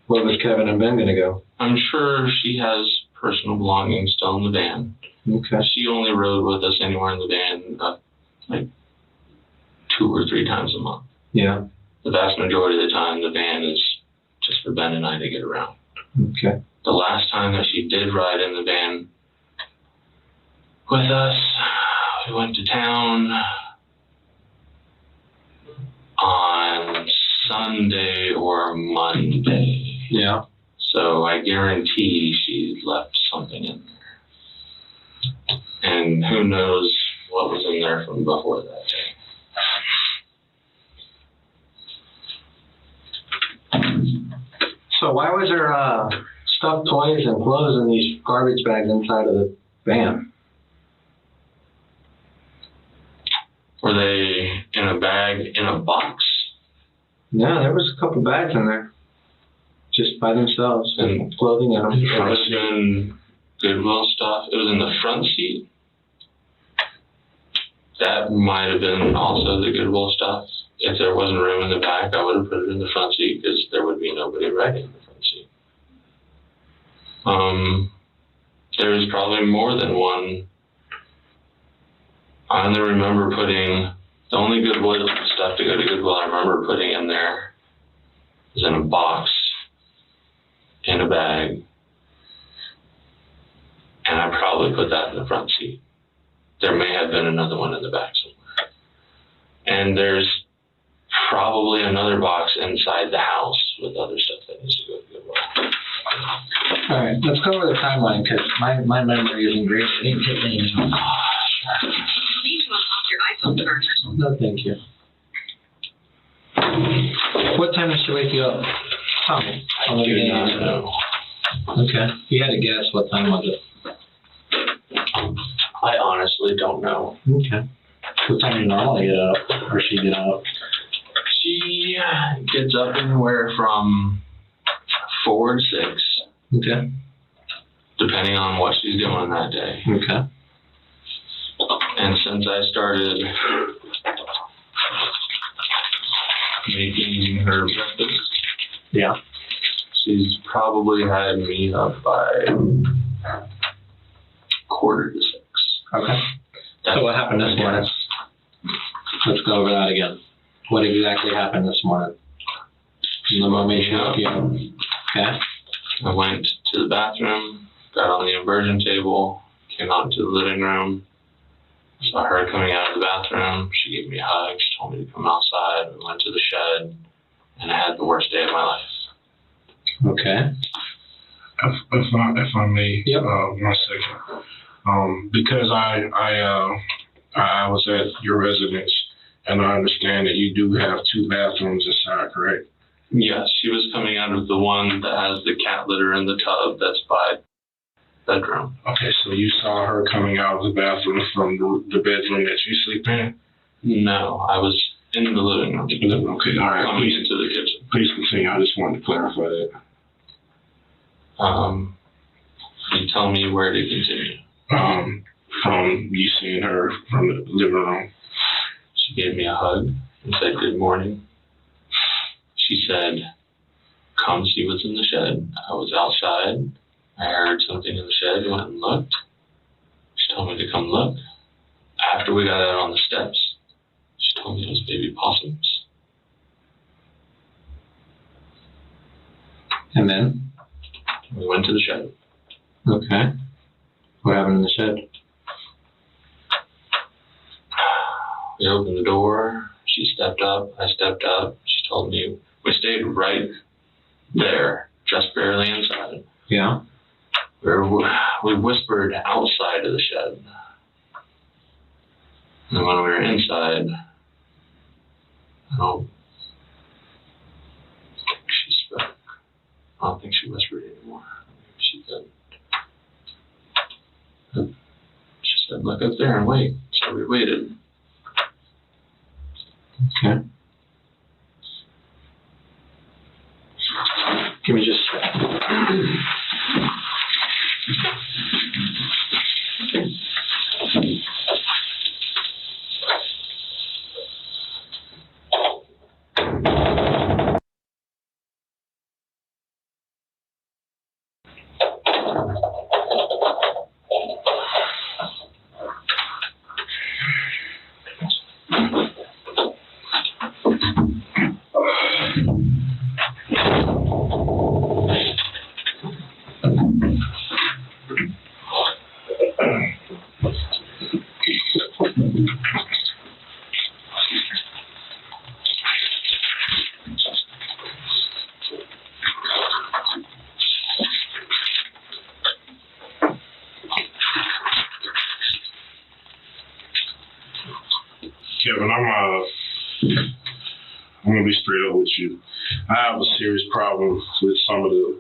Where was Kevin and Ben going to go? I'm sure she has personal belongings still in the van. Okay. She only rode with us anywhere in the van like 2 or 3 times a month. Yeah. The vast majority of the time, the van is just for Ben and I to get around. Okay. The last time that she did ride in the van with us, we went to town on Sunday or Monday. Yeah. So I guarantee she left something in there. And who knows what was in there from before that day. So why was there stuffed toys and clothes in these garbage bags inside of the van? Were they in a bag, in a box? No, there was a couple bags in there. Just by themselves. And clothing in them. It must have been Goodwill stuff. It was in the front seat. That might have been also the Goodwill stuff. If there wasn't room in the back, I would have put it in the front seat because there would be nobody riding in the front seat. There was probably more than one. I only remember putting, the only Goodwill stuff to go to Goodwill I remember putting in there was in a box, in a bag, and I probably put that in the front seat. There may have been another one in the back somewhere. And there's probably another box inside the house with other stuff that needs to go to Goodwill. All right, let's go over the timeline because my memory isn't great. I didn't take any notes. You'll need to unlock your iPhone first. No, thank you. What time did she wake you up? Tell me. I do not know. Okay. You had to guess. What time was it? I honestly don't know. Okay. What time do you normally get up? Or she get up? She gets up anywhere from 4 to 6. Okay. Depending on what she's doing that day. Okay. And since I started making her breakfast, yeah, she's probably had me up by 5:45 to 6. Okay. So what happened this morning? Let's go over that again. What exactly happened this morning? The moment she woke you up. Okay. I went to the bathroom, got on the inversion table, came out into the living room, saw her coming out of the bathroom. She gave me a hug. She told me to come outside. We went to the shed, and I had the worst day of my life. Okay. If I may, yep. 1 second. Because I was at your residence, and I understand that you do have 2 bathrooms inside, correct? Yes, she was coming out of the one that has the cat litter in the tub that's by the bedroom. Okay, so you saw her coming out of the bathroom from the bedroom that you sleep in? No, I was in the living room. Okay, all right. Coming into the kitchen. Please continue. I just wanted to clarify that. You tell me where to continue. From you seeing her from the living room. She gave me a hug and said good morning. She said, come see what's in the shed. I was outside. I heard something in the shed, went and looked. She told me to come look. After we got out on the steps, she told me it was baby possums. And then? We went to the shed. Okay. What happened in the shed? We opened the door. She stepped up. I stepped up. She told me we stayed right there, just barely inside. Yeah. We whispered outside of the shed. And when we were inside, I don't think she spoke. I don't think she whispered anymore. She did. She said, look up there and wait. So we waited. Okay. Give me just a second. Kevin, I'm gonna be straight up with you. I have a serious problem with some of the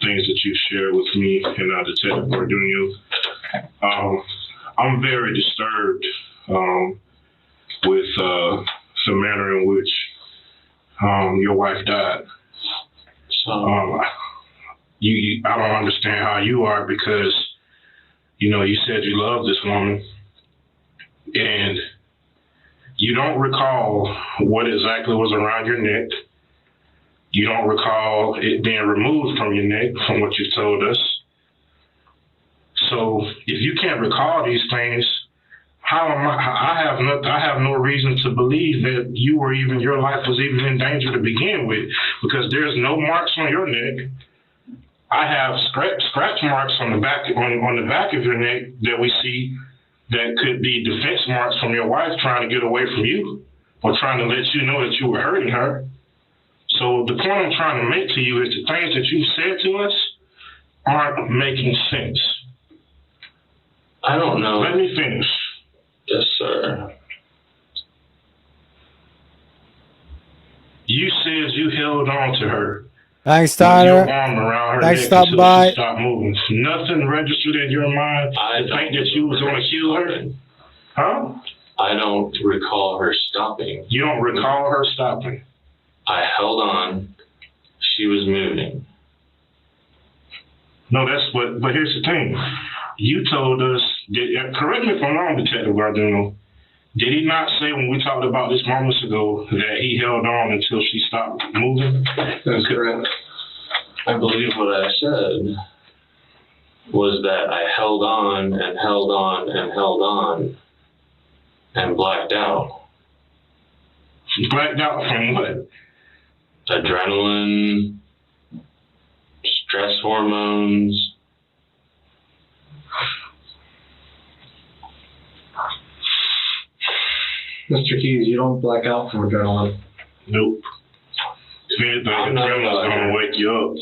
things that you've shared with me and Detective Bardunio. I'm very disturbed with the manner in which your wife died. So I don't understand how you are, because you said you love this woman and you don't recall what exactly was around your neck. You don't recall it being removed from your neck, from what you've told us. So if you can't recall these things, I have no reason to believe that your life was even in danger to begin with, because there's no marks on your neck. I have scratch marks on the back of your neck that we see that could be defense marks from your wife trying to get away from you, or trying to let you know that you were hurting her. So the point I'm trying to make to you is the things that you said to us aren't making sense. I don't know. Let me finish. Yes, sir. You said you held on to her. Thanks, With Tyler. your arm around her Thanks, neck stop until by. she stopped moving. Nothing registered in your mind to think that you was going to kill her? Huh? I don't recall her stopping. You don't recall her stopping? I held on. She was moving. No, but here's the thing. You told us, correct me if I'm wrong, Detective Gardino, did he not say when we talked about this moments ago that he held on until she stopped moving? That's correct. I believe what I said was that I held on and held on and held on and blacked out. Blacked out from what? Adrenaline, stress hormones. Mr. Keys, you don't black out from adrenaline. Nope. If anything, adrenaline's gonna wake you up.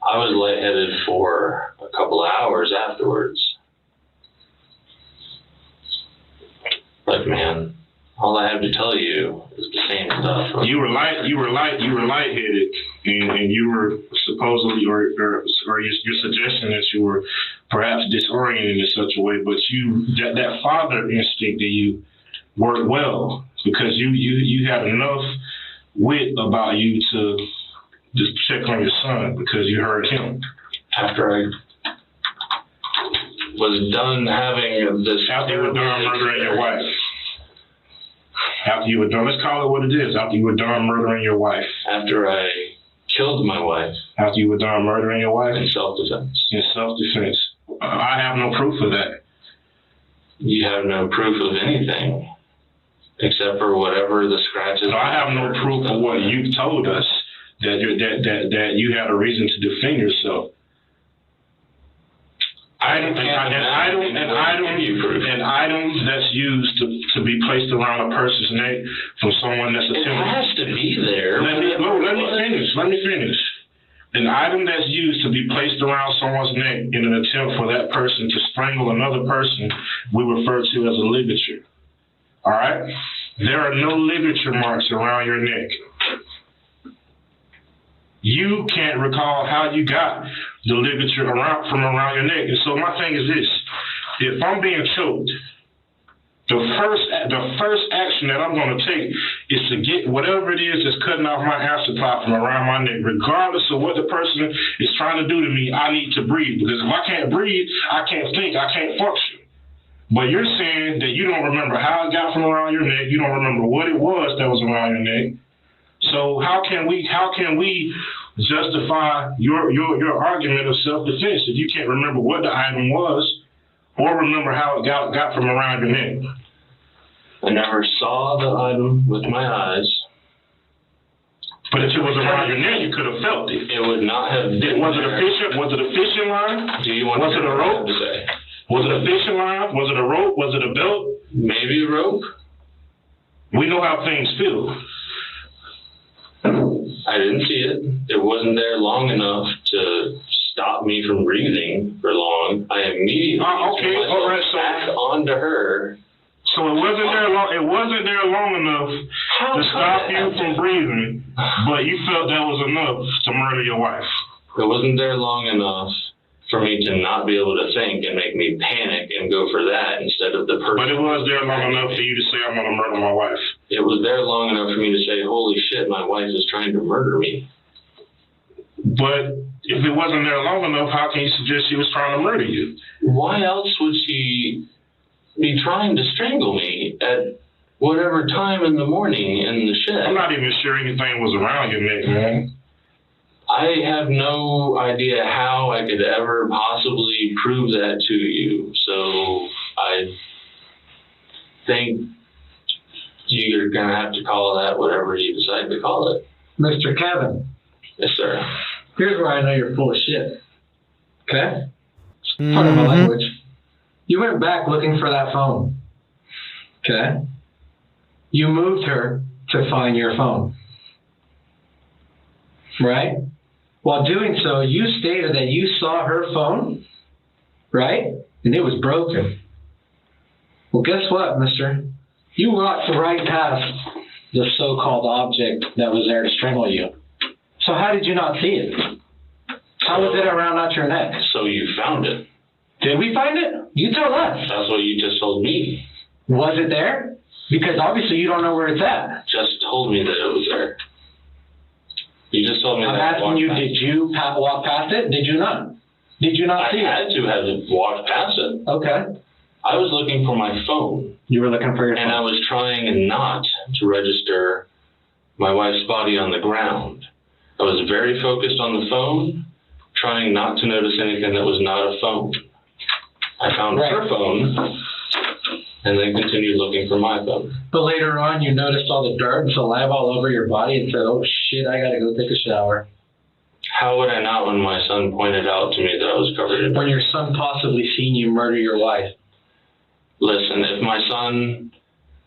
I was lightheaded for a couple of hours afterwards. Like, man, all I have to tell you is the same stuff. You were lightheaded, and you were supposedly, or your suggestion that you were perhaps disoriented in such a way, but that father instinct that you worked well, because you had enough wit about you to just check on your son because you heard him. After I was done having this... After you were done murdering your wife. After you were done, let's call it what it is. After you were done murdering your wife. After I killed my wife. After you were done murdering your wife? In self-defense. In self-defense. I have no proof of that. You have no proof of anything, except for whatever the scratches... No, I have no proof of what you told us, that you had a reason to defend yourself. item that's used to be placed around a person's neck from someone that's attempting. It has to be there. Let me finish. An item that's used to be placed around someone's neck in an attempt for that person to strangle another person, we refer to as a ligature. All right? There are no ligature marks around your neck. You can't recall how you got the ligature from around your neck. And so my thing is this. If I'm being choked, the first action that I'm going to take is to get whatever it is that's cutting off my air supply from around my neck. Regardless of what the person is trying to do to me, I need to breathe. Because if I can't breathe, I can't think, I can't function. But you're saying that you don't remember how it got from around your neck. You don't remember what it was that was around your neck. So how can we justify your argument of self-defense if you can't remember what the item was or remember how it got from around your neck? I never saw the item with my eyes. But if it was around your neck, you could have felt it. It would not have been. Was it a fishing line? Do you want was it a rope? To say? Was it a fishing line? Was it a rope? Was it a belt? Maybe a rope. We know how things feel. I didn't see it. It wasn't there long enough to stop me from breathing for long. I immediately back onto her. So it wasn't there long. It wasn't there long enough to stop you from breathing, but you felt that was enough to murder your wife. It wasn't there long enough for me to not be able to think and make me panic and go for that instead of the person. But it was there long enough for you to say, I'm going to murder my wife. It was there long enough for me to say, holy shit, my wife is trying to murder me. But if it wasn't there long enough, how can you suggest she was trying to murder you? Why else would she be trying to strangle me at whatever time in the morning in the shed? I'm not even sure anything was around your neck, man. I have no idea how I could ever possibly prove that to you. So I think you're going to have to call that whatever you decide to call it. Mr. Kevin. Yes, sir. Here's where I know you're full of shit. Okay? Pardon my language. You went back looking for that phone. Okay? You moved her to find your phone. Right? While doing so, you stated that you saw her phone, right? And it was broken. Well, guess what, mister? You walked right past the so-called object that was there to strangle you. So how did you not see it? How was it around your neck? So you found it. Did we find it? You tell us. That's what you just told me. Was it there? Because obviously you don't know where it's at. Just told me that it was there. You just told me that. I'm asking you, did you walk past it? Did you not? Did you not see it? I had to have walked past it. Okay. I was looking for my phone. You were looking for your phone. And I was trying not to register my wife's body on the ground. I was very focused on the phone, trying not to notice anything that was not a phone. I found her phone, and then continued looking for my phone. But later on, you noticed all the dirt and saliva all over your body and said, oh shit, I gotta go take a shower. How would I not when my son pointed out to me that I was covered in dirt? When your son possibly seen you murder your wife. Listen, if my son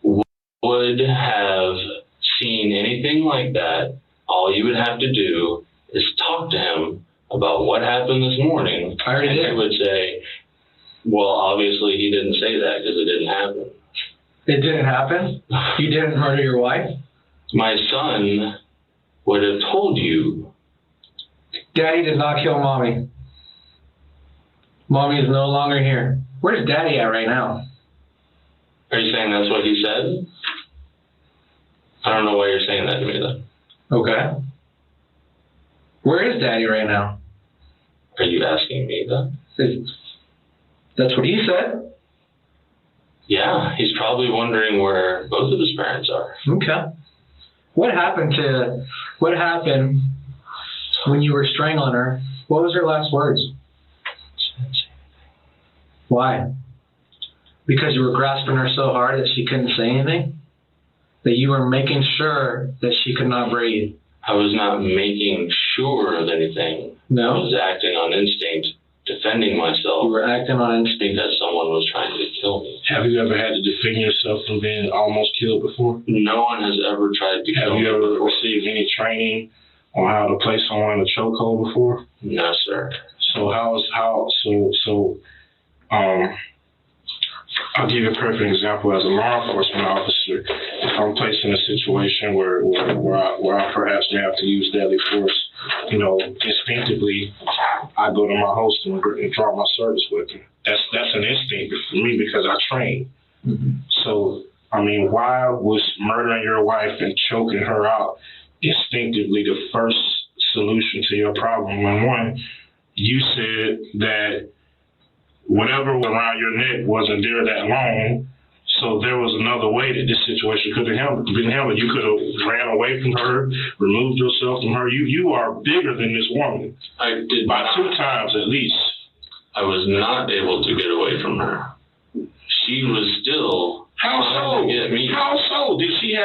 would have seen anything like that, all you would have to do is talk to him about what happened this morning. I already did. He would say, well, obviously he didn't say that because it didn't happen. It didn't happen? You didn't murder your wife? My son would have told you. Daddy did not kill Mommy. Mommy is no longer here. Where's Daddy at right now? Are you saying that's what he said? I don't know why you're saying that to me then. Okay. Where is Daddy right now? Are you asking me then? That's what he said. Yeah, he's probably wondering where both of his parents are. Okay. What happened when you were strangling her? What was her last words? Why? Because you were grasping her so hard that she couldn't say anything? That you were making sure that she could not breathe? I was not making sure of anything. No? I was acting on instinct defending myself. You were acting on instinct. Because someone was trying to kill me. Have you ever had to defend yourself from being almost killed before? No one has ever tried to kill me. Have you ever received any training on how to place someone in a chokehold before? No, sir. So I'll give you a perfect example. As a law enforcement officer, if I'm placed in a situation where I perhaps may have to use deadly force, instinctively, I go to my holster and draw my service weapon. That's an instinct for me because I train. Mm-hmm. So, why was murdering your wife and choking her out instinctively the first solution to your problem? And one, you said that whatever was around your neck wasn't there that long, so there was another way that this situation could have been handled. You could have ran away from her, removed yourself from her. You are bigger than this woman. I did by not. 2 times at least. I was not able to get away from her. She was still trying to get me. How so? Did she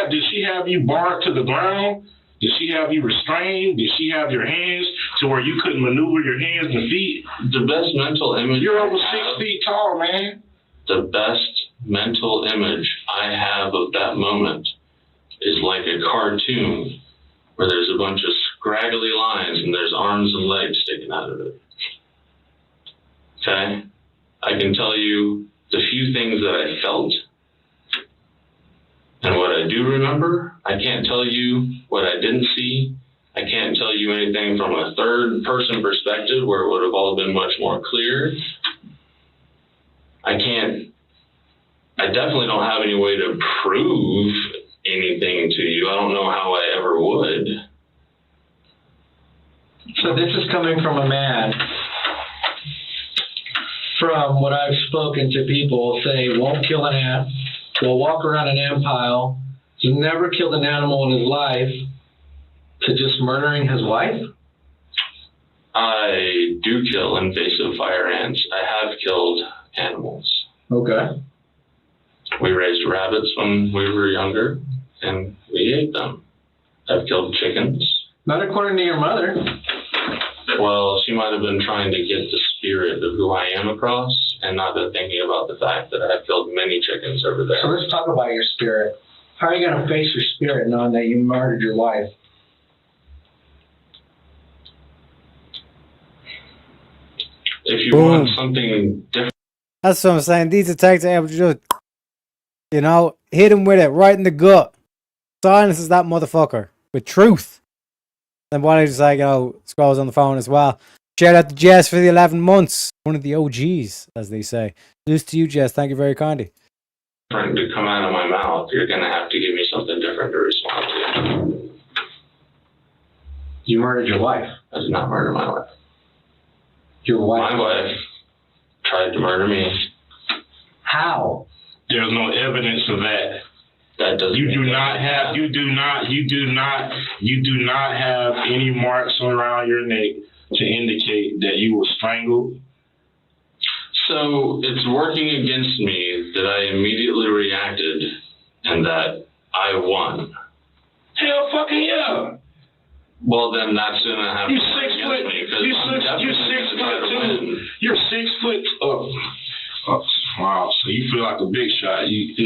have you barred to the ground? Did she have you restrained? Did she have your hands to where you couldn't maneuver your hands and feet? The best mental image. You're over 6 feet tall, man. The best mental image I have of that moment is like a cartoon where there's a bunch of scraggly lines and there's arms and legs sticking out of it. Okay? I can tell you the few things that I felt and what I do remember. I can't tell you what I didn't see. I can't tell you anything from a third person perspective where it would have all been much more clear. I definitely don't have any way to prove anything to you. I don't know how I ever would. So this is coming from a man, from what I've spoken to people, say won't kill an ant, will walk around an ant pile, he's never killed an animal in his life, to just murdering his wife? I do kill invasive fire ants. I have killed animals. Okay. We raised rabbits when we were younger, and we ate them. I've killed chickens. Not according to your mother. Well, she might have been trying to get the spirit of who I am across and not been thinking about the fact that I've killed many chickens over there. So let's talk about your spirit. How are you going to face your spirit knowing that you murdered your wife? If you want something different. That's what I'm saying. These attacks are able to just, hit him with it right in the gut. Silences that motherfucker with truth. And what I just scrolls on the phone as well. Shout out to Jess for the 11 months. One of the OGs, as they say. News to you, Jess. Thank you very kindly. To come out of my mouth, you're going to have to give me something different to respond to. You murdered your wife. I did not murder my wife. Your wife? My wife tried to murder me. How? There's no evidence of that. That doesn't. You do not have any marks around your neck to indicate that you were strangled. So it's working against me that I immediately reacted and that I won. Hell fucking yeah. Well, then that's gonna have to You work 6 against foot. me because You're 6 foot 2. You're 6 foot. Wow. So you feel like a big shot. You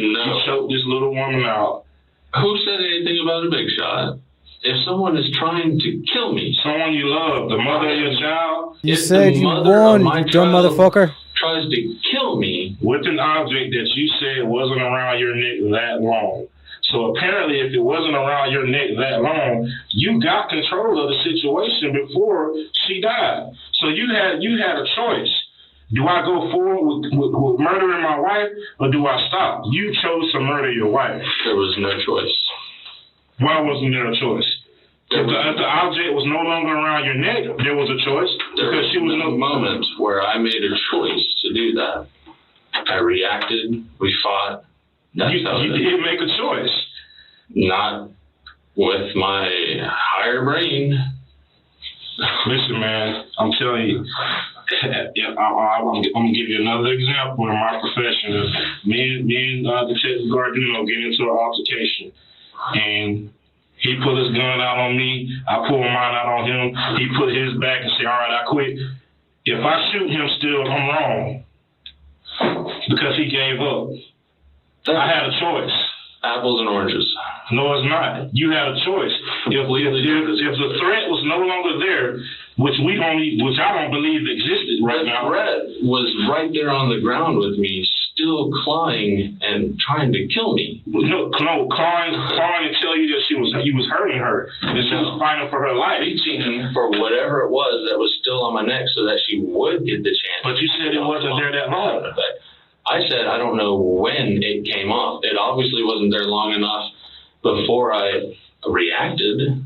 choked this little woman out. Who said anything about a big shot? If someone is trying to kill me, someone you love, the mother of your child. You said you won, you dumb motherfucker. Tries to kill me with an object that you said wasn't around your neck that long. So apparently, if it wasn't around your neck that long, you got control of the situation before she died. So you had a choice. Do I go forward with murdering my wife, or do I stop? You chose to murder your wife. There was no choice. Why wasn't there a choice? If the object was no longer around your neck, there was a choice. There was no moment where I made a choice to do that. I reacted. We fought. You did make a choice. Not with my higher brain. Listen, man, I'm telling you. I'm gonna give you another example in my profession. Me and Detective Gardino get into an altercation, and he put his gun out on me. I pulled mine out on him. He put his back and said, "All right, I quit." If I shoot him still, I'm wrong. Because he gave up. I had a choice. Apples and oranges. No, it's not. You had a choice. If the threat was no longer there, which I don't believe existed right now. The threat was right there on the ground with me, still clawing and trying to kill me. No, clawing to tell you that he was hurting her, that she was fighting for her life. Reaching for whatever it was that was still on my neck so that she would get the chance. But you said it wasn't there that long. I said I don't know when it came off. It obviously wasn't there long enough before I reacted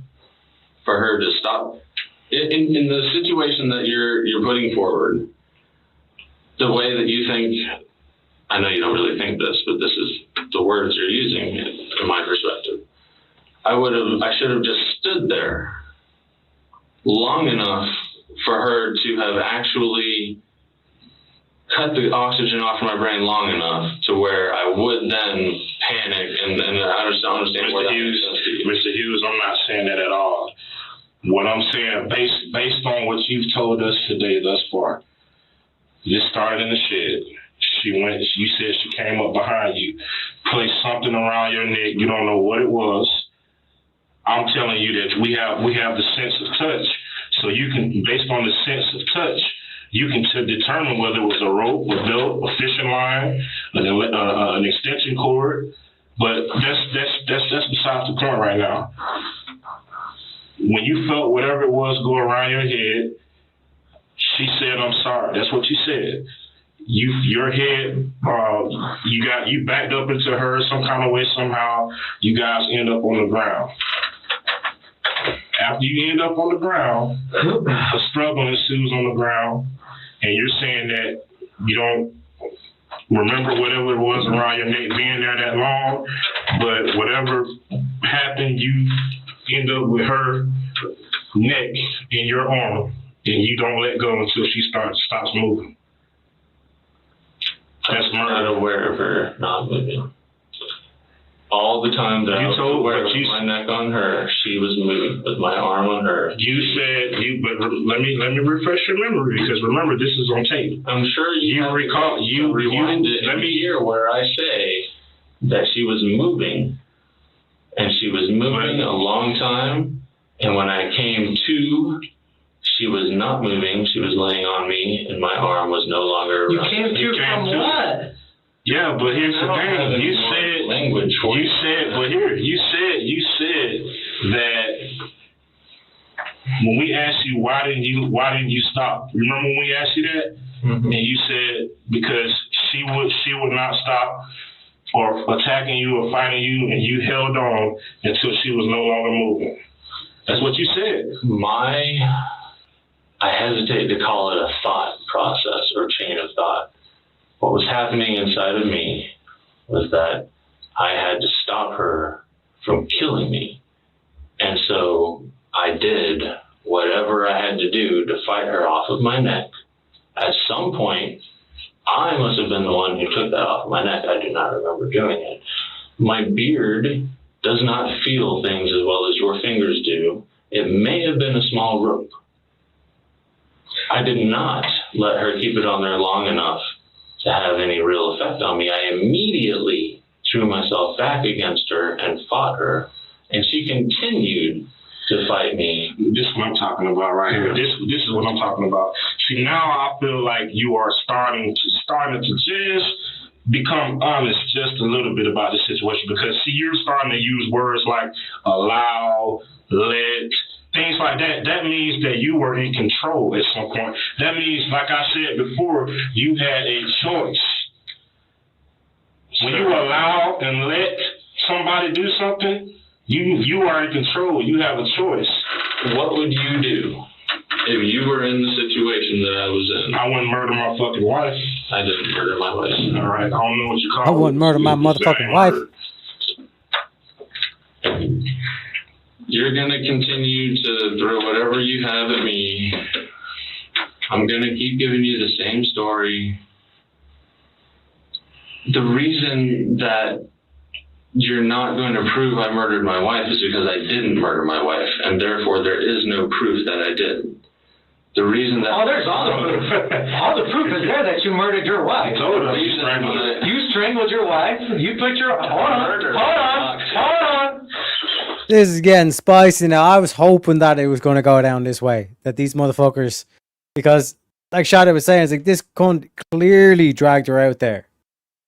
for her to stop. In the situation that you're putting forward, the way that you think, I know you don't really think this, but this is the words you're using in my perspective. I should have just stood there long enough for her to have actually cut the oxygen off my brain long enough to where I would then panic and I understand where that makes sense to you. Mr. Hughes, I'm not saying that at all. What I'm saying, based on what you've told us today thus far, this started in the shed. You said she came up behind you, placed something around your neck. You don't know what it was. I'm telling you that we have the sense of touch. So you can, based on the sense of touch, you can determine whether it was a rope, a belt, a fishing line, an extension cord. But that's besides the point right now. When you felt whatever it was go around your head, she said, "I'm sorry." That's what you said. Your head, you backed up into her some kind of way somehow. You guys end up on the ground. After you end up on the ground, a struggle ensues on the ground, and you're saying that you don't remember whatever it was around your neck being there that long, but whatever happened, you end up with her neck in your arm, and you don't let go until she stops moving. That's murder. I'm not aware of her not moving. All the time that I was aware of my neck on her, she was moving with my arm on her. You said but let me refresh your memory, because remember, this is on tape. I'm sure you recall. You rewind it. Let me hear where I say that she was moving, and she was moving a long time. And when I came to, she was not moving. She was laying on me, and my arm was no longer around. You came to from what? Yeah, but here's the thing. You said language. You said that when we asked you why didn't you stop? Remember when we asked you that? Mm-hmm. And you said because she would not stop or attacking you or fighting you, and you held on until she was no longer moving. That's what you said. I hesitate to call it a thought process or chain of thought. What was happening inside of me was that I had to stop her from killing me. And so I did whatever I had to do to fight her off of my neck. At some point, I must have been the one who took that off of my neck. I do not remember doing it. My beard does not feel things as well as your fingers do. It may have been a small rope. I did not let her keep it on there long enough to have any real effect on me. I immediately threw myself back against her and fought her, and she continued to fight me. This is what I'm talking about right here. This is what I'm talking about. See, now I feel like you are starting to just become honest just a little bit about the situation, because see, you're starting to use words like allow, let, things like that. That means that you were in control at some point. That means, like I said before, you had a choice. When you allow and let somebody do something, you are in control. You have a choice. What would you do if you were in the situation that I was in? I wouldn't murder my fucking wife. I didn't murder my wife. All right, I don't know what you call it. I wouldn't murder my motherfucking wife. You're going to continue to throw whatever you have at me. I'm going to keep giving you the same story. The reason that you're not going to prove I murdered my wife is because I didn't murder my wife, and therefore there is no proof that I did. The reason that... Oh, there's all the proof. All the proof is there that you murdered your wife. You strangled your wife. You put your... Hold on. This is getting spicy now. I was hoping that it was going to go down this way. That these motherfuckers... Because, like Shadow was saying, it's like this cunt clearly dragged her out there.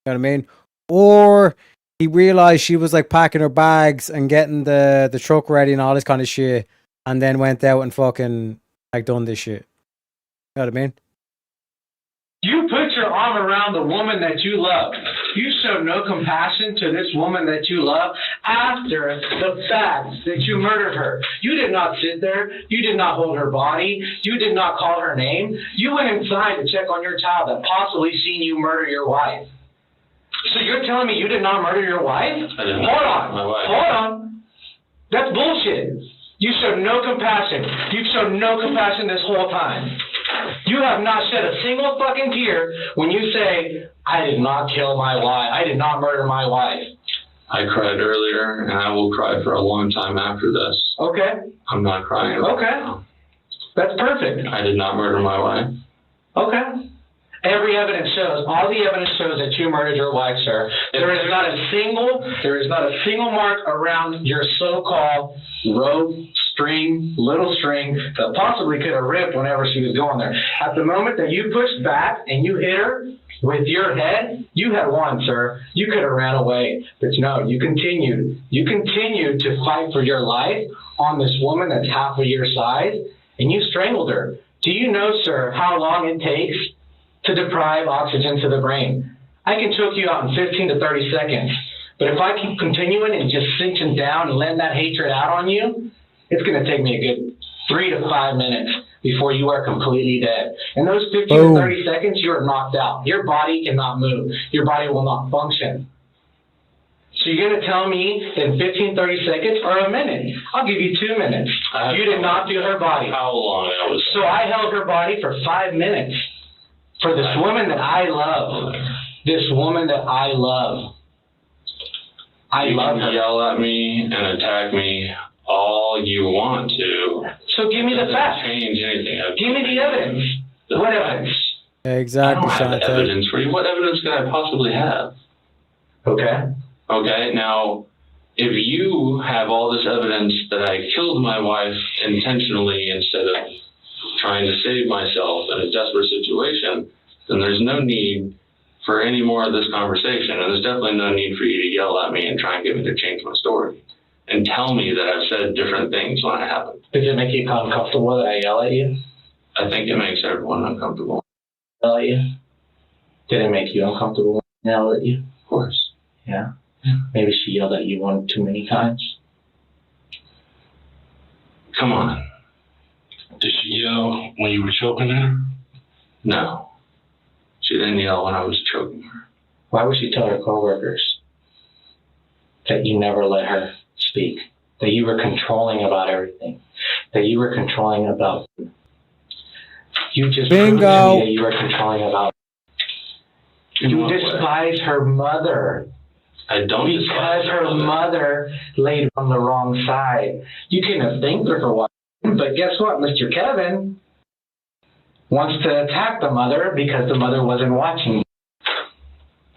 You know what I mean? Or he realized she was like packing her bags and getting the truck ready and all this kind of shit. And then went out and fucking... like done this shit. You know what I mean? You put your arm around the woman that you love. You showed no compassion to this woman that you love after the fact that you murdered her. You did not sit there. You did not hold her body. You did not call her name. You went inside to check on your child that possibly seen you murder your wife. So you're telling me you did not murder your wife? I did not murder my wife. Hold on. That's bullshit. You showed no compassion. You've shown no compassion this whole time. You have not shed a single fucking tear when you say, I did not kill my wife. I did not murder my wife. I cried earlier, and I will cry for a long time after this. Okay. I'm not crying right now. That's perfect. I did not murder my wife. Okay. Every evidence shows, all the evidence shows that you murdered your wife, sir. There is not a single mark around your so-called rope, string, little string that possibly could have ripped whenever she was going there. At the moment that you pushed back and you hit her with your head, you had won, sir. You could have ran away. But no, you continued. You continued to fight for your life on this woman that's half of your size, and you strangled her. Do you know, sir, how long it takes to deprive oxygen to the brain? I can choke you out in 15 to 30 seconds. But if I keep continuing and just sinking down and letting that hatred out on you, it's going to take me a good 3 to 5 minutes before you are completely dead. In those 15 to 30 seconds, you are knocked out. Your body cannot move. Your body will not function. So you're going to tell me in 15, 30 seconds or a minute? I'll give you 2 minutes. You did not do her body. How long I was... So I held her body for 5 minutes. For this woman that I love. This woman that I love. I love her. You can yell at me and attack me all you want to. So give me the facts. Change anything. Give me the evidence. What evidence? Exactly, I don't have evidence for you. What evidence could I possibly have? Okay. Okay, now, if you have all this evidence that I killed my wife intentionally instead of trying to save myself in a desperate situation, then there's no need for any more of this conversation. And there's definitely no need for you to yell at me and try and get me to change my story and tell me that I've said different things when it happened. Does it make you uncomfortable that I yell at you? I think it makes everyone uncomfortable. Yell at you? Did it make you uncomfortable when I yell at you? Of course. Yeah? Maybe she yelled at you one too many times? Come on. Did she yell when you were choking her? No. She didn't yell when I was choking her. Why would she tell her coworkers that you never let her speak? That you were controlling about everything? That you were controlling about... You just proved to me that you were controlling about... You despise her mother. I don't because her mother laid on the wrong side. You couldn't have thanked her for what. But guess what? Mr. Kevin wants to attack the mother because the mother wasn't watching.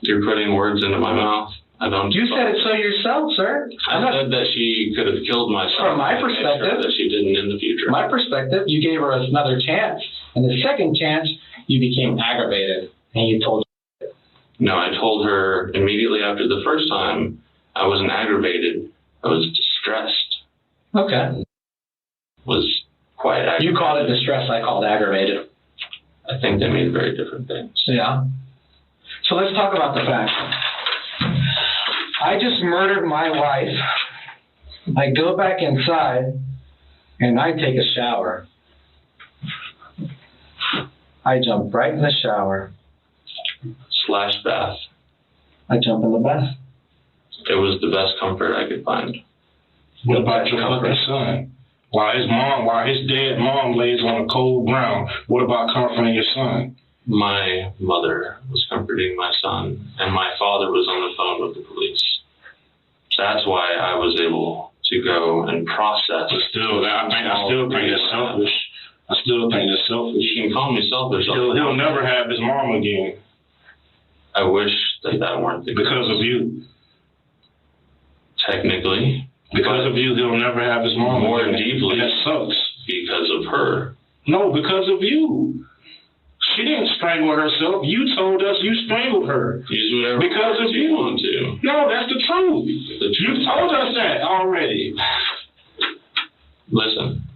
You're putting words into my mouth. I don't. You said it so yourself, sir. I said that she could have killed my son. From my perspective, that she didn't in the future. My perspective, you gave her another chance, and the second chance, you became aggravated, and you told her. No, I told her immediately after the first time. I wasn't aggravated. I was distressed. Okay. Was quite aggravated. You called it distress. I called aggravated. I think they mean very different things. Yeah. So let's talk about the facts. I just murdered my wife. I go back inside and I take a shower. I jump right in the shower. / bath. I jump in the bath. It was the best comfort I could find. What about your fucking son? While his dead mom lays on a cold ground, what about comforting your son? My mother was comforting my son, and my father was on the phone with the police. That's why I was able to go and process. But still, I still think it's selfish. I still think that's selfish. You can call me selfish. He'll never have his mom again. I wish that weren't the case. Because of you. Technically. Because of you, he'll never have his mom more again. deeply. That sucks. Because of her. No, because of you. She didn't strangle herself. You told us you strangled her. Use whatever because of you. Want to. No, that's the truth. You told us that already. Listen.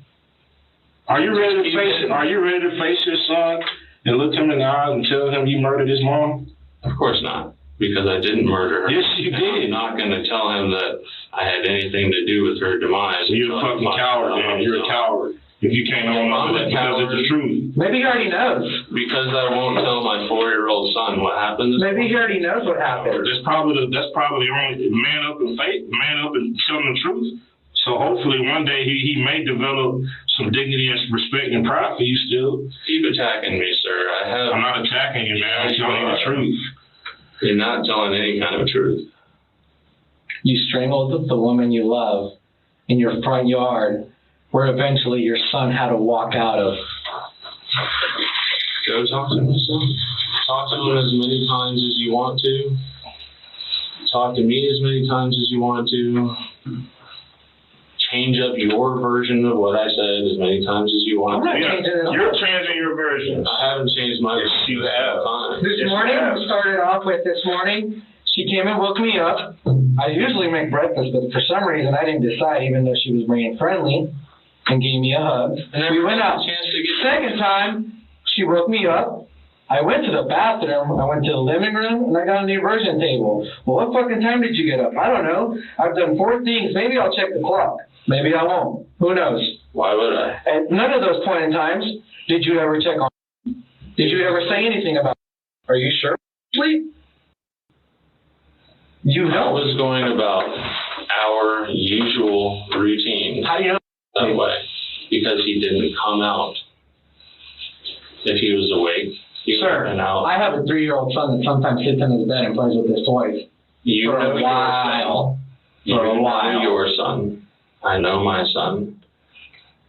Are you ready to face it? Are you ready to face your son and look him in the eyes and tell him you murdered his mom? Of course not. Because I didn't murder her. Yes, you did. I'm not going to tell him that I had anything to do with her demise. You're a fucking coward, man. You're a coward. If you can't own up to that because it's the truth. Maybe he already knows. Because I won't tell my 4-year-old son what happened. Maybe he already knows what happened. That's probably the only man up in faith, man up and telling the truth. So hopefully one day he may develop some dignity and respect and pride for you still. Keep attacking me, sir. I'm not attacking you, man. I'm telling you the truth. You're not telling any kind of truth. You strangled the woman you love in your front yard, where eventually your son had to walk out of. Go talk to my son. Talk to him as many times as you want to. Talk to me as many times as you want to. Change up your version of what I said as many times as you want to. You're changing your version. I haven't changed my version. Yes, you have. This morning, we started off with this morning. She came and woke me up. I usually make breakfast, but for some reason I didn't decide, even though she was being friendly, and gave me a hug. We went out. Second time, she woke me up. I went to the bathroom, I went to the living room, and I got on the immersion table. Well, what fucking time did you get up? I don't know. I've done 4 things. Maybe I'll check the clock. Maybe I won't. Who knows? Why would I? At none of those point in times did you ever check on me. Did you ever say anything about it? Are you sure? Sleep? You know. I was going about our usual routine. How do you know? That way. Because he didn't come out. If he was awake, he would have been out. I have a 3-year-old son that sometimes sits in his bed and plays with his toys. You for know a while. For a while. Your son. I know my son.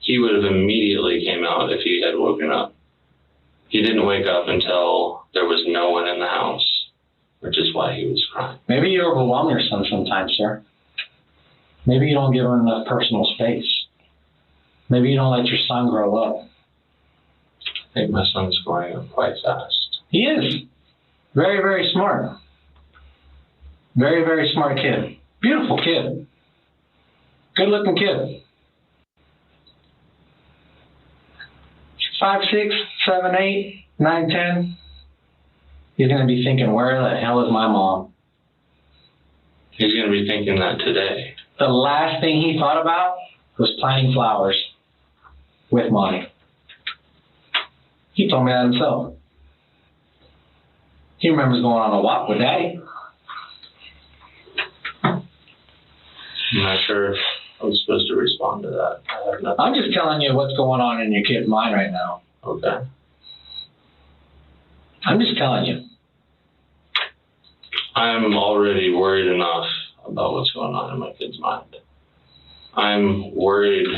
He would have immediately came out if he had woken up. He didn't wake up until there was no one in the house, which is why he was crying. Maybe you overwhelm your son sometimes, sir. Maybe you don't give him enough personal space. Maybe you don't let your son grow up. I think my son's growing up quite fast. He is. Very, very smart. Very, very smart kid. Beautiful kid. Good looking kid. 5, 6, 7, 8, 9, 10. He's going to be thinking, where the hell is my mom? He's going to be thinking that today. The last thing he thought about was planting flowers with mommy. He told me that himself. He remembers going on a walk with daddy. I'm not sure if I'm supposed to respond to that. I have nothing. I'm just telling you what's going on in your kid's mind right now. Okay. I'm just telling you. I'm already worried enough about what's going on in my kid's mind. I'm worried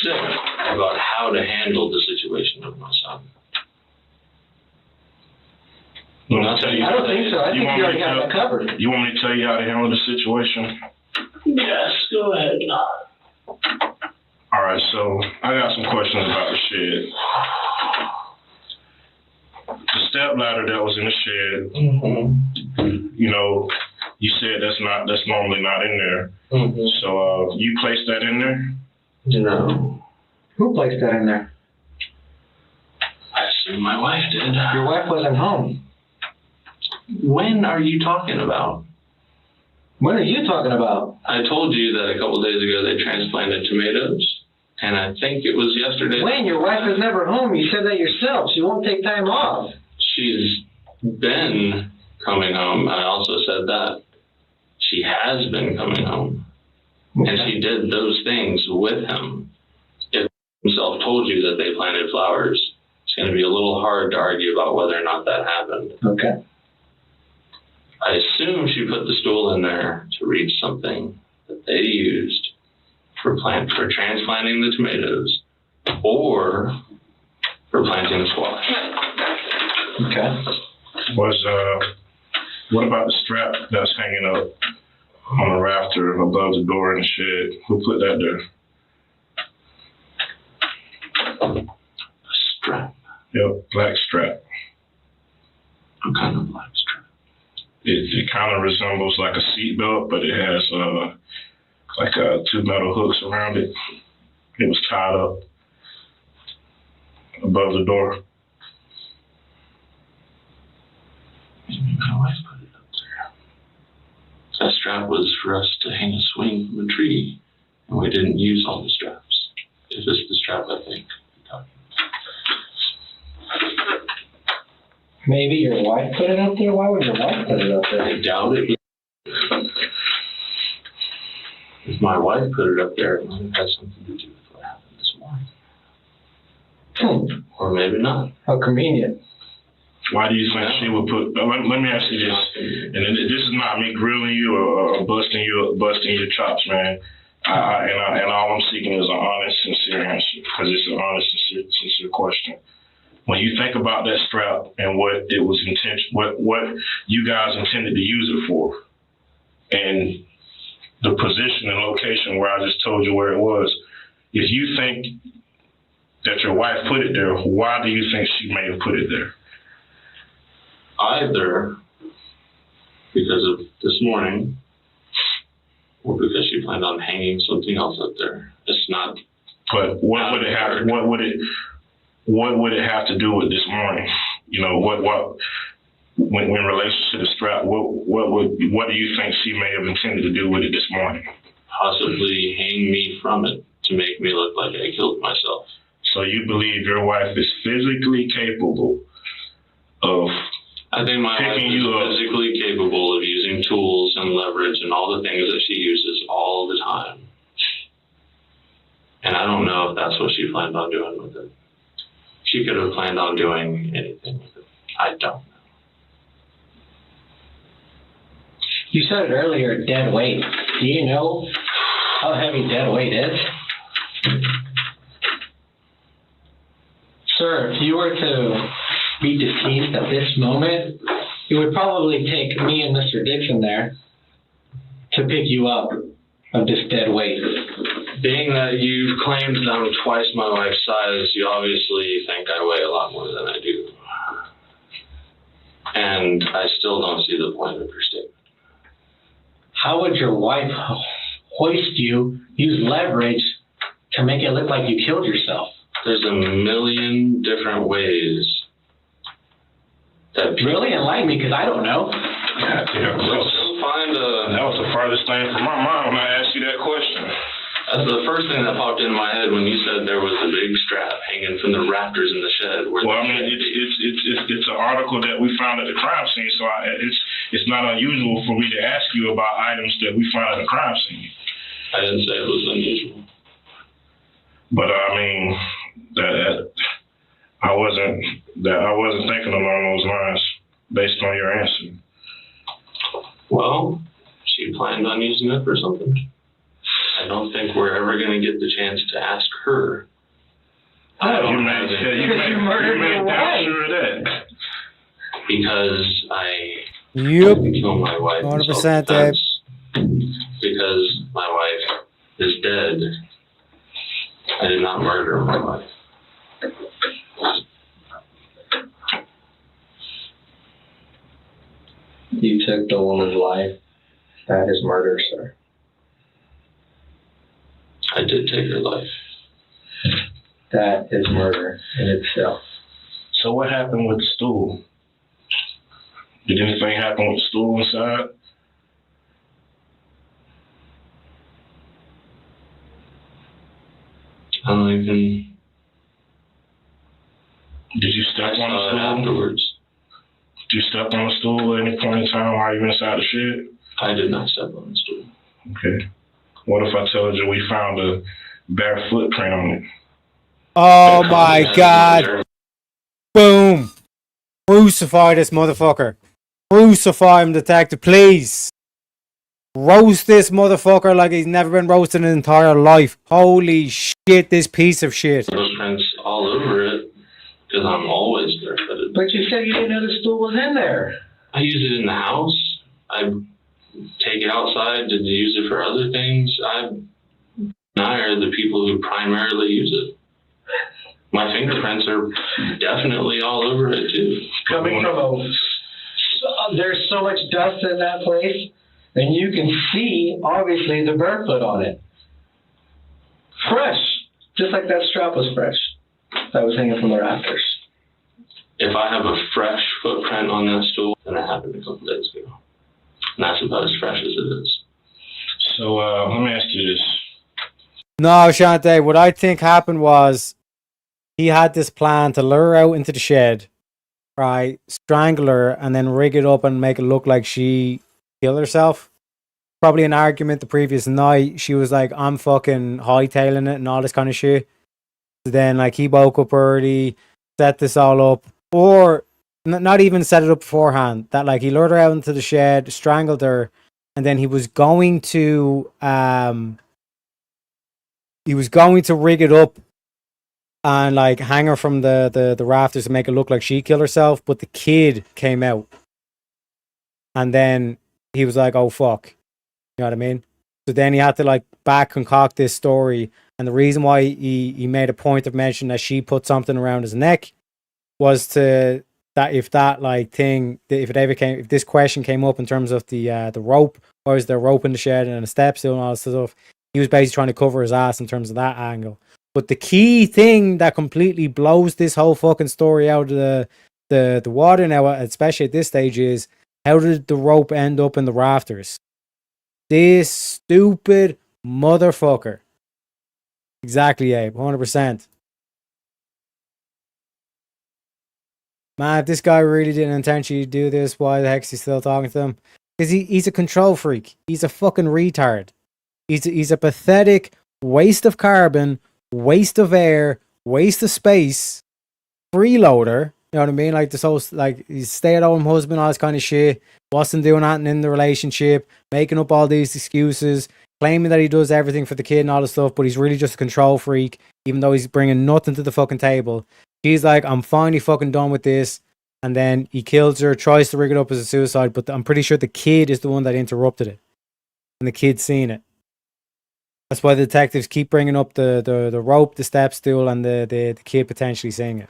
sick about how to handle the situation with my son. I don't think so. I think you already have that covered. You want me to tell you how to handle the situation? Yes, go ahead. All right, so I got some questions about the shed. The step ladder that was in the shed, you know, you said that's normally not in there. So you placed that in there? No. Who placed that in there? I assume my wife did. Your wife wasn't home. When are you talking about? What are you talking about? I told you that a couple days ago they transplanted tomatoes, and I think it was yesterday. Wayne, your wife is never home. You said that yourself. She won't take time off. She's been coming home. I also said that. She has been coming home. Okay. And she did those things with him. If himself told you that they planted flowers, it's going to be a little hard to argue about whether or not that happened. Okay. I assume she put the stool in there to reach something that they used for transplanting the tomatoes, or for planting the squash. Okay. What about the strap that's hanging up on the rafter above the door in the shed? Who put that there? Strap? Yep, black strap. What kind of black strap? It kind of resembles like a seat belt, but it has like two metal hooks around it. It was tied up above the door. My wife put it up there. That strap was for us to hang a swing from a tree, and we didn't use all the straps. If it's the strap, I think. Maybe your wife put it up there? Why would your wife put it up there? I doubt it. If my wife put it up there, it might have had something to do with what happened this morning. Or maybe not. How convenient. Why do you think she would put? Let me ask you this, and this is not me grilling you or busting your chops, man. And all I'm seeking is an honest, sincere answer, because it's an honest, sincere question. When you think about that strap and what it was what you guys intended to use it for, and the position and location where I just told you where it was, if you think that your wife put it there, why do you think she may have put it there? Either because of this morning, or because she planned on hanging something else up there. It's not. But what would it have? What would it have to do with this morning? You know, when in relation to the strap, what do you think she may have intended to do with it this morning? Possibly hang me from it to make me look like I killed myself. So you believe your wife is physically capable of? I think my wife is physically capable of using tools and leverage and all the things that she uses all the time. And I don't know if that's what she planned on doing with it. She could have planned on doing anything with it. I don't know. You said it earlier, dead weight. Do you know how heavy dead weight is? Sir, if you were to be deceased at this moment, it would probably take me and Mr. Dixon there to pick you up of this dead weight. Being that you've claimed that I'm twice my wife's size, you obviously think I weigh a lot more than I do. And I still don't see the point of your statement. How would your wife hoist you, use leverage to make it look like you killed yourself? There's a million different ways that people... Really? Enlighten me, because I don't know. That was the farthest thing from my mind when I asked you that question. That's the first thing that popped into my head when you said there was a big strap hanging from the rafters in the shed. Well, I mean, it's an article that we found at the crime scene, so it's not unusual for me to ask you about items that we found at the crime scene. I didn't say it was unusual. But I mean, I wasn't thinking along those lines based on your answer. Well, she planned on using it for something. I don't think we're ever going to get the chance to ask her. You made damn sure of that. Because I didn't kill my wife. 100% Dave. Because my wife is dead. I did not murder my wife. You took the woman's life. That is murder, sir. I did take her life. That is murder in itself. So what happened with the stool? Did anything happen with the stool inside? I don't even... Did you step on the stool? Afterwards. Did you step on the stool at any point in time while you were inside the shed? I did not step on the stool. Okay. What if I told you we found a bare footprint on it? Oh my God. Boom. Crucify this motherfucker. Crucify him, detective, please. roast this motherfucker like he's never been roasted in his entire life. Holy shit, this piece of shit. Those prints all over it because I'm always barefooted. But you said you didn't know the stool was in there. I use it in the house. I take it outside to use it for other things. I are the people who primarily use it. My fingerprints are definitely all over it too. Coming from there's so much dust in that place, and you can see, obviously, the burn foot on it. Fresh. Just like that strap was fresh. That was hanging from the rafters. If I have a fresh footprint on that stool, then it happened a couple days ago. And that's about as fresh as it is. So, let me ask you this. No, Shante, what I think happened was he had this plan to lure her out into the shed, right, strangle her, and then rig it up and make it look like she killed herself. Probably an argument the previous night. She was like, I'm fucking hightailing it and all this kind of shit. So then, like, he woke up early, set this all up, or not even set it up beforehand. That, like, he lured her out into the shed, strangled her, and then he was going to rig it up and like hang her from the rafters to make it look like she killed herself, but the kid came out. And then he was like, oh fuck. You know what I mean? So then he had to like back concoct this story, and the reason why he made a point of mentioning that she put something around his neck was to that if that like thing, if this question came up in terms of the rope, or is there rope in the shed and a step stool and all this stuff, he was basically trying to cover his ass in terms of that angle. But the key thing that completely blows this whole fucking story out of the water now, especially at this stage, is how did the rope end up in the rafters? This stupid motherfucker. Exactly, Abe. 100%. Man, if this guy really didn't intentionally do this, why the heck is he still talking to him? Because he's a control freak. He's a fucking retard. He's a pathetic waste of carbon, waste of air, waste of space, freeloader. You know what I mean? Like this whole, like, he's stay-at-home husband, all this kind of shit. Wasn't doing nothing in the relationship, making up all these excuses, claiming that he does everything for the kid and all this stuff, but he's really just a control freak, even though he's bringing nothing to the fucking table. She's like, I'm finally fucking done with this. And then he kills her, tries to rig it up as a suicide, but I'm pretty sure the kid is the one that interrupted it. And the kid's seen it. That's why the detectives keep bringing up the rope, the step stool, and the kid potentially seeing it.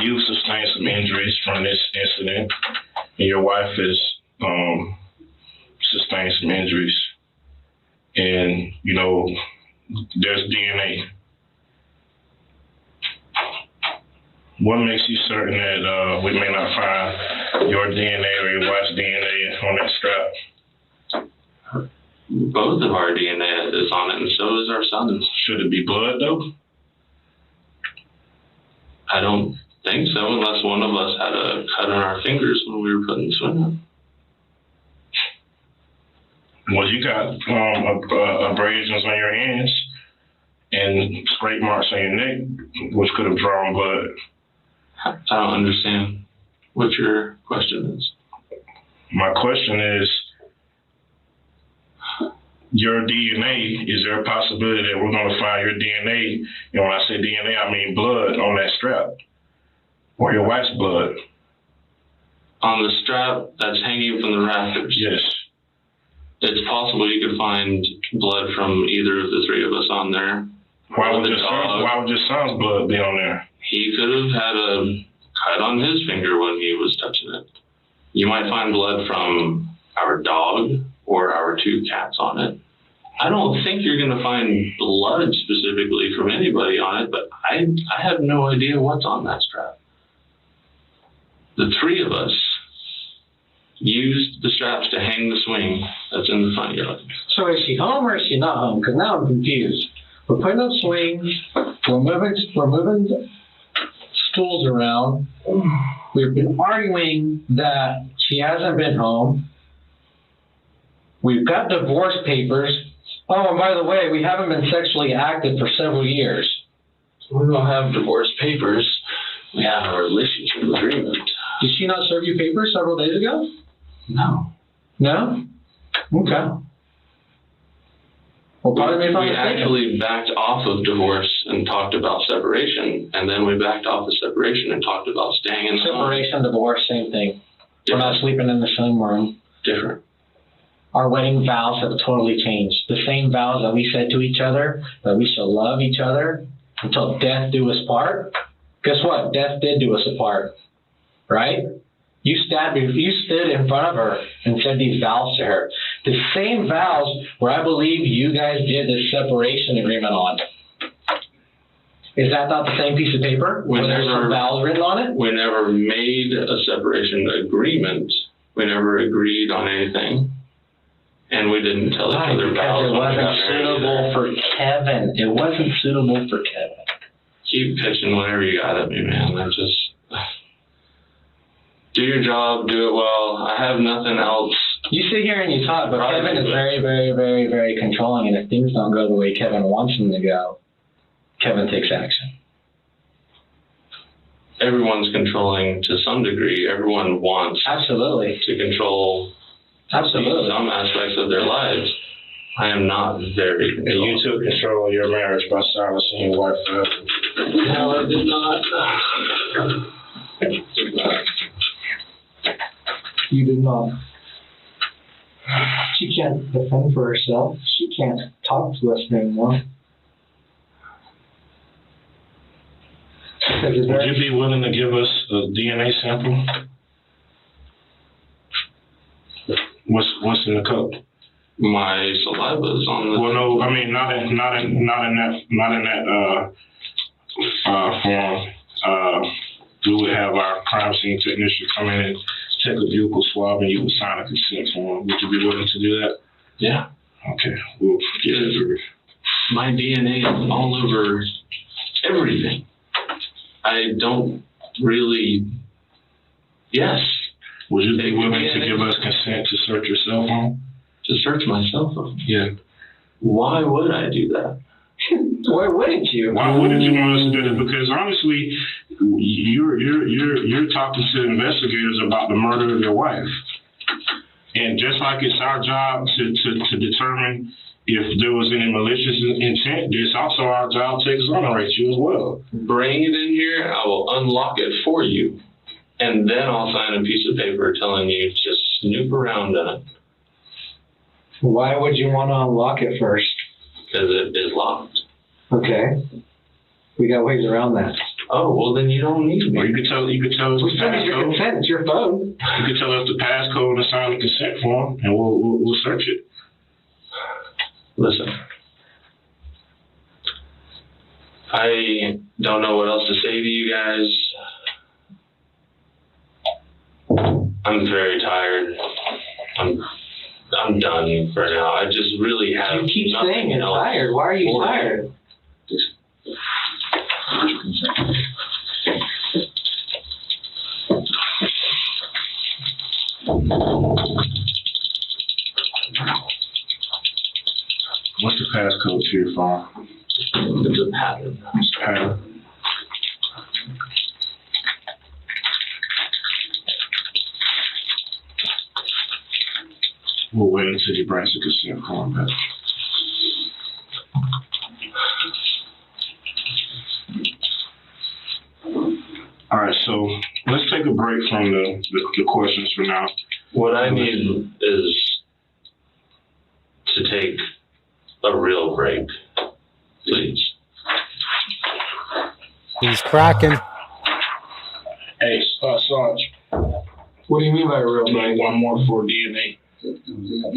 You sustained some injuries from this incident, and your wife has sustained some injuries. And, you know, there's DNA. What makes you certain that we may not find your DNA or your wife's DNA on that strap? Both of our DNA is on it, and so is our son's. Should it be blood, though? I don't think so, unless one of us had a cut on our fingers when we were putting the swing on. Well, you got abrasions on your hands and scrape marks on your neck, which could have drawn blood. I don't understand what your question is. My question is, your DNA, is there a possibility that we're going to find your DNA? And when I say DNA, I mean blood on that strap, or your wife's blood. On the strap that's hanging from the rafters? Yes. It's possible you could find blood from either of the three of us on there. Why would your son's blood be on there? He could have had a cut on his finger when he was touching it. You might find blood from our dog or our two cats on it. I don't think you're going to find blood specifically from anybody on it, but I have no idea what's on that strap. The three of us used the straps to hang the swing that's in the front yard. So is she home or is she not home? Because now I'm confused. We're putting up swings. We're moving stools around. We've been arguing that she hasn't been home. We've got divorce papers. Oh, and by the way, we haven't been sexually active for several years. We don't have divorce papers. We have a relationship agreement. Did she not serve you papers several days ago? No. No? Okay. Well, pardon me if I'm We mistaken. actually backed off of divorce and talked about separation, and then we backed off of separation and talked about staying in the home. Separation, divorce, same thing. We're not sleeping in the same room. Different. Our wedding vows have totally changed. The same vows that we said to each other, that we shall love each other until death do us part. Guess what? Death did do us apart. Right? You stood in front of her and said these vows to her. The same vows where I believe you guys did this separation agreement on. Is that not the same piece of paper? Where there's some vows written on it? We never made a separation agreement. We never agreed on anything. And we didn't tell each other vows. Because it wasn't suitable for Kevin. It wasn't suitable for Kevin. Keep pitching whatever you got at me, man. I just... Do your job, do it well. I have nothing else. You sit here and you talk, but Kevin is very, very, very, very controlling, and if things don't go the way Kevin wants them to go, Kevin takes action. Everyone's controlling to some degree. Everyone wants to control some aspects of their lives. I am not very controlling. You took control of your marriage by silencing your wife forever. No, I did not. You did not. She can't defend for herself. She can't talk to us anymore. Would you be willing to give us a DNA sample? What's in the cup? My saliva is on the. Well, no, I mean not in that form. We would have our crime scene technician come in and take a buccal swab, and you would sign a consent form. Would you be willing to do that? Yeah. Okay. We'll get it. My DNA is all over everything. I don't really. Yes. Would you be willing to give us consent to search your cell phone? To search my cell phone? Yeah. Why would I do that? Why wouldn't you? Why wouldn't you want us to do that? Because honestly, you're talking to investigators about the murder of your wife, and just like it's our job to determine if there was any malicious intent, it's also our job to exonerate you as well. Bring it in here. I will unlock it for you, and then I'll sign a piece of paper telling you to snoop around in it. Why would you want to unlock it first? Because it is locked. Okay. We got ways around that. Oh, well then you don't need me. Or you could tell us the passcode. Your consent, it's your phone. You could tell us the passcode and sign the consent form, and we'll search it. Listen, I don't know what else to say to you guys. I'm very tired. I'm done for now. I just really have. You keep saying you're tired. Why are you tired? What's the passcode to your phone? It's a pattern. Pattern. We'll wait until you bring the consent form back. All right, so let's take a break from the questions for now. What I need is to take a real break, please. He's cracking. Hey, Sarge. What do you mean by a real break? One more for DNA.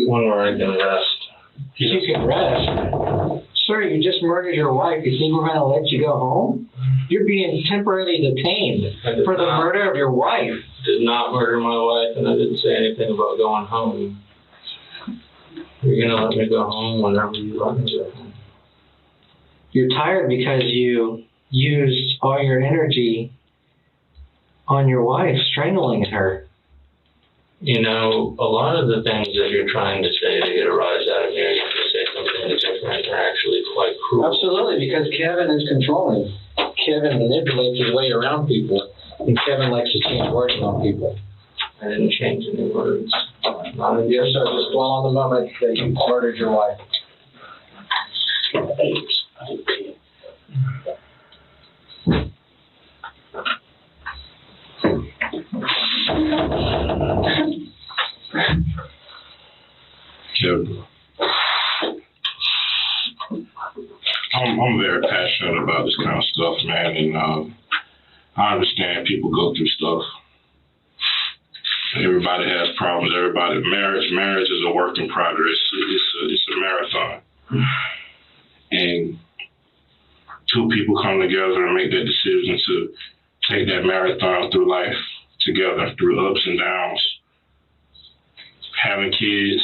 One where I can rest. You can rest? Sir, you just murdered your wife. You think we're going to let you go home? You're being temporarily detained for the murder of your wife. Did not murder my wife, and I didn't say anything about going home. You're going to let me go home whenever you let me go home. You're tired because you used all your energy on your wife, strangling her. You know, a lot of the things that you're trying to say to get a rise out of me, or you to say something different, are actually quite cruel. Absolutely, because Kevin is controlling. Kevin manipulates his way around people, and Kevin likes to change words on people. I didn't change any words. Yes, sir. Just dwell on the moment that you murdered your wife. I'm very passionate about this kind of stuff, man, and I understand people go through stuff. Everybody has problems. Marriage is a work in progress. It's a marathon, and two people come together and make that decision to take that marathon through life together, through ups and downs. Having kids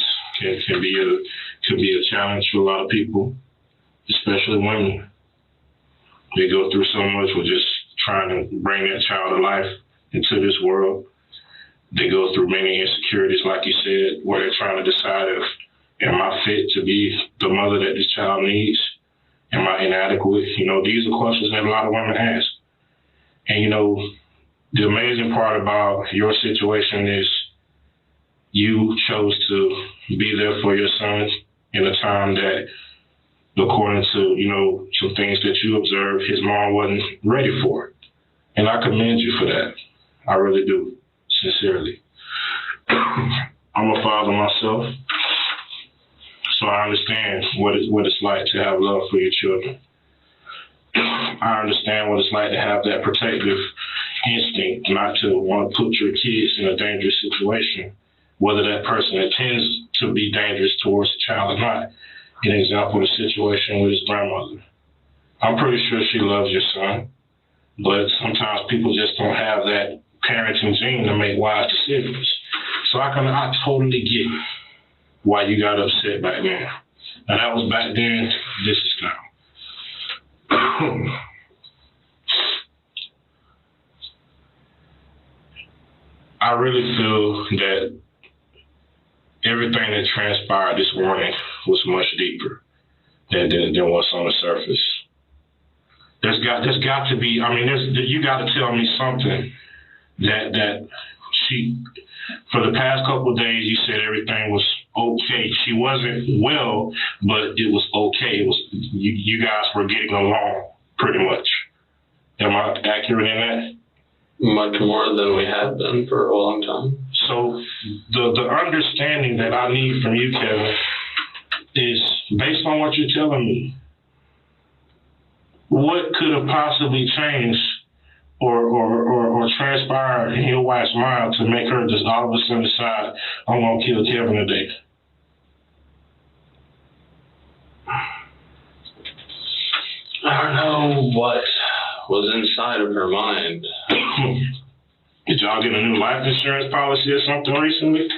can be a challenge for a lot of people, especially women. They go through so much with just trying to bring that child to life into this world. They go through many insecurities, like you said, where they're trying to decide if, am I fit to be the mother that this child needs? Am I inadequate? You know, these are questions that a lot of women ask. And, you know, the amazing part about your situation is you chose to be there for your son in a time that, according to, you know, some things that you observed, his mom wasn't ready for it. And I commend you for that. I really do, sincerely. I'm a father myself, so I understand what it's like to have love for your children. I understand what it's like to have that protective instinct, not to want to put your kids in a dangerous situation, whether that person intends to be dangerous towards the child or not. An example, the situation with his grandmother. I'm pretty sure she loves your son, but sometimes people just don't have that parenting gene to make wise decisions. So I totally get why you got upset back then. Now that was back then, this is now. I really feel that everything that transpired this morning was much deeper than what's on the surface. There's got to be, I mean, you got to tell me something that she, for the past couple of days, you said everything was okay. She wasn't well, but it was okay. It was, you guys were getting along pretty much. Am I accurate in that? Much more than we had been for a long time. So the understanding that I need from you, Kevin, is based on what you're telling me. What could have possibly changed or transpired in your wife's mind to make her just all of a sudden decide, I'm going to kill Kevin today? I don't know what was inside of her mind. Did y'all get a new life insurance policy or something recently?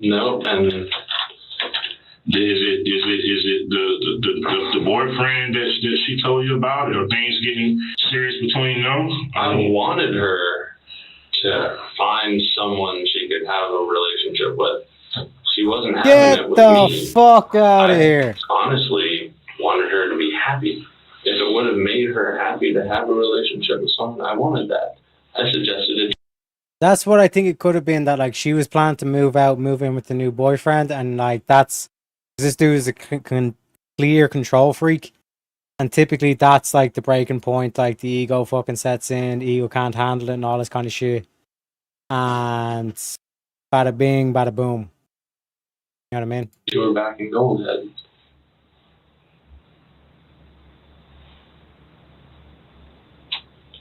No, and is it the boyfriend that she told you about? Are things getting serious between them? I wanted her to find someone she could have a relationship with. She wasn't having it with me. Get the fuck out of here. Honestly, wanted her to be happy. If it would have made her happy to have a relationship with someone, I wanted that. I suggested it. That's what I think it could have been, that like she was planning to move in with the new boyfriend, and like this dude is a clear control freak, and typically that's like the breaking point. Like the ego fucking sets in, the ego can't handle it, and all this kind of shit. And bada bing, bada boom. You know what I mean? You were back in Golden Head.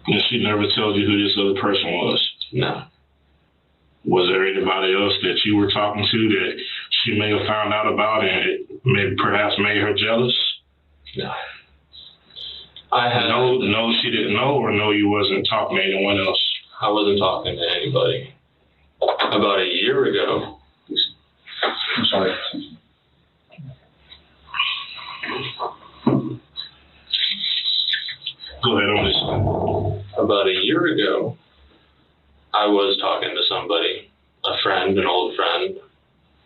And she never told you who this other person was? No. Was there anybody else that you were talking to that she may have found out about and it perhaps made her jealous? No. No, she didn't know, or no, you wasn't talking to anyone else? I wasn't talking to anybody. About a year ago. I'm sorry. Go ahead, I'm listening. About a year ago, I was talking to somebody, a friend, an old friend,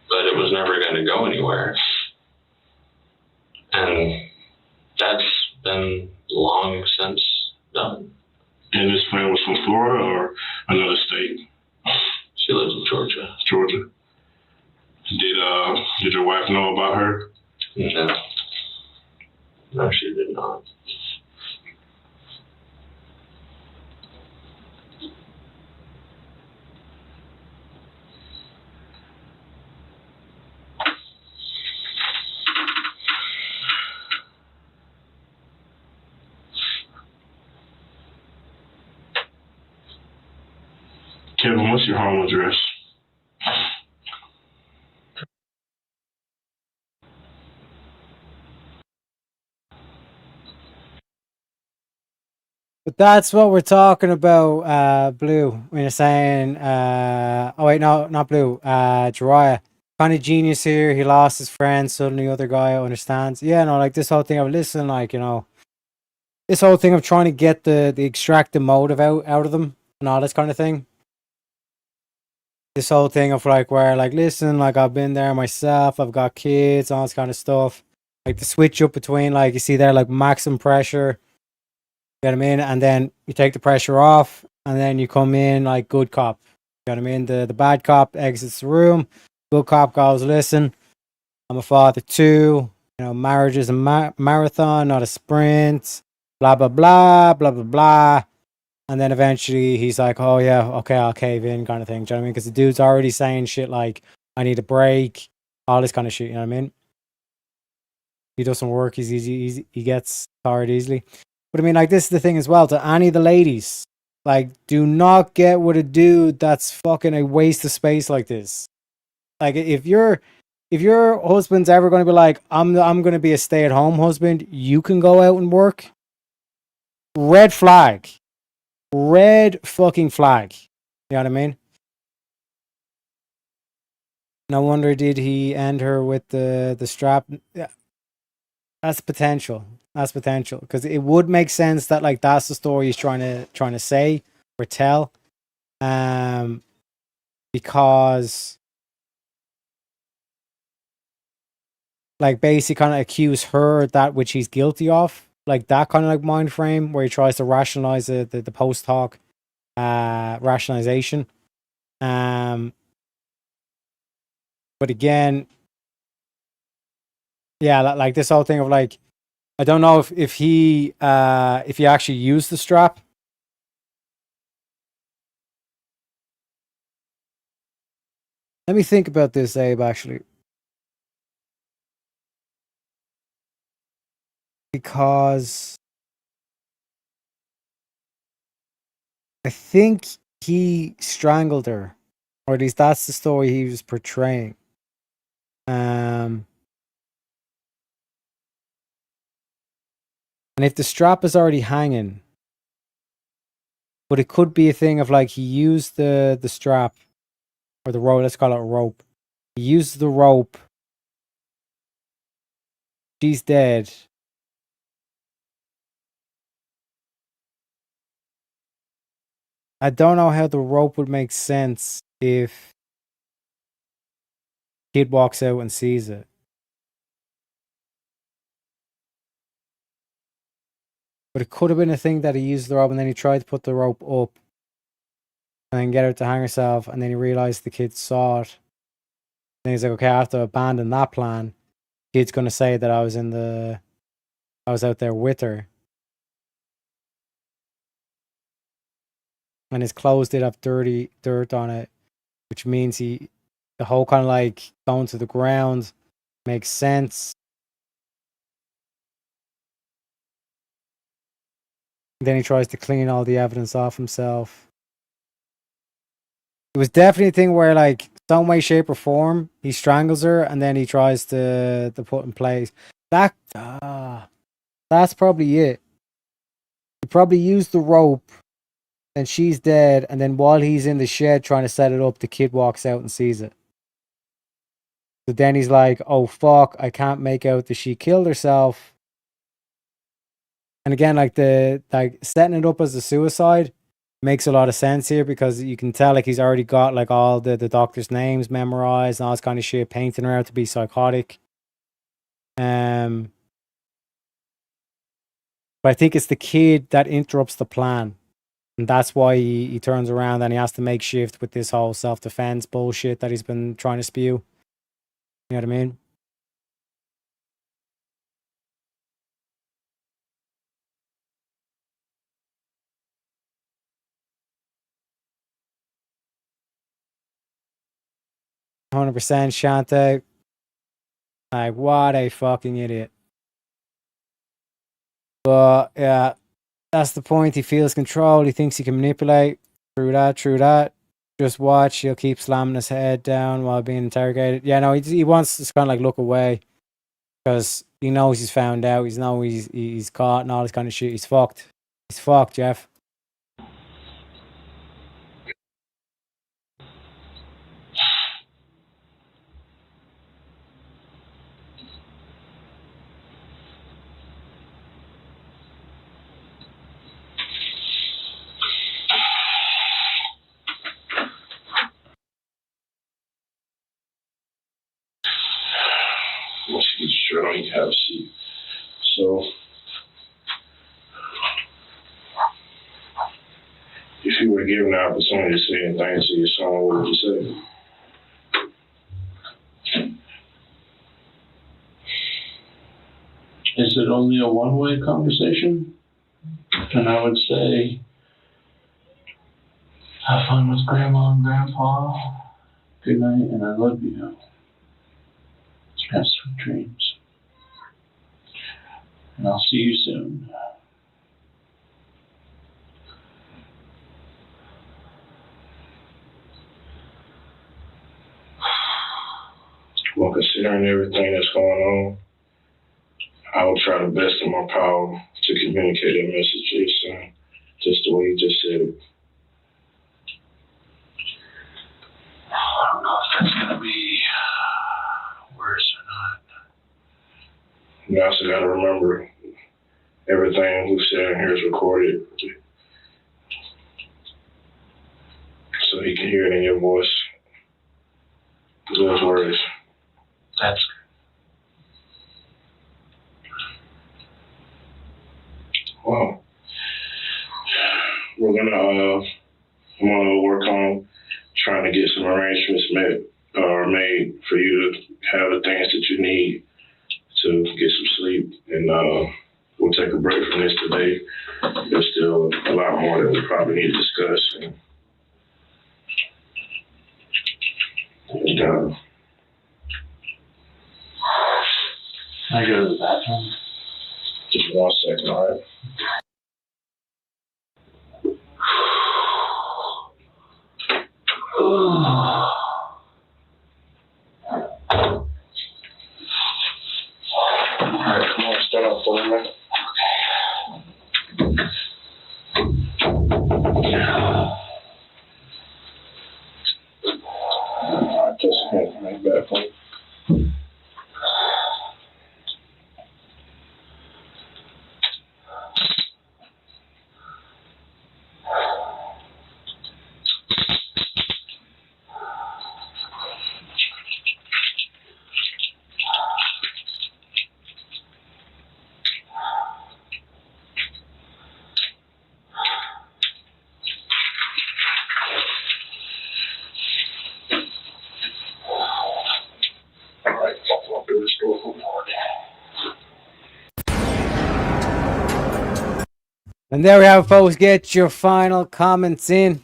but it was never going to go anywhere. And that's been long since done. And this friend was from Florida or another state? She lives in Georgia. Georgia. Did your wife know about her? No. No, she did not. Kevin, what's your home address? But that's what we're talking about, Blue, when you're saying, oh wait, no, not Blue, Jiraiya. Kind of genius here. He lost his friend, suddenly other guy understands. Yeah, no, like this whole thing of listen, like, you know, this whole thing of trying to get the extract the motive out of them and all this kind of thing. This whole thing of like where like listen, like I've been there myself, I've got kids, all this kind of stuff. Like the switch up between like you see there like maximum pressure. You know what I mean? And then you take the pressure off and then you come in like good cop. You know what I mean? The bad cop exits the room. Good cop goes, listen, I'm a father too. You know, marriage is a marathon, not a sprint. Blah, blah, blah, blah, blah, blah. And then eventually he's like, oh yeah, okay, I'll cave in kind of thing. Do you know what I mean? Because the dude's already saying shit like, I need a break, all this kind of shit. You know what I mean? He doesn't work. He's easy. He gets tired easily. But I mean, like, this is the thing as well. To any of the ladies, like, do not get with a dude that's fucking a waste of space like this. Like, if your husband's ever going to be like, I'm going to be a stay-at-home husband, you can go out and work. Red flag. Red fucking flag. You know what I mean? No wonder did he end her with the strap. Yeah, that's potential. That's potential because it would make sense that like that's the story he's trying to say or tell, because like basically kind of accuse her that which he's guilty of, like that kind of like mind frame where he tries to rationalize the post hoc rationalization. But again, yeah, like this whole thing of like, I don't know if he actually used the strap. Let me think about this, Abe, actually. Because I think he strangled her. Or at least that's the story he was portraying. And if the strap is already hanging, but it could be a thing of like he used the strap or the rope, let's call it a rope. He used the rope. She's dead. I don't know how the rope would make sense if kid walks out and sees it. But it could have been a thing that he used the rope and then he tried to put the rope up and then get her to hang herself, and then he realized the kid saw it. Then he's like, okay, I have to abandon that plan. Kid's gonna say that I was out there with her. And his clothes did have dirty dirt on it, which means the whole kind of like going to the ground makes sense. Then he tries to clean all the evidence off himself. It was definitely a thing where, like, some way, shape, or form, he strangles her and then he tries to put in place. That's probably it. He probably used the rope and she's dead, and then while he's in the shed trying to set it up, the kid walks out and sees it. So then he's like, oh fuck, I can't make out that she killed herself. And again, like setting it up as a suicide makes a lot of sense here because you can tell like he's already got like all the doctor's names memorized and all this kind of shit, painting her out to be psychotic. But I think it's the kid that interrupts the plan. And that's why he turns around and he has to make shift with this whole self-defense bullshit that he's been trying to spew. You know what I mean? %, Shante. Like, what a fucking idiot. But, yeah, that's the point. He feels control. He thinks he can manipulate. True that, true that. Just watch. He'll keep slamming his head down while being interrogated. Yeah, no, he wants to kind of like look away because he knows he's found out. He's caught and all this kind of shit. He's fucked. He's fucked, Jeff. Let's get sure I don't have a seat. So, if you were given the opportunity to say anything to your son, what would you say? Is it only a one-way conversation? And I would say, have fun with Grandma and Grandpa. Good night, and I love you. Have sweet dreams. And I'll see you soon. Well, considering everything that's going on, I will try the best of my power to communicate that message to your son, just the way you just said it. I don't know if that's going to be worse or not. You also got to remember, everything we've said in here is recorded, so he can hear it in your voice. Those words. That's Well, I'm gonna work on trying to get some arrangements made for you to have the things that you need to get some sleep, and we'll take a break from this today. There's still a lot more that we probably need to discuss. And I go to the bathroom. Just 1 second, all right? All right, come on, stand up for a minute. All right, just a minute, make that for you. And there we have it, folks. Get your final comments in.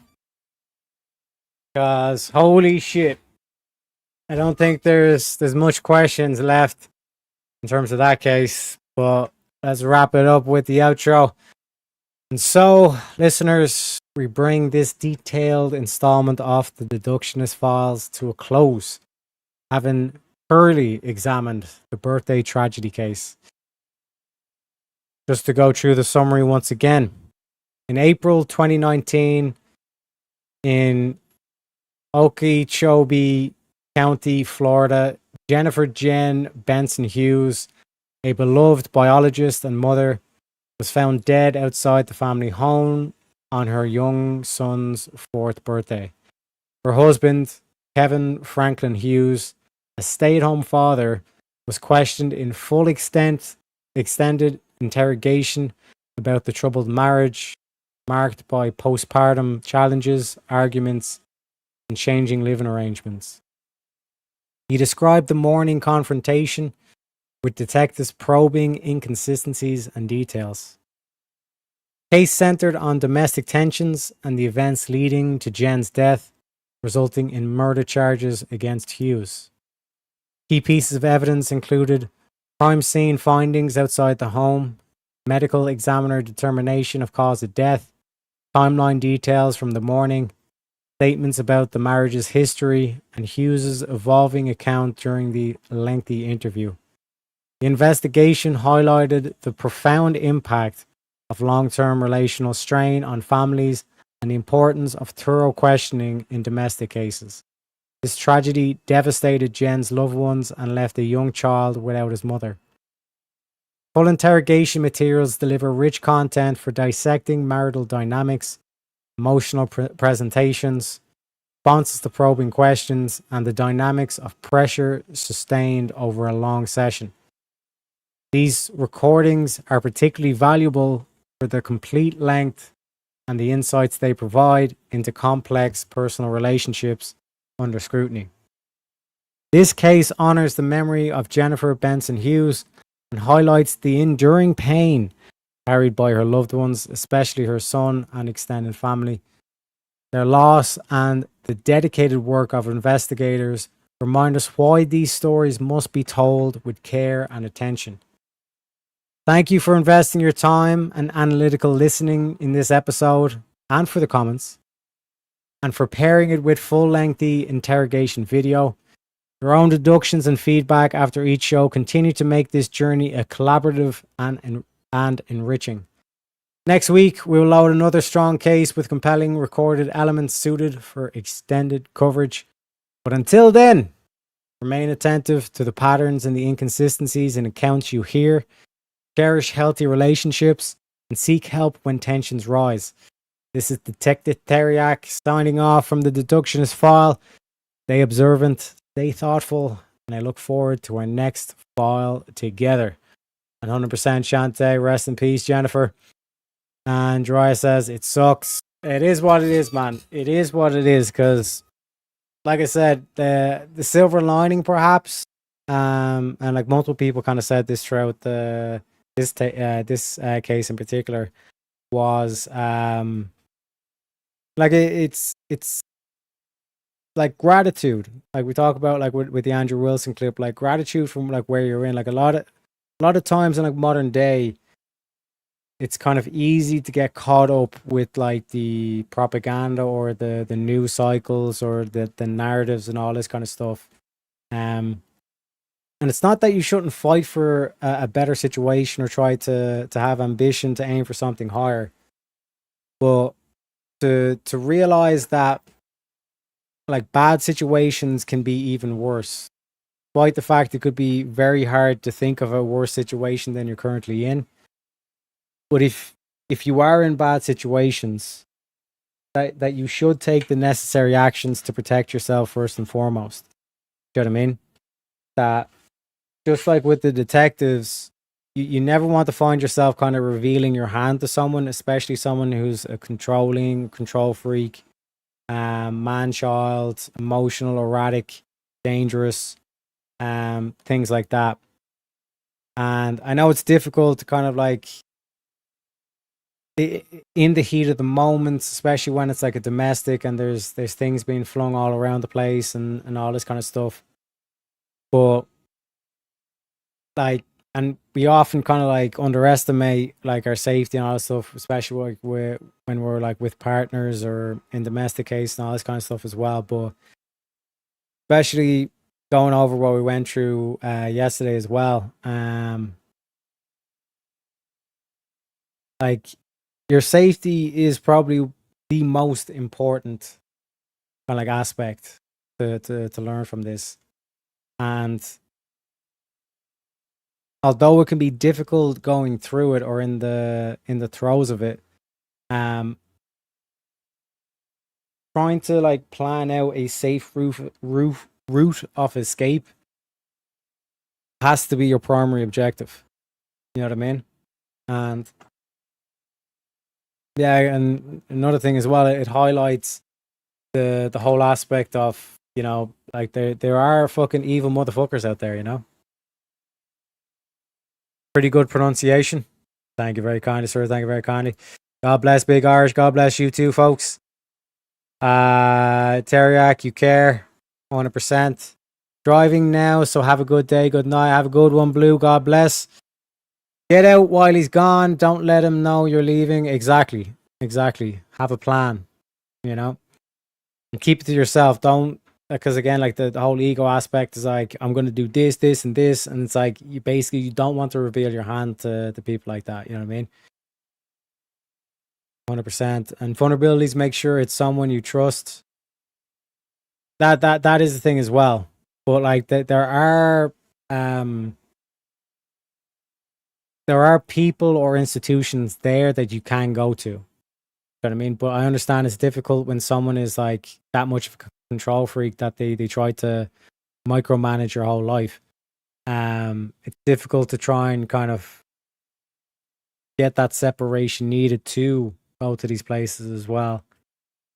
Because, holy shit. I don't think there's much questions left in terms of that case. But let's wrap it up with the outro. And so, listeners, we bring this detailed installment of the Deductionist Files to a close, having thoroughly examined the birthday tragedy case. Just to go through the summary once again. In April 2019, in Okeechobee County, Florida, Jennifer Jen Benson Hughes, a beloved biologist and mother, was found dead outside the family home on her young son's 4th birthday. Her husband, Kevin Franklin Hughes, a stay-at-home father, was questioned in full extended interrogation about the troubled marriage, marked by postpartum challenges, arguments, and changing living arrangements. He described the morning confrontation, with detectives probing inconsistencies and details. Case centered on domestic tensions and the events leading to Jen's death, resulting in murder charges against Hughes. Key pieces of evidence included crime scene findings outside the home, medical examiner determination of cause of death, timeline details from the morning, statements about the marriage's history, and Hughes's evolving account during the lengthy interview. The investigation highlighted the profound impact of long-term relational strain on families and the importance of thorough questioning in domestic cases. This tragedy devastated Jen's loved ones and left a young child without his mother. Full interrogation materials deliver rich content for dissecting marital dynamics, emotional presentations, responses to probing questions, and the dynamics of pressure sustained over a long session. These recordings are particularly valuable for their complete length and the insights they provide into complex personal relationships under scrutiny. This case honors the memory of Jennifer Benson Hughes and highlights the enduring pain carried by her loved ones, especially her son and extended family. Their loss and the dedicated work of investigators remind us why these stories must be told with care and attention. Thank you for investing your time and analytical listening in this episode, and for the comments, and for pairing it with full-lengthy interrogation video. Your own deductions and feedback after each show continue to make this journey a collaborative and enriching. Next week, we'll load another strong case with compelling recorded elements suited for extended coverage. But until then, remain attentive to the patterns and the inconsistencies in accounts you hear. Cherish healthy relationships and seek help when tensions rise. This is Detective Teriak signing off from the Deductionist File. Stay observant, stay thoughtful, and I look forward to our next file together. 100% Shante, rest in peace, Jennifer. And Dry says, it sucks. It is what it is, man. It is what it is, because, like I said, the silver lining, perhaps, and like multiple people kind of said this throughout this case in particular, was like it's like gratitude, like we talk about, like with the Andrew Wilson clip, like gratitude from like where you're in. Like a lot of times in like modern day, it's kind of easy to get caught up with like the propaganda or the news cycles or the narratives and all this kind of stuff. And it's not that you shouldn't fight for a better situation or try to have ambition to aim for something higher, but to realize that like bad situations can be even worse. Despite the fact it could be very hard to think of a worse situation than you're currently in. But if you are in bad situations, that you should take the necessary actions to protect yourself first and foremost. You know what I mean? That just like with the detectives, you never want to find yourself kind of revealing your hand to someone, especially someone who's a control freak, man-child, emotional, erratic, dangerous, things like that. And I know it's difficult to kind of like, in the heat of the moment, especially when it's like a domestic and there's things being flung all around the place and all this kind of stuff. But like, and we often kind of like underestimate like our safety and all this stuff, especially like when we're like with partners or in domestic case and all this kind of stuff as well. But especially going over what we went through yesterday as well, like your safety is probably the most important kind of like aspect to learn from this. And although it can be difficult going through it or in the throes of it, trying to like plan out a safe route of escape has to be your primary objective. You know what I mean? And yeah, and another thing as well, it highlights the whole aspect of, you know, Like there are fucking evil motherfuckers out there, you know. Pretty good pronunciation. Thank you very kindly, sir. Thank you very kindly. God bless Big Irish. God bless you too, folks. Teriak, you care. 100%. Driving now, so have a good day. Good night. Have a good one, Blue. God bless. Get out while he's gone. Don't let him know you're leaving. Exactly. Have a plan, you know. And keep it to yourself. Don't, because again, like the whole ego aspect is like, I'm going to do this, this, and this. And it's like, you don't want to reveal your hand to people like that. You know what I mean? 100%. And vulnerabilities, make sure it's someone you trust. That is the thing as well. But like there are people or institutions there that you can go to. You know what I mean? But I understand it's difficult when someone is like that much of a control freak that they try to micromanage your whole life. It's difficult to try and kind of get that separation needed to go to these places as well.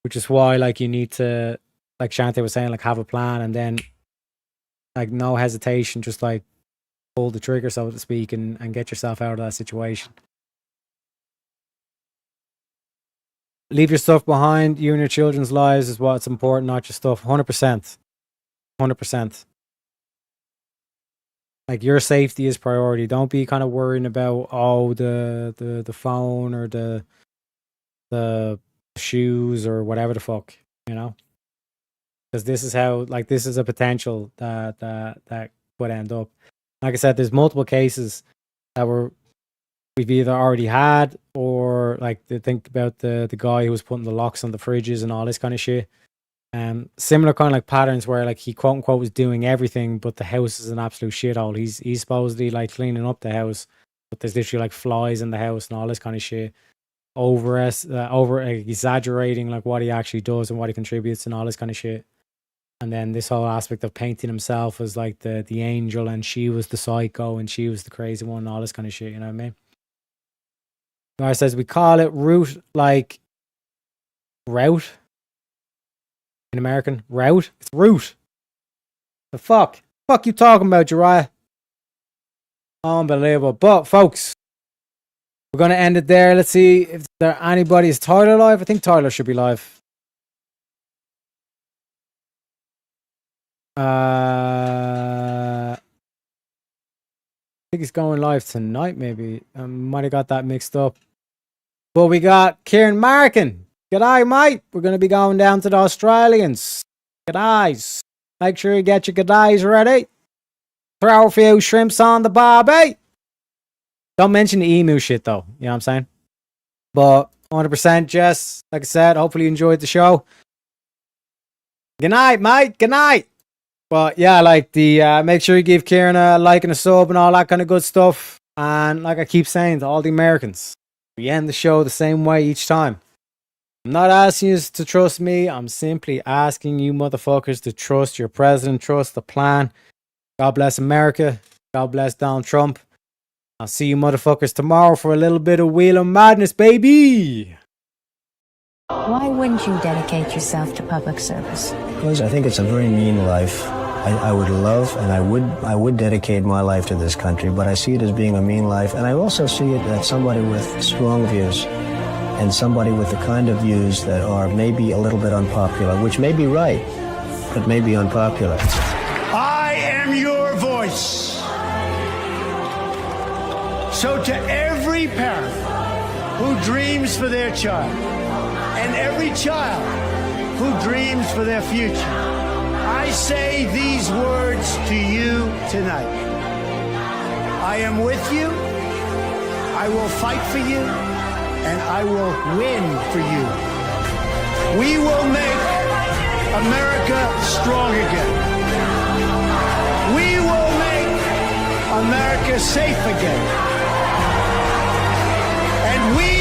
Which is why like you need to, like Shante was saying, like have a plan and then like no hesitation, just like pull the trigger, so to speak, and get yourself out of that situation. Leave your stuff behind. You and your children's lives is what's important, not your stuff. 100%. 100%. Like your safety is priority. Don't be kind of worrying about the phone or the shoes or whatever the fuck, you know. Because this is how, like, this is a potential that could end up. Like I said, there's multiple cases that we've either already had, or like think about the guy who was putting the locks on the fridges and all this kind of shit. Similar kind of like patterns where like he quote unquote was doing everything, but the house is an absolute shithole. He's supposedly like cleaning up the house, but there's literally like flies in the house and all this kind of shit. Over exaggerating like what he actually does and what he contributes and all this kind of shit. And then this whole aspect of painting himself as like the angel, and she was the psycho and she was the crazy one and all this kind of shit, you know what I mean? Guy says we call it route, like route in American. Route? It's route. The fuck you talking about, Jariah? Unbelievable. But folks, we're gonna end it there. Let's see if there anybody. Is Tyler live? I think Tyler should be live. I think he's going live tonight, maybe. I might have got that mixed up. But we got Kieran Markin. G'day, mate. We're going to be going down to the Australians. G'days. Make sure you get your g'days ready. Throw a few shrimps on the barbie. Don't mention the emu shit, though. You know what I'm saying? But 100%, Jess. Like I said, hopefully you enjoyed the show. Good night, mate. Good night. But yeah, like make sure you give Kieran a like and a sub and all that kind of good stuff. And like I keep saying to all the Americans, we end the show the same way each time. I'm not asking you to trust me. I'm simply asking you motherfuckers to trust your president, trust the plan. God bless America. God bless Donald Trump. I'll see you motherfuckers tomorrow for a little bit of Wheel of Madness, baby. Why wouldn't you dedicate yourself to public service? Because I think it's a very mean life. I would love and I would dedicate my life to this country, but I see it as being a mean life, and I also see it as somebody with strong views and somebody with the kind of views that are maybe a little bit unpopular, which may be right, but may be unpopular. I am your voice. So to every parent who dreams for their child, and every child who dreams for their future, I say these words to you tonight. I am with you, I will fight for you, and I will win for you. We will make America strong again. We will make America safe again. And we